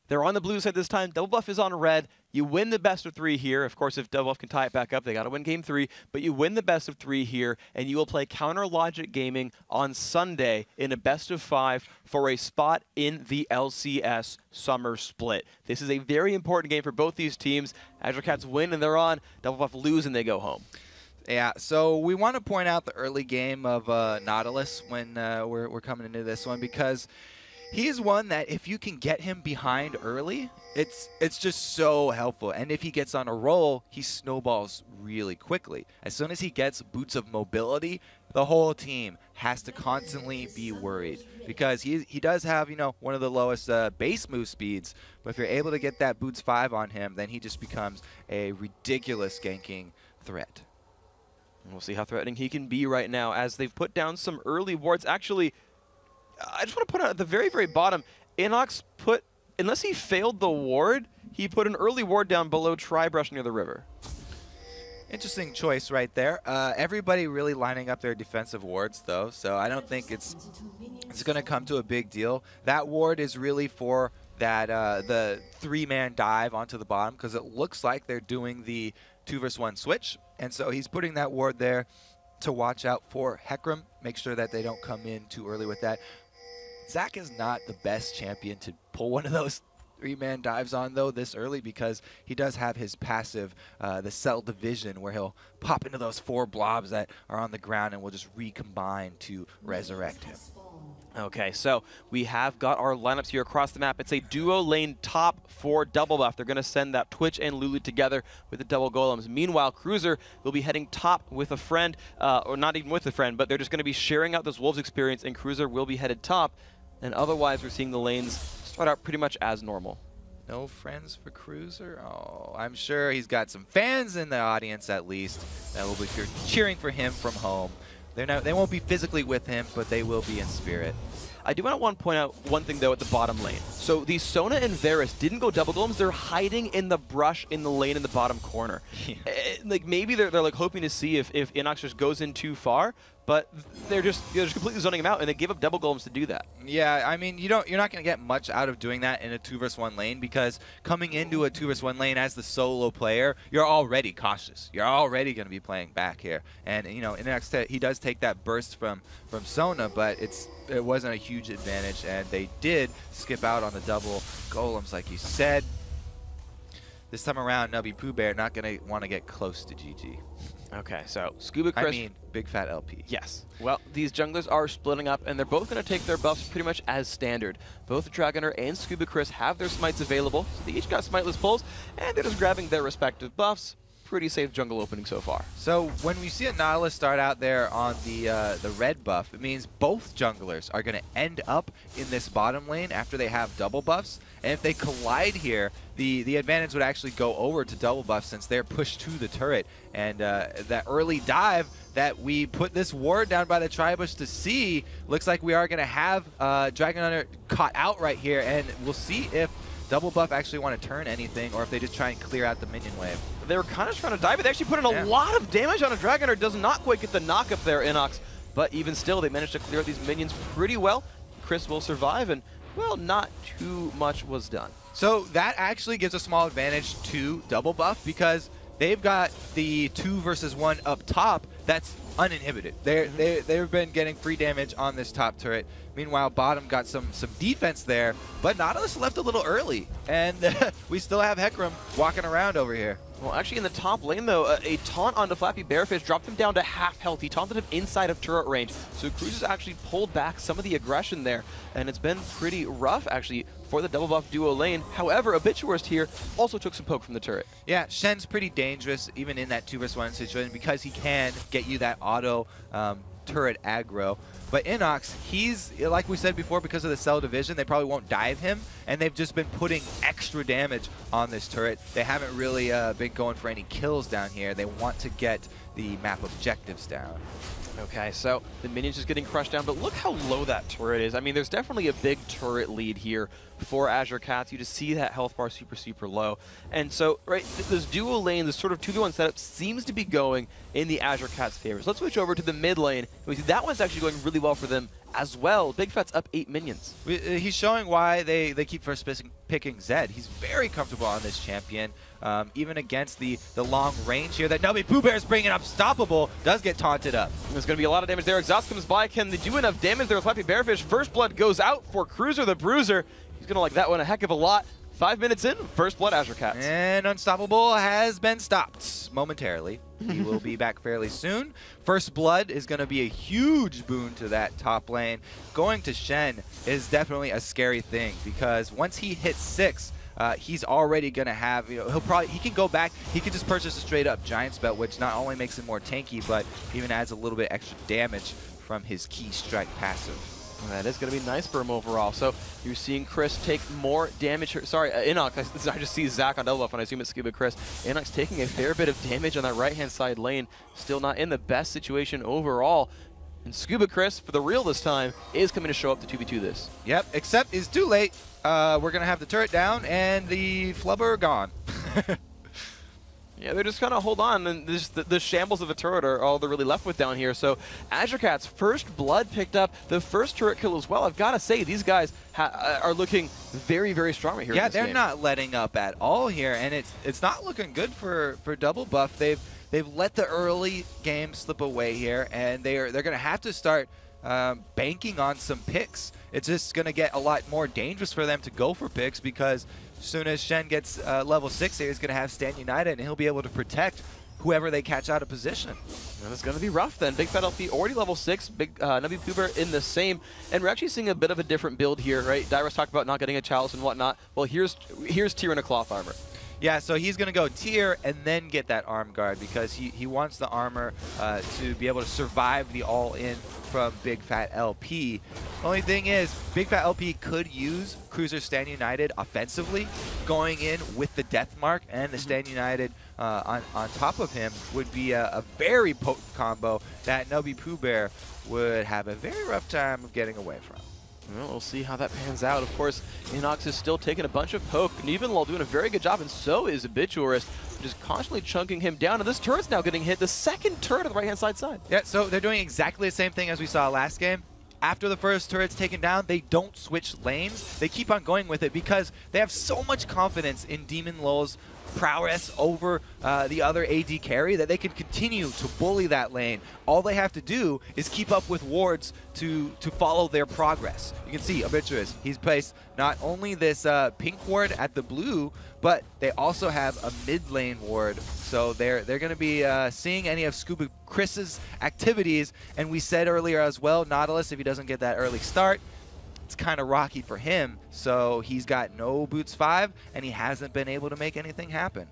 They're on the blue side this time. Double Buff is on red. You win the best-of-3 here. Of course, if Double Buff can tie it back up, they got to win Game 3. But you win the best-of-3 here, and you will play Counter Logic Gaming on Sunday in a best-of-5 for a spot in the LCS Summer Split. This is a very important game for both these teams. Azure Cats win, and they're on. Double Buff lose, and they go home. Yeah, so we want to point out the early game of Nautilus when we're coming into this one, because he is one that if you can get him behind early, it's just so helpful. And if he gets on a roll, he snowballs really quickly. As soon as he gets boots of mobility, the whole team has to constantly be worried, because he does have, one of the lowest base move speeds. But if you're able to get that boots 5 on him, then he just becomes a ridiculous ganking threat. And we'll see how threatening he can be right now as they've put down some early wards. Actually, I just want to put out at the very, very bottom, Inox put, unless he failed the ward, he put an early ward down below Tribrush near the river. Interesting choice right there. Everybody really lining up their defensive wards, though, so I don't think it's going to come to a big deal. That ward is really for that the 3-man dive onto the bottom, because it looks like they're doing the 2-versus-1 switch, and so he's putting that ward there to watch out for Hecarim, make sure that they don't come in too early with that. Zac is not the best champion to pull one of those 3-man dives on, though, this early, because he does have his passive, the Cell Division, where he'll pop into those 4 blobs that are on the ground and will just recombine to resurrect him. Okay, so we have got our lineups here across the map. It's a duo lane top for Double Buff. They're going to send that Twitch and Lulu together with the double golems. Meanwhile, Cruiser will be heading top with a friend, or not even with a friend, but they're just going to be sharing out this Wolves experience, and Cruiser will be headed top. And otherwise, we're seeing the lanes start out pretty much as normal. No friends for Cruiser? Oh, I'm sure he's got some fans in the audience, at least, that will be cheering for him from home. They won't be physically with him, but they will be in spirit. I do want to point out one thing, though, at the bottom lane. So the Sona and Varus didn't go double golems. They're hiding in the brush in the lane in the bottom corner. Yeah. Like, maybe they're like hoping to see if Inox just goes in too far, but they're just completely zoning him out, and they give up double golems to do that. Yeah, I mean, you're not going to get much out of doing that in a 2-versus-1 lane, because coming into a 2-versus-1 lane as the solo player, you're already cautious. You're already going to be playing back here. And, Inox, he does take that burst from Sona, but it wasn't a huge advantage, and they did skip out on the double golems, like you said. This time around, Nubby Pooh Bear not going to want to get close to GG. Okay, so Scuba Chris. I mean, Big Fat LP. Yes. Well, these junglers are splitting up, and they're both going to take their buffs pretty much as standard. Both Dragoner and Scuba Chris have their smites available, so they each got smiteless pulls, and they're just grabbing their respective buffs. Pretty safe jungle opening so far. So when we see a Nautilus start out there on the red buff, it means both junglers are going to end up in this bottom lane after they have double buffs. And if they collide here, the advantage would actually go over to double buff, since they're pushed to the turret. And that early dive that we put this ward down by the Tribush to see, looks like we are going to have Dragon Hunter caught out right here. And we'll see if double buff actually want to turn anything, or if they just try and clear out the minion wave. They were kind of trying to dive, but they actually put in a lot of damage on a Dragon Hunter. Does not quite get the knock up there, Inox. But even still, they managed to clear these minions pretty well. Chris will survive, and, well, not too much was done. So that actually gives a small advantage to double buff, because they've got the 2-versus-1 up top that's uninhibited. They've been getting free damage on this top turret. Meanwhile, bottom got some defense there, but Nautilus left a little early, and we still have Hecarim walking around over here. Well, actually, in the top lane, though, a taunt onto Flappy Bearfish dropped him down to half health. He taunted him inside of turret range, so Cruz has actually pulled back some of the aggression there, and it's been pretty rough, actually, for the double buff duo lane. However, Abituarist here also took some poke from the turret. Yeah, Shen's pretty dangerous even in that 2v1 situation because he can get you that auto turret aggro. But Inox, he's, like we said before, because of the cell division, they probably won't dive him, and they've just been putting extra damage on this turret. They haven't really been going for any kills down here. They want to get the map objectives down. Okay, so the minions just getting crushed down, but look how low that turret is. I mean, there's definitely a big turret lead here for Azure Cats. You just see that health bar super, super low. And so, right, this duo lane, this sort of 2v1 setup seems to be going in the Azure Cats' favor. So let's switch over to the mid lane. And we see that one's actually going really well for them as well. Big Fat's up 8 minions. He's showing why they keep first picking Zed. He's very comfortable on this champion. Even against the long range here that Nubby Pooh Bear's bringing Unstoppable, does get taunted up. There's going to be a lot of damage there. Exhaust comes by. Can they do enough damage there with Flappy Bearfish? First Blood goes out for Cruiser the Bruiser. He's going to like that one a heck of a lot. 5 minutes in, First Blood Azure Cats. And Unstoppable has been stopped momentarily. He will be back fairly soon. First Blood is going to be a huge boon to that top lane. Going to Shen is definitely a scary thing because once he hits 6, he's already going to have, he can go back, he can just purchase a straight up Giant's Belt, which not only makes him more tanky, but even adds a little bit extra damage from his Key Strike passive. That is going to be nice for him overall. So you're seeing Chris take more damage here. Sorry, Inox. I just see Zach on double buff, and I assume it's Scuba Chris. Inox taking a fair bit of damage on that right-hand side lane. Still not in the best situation overall. And Scuba Chris, for the real this time, is coming to show up to 2v2 this. Yep, except it's too late. We're going to have the turret down and the flubber gone. Yeah, they're just kind of hold on, and the shambles of a turret are all they're really left with down here. So Azure Cats, First Blood picked up the first turret kill as well. I've got to say, these guys are looking very, very strong right here. Yeah, in this they're game. not letting up at all here, and it's not looking good for double buff. They've let the early game slip away here, and they're going to have to start banking on some picks. It's just going to get a lot more dangerous for them to go for picks because as soon as Shen gets level 6 here, he's going to have Stand United, and he'll be able to protect whoever they catch out of position. And it's going to be rough then. Big Fat LP already level 6, Big Nubby Pooh Bear in the same. And we're actually seeing a bit of a different build here, right? Dyrus talked about not getting a Chalice and whatnot. Well, here's Tyr in a Cloth Armor. Yeah, so he's going to go tier and then get that arm guard because he wants the armor to be able to survive the all-in from Big Fat LP. Only thing is, Big Fat LP could use Cruiser Stand United offensively, going in with the Death Mark and the Stand United on top of him would be a very potent combo that Nubby Pooh Bear would have a very rough time of getting away from. Well, we'll see how that pans out. Of course, Inox is still taking a bunch of poke, and even while doing a very good job, and so is Abituarist, just constantly chunking him down. And this turret's now getting hit, the second turret on the right-hand side. Yeah, so they're doing exactly the same thing as we saw last game. After the first turret's taken down, they don't switch lanes. They keep on going with it because they have so much confidence in Demon Low's prowess over the other AD carry that they can continue to bully that lane. All they have to do is keep up with wards to follow their progress. You can see Abituarist, he's placed not only this pink ward at the blue, but they also have a mid lane ward. So they're going to be seeing any of Scuba Chris's activities. And we said earlier as well, Nautilus, if he doesn't get that early start, it's kind of rocky for him. So he's got no Boots 5, and he hasn't been able to make anything happen.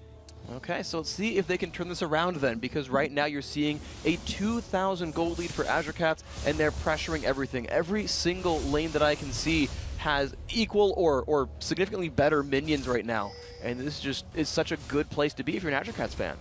Okay, so let's see if they can turn this around then, because right now you're seeing a 2,000 gold lead for Azure Cats, and they're pressuring everything. Every single lane that I can see has equal or significantly better minions right now. And this just is such a good place to be if you're an Azure Cats fan.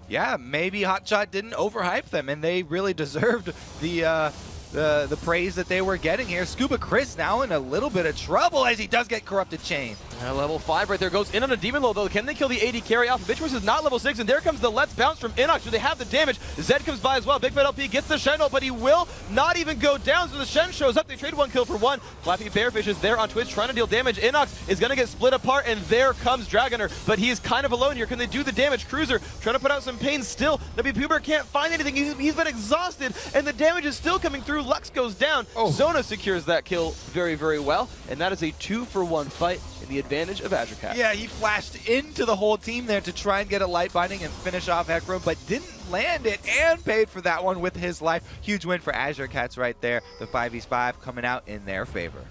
Yeah, maybe Hotshot didn't overhype them, and they really deserved the praise that they were getting here. Scuba Chris now in a little bit of trouble as he does get Corrupted Chain. Level 5 right there goes in on a Demon Low, though. Can they kill the AD carry off? Abituarist is not level 6, and there comes the Let's Bounce from Inox. Do they have the damage? Zed comes by as well. Big Fat LP gets the Shen ult, but he will not even go down, so the Shen shows up. They trade 1 kill for 1. Flappy Bearfish is there on Twitch trying to deal damage. Inox is going to get split apart, and there comes Dragoner, but he is kind of alone here. Can they do the damage? Cruiser trying to put out some pain still. Nubby Pooh Bear can't find anything. He's been exhausted, and the damage is still coming through. Lux goes down. Zona secures that kill very, very well, and that is a 2-for-1 fight in the advantage of Azure Cats. Yeah, he flashed into the whole team there to try and get a light binding and finish off Hecarim, but didn't land it and paid for that one with his life. Huge win for Azure Cats right there. The 5v5 coming out in their favor.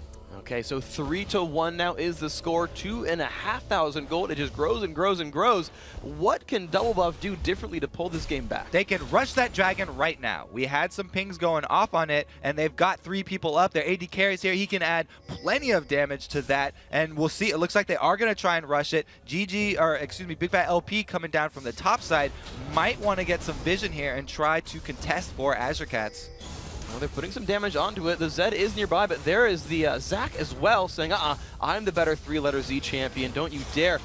Okay, so 3-1 now is the score. 2,500 gold. It just grows and grows and grows. What can Double Buff do differently to pull this game back? They can rush that dragon right now. We had some pings going off on it, and they've got 3 people up. Their AD carries here. He can add plenty of damage to that, and we'll see. It looks like they are going to try and rush it. Big Fat LP coming down from the top side might want to get some vision here and try to contest for Azure Cats. Well, they're putting some damage onto it. The Zed is nearby, but there is the Zac as well, saying, I'm the better 3-letter Z champion, don't you dare.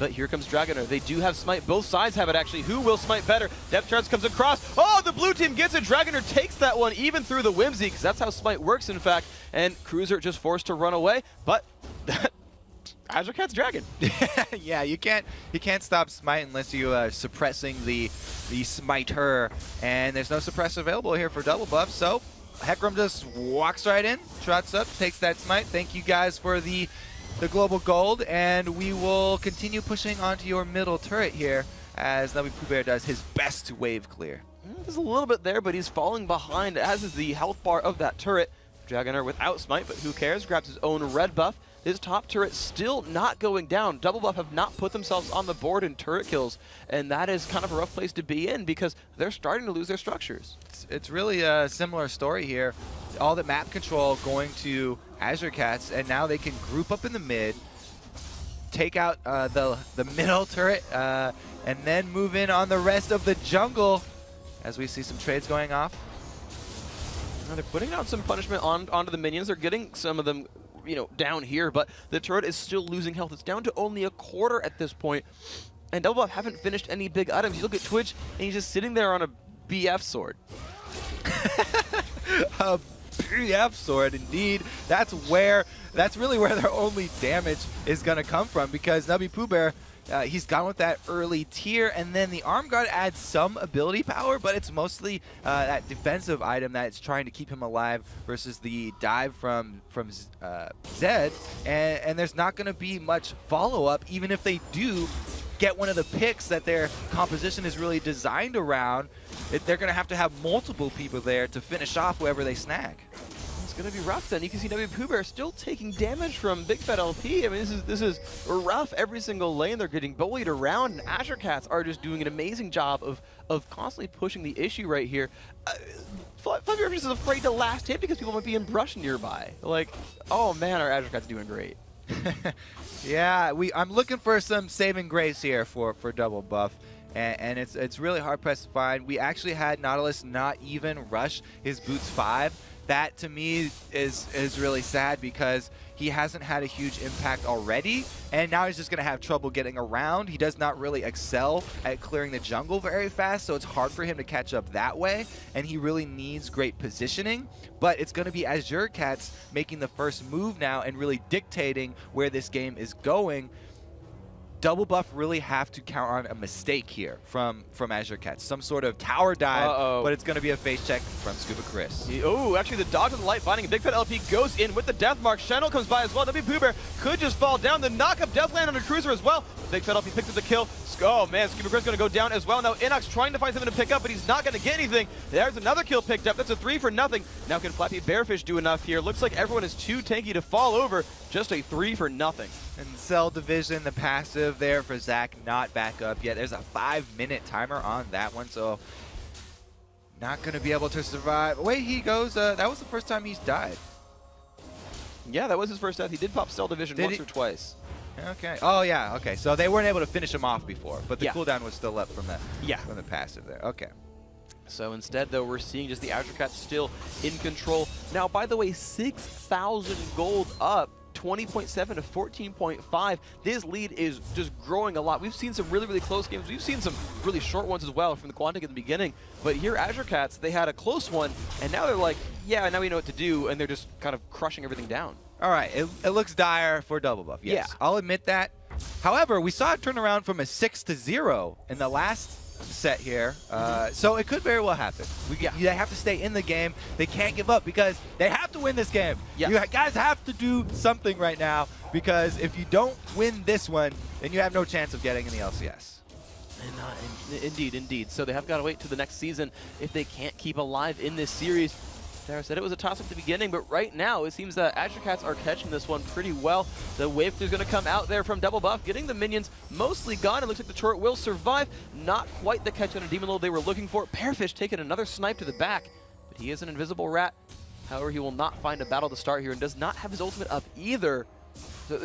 But here comes Dragoner. They do have smite. Both sides have it, actually. Who will smite better? Depth Charge comes across. Oh, the blue team gets it. Dragoner takes that one, even through the Whimsy, because that's how smite works, in fact. And Cruiser just forced to run away, but Azure Cat's Dragon. Yeah, you can't stop smite unless you are suppressing the smiter, and there's no suppressor available here for Double Buff, so Hecarim just walks right in, trots up, takes that smite. Thank you guys for the global gold, and we will continue pushing onto your middle turret here as Navi Pooh does his best to wave clear. There's a little bit there, but he's falling behind, as is the health bar of that turret. Dragoner without smite, but who cares? Grabs his own red buff. His top turret still not going down. Double Buff have not put themselves on the board in turret kills, and that is kind of a rough place to be in because they're starting to lose their structures. It's really a similar story here. All the map control going to Azure Cats, and now they can group up in the mid, take out the middle turret, and then move in on the rest of the jungle as we see some trades going off. Now they're putting out some punishment onto the minions. They're getting some of them down here, but the turret is still losing health. It's down to only a quarter at this point, and Double Buff haven't finished any big items. You look at Twitch, and he's just sitting there on a BF sword. A BF sword, indeed. That's really where their only damage is going to come from, because Nubby Pooh Bear, he's gone with that early tier, and then the Arm Guard adds some ability power, but it's mostly that defensive item that's trying to keep him alive versus the dive from Zed, and there's not going to be much follow-up, even if they do get one of the picks that their composition is really designed around. They're going to have multiple people there to finish off whoever they snag. It's going to be rough then. You can see W Pooh Bear still taking damage from Big Fat LP. I mean, this is rough every single lane. They're getting bullied around, and Azure Cats are just doing an amazing job of constantly pushing the issue right here. Fluffy Rivers is afraid to last hit because people might be in brush nearby. Like, oh man, our Azure Cats doing great. Yeah, I'm looking for some saving grace here for Double Buff. And it's really hard pressed to find. We actually had Nautilus not even rush his boots 5. That to me is really sad because he hasn't had a huge impact already, and now he's just going to have trouble getting around. He does not really excel at clearing the jungle very fast, so it's hard for him to catch up that way, and he really needs great positioning. But it's going to be Azure Cats making the first move now and really dictating where this game is going. Double Buff really have to count on a mistake here from Azure Cats. Some sort of tower dive, but it's going to be a face check from Scuba Chris. Oh, actually the dodge of the light finding Big Fat LP goes in with the death mark. Shenel comes by as well. W Pooh Bear could just fall down. The knock-up Deathland on a Cruiser as well. Big Fat LP picks up the kill. Oh man, Scuba Chris going to go down as well. Now Inox trying to find something to pick up, but he's not going to get anything. There's another kill picked up. That's a 3 for nothing. Now can Flappy Bearfish do enough here? Looks like everyone is too tanky to fall over. Just a 3 for nothing. And Cell Division, the passive there for Zac, not back up yet. There's a 5-minute timer on that one, so not going to be able to survive. Away he goes. That was the first time he's died. Yeah, that was his first death. He did pop Cell Division once or twice. Okay. Oh, yeah. Okay. So they weren't able to finish him off before, but the cooldown was still up from the passive there. Okay. So instead, though, we're seeing just the Azure Cats still in control. Now, by the way, 6,000 gold up. 20.7 to 14.5. This lead is just growing a lot. We've seen some really, really close games. We've seen some really short ones as well from the Quantic in the beginning. But here, Azure Cats, they had a close one, and now they're like, yeah, now we know what to do, and they're just kind of crushing everything down. All right, it looks dire for Double Buff. Yes, yeah. I'll admit that. However, we saw it turn around from a 6-0 in the last set here, so it could very well happen. They have to stay in the game. They can't give up because they have to win this game. Yes. You guys have to do something right now, because if you don't win this one, then you have no chance of getting in the LCS. Indeed. So they have got to wait to the next season if they can't keep alive in this series. Dara said it was a toss at the beginning, but right now it seems that Azure Cats are catching this one pretty well. The wave is going to come out there from Double Buff, getting the minions mostly gone. It looks like the turret will survive. Not quite the catch on a Demon Lord they were looking for. Pearfish taking another snipe to the back, but he is an invisible rat. However, he will not find a battle to start here and does not have his ultimate up either. So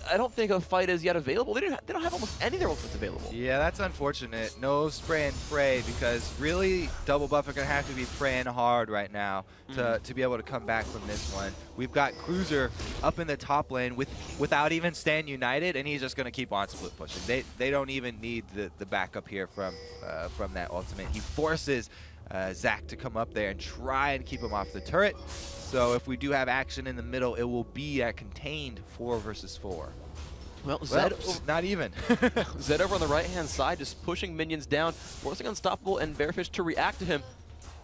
I don't think a fight is yet available. They don't have almost any of their ultimates available. Yeah, that's unfortunate. No spray and pray, because really Double Buff are going to have to be praying hard right now to be able to come back from this one. We've got Cruiser up in the top lane without even staying united, and he's just going to keep on split pushing. They don't even need the backup here from that ultimate. He forces Zach to come up there and try and keep him off the turret. So if we do have action in the middle, it will be a contained 4 versus 4. Well, Zed, not even. Zed over on the right-hand side, just pushing minions down, forcing Unstoppable and Bearfish to react to him.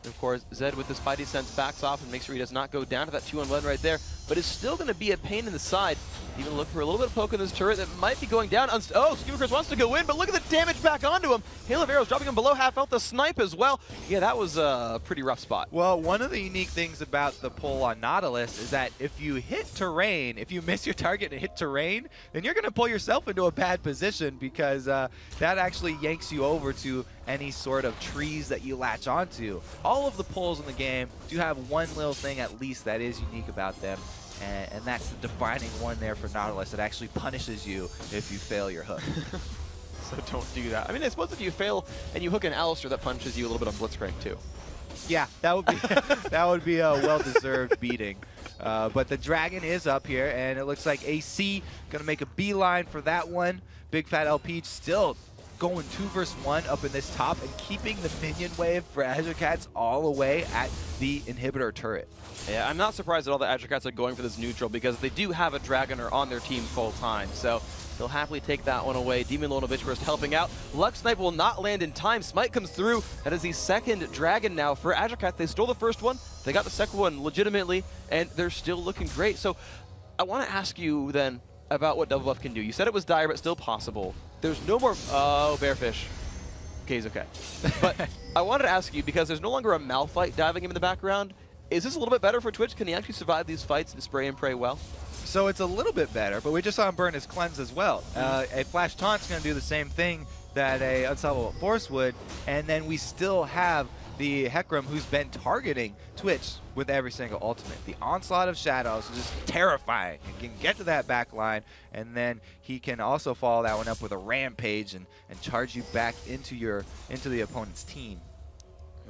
And of course, Zed with his Spidey sense backs off and makes sure he does not go down to that 2-on-1 right there, but it's still going to be a pain in the side. Even look for a little bit of poke in this turret that might be going down. Oh, Scuba Chris wants to go in, but look at the damage back onto him. Hail of Arrows dropping him below half health. The snipe as well. Yeah, that was a pretty rough spot. Well, one of the unique things about the pull on Nautilus is that if you hit terrain, if you miss your target and hit terrain, then you're going to pull yourself into a bad position, because that actually yanks you over to any sort of trees that you latch onto. All of the pulls in the game do have one little thing at least that is unique about them. And that's the defining one there for Nautilus. It actually punishes you if you fail your hook. So don't do that. I mean, I suppose if you fail and you hook an Alistair, that punishes you a little bit on Blitzcrank too. Yeah, that would be that would be a well-deserved beating. But the dragon is up here, and it looks like AC gonna make a beeline for that one. Big Fat LP still going 2 versus 1 up in this top and keeping the minion wave for Azure Cats all the way at the inhibitor turret. Yeah, I'm not surprised at all that Azure Cats are going for this neutral, because they do have a Dragoner on their team full time. So they'll happily take that one away. Demon Lord Bitch Burst helping out. Lux Snipe will not land in time. Smite comes through. That is the second Dragon now for Azure Cats. They stole the first one. They got the second one legitimately, and they're still looking great. So I want to ask you then about what Double Buff can do. You said it was dire, but still possible. There's no more... Oh, Bearfish. Okay, he's okay. But I wanted to ask you, because there's no longer a Malphite diving him in the background, is this a little bit better for Twitch? Can he actually survive these fights and spray and pray well? So it's a little bit better, but we just saw him burn his cleanse as well. A Flash Taunt's going to do the same thing that a Unstoppable Force would, and then we still have the Hecarim who's been targeting Twitch with every single ultimate. The Onslaught of Shadows is just terrifying. He can get to that back line, and then he can also follow that one up with a Rampage and charge you back into the opponent's team.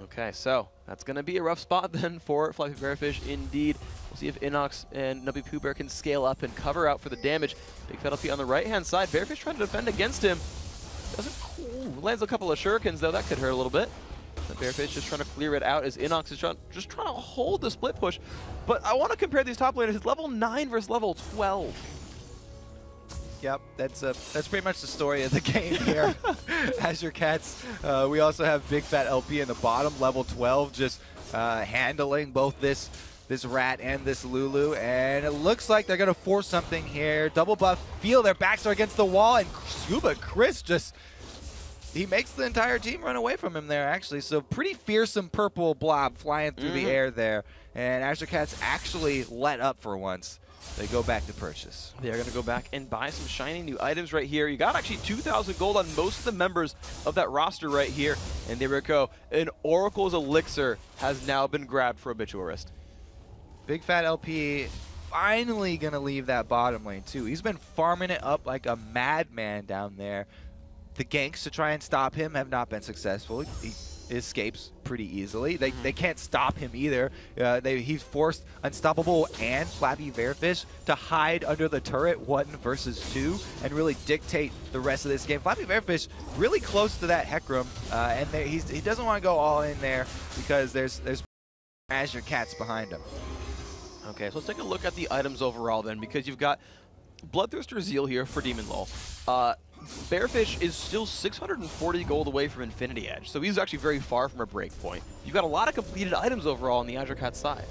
Okay, so that's going to be a rough spot then for Fluffy Bearfish indeed. We'll see if Inox and Nubby Pooh Bear can scale up and cover out for the damage. Big Fat LP on the right-hand side. Bearfish trying to defend against him. Lands a couple of shurikens, though. That could hurt a little bit. The Bearfish just trying to clear it out as Inox is just trying to hold the split push. But I want to compare these top laners. It's level 9 versus level 12. Yep, that's pretty much the story of the game here. Azure Cats. We also have Big Fat LP in the bottom, level 12, just handling both this rat and this Lulu, and it looks like they're gonna force something here. Double Buff feel their backs are against the wall, and Scuba Chris he makes the entire team run away from him there, actually. So pretty fearsome purple blob flying through the air there, and Azure Cats actually let up for once. They go back to purchase. They're going to go back and buy some shiny new items right here. You got actually 2,000 gold on most of the members of that roster right here. And there we go. An Oracle's Elixir has now been grabbed for Obituarist. Big Fat LP finally going to leave that bottom lane, too. He's been farming it up like a madman down there. The ganks to try and stop him have not been successful. He escapes pretty easily. They can't stop him either. He's forced Unstoppable and Flappy Bearfish to hide under the turret 1 versus 2 and really dictate the rest of this game. Flappy Bearfish really close to that Hecarim, and he doesn't want to go all in there because there's Azure Cats behind him. Okay, so let's take a look at the items overall then, because you've got Bloodthirster Zeal here for Demon Lull. Bearfish is still 640 gold away from Infinity Edge, so he's actually very far from a break point. You've got a lot of completed items overall on the Azure Cat side.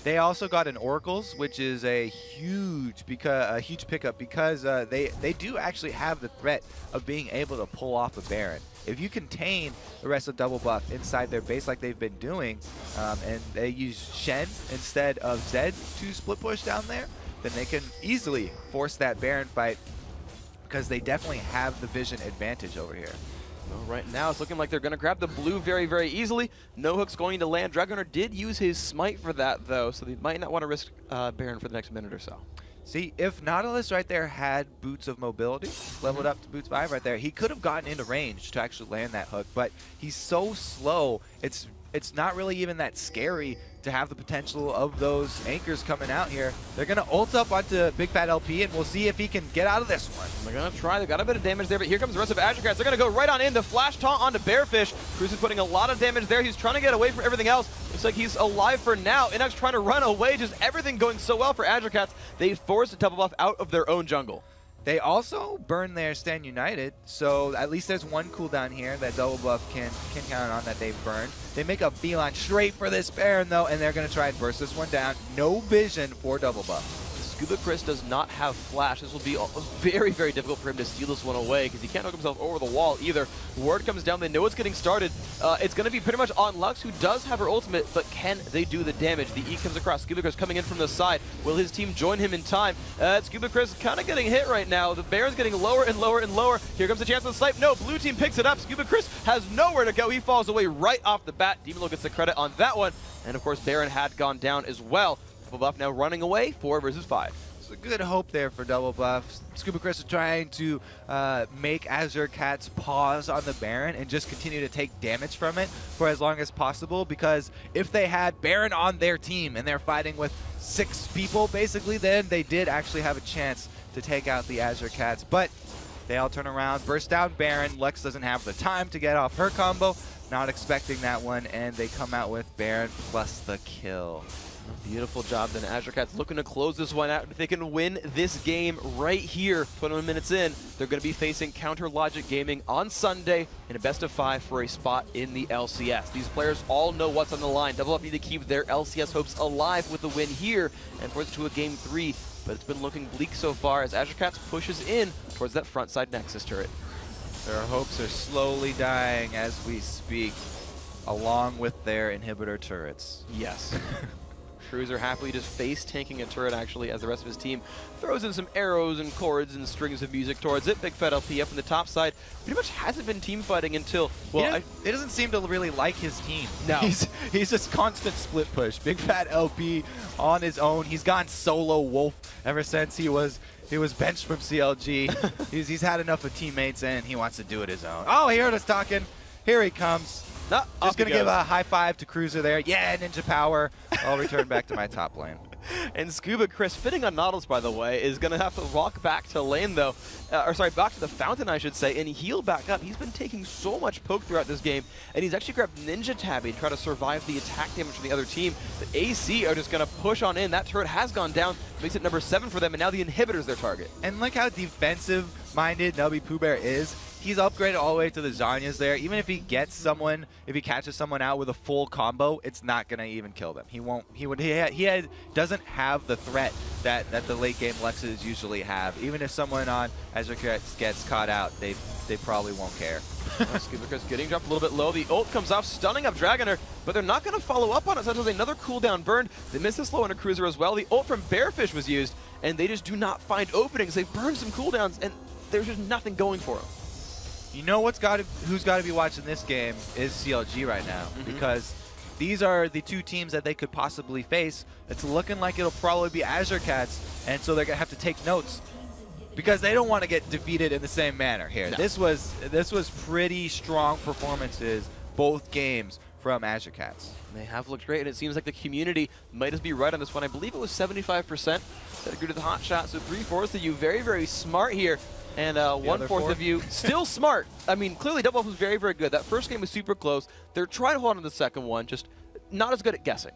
They also got an Oracles, which is a huge pickup because they do actually have the threat of being able to pull off a Baron. If you contain the rest of Double Buff inside their base like they've been doing, and they use Shen instead of Zed to split push down there, then they can easily force that Baron fight because they definitely have the vision advantage over here. Well, right now it's looking like they're going to grab the blue very, very easily. No Hook's going to land. Dragoner did use his smite for that, though, so they might not want to risk Baron for the next minute or so. See, if Nautilus right there had Boots of Mobility, leveled up to Boots 5 right there, he could have gotten into range to actually land that hook, but he's so slow, it's not really even that scary to have the potential of those anchors coming out here. They're going to ult up onto Big Fat LP, and we'll see if he can get out of this one. They're going to try. They've got a bit of damage there, but here comes the rest of Azure Cats. They're going to go right on in. The flash taunt onto Bearfish. Cruz is putting a lot of damage there. He's trying to get away from everything else. Looks like he's alive for now. Inux trying to run away. Just everything going so well for Azure Cats. They forced a double buff out of their own jungle. They also burn their Stand United, so at least there's one cooldown here that double buff can count on that they've burned. They make a beeline straight for this Baron though, and they're going to try and burst this one down. No vision for double buff. Scuba Chris does not have flash. This will be very, very difficult for him to steal this one away because he can't hook himself over the wall either. Word comes down. They know it's getting started. It's going to be pretty much on Lux, who does have her ultimate, but can they do the damage? The E comes across. Scuba Chris coming in from the side. Will his team join him in time? Scuba Chris kind of getting hit right now. The Baron's getting lower and lower and lower. Here comes the chance of the snipe. No, blue team picks it up. Scuba Chris has nowhere to go. He falls away right off the bat. Demon gets the credit on that one. And of course, Baron had gone down as well. Double buff now running away, 4 versus 5. A good hope there for double buffs. Scuba Chris is trying to make Azure Cats pause on the Baron and just continue to take damage from it for as long as possible, because if they had Baron on their team and they're fighting with 6 people basically, then they did actually have a chance to take out the Azure Cats. But they all turn around, burst down Baron. Lex doesn't have the time to get off her combo, not expecting that one, and they come out with Baron plus the kill. Beautiful job then. Azure Cats looking to close this one out. If they can win this game right here, 21 minutes in, they're going to be facing Counter Logic Gaming on Sunday in a best-of-5 for a spot in the LCS. These players all know what's on the line. Double Up need to keep their LCS hopes alive with the win here and force it to a Game 3. But it's been looking bleak so far as Azure Cats pushes in towards that front side Nexus turret. Their hopes are slowly dying as we speak, along with their inhibitor turrets. Yes. Cruiser happily just face tanking a turret actually as the rest of his team throws in some arrows and chords and strings of music towards it. Big Fat LP up on the top side pretty much hasn't been team fighting until, well, he doesn't seem to really like his team. No. He's just constant split push. Big Fat LP on his own. He's gone solo wolf ever since he was benched from CLG. he's had enough of teammates and he wants to do it his own. Oh, he heard us talking. Here he comes. No, just going to give a high five to Cruiser there. Yeah, ninja power. I'll return back to my top lane. And Scuba Chris, fitting on Nautilus, by the way, is going to have to walk back to lane, though. Back to the fountain, I should say, and heal back up. He's been taking so much poke throughout this game, and he's actually grabbed Ninja Tabby to try to survive the attack damage from the other team. The AC are just going to push on in. That turret has gone down, makes it number 7 for them, and now the inhibitor's their target. And look how defensive-minded Nubby Pooh Bear is. He's upgraded all the way to the Zhonya's there. Even if he gets someone, if he catches someone out with a full combo, it's not gonna even kill them. He won't. Doesn't have the threat that the late game Lexes usually have. Even if someone on Azure gets caught out, they probably won't care. Scuba Chris getting dropped a little bit low. The ult comes off, stunning up Dragoner, but they're not going to follow up on it. So there's another cooldown burned. They missed this low on a Cruiser as well. The ult from Bearfish was used, and they just do not find openings. They've burned some cooldowns, and there's just nothing going for them. You know who's got to be watching this game is CLG right now, because these are the 2 teams that they could possibly face. It's looking like it'll probably be Azure Cats, and so they're gonna have to take notes because they don't want to get defeated in the same manner here. No. This was pretty strong performances both games from Azure Cats. They have looked great, and it seems like the community might just be right on this one. I believe it was 75% that agreed to the hot shot, so 3/4 of you very, very smart here. And 1/4 of you still smart. I mean, clearly Double Up was very, very good. That first game was super close. They're trying to hold on to the second one, just not as good at guessing.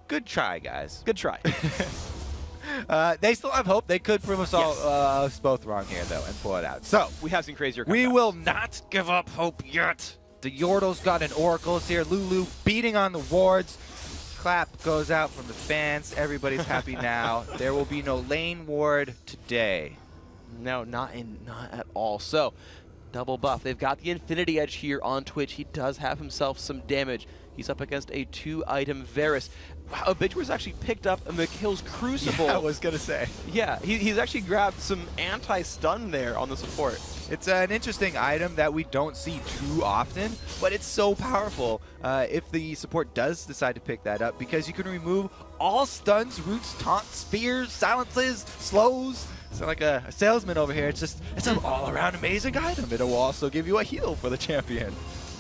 Good try, guys. Good try. They still have hope. They could prove us all both wrong here, though, and pull it out. So we have seen crazier comebacks. We will not give up hope yet. The Yordle's got an Oracles here. Lulu beating on the wards. clap goes out from the fans. Everybody's happy now. There will be no lane ward today. No, not at all. So, double buff. They've got the Infinity Edge here on Twitch. He does have himself some damage. He's up against a 2-item Varus. Wow, Obituary's actually picked up a McHill's Crucible. Yeah, I was going to say. Yeah, he's actually grabbed some anti-stun there on the support. It's an interesting item that we don't see too often, but it's so powerful if the support does decide to pick that up, because you can remove all stuns, roots, taunts, spears, silences, slows. It's like a salesman over here. It's an all-around amazing item. It'll also give you a heal for the champion.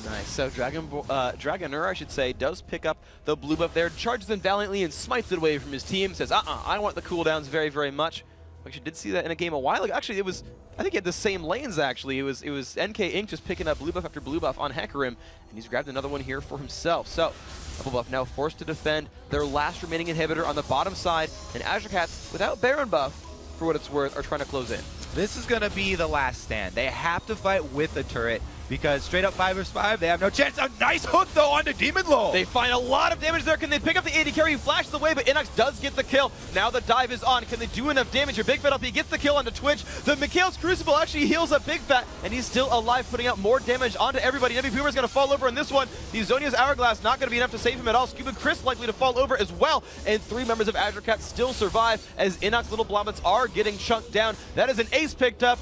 Nice. So Dragonur, I should say, does pick up the blue buff there, charges in valiantly and smites it away from his team. Says, I want the cooldowns very, very much. We actually did see that in a game a while ago. Actually, I think he had the same lanes, actually. It was NK Inc. just picking up blue buff after blue buff on Hecarim, and he's grabbed another one here for himself. So, double buff now forced to defend their last remaining inhibitor on the bottom side, and Azure Cats, without Baron buff, for what it's worth, are trying to close in. This is going to be the last stand. They have to fight with a turret, because straight up 5 vs 5, they have no chance. A nice hook, though, onto Demon Lord. They find a lot of damage there. Can they pick up the AD carry? Flash the way, but Inox does get the kill. Now the dive is on. Can they do enough damage? Your Big Fat LP gets the kill onto Twitch. The McHale's Crucible actually heals up Big Fat, and he's still alive, putting out more damage onto everybody. Nebby Boomer's going to fall over in this one. The Zonia's Hourglass not going to be enough to save him at all. Scuba Chris likely to fall over as well, and 3 members of Azure Cat still survive as Inox Little Blobbits are getting chunked down. That is an ace picked up.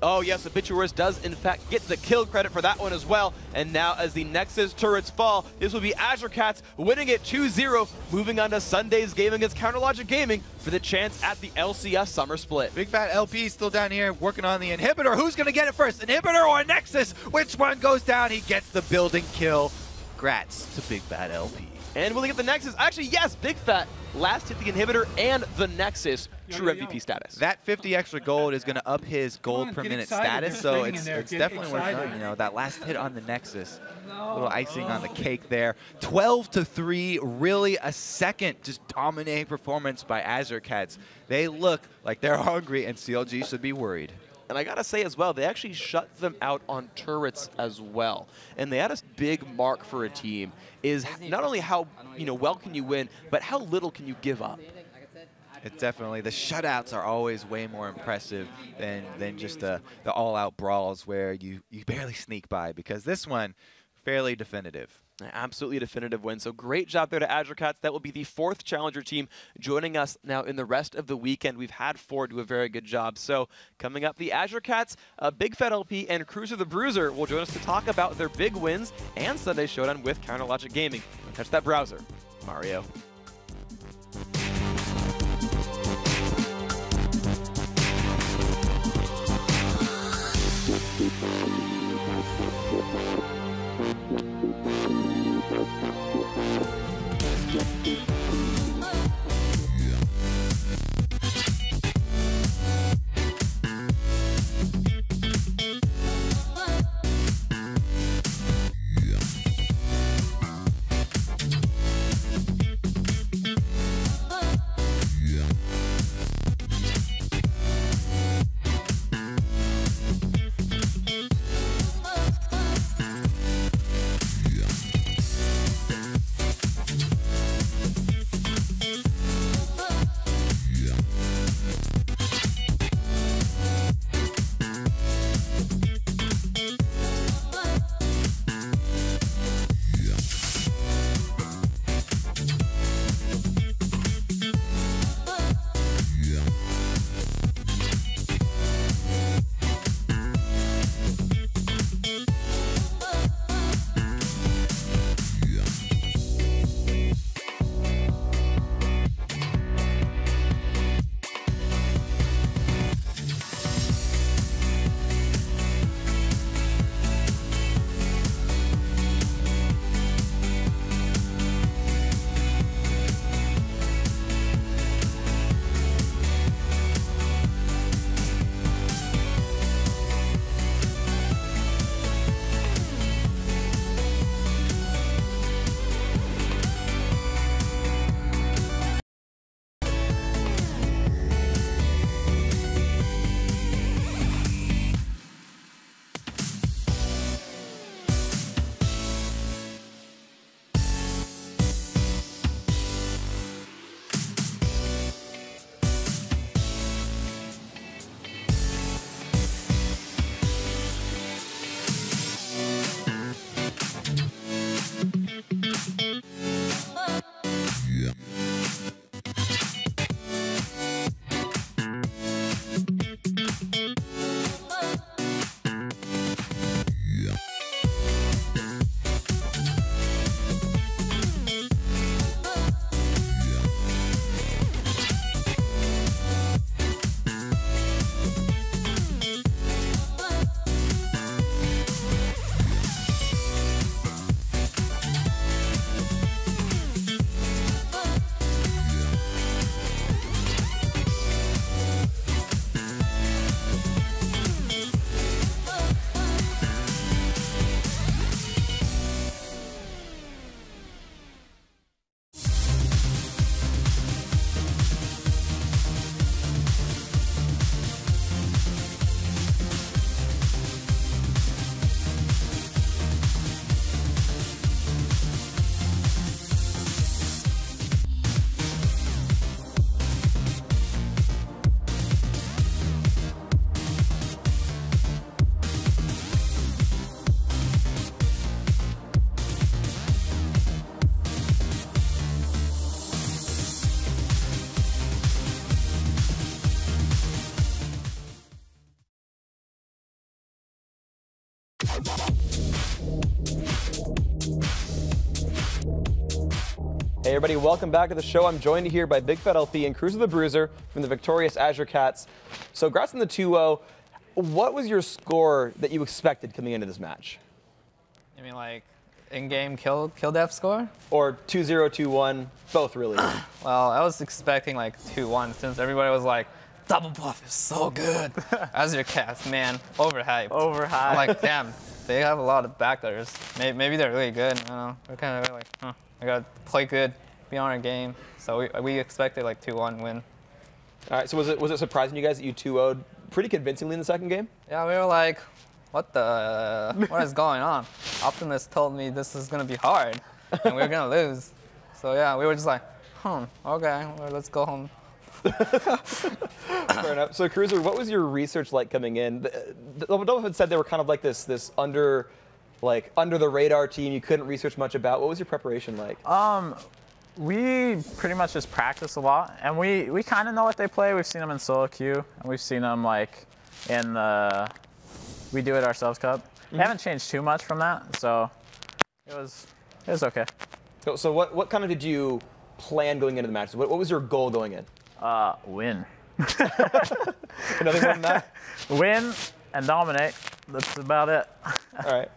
Oh yes, Obituaris does in fact get the kill credit for that one as well. And now as the Nexus turrets fall, this will be Azure Cats winning it 2-0, moving on to Sunday's game against Counterlogic Gaming for the chance at the LCS Summer Split. Big Fat LP still down here working on the inhibitor. Who's going to get it first, inhibitor or Nexus? Which one goes down? He gets the building kill. Grats to Big Fat LP. And will he get the Nexus? Actually, yes, Big Fat last hit the inhibitor and the Nexus. True MVP status. That 50 extra gold is going to up his gold per minute status, so it's definitely worth it. You know, that last hit on the Nexus, a little icing on the cake there. 12-3, really a second just dominating performance by Azure Cats. They look like they're hungry, and CLG should be worried. And I gotta say as well, they actually shut them out on turrets as well. And they had a big mark for a team, is not only how well can you win, but how little can you give up. It's definitely, the shutouts are always way more impressive than just the all-out brawls where you barely sneak by, because this one, fairly definitive. Absolutely definitive win. So great job there to Azure Cats. That will be the 4th challenger team joining us now in the rest of the weekend. We've had 4 do a very good job. So coming up, the Azure Cats, Big Fat LP, and Cruiser the Bruiser will join us to talk about their big wins and Sunday's showdown with Counterlogic Gaming. Touch that browser, Mario. Hey everybody, welcome back to the show. I'm joined here by Big Fat LP and Cruiser the Bruiser from the victorious Azure Cats. So congrats on the 2-0. What was your score that you expected coming into this match? You mean like in-game kill death score? Or 2-0, 2-1, both really. Well, I was expecting like 2-1 since everybody was like, Double Buff is so good. Azure Cats, man, overhyped. Overhyped. I'm like, damn, they have a lot of backers. Maybe they're really good. I don't know. We're kind of like, I gotta play good, be on our game. So we expected like 2-1 win. All right. So was it surprising you guys that you 2-0'd pretty convincingly in the second game? Yeah, we were like, what is going on? Optimus told me this is gonna be hard, and we were gonna lose. So yeah, we were just like, okay, well, let's go home. Fair enough. So Cruiser, what was your research like coming in? Double had said they were kind of like this under the radar team you couldn't research much about. What was your preparation like? We pretty much just practice a lot, and we kind of know what they play. We've seen them in solo queue, and we've seen them like in the We Do It Ourselves Cup. They haven't changed too much from that, so it was okay. So what kind of did you plan going into the match? What was your goal going in? Win. Nothing more than that? Win and dominate. That's about it. All right.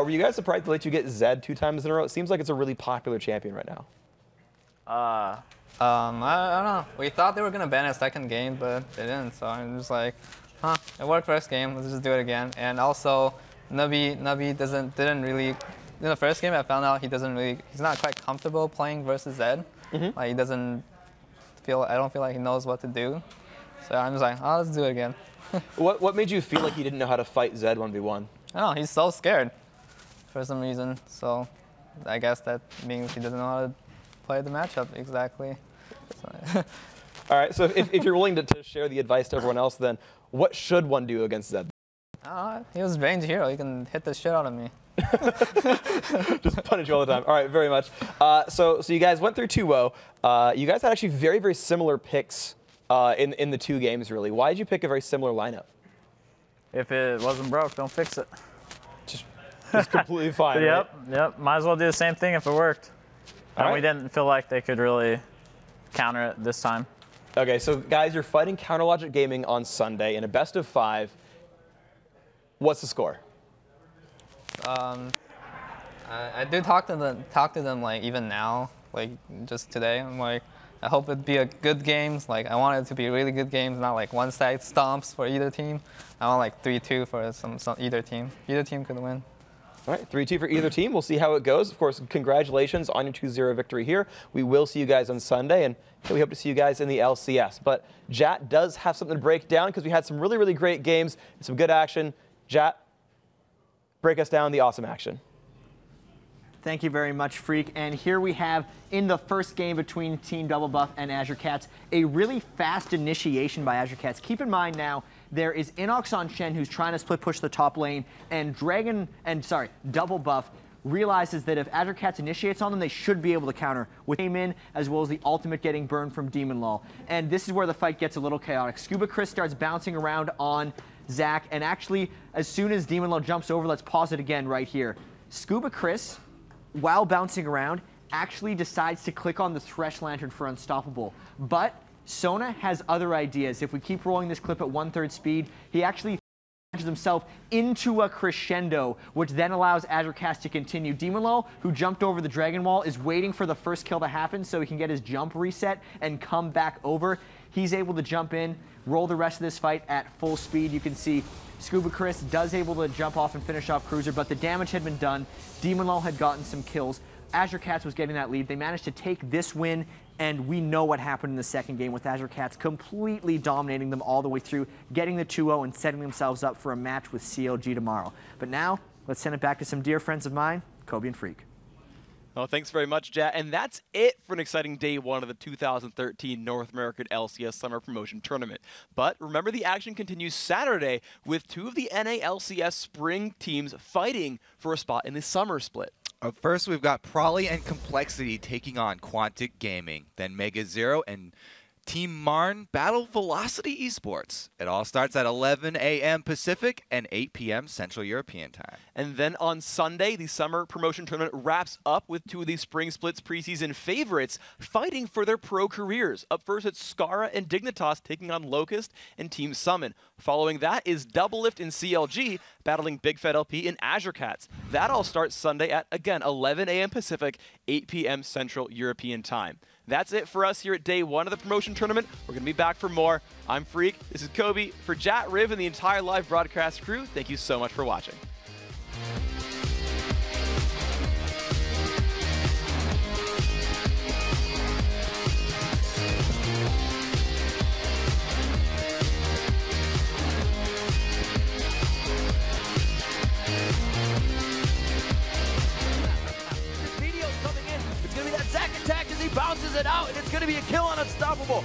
Were you guys surprised to let you get Zed 2 times in a row? It seems like it's a really popular champion right now. I don't know. We thought they were gonna ban a second game, but they didn't. So I'm just like, it worked first game. Let's just do it again. And also, Nabi didn't really. In the first game, I found out he's not quite comfortable playing versus Zed. Like he doesn't feel. I don't feel like he knows what to do. So I'm just like, let's do it again. What made you feel like he didn't know how to fight Zed 1v1? I don't know. He's so scared for some reason. So I guess that means he doesn't know how to play the matchup exactly. So. All right, so if you're willing to share the advice to everyone else, then what should one do against Zed? He was range hero. He can hit the shit out of me. Just punish you all the time. All right, very much. So you guys went through 2-0. You guys had actually very, very similar picks in the 2 games, really. Why did you pick a very similar lineup? If it wasn't broke, don't fix it. Just completely fine. Yep. Might as well do the same thing if it worked. And we didn't feel like they could really counter it this time. Okay, so guys, you're fighting Counter Logic Gaming on Sunday in a best of 5. What's the score? I do talk to them like even now, like just today. I'm like, I hope it'd be a good games. Like I want it to be really good games, not like one-side stomps for either team. I want like 3-2 for either team. Either team could win. All right, 3-2 for either team. We'll see how it goes. Of course, congratulations on your 2-0 victory here. We will see you guys on Sunday, and we hope to see you guys in the LCS. But Jat does have something to break down because we had some really, really great games and some good action. Jat, break us down the awesome action. Thank you very much, Freak. And here we have, in the first game between Team Double Buff and Azure Cats, a really fast initiation by Azure Cats. Keep in mind now, there is Inox on Shen who's trying to split push the top lane, and Double Buff realizes that if Azure Cats initiates on them, they should be able to counter with aim in, as well as the ultimate getting burned from Demon Law. And this is where the fight gets a little chaotic. Scuba Chris starts bouncing around on Zach, and actually, as soon as Demon Law jumps over, let's pause it again right here. Scuba Chris, while bouncing around, actually decides to click on the Thresh Lantern for Unstoppable. But Sona has other ideas. If we keep rolling this clip at 1/3 speed, he actually launches himself into a crescendo, which then allows Azure Cats to continue. Demon Law, who jumped over the Dragon Wall, is waiting for the first kill to happen so he can get his jump reset and come back over. He's able to jump in, roll the rest of this fight at full speed. You can see Scuba Chris does able to jump off and finish off Cruiser, but the damage had been done. Demon Law had gotten some kills. Azure Cats was getting that lead. They managed to take this win, and we know what happened in the second game with Azure Cats completely dominating them all the way through, getting the 2-0 and setting themselves up for a match with CLG tomorrow. But now, let's send it back to some dear friends of mine, Kobe and Freak. Oh, thanks very much, Jat. And that's it for an exciting day 1 of the 2013 North American LCS Summer Promotion Tournament. But remember, the action continues Saturday with 2 of the NA LCS spring teams fighting for a spot in the summer split. First, we've got Prolly and Complexity taking on Quantic Gaming. Then Mega Zero and Team Marn battle Velocity Esports. It all starts at 11 a.m. Pacific and 8 p.m. Central European time. And then on Sunday, the summer promotion tournament wraps up with two of the Spring Splits preseason favorites fighting for their pro careers. Up first, it's Skara and Dignitas taking on Locust and Team Summon. Following that is Doublelift and CLG battling Big Fat LP and Azure Cats. That all starts Sunday at, again, 11 a.m. Pacific, 8 p.m. Central European time. That's it for us here at day one of the promotion tournament. We're going to be back for more. I'm Freak. This is Kobe. For Jat, Riv, and the entire live broadcast crew, thank you so much for watching. Bounces it out, and it's going to be a kill on Unstoppable.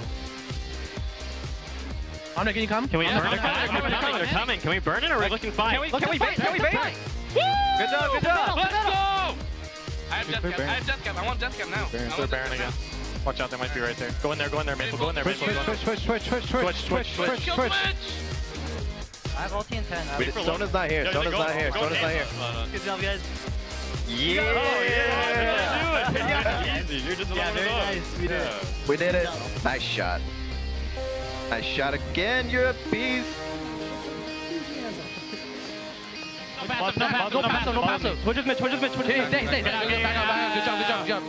Oh no, can you come? Can we burn it? They're coming. Can we burn it or are we looking fine? Can we bait? Can we bait? Woo! Good job, good job. Let's go! I have Death Cap. I have Death Cap. I want Death Cap now. They're Baron again. Watch out, they might be right there. Go in there, Maple. Go in there, Maple. Switch. I have ulti in 10. Sona's not here. Sona's not here. Good job, guys. Yeah! Oh, yeah! Easy. You're just very nice. We did it. We did it. Nice shot. Nice shot again. You're a beast. No passive. Twitch is mid. Stay. Good job.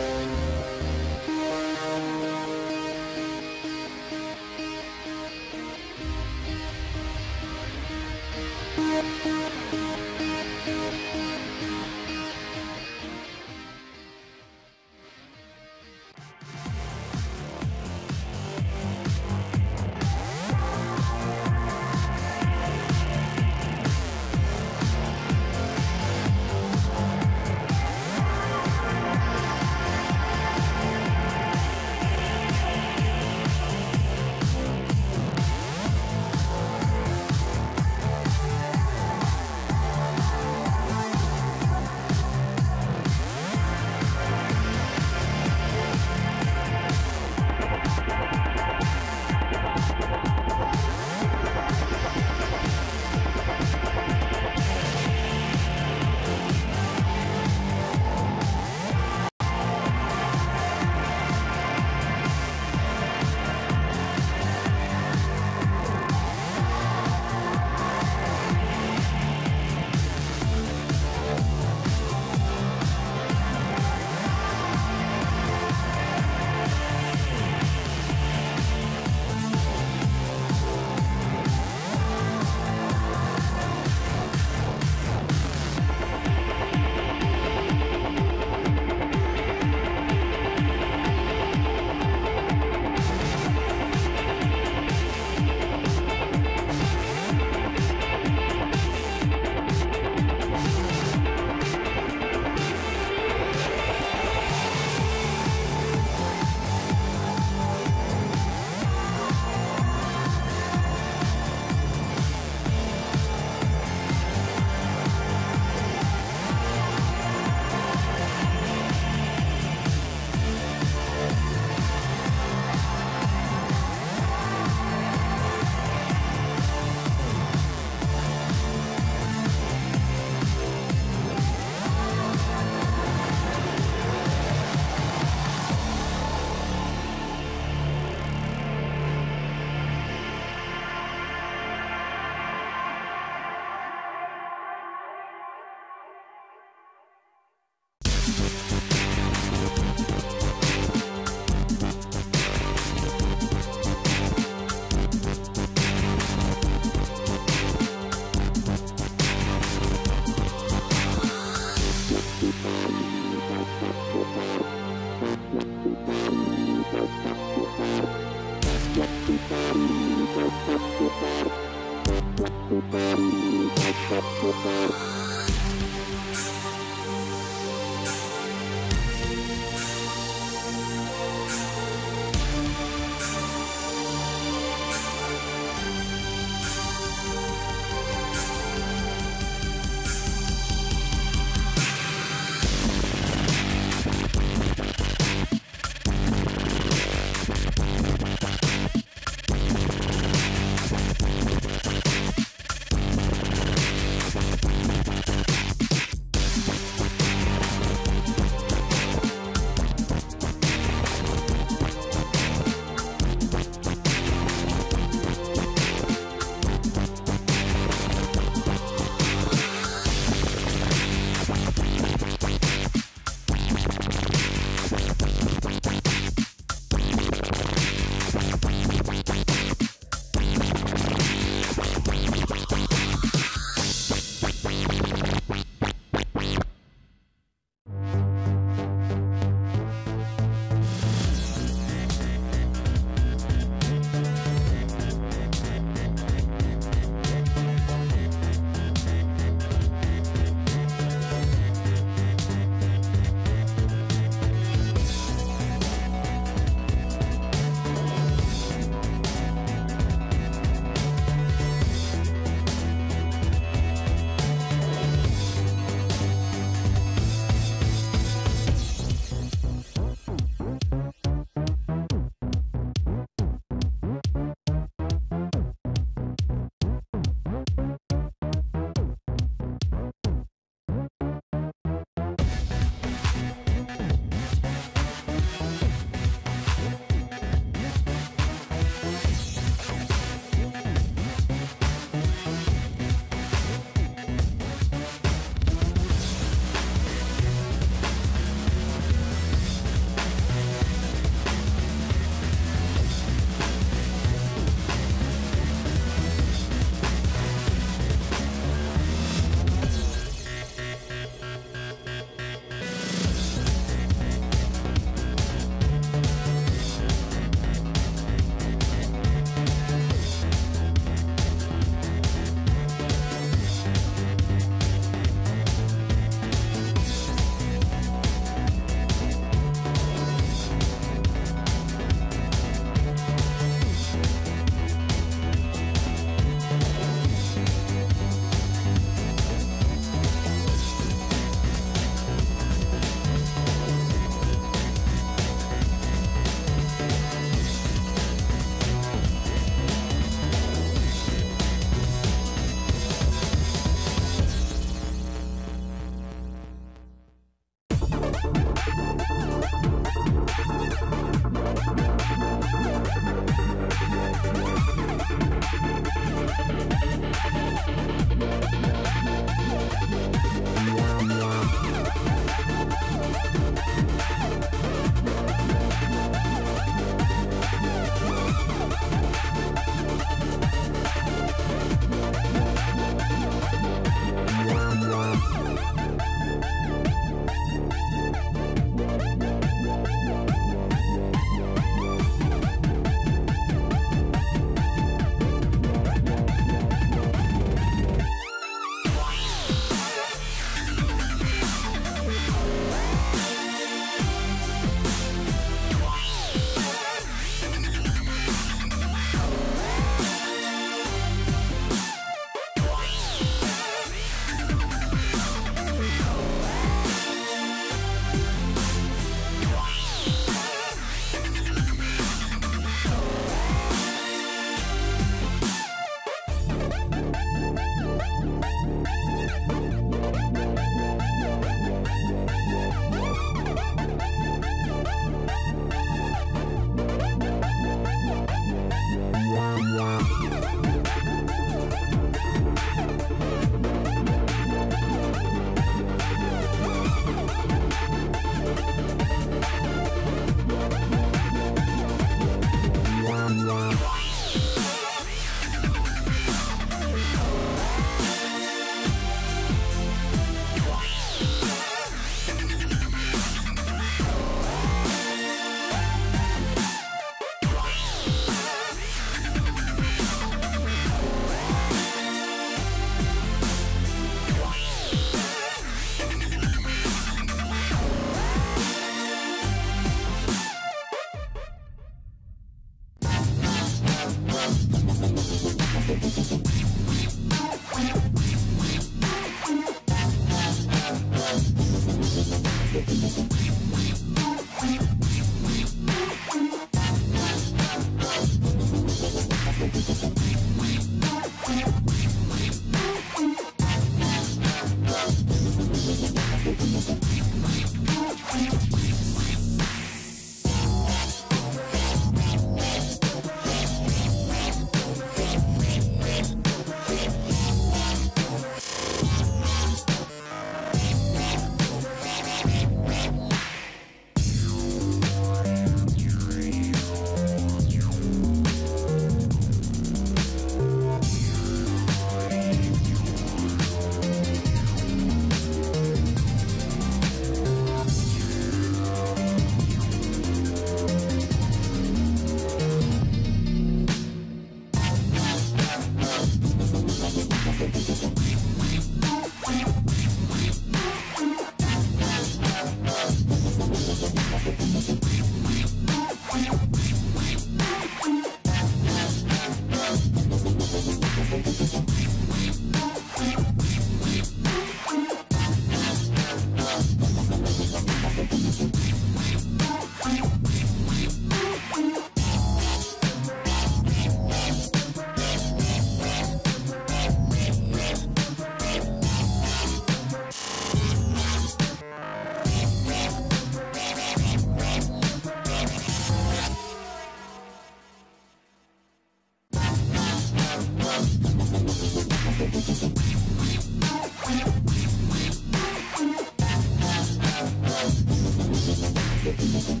Thank you.